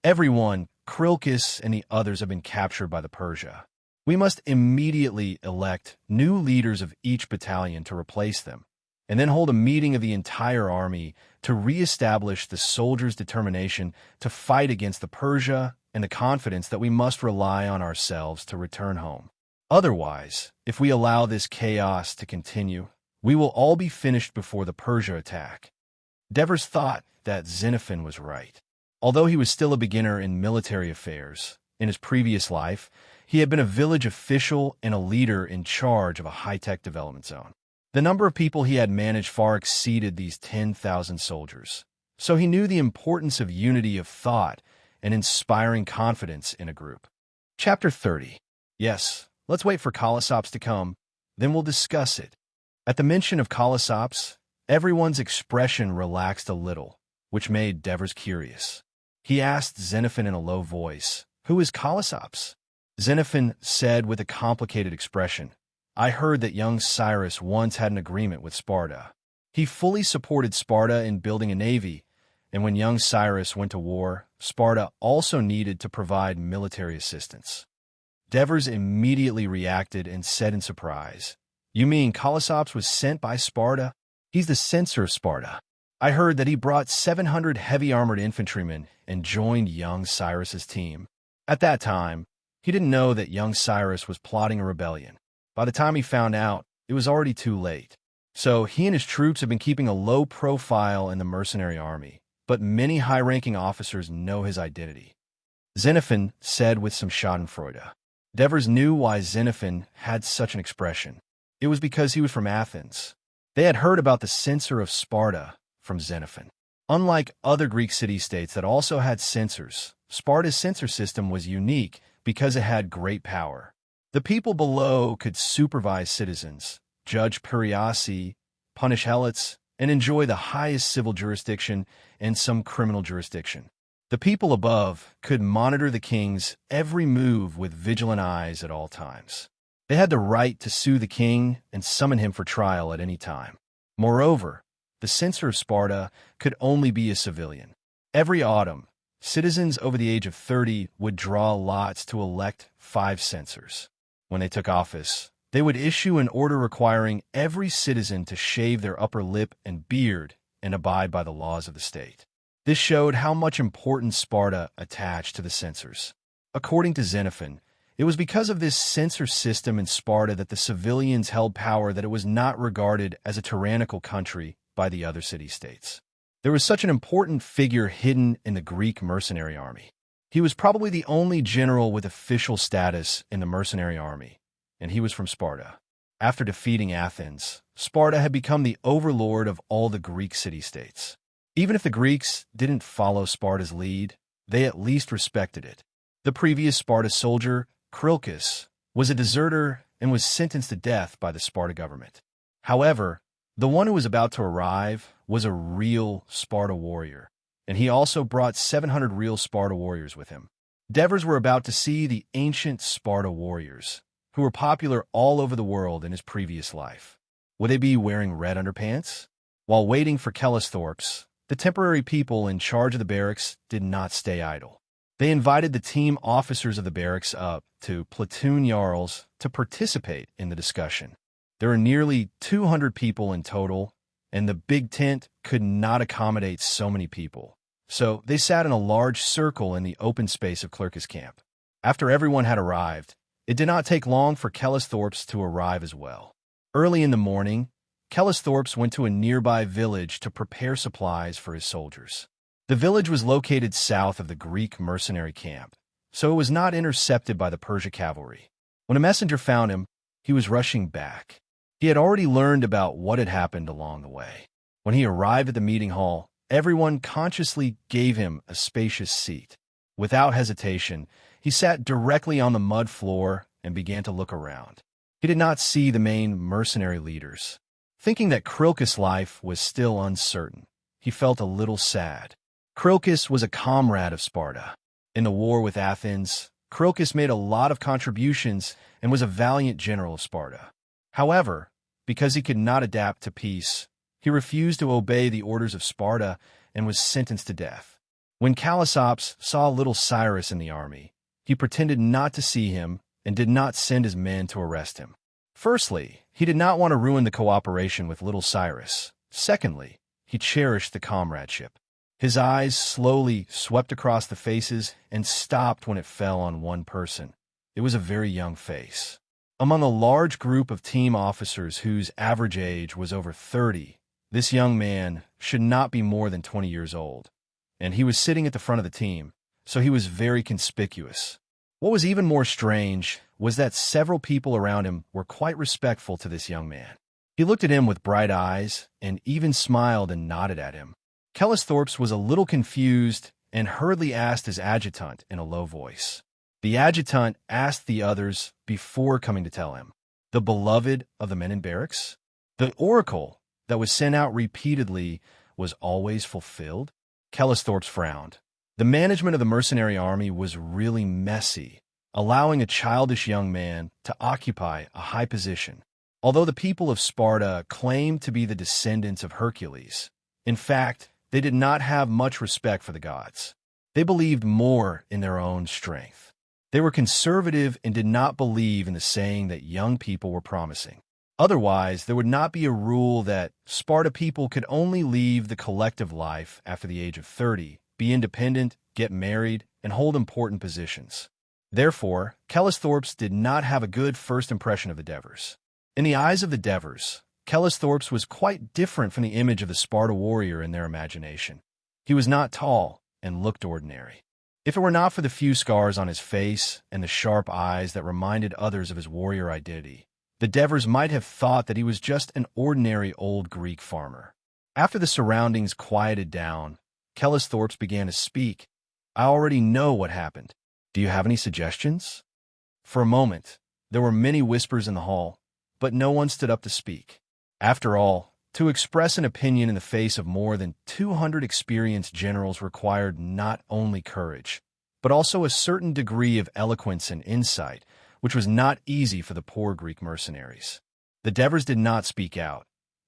"Everyone, Crilcus and the others have been captured by the Persia. We must immediately elect new leaders of each battalion to replace them, and then hold a meeting of the entire army to reestablish the soldiers' determination to fight against the Persia and the confidence that we must rely on ourselves to return home. Otherwise, if we allow this chaos to continue, we will all be finished before the Persia attack." Devers thought that Xenophon was right. Although he was still a beginner in military affairs, in his previous life, he had been a village official and a leader in charge of a high-tech development zone. The number of people he had managed far exceeded these 10,000 soldiers, so he knew the importance of unity of thought and inspiring confidence in a group. Chapter 30. Yes, let's wait for Colossops to come, then we'll discuss it. At the mention of Colossops, everyone's expression relaxed a little, which made Devers curious. He asked Xenophon in a low voice, "Who is Colossops?" Xenophon said with a complicated expression, "I heard that young Cyrus once had an agreement with Sparta. He fully supported Sparta in building a navy, and when young Cyrus went to war, Sparta also needed to provide military assistance." Devers immediately reacted and said in surprise, "You mean Colossops was sent by Sparta? He's the censor of Sparta. I heard that he brought 700 heavy-armored infantrymen and joined young Cyrus's team." At that time, he didn't know that young Cyrus was plotting a rebellion. By the time he found out, it was already too late. So he and his troops have been keeping a low profile in the mercenary army, but many high-ranking officers know his identity. Xenophon said with some schadenfreude. Devers knew why Xenophon had such an expression. It was because he was from Athens. They had heard about the censor of Sparta from Xenophon. Unlike other Greek city-states that also had censors, Sparta's censor system was unique because it had great power. The people below could supervise citizens, judge periaci, punish helots, and enjoy the highest civil jurisdiction and some criminal jurisdiction. The people above could monitor the king's every move with vigilant eyes at all times. They had the right to sue the king and summon him for trial at any time. Moreover, the censor of Sparta could only be a civilian. Every autumn, citizens over the age of 30 would draw lots to elect 5 censors. When they took office, they would issue an order requiring every citizen to shave their upper lip and beard and abide by the laws of the state. This showed how much importance Sparta attached to the censors. According to Xenophon, it was because of this censor system in Sparta that the civilians held power that it was not regarded as a tyrannical country by the other city-states. There was such an important figure hidden in the Greek mercenary army. He was probably the only general with official status in the mercenary army, and he was from Sparta. After defeating Athens, Sparta had become the overlord of all the Greek city-states. Even if the Greeks didn't follow Sparta's lead, they at least respected it. The previous Sparta soldier, Crilcus, was a deserter and was sentenced to death by the Sparta government. However, the one who was about to arrive was a real Sparta warrior, and he also brought 700 real Sparta warriors with him. Devers were about to see the ancient Sparta warriors, who were popular all over the world in his previous life. Would they be wearing red underpants? While waiting for Callisthorpes, the temporary people in charge of the barracks did not stay idle. They invited the team officers of the barracks up to platoon jarls to participate in the discussion. There were nearly 200 people in total, and the big tent could not accommodate so many people. So they sat in a large circle in the open space of Clercus camp. After everyone had arrived, it did not take long for Callisthorpes to arrive as well. Early in the morning, Callisthorpes went to a nearby village to prepare supplies for his soldiers. The village was located south of the Greek mercenary camp, so it was not intercepted by the Persian cavalry. When a messenger found him, he was rushing back. He had already learned about what had happened along the way. When he arrived at the meeting hall, everyone consciously gave him a spacious seat. Without hesitation, he sat directly on the mud floor and began to look around. He did not see the main mercenary leaders. Thinking that Crilcus' life was still uncertain, he felt a little sad. Crilcus was a comrade of Sparta. In the war with Athens, Crilcus made a lot of contributions and was a valiant general of Sparta. However, because he could not adapt to peace, he refused to obey the orders of Sparta and was sentenced to death. When Callisthorpes saw little Cyrus in the army, he pretended not to see him and did not send his men to arrest him. Firstly, he did not want to ruin the cooperation with little Cyrus. Secondly, he cherished the comradeship. His eyes slowly swept across the faces and stopped when it fell on one person. It was a very young face. Among a large group of team officers whose average age was over 30, this young man should not be more than 20 years old. and he was sitting at the front of the team, so he was very conspicuous. What was even more strange was that several people around him were quite respectful to this young man. He looked at him with bright eyes and even smiled and nodded at him. Kellisthorpe was a little confused and hurriedly asked his adjutant in a low voice. The adjutant asked the others before coming to tell him, "The beloved of the men in barracks? The oracle that was sent out repeatedly was always fulfilled?" Kellisthorpe frowned. The management of the mercenary army was really messy, allowing a childish young man to occupy a high position. Although the people of Sparta claimed to be the descendants of Hercules, in fact, they did not have much respect for the gods. They believed more in their own strength. They were conservative and did not believe in the saying that young people were promising. Otherwise, there would not be a rule that Sparta people could only leave the collective life after the age of 30, be independent, get married, and hold important positions. Therefore, Kellisthorpe did not have a good first impression of the Devers. In the eyes of the Devers, Kellisthorpe was quite different from the image of the Sparta warrior in their imagination. He was not tall and looked ordinary. If it were not for the few scars on his face and the sharp eyes that reminded others of his warrior identity, the Devers might have thought that he was just an ordinary old Greek farmer. After the surroundings quieted down, Kellisthorpe began to speak. "I already know what happened. Do you have any suggestions?" For a moment, there were many whispers in the hall, but no one stood up to speak. After all, to express an opinion in the face of more than 200 experienced generals required not only courage, but also a certain degree of eloquence and insight, which was not easy for the poor Greek mercenaries. The Devers did not speak out,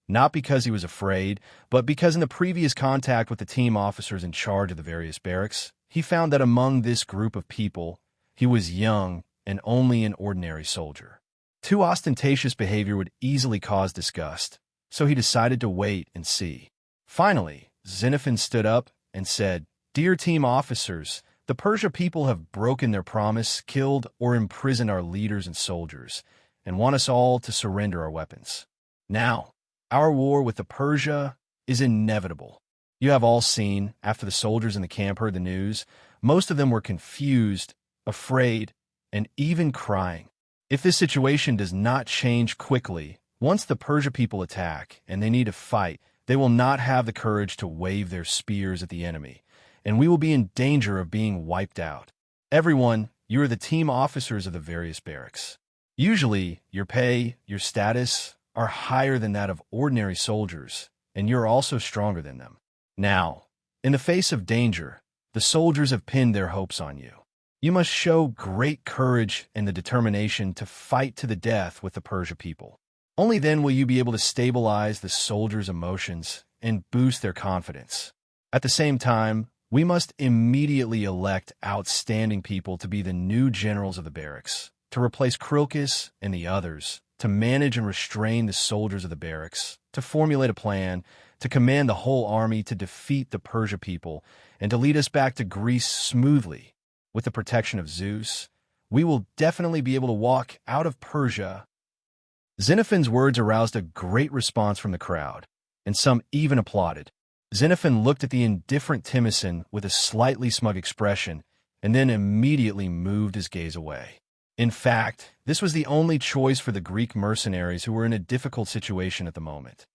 not because he was afraid, but because in the previous contact with the team officers in charge of the various barracks, he found that among this group of people, he was young and only an ordinary soldier. Too ostentatious behavior would easily cause disgust, so he decided to wait and see. Finally, Xenophon stood up and said, "Dear team officers, the Persia people have broken their promise, killed or imprisoned our leaders and soldiers, and want us all to surrender our weapons. Now, our war with the Persia is inevitable. You have all seen, after the soldiers in the camp heard the news, most of them were confused, afraid, and even crying. If this situation does not change quickly, once the Persia people attack and they need to fight, they will not have the courage to wave their spears at the enemy, and we will be in danger of being wiped out. Everyone, you are the team officers of the various barracks. Usually, your pay, your status, are higher than that of ordinary soldiers, and you're also stronger than them. Now, in the face of danger, the soldiers have pinned their hopes on you. You must show great courage and the determination to fight to the death with the Persia people. Only then will you be able to stabilize the soldiers' emotions and boost their confidence. At the same time, we must immediately elect outstanding people to be the new generals of the barracks, to replace Krilkis and the others, to manage and restrain the soldiers of the barracks, to formulate a plan, to command the whole army to defeat the Persia people, and to lead us back to Greece smoothly. With the protection of Zeus, we will definitely be able to walk out of Persia." Xenophon's words aroused a great response from the crowd, and some even applauded. Xenophon looked at the indifferent Timicin with a slightly smug expression, and then immediately moved his gaze away. In fact, this was the only choice for the Greek mercenaries who were in a difficult situation at the moment.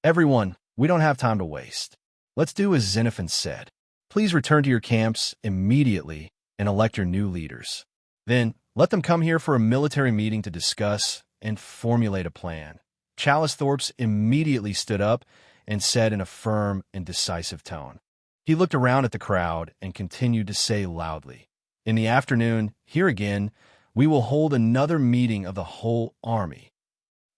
"Everyone, we don't have time to waste. Let's do as Xenophon said. Please return to your camps immediately and elect your new leaders. Then, let them come here for a military meeting to discuss and formulate a plan." Kellisthorpe immediately stood up and said in a firm and decisive tone. He looked around at the crowd and continued to say loudly, "In the afternoon, here again, we will hold another meeting of the whole army."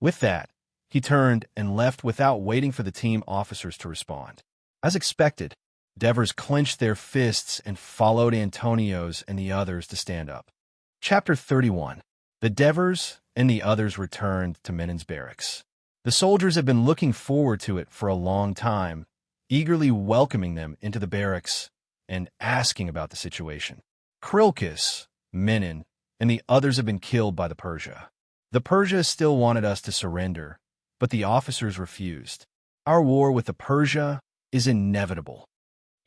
With that, he turned and left without waiting for the team officers to respond. As expected, Devers clenched their fists and followed Antonios and the others to stand up. Chapter 31. The Devers and the others returned to Menon's barracks. The soldiers had been looking forward to it for a long time, eagerly welcoming them into the barracks and asking about the situation. Krilkis, Menon, and the others had been killed by the Persia. The Persia still wanted us to surrender, but the officers refused. "Our war with the Persia is inevitable.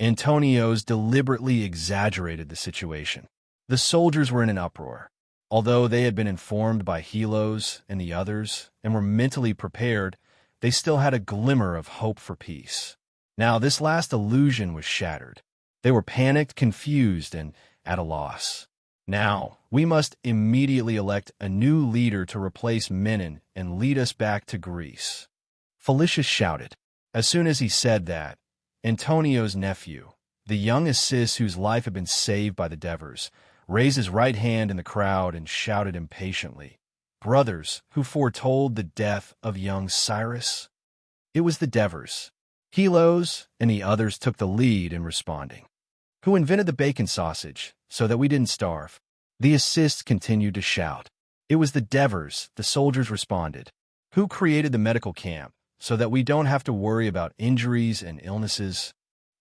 Antonio's deliberately exaggerated the situation. The soldiers were in an uproar. Although they had been informed by Helos and the others and were mentally prepared, they still had a glimmer of hope for peace. Now this last illusion was shattered. They were panicked, confused, and at a loss. Now, we must immediately elect a new leader to replace Menon and lead us back to Greece. Felicius shouted. As soon as he said that, Antonio's nephew, the young Assis whose life had been saved by the Devers, raised his right hand in the crowd and shouted impatiently, "Brothers, who foretold the death of young Cyrus?" It was the Devers. Helos and the others took the lead in responding. Who invented the bacon sausage so that we didn't starve? The Assists continued to shout. It was the Devers, the soldiers responded. Who created the medical camp so that we don't have to worry about injuries and illnesses?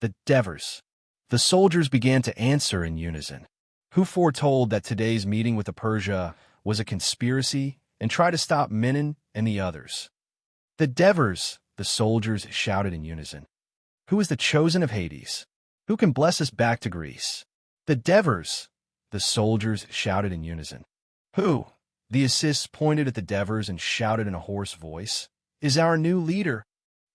The Devers. The soldiers began to answer in unison. Who foretold that today's meeting with the Persia was a conspiracy and tried to stop Menon and the others? The Devers, the soldiers shouted in unison. Who is the chosen of Hades? Who can bless us back to Greece? The Devers, the soldiers shouted in unison. Who? The Assists pointed at the Devers and shouted in a hoarse voice, is our new leader.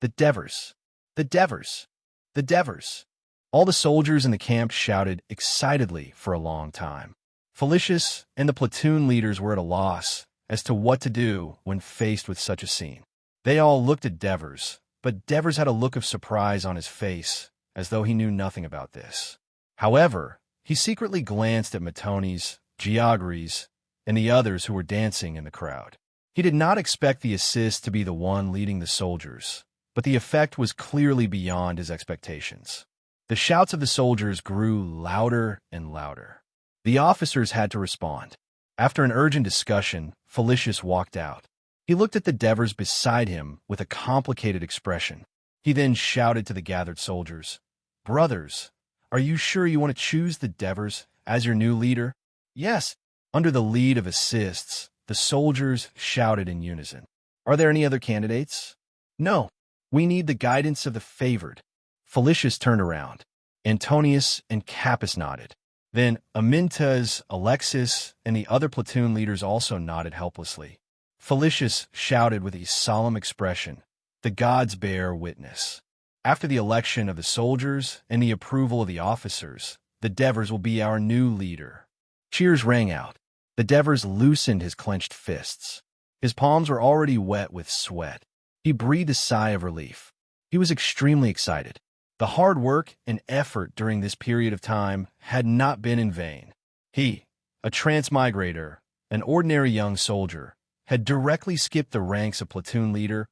The Devers, the Devers, the Devers. All the soldiers in the camp shouted excitedly for a long time. Felicius and the platoon leaders were at a loss as to what to do when faced with such a scene. They all looked at Devers, but Devers had a look of surprise on his face, as though he knew nothing about this. However, he secretly glanced at Matones, Georges, and the others who were dancing in the crowd. He did not expect the assist to be the one leading the soldiers, but the effect was clearly beyond his expectations. The shouts of the soldiers grew louder and louder. The officers had to respond. After an urgent discussion, Felicius walked out. He looked at the Devers beside him with a complicated expression. He then shouted to the gathered soldiers, "Brothers, are you sure you want to choose the Devers as your new leader?" "Yes." Under the lead of Assists, the soldiers shouted in unison. "Are there any other candidates?" "No. We need the guidance of the favored." Felicius turned around. Antonius and Capys nodded. Then Amyntas, Alexis, and the other platoon leaders also nodded helplessly. Felicius shouted with a solemn expression, "The gods bear witness. After the election of the soldiers and the approval of the officers, the Devers will be our new leader." Cheers rang out. The Devers loosened his clenched fists. His palms were already wet with sweat. He breathed a sigh of relief. He was extremely excited. The hard work and effort during this period of time had not been in vain. He, a transmigrator, an ordinary young soldier, had directly skipped the ranks of platoon leader,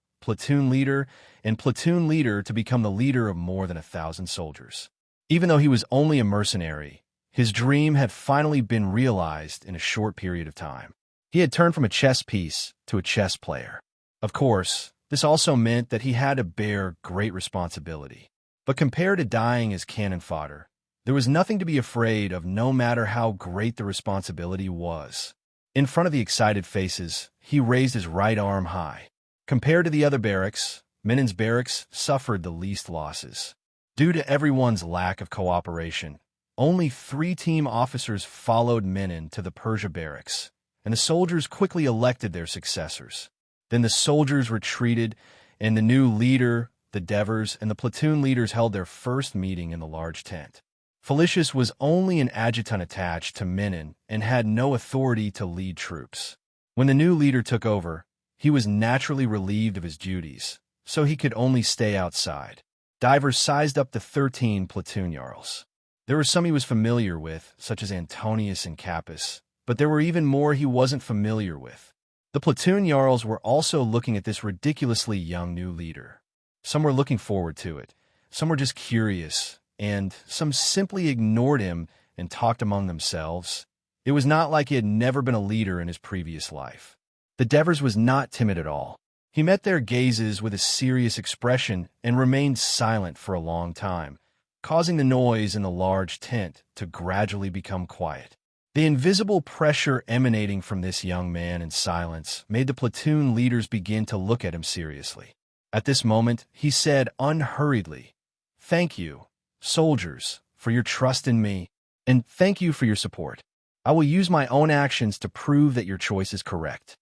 and platoon leader to become the leader of more than 1,000 soldiers. Even though he was only a mercenary, his dream had finally been realized in a short period of time. He had turned from a chess piece to a chess player. Of course, this also meant that he had to bear great responsibility. But compared to dying as cannon fodder, there was nothing to be afraid of, no matter how great the responsibility was. In front of the excited faces, he raised his right arm high. Compared to the other barracks, Menon's barracks suffered the least losses. Due to everyone's lack of cooperation, only 3 team officers followed Menon to the Persia barracks, and the soldiers quickly elected their successors. Then the soldiers retreated, and the new leader, the Devers, and the platoon leaders held their first meeting in the large tent. Felicius was only an adjutant attached to Menon and had no authority to lead troops. When the new leader took over, he was naturally relieved of his duties, so he could only stay outside. Divers sized up the 13 platoon jarls. There were some he was familiar with, such as Antonius and Capys, but there were even more he wasn't familiar with. The platoon jarls were also looking at this ridiculously young new leader. Some were looking forward to it, some were just curious, and some simply ignored him and talked among themselves. It was not like he had never been a leader in his previous life. The Devers was not timid at all. He met their gazes with a serious expression and remained silent for a long time, causing the noise in the large tent to gradually become quiet. The invisible pressure emanating from this young man in silence made the platoon leaders begin to look at him seriously. At this moment, he said unhurriedly, "Thank you, soldiers, for your trust in me, and thank you for your support. I will use my own actions to prove that your choice is correct."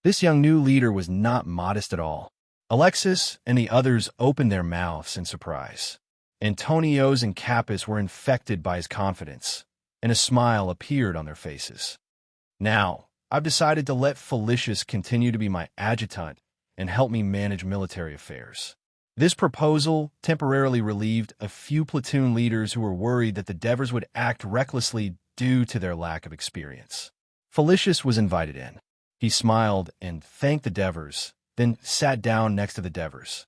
This young new leader was not modest at all. Alexis and the others opened their mouths in surprise. Antonios and Capys were infected by his confidence, and a smile appeared on their faces. "Now, I've decided to let Felicius continue to be my adjutant and help me manage military affairs." This proposal temporarily relieved a few platoon leaders who were worried that the Devers would act recklessly due to their lack of experience. Felicius was invited in. He smiled and thanked the Devers, then sat down next to the Devers.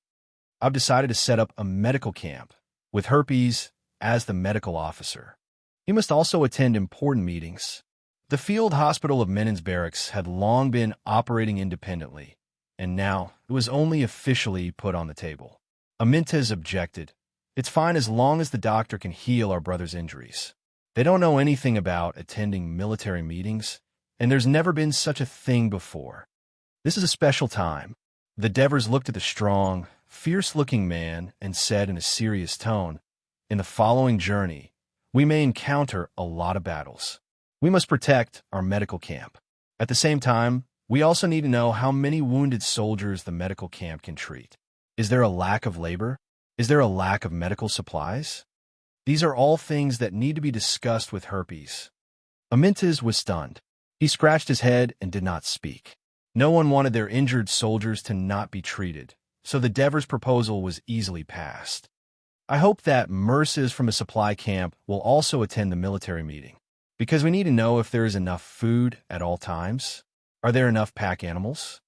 "I've decided to set up a medical camp, with Herpes as the medical officer. He must also attend important meetings." The field hospital of Menon's barracks had long been operating independently, and now it was only officially put on the table. Amyntas objected. "It's fine as long as the doctor can heal our brother's injuries. They don't know anything about attending military meetings, and there's never been such a thing before. This is a special time." The Devers looked at the strong, fierce-looking man and said in a serious tone, "In the following journey, we may encounter a lot of battles. We must protect our medical camp. At the same time, we also need to know how many wounded soldiers the medical camp can treat. Is there a lack of labor? Is there a lack of medical supplies? These are all things that need to be discussed with Herpes." Amyntas was stunned. He scratched his head and did not speak. No one wanted their injured soldiers to not be treated, so the Devers' proposal was easily passed. "I hope that nurses from a supply camp will also attend the military meeting, because we need to know if there is enough food at all times. Are there enough pack animals?"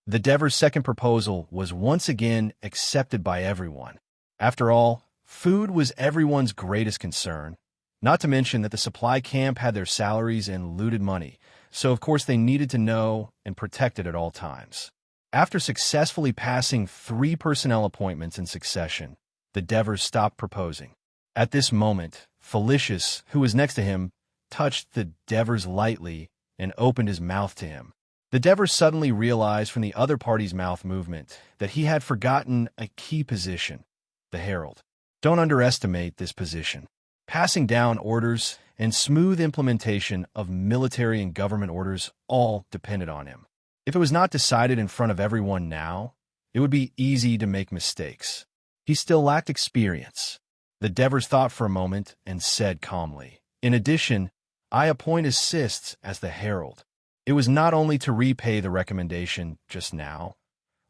The Devers' second proposal was once again accepted by everyone. After all, food was everyone's greatest concern, not to mention that the supply camp had their salaries and looted money, so of course they needed to know and protect it at all times. After successfully passing 3 personnel appointments in succession, the Devers stopped proposing. At this moment, Felicius, who was next to him, touched the Devers lightly and opened his mouth to him. The Devers suddenly realized from the other party's mouth movement that he had forgotten a key position, the herald. Don't underestimate this position. Passing down orders and smooth implementation of military and government orders all depended on him. If it was not decided in front of everyone now, it would be easy to make mistakes. He still lacked experience. The Devers thought for a moment and said calmly, "In addition, I appoint assists as the herald." It was not only to repay the recommendation just now,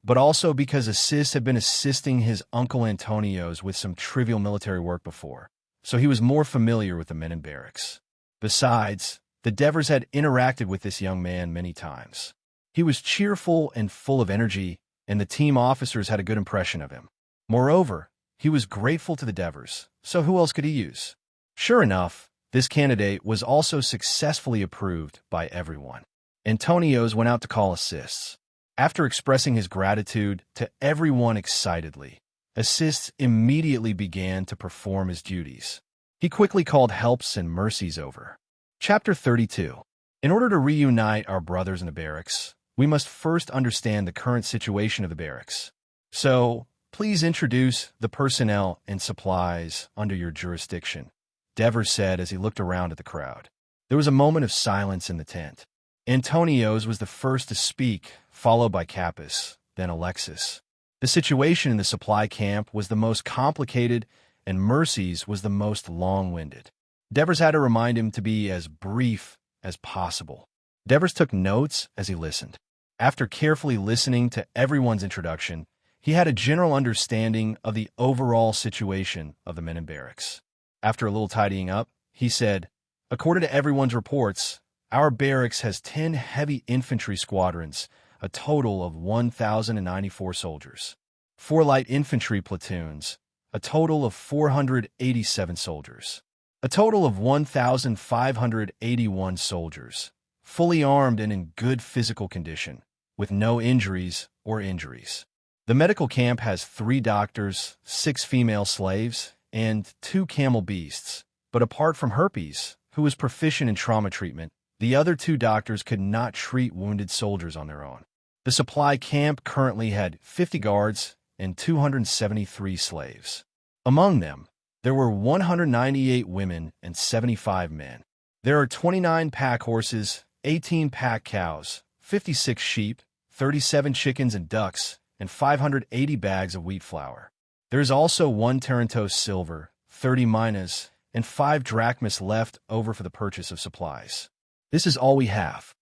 but also because assists had been assisting his uncle Antonios with some trivial military work before, so he was more familiar with the men in barracks. Besides, the Devers had interacted with this young man many times. He was cheerful and full of energy, and the team officers had a good impression of him. Moreover, he was grateful to the Devers, so who else could he use? Sure enough, this candidate was also successfully approved by everyone. Antonios went out to call assists. After expressing his gratitude to everyone excitedly, assists immediately began to perform his duties. He quickly called helps and mercies over. Chapter 32. In order to reunite our brothers in the barracks, we must first understand the current situation of the barracks. So, please introduce the personnel and supplies under your jurisdiction, Devers said as he looked around at the crowd. There was a moment of silence in the tent. Antonios was the first to speak, followed by Capys, then Alexis. The situation in the supply camp was the most complicated, and Mercy's was the most long-winded. Devers had to remind him to be as brief as possible. Devers took notes as he listened. After carefully listening to everyone's introduction, he had a general understanding of the overall situation of the men in barracks. After a little tidying up, he said, "According to everyone's reports, our barracks has 10 heavy infantry squadrons, a total of 1,094 soldiers. 4 light infantry platoons, a total of 487 soldiers. A total of 1,581 soldiers, fully armed and in good physical condition, with no injuries or injuries. The medical camp has 3 doctors, 6 female slaves, and 2 camel beasts. But apart from Herpes, who was proficient in trauma treatment, the other 2 doctors could not treat wounded soldiers on their own. The supply camp currently had 50 guards and 273 slaves. Among them, There were 198 women and 75 men. There are 29 pack horses, 18 pack cows, 56 sheep, 37 chickens and ducks, and 580 bags of wheat flour. There is also 1 Tarantos silver, 30 minas, and 5 drachmas left over for the purchase of supplies. This is all we have.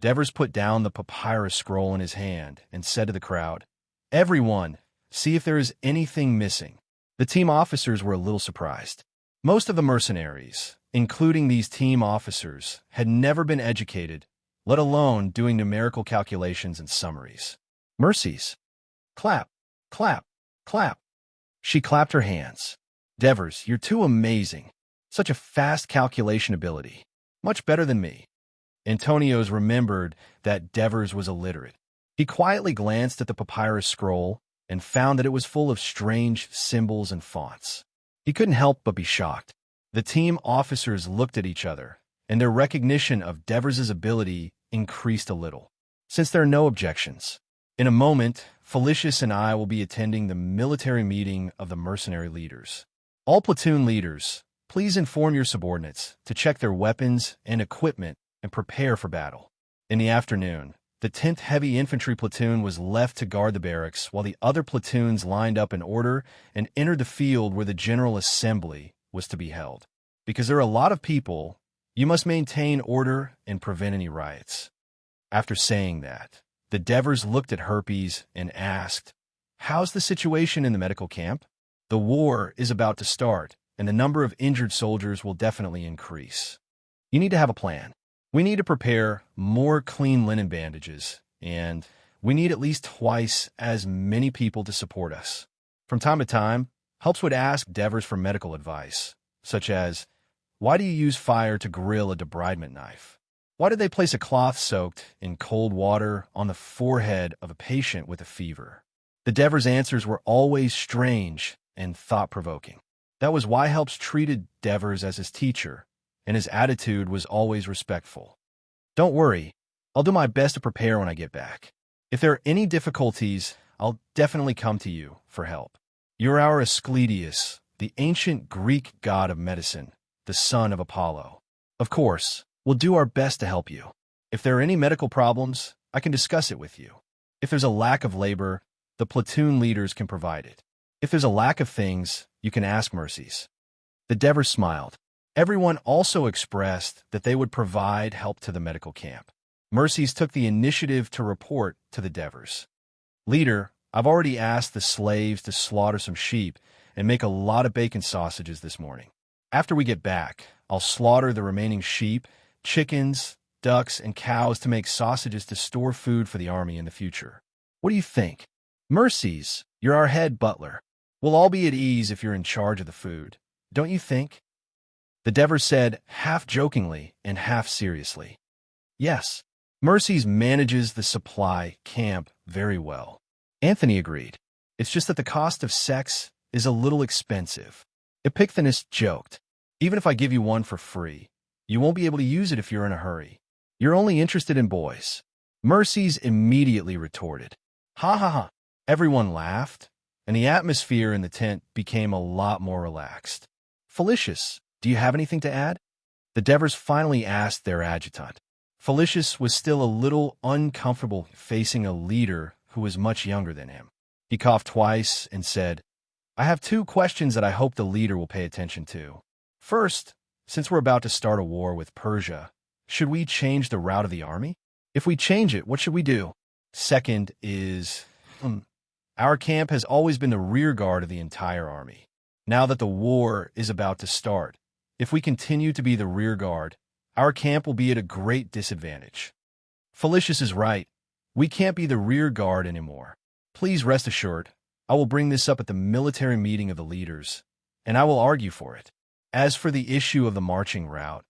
Devers put down the papyrus scroll in his hand and said to the crowd, "Everyone, see if there is anything missing." The team officers were a little surprised. Most of the mercenaries, including these team officers, had never been educated, let alone doing numerical calculations and summaries. Mercies. Clap, clap, clap. She clapped her hands. Devers, you're too amazing. Such a fast calculation ability. Much better than me. Antonios remembered that Devers was illiterate. He quietly glanced at the papyrus scroll and found that it was full of strange symbols and fonts. He couldn't help but be shocked. The team officers looked at each other, and their recognition of Devers's ability increased a little. Since there are no objections, in a moment, Felicius and I will be attending the military meeting of the mercenary leaders. All platoon leaders, please inform your subordinates to check their weapons and equipment and prepare for battle. In the afternoon, the 10th Heavy Infantry Platoon was left to guard the barracks while the other platoons lined up in order and entered the field where the General Assembly was to be held. Because there are a lot of people, you must maintain order and prevent any riots. After saying that, the Devers looked at Herpes and asked, "How's the situation in the medical camp?" "The war is about to start, and the number of injured soldiers will definitely increase. You need to have a plan. We need to prepare more clean linen bandages, and we need at least twice as many people to support us." From time to time, Helps would ask Devers for medical advice, such as, why do you use fire to grill a debridement knife? Why did they place a cloth soaked in cold water on the forehead of a patient with a fever? The Devers' answers were always strange and thought-provoking. That was why Helps treated Devers as his teacher, and his attitude was always respectful. "Don't worry, I'll do my best to prepare when I get back. If there are any difficulties, I'll definitely come to you for help. You're our Asclepius, the ancient Greek god of medicine, the son of Apollo. Of course, we'll do our best to help you. If there are any medical problems, I can discuss it with you. If there's a lack of labor, the platoon leaders can provide it. If there's a lack of things, you can ask Mercies." The Devers smiled. Everyone also expressed that they would provide help to the medical camp. Mercies took the initiative to report to the Devers. "Leader, I've already asked the slaves to slaughter some sheep and make a lot of bacon sausages this morning. After we get back, I'll slaughter the remaining sheep, chickens, ducks, and cows to make sausages to store food for the army in the future. What do you think? Mercies, you're our head butler. We'll all be at ease if you're in charge of the food. Don't you think?" The Devers said, half jokingly and half seriously, "Yes, Mercies manages the supply camp very well." Anthony agreed. "It's just that the cost of sex is a little expensive." Epicthenes joked, "Even if I give you one for free, you won't be able to use it if you're in a hurry. You're only interested in boys." Mercies immediately retorted, "Ha ha ha." Everyone laughed, and the atmosphere in the tent became a lot more relaxed. "Felicius, do you have anything to add?" The Devers finally asked their adjutant. Felicius was still a little uncomfortable facing a leader who was much younger than him. He coughed twice and said, "I have 2 questions that I hope the leader will pay attention to. First, since we're about to start a war with Persia, should we change the route of the army? If we change it, what should we do? Second is, our camp has always been the rear guard of the entire army. Now that the war is about to start, if we continue to be the rear guard, our camp will be at a great disadvantage." Felicius is right. We can't be the rear guard anymore. Please rest assured, I will bring this up at the military meeting of the leaders, and I will argue for it. As for the issue of the marching route,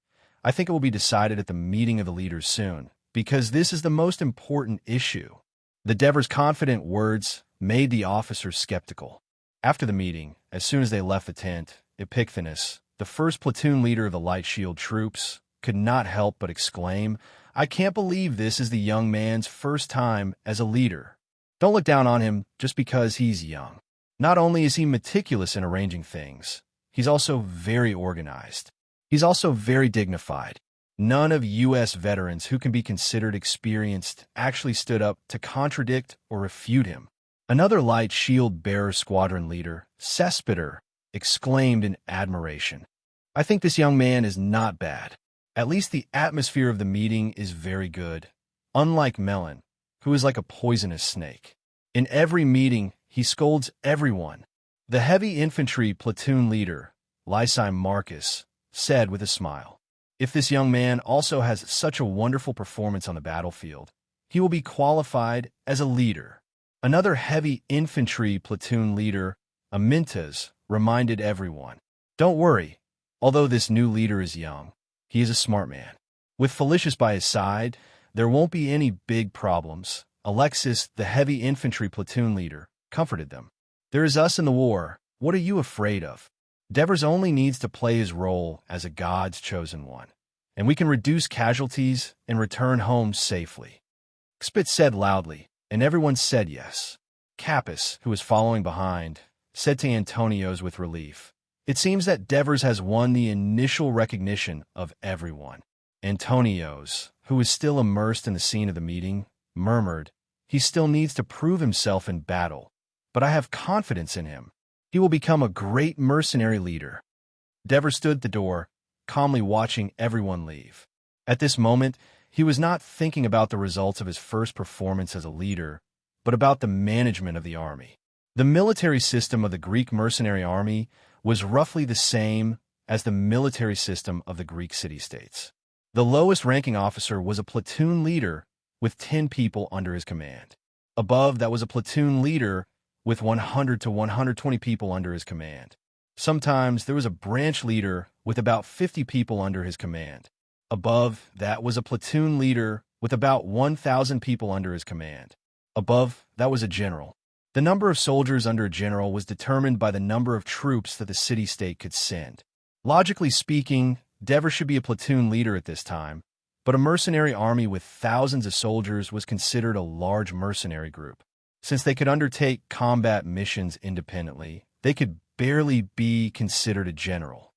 I think it will be decided at the meeting of the leaders soon, because this is the most important issue. The Devers' confident words made the officers skeptical. After the meeting, as soon as they left the tent, Epicthenes, the first platoon leader of the light shield troops, could not help but exclaim, "I can't believe this is the young man's first time as a leader." Don't look down on him just because he's young. Not only is he meticulous in arranging things, He's also very organized. He's also very dignified. None of U.S. veterans who can be considered experienced actually stood up to contradict or refute him. Another light shield-bearer squadron leader, Cespeter, exclaimed in admiration. I think this young man is not bad. At least the atmosphere of the meeting is very good, unlike Melon, who is like a poisonous snake. In every meeting, he scolds everyone. The heavy infantry platoon leader, Lysi Marcus, said with a smile. If this young man also has such a wonderful performance on the battlefield, he will be qualified as a leader. Another heavy infantry platoon leader, Amintas, reminded everyone. Don't worry, although this new leader is young, he is a smart man. With Felicius by his side, there won't be any big problems. Alexis, the heavy infantry platoon leader, comforted them. There is us in the war. What are you afraid of? Devers only needs to play his role as a God's chosen one, and we can reduce casualties and return home safely. Spitz said loudly, and everyone said yes. Capus, who was following behind, said to Antonios with relief, It seems that Devers has won the initial recognition of everyone. Antonios, who was still immersed in the scene of the meeting, murmured, He still needs to prove himself in battle, but I have confidence in him. He will become a great mercenary leader. Devers stood at the door, calmly watching everyone leave. At this moment, he was not thinking about the results of his first performance as a leader, but about the management of the army. The military system of the Greek mercenary army was roughly the same as the military system of the Greek city-states. The lowest-ranking officer was a platoon leader with 10 people under his command. Above that was a platoon leader with 100 to 120 people under his command. Sometimes there was a branch leader with about 50 people under his command. Above that was a platoon leader with about 1,000 people under his command. Above that was a general. The number of soldiers under a general was determined by the number of troops that the city-state could send. Logically speaking, Devers should be a platoon leader at this time, but a mercenary army with thousands of soldiers was considered a large mercenary group. Since they could undertake combat missions independently, they could barely be considered a general.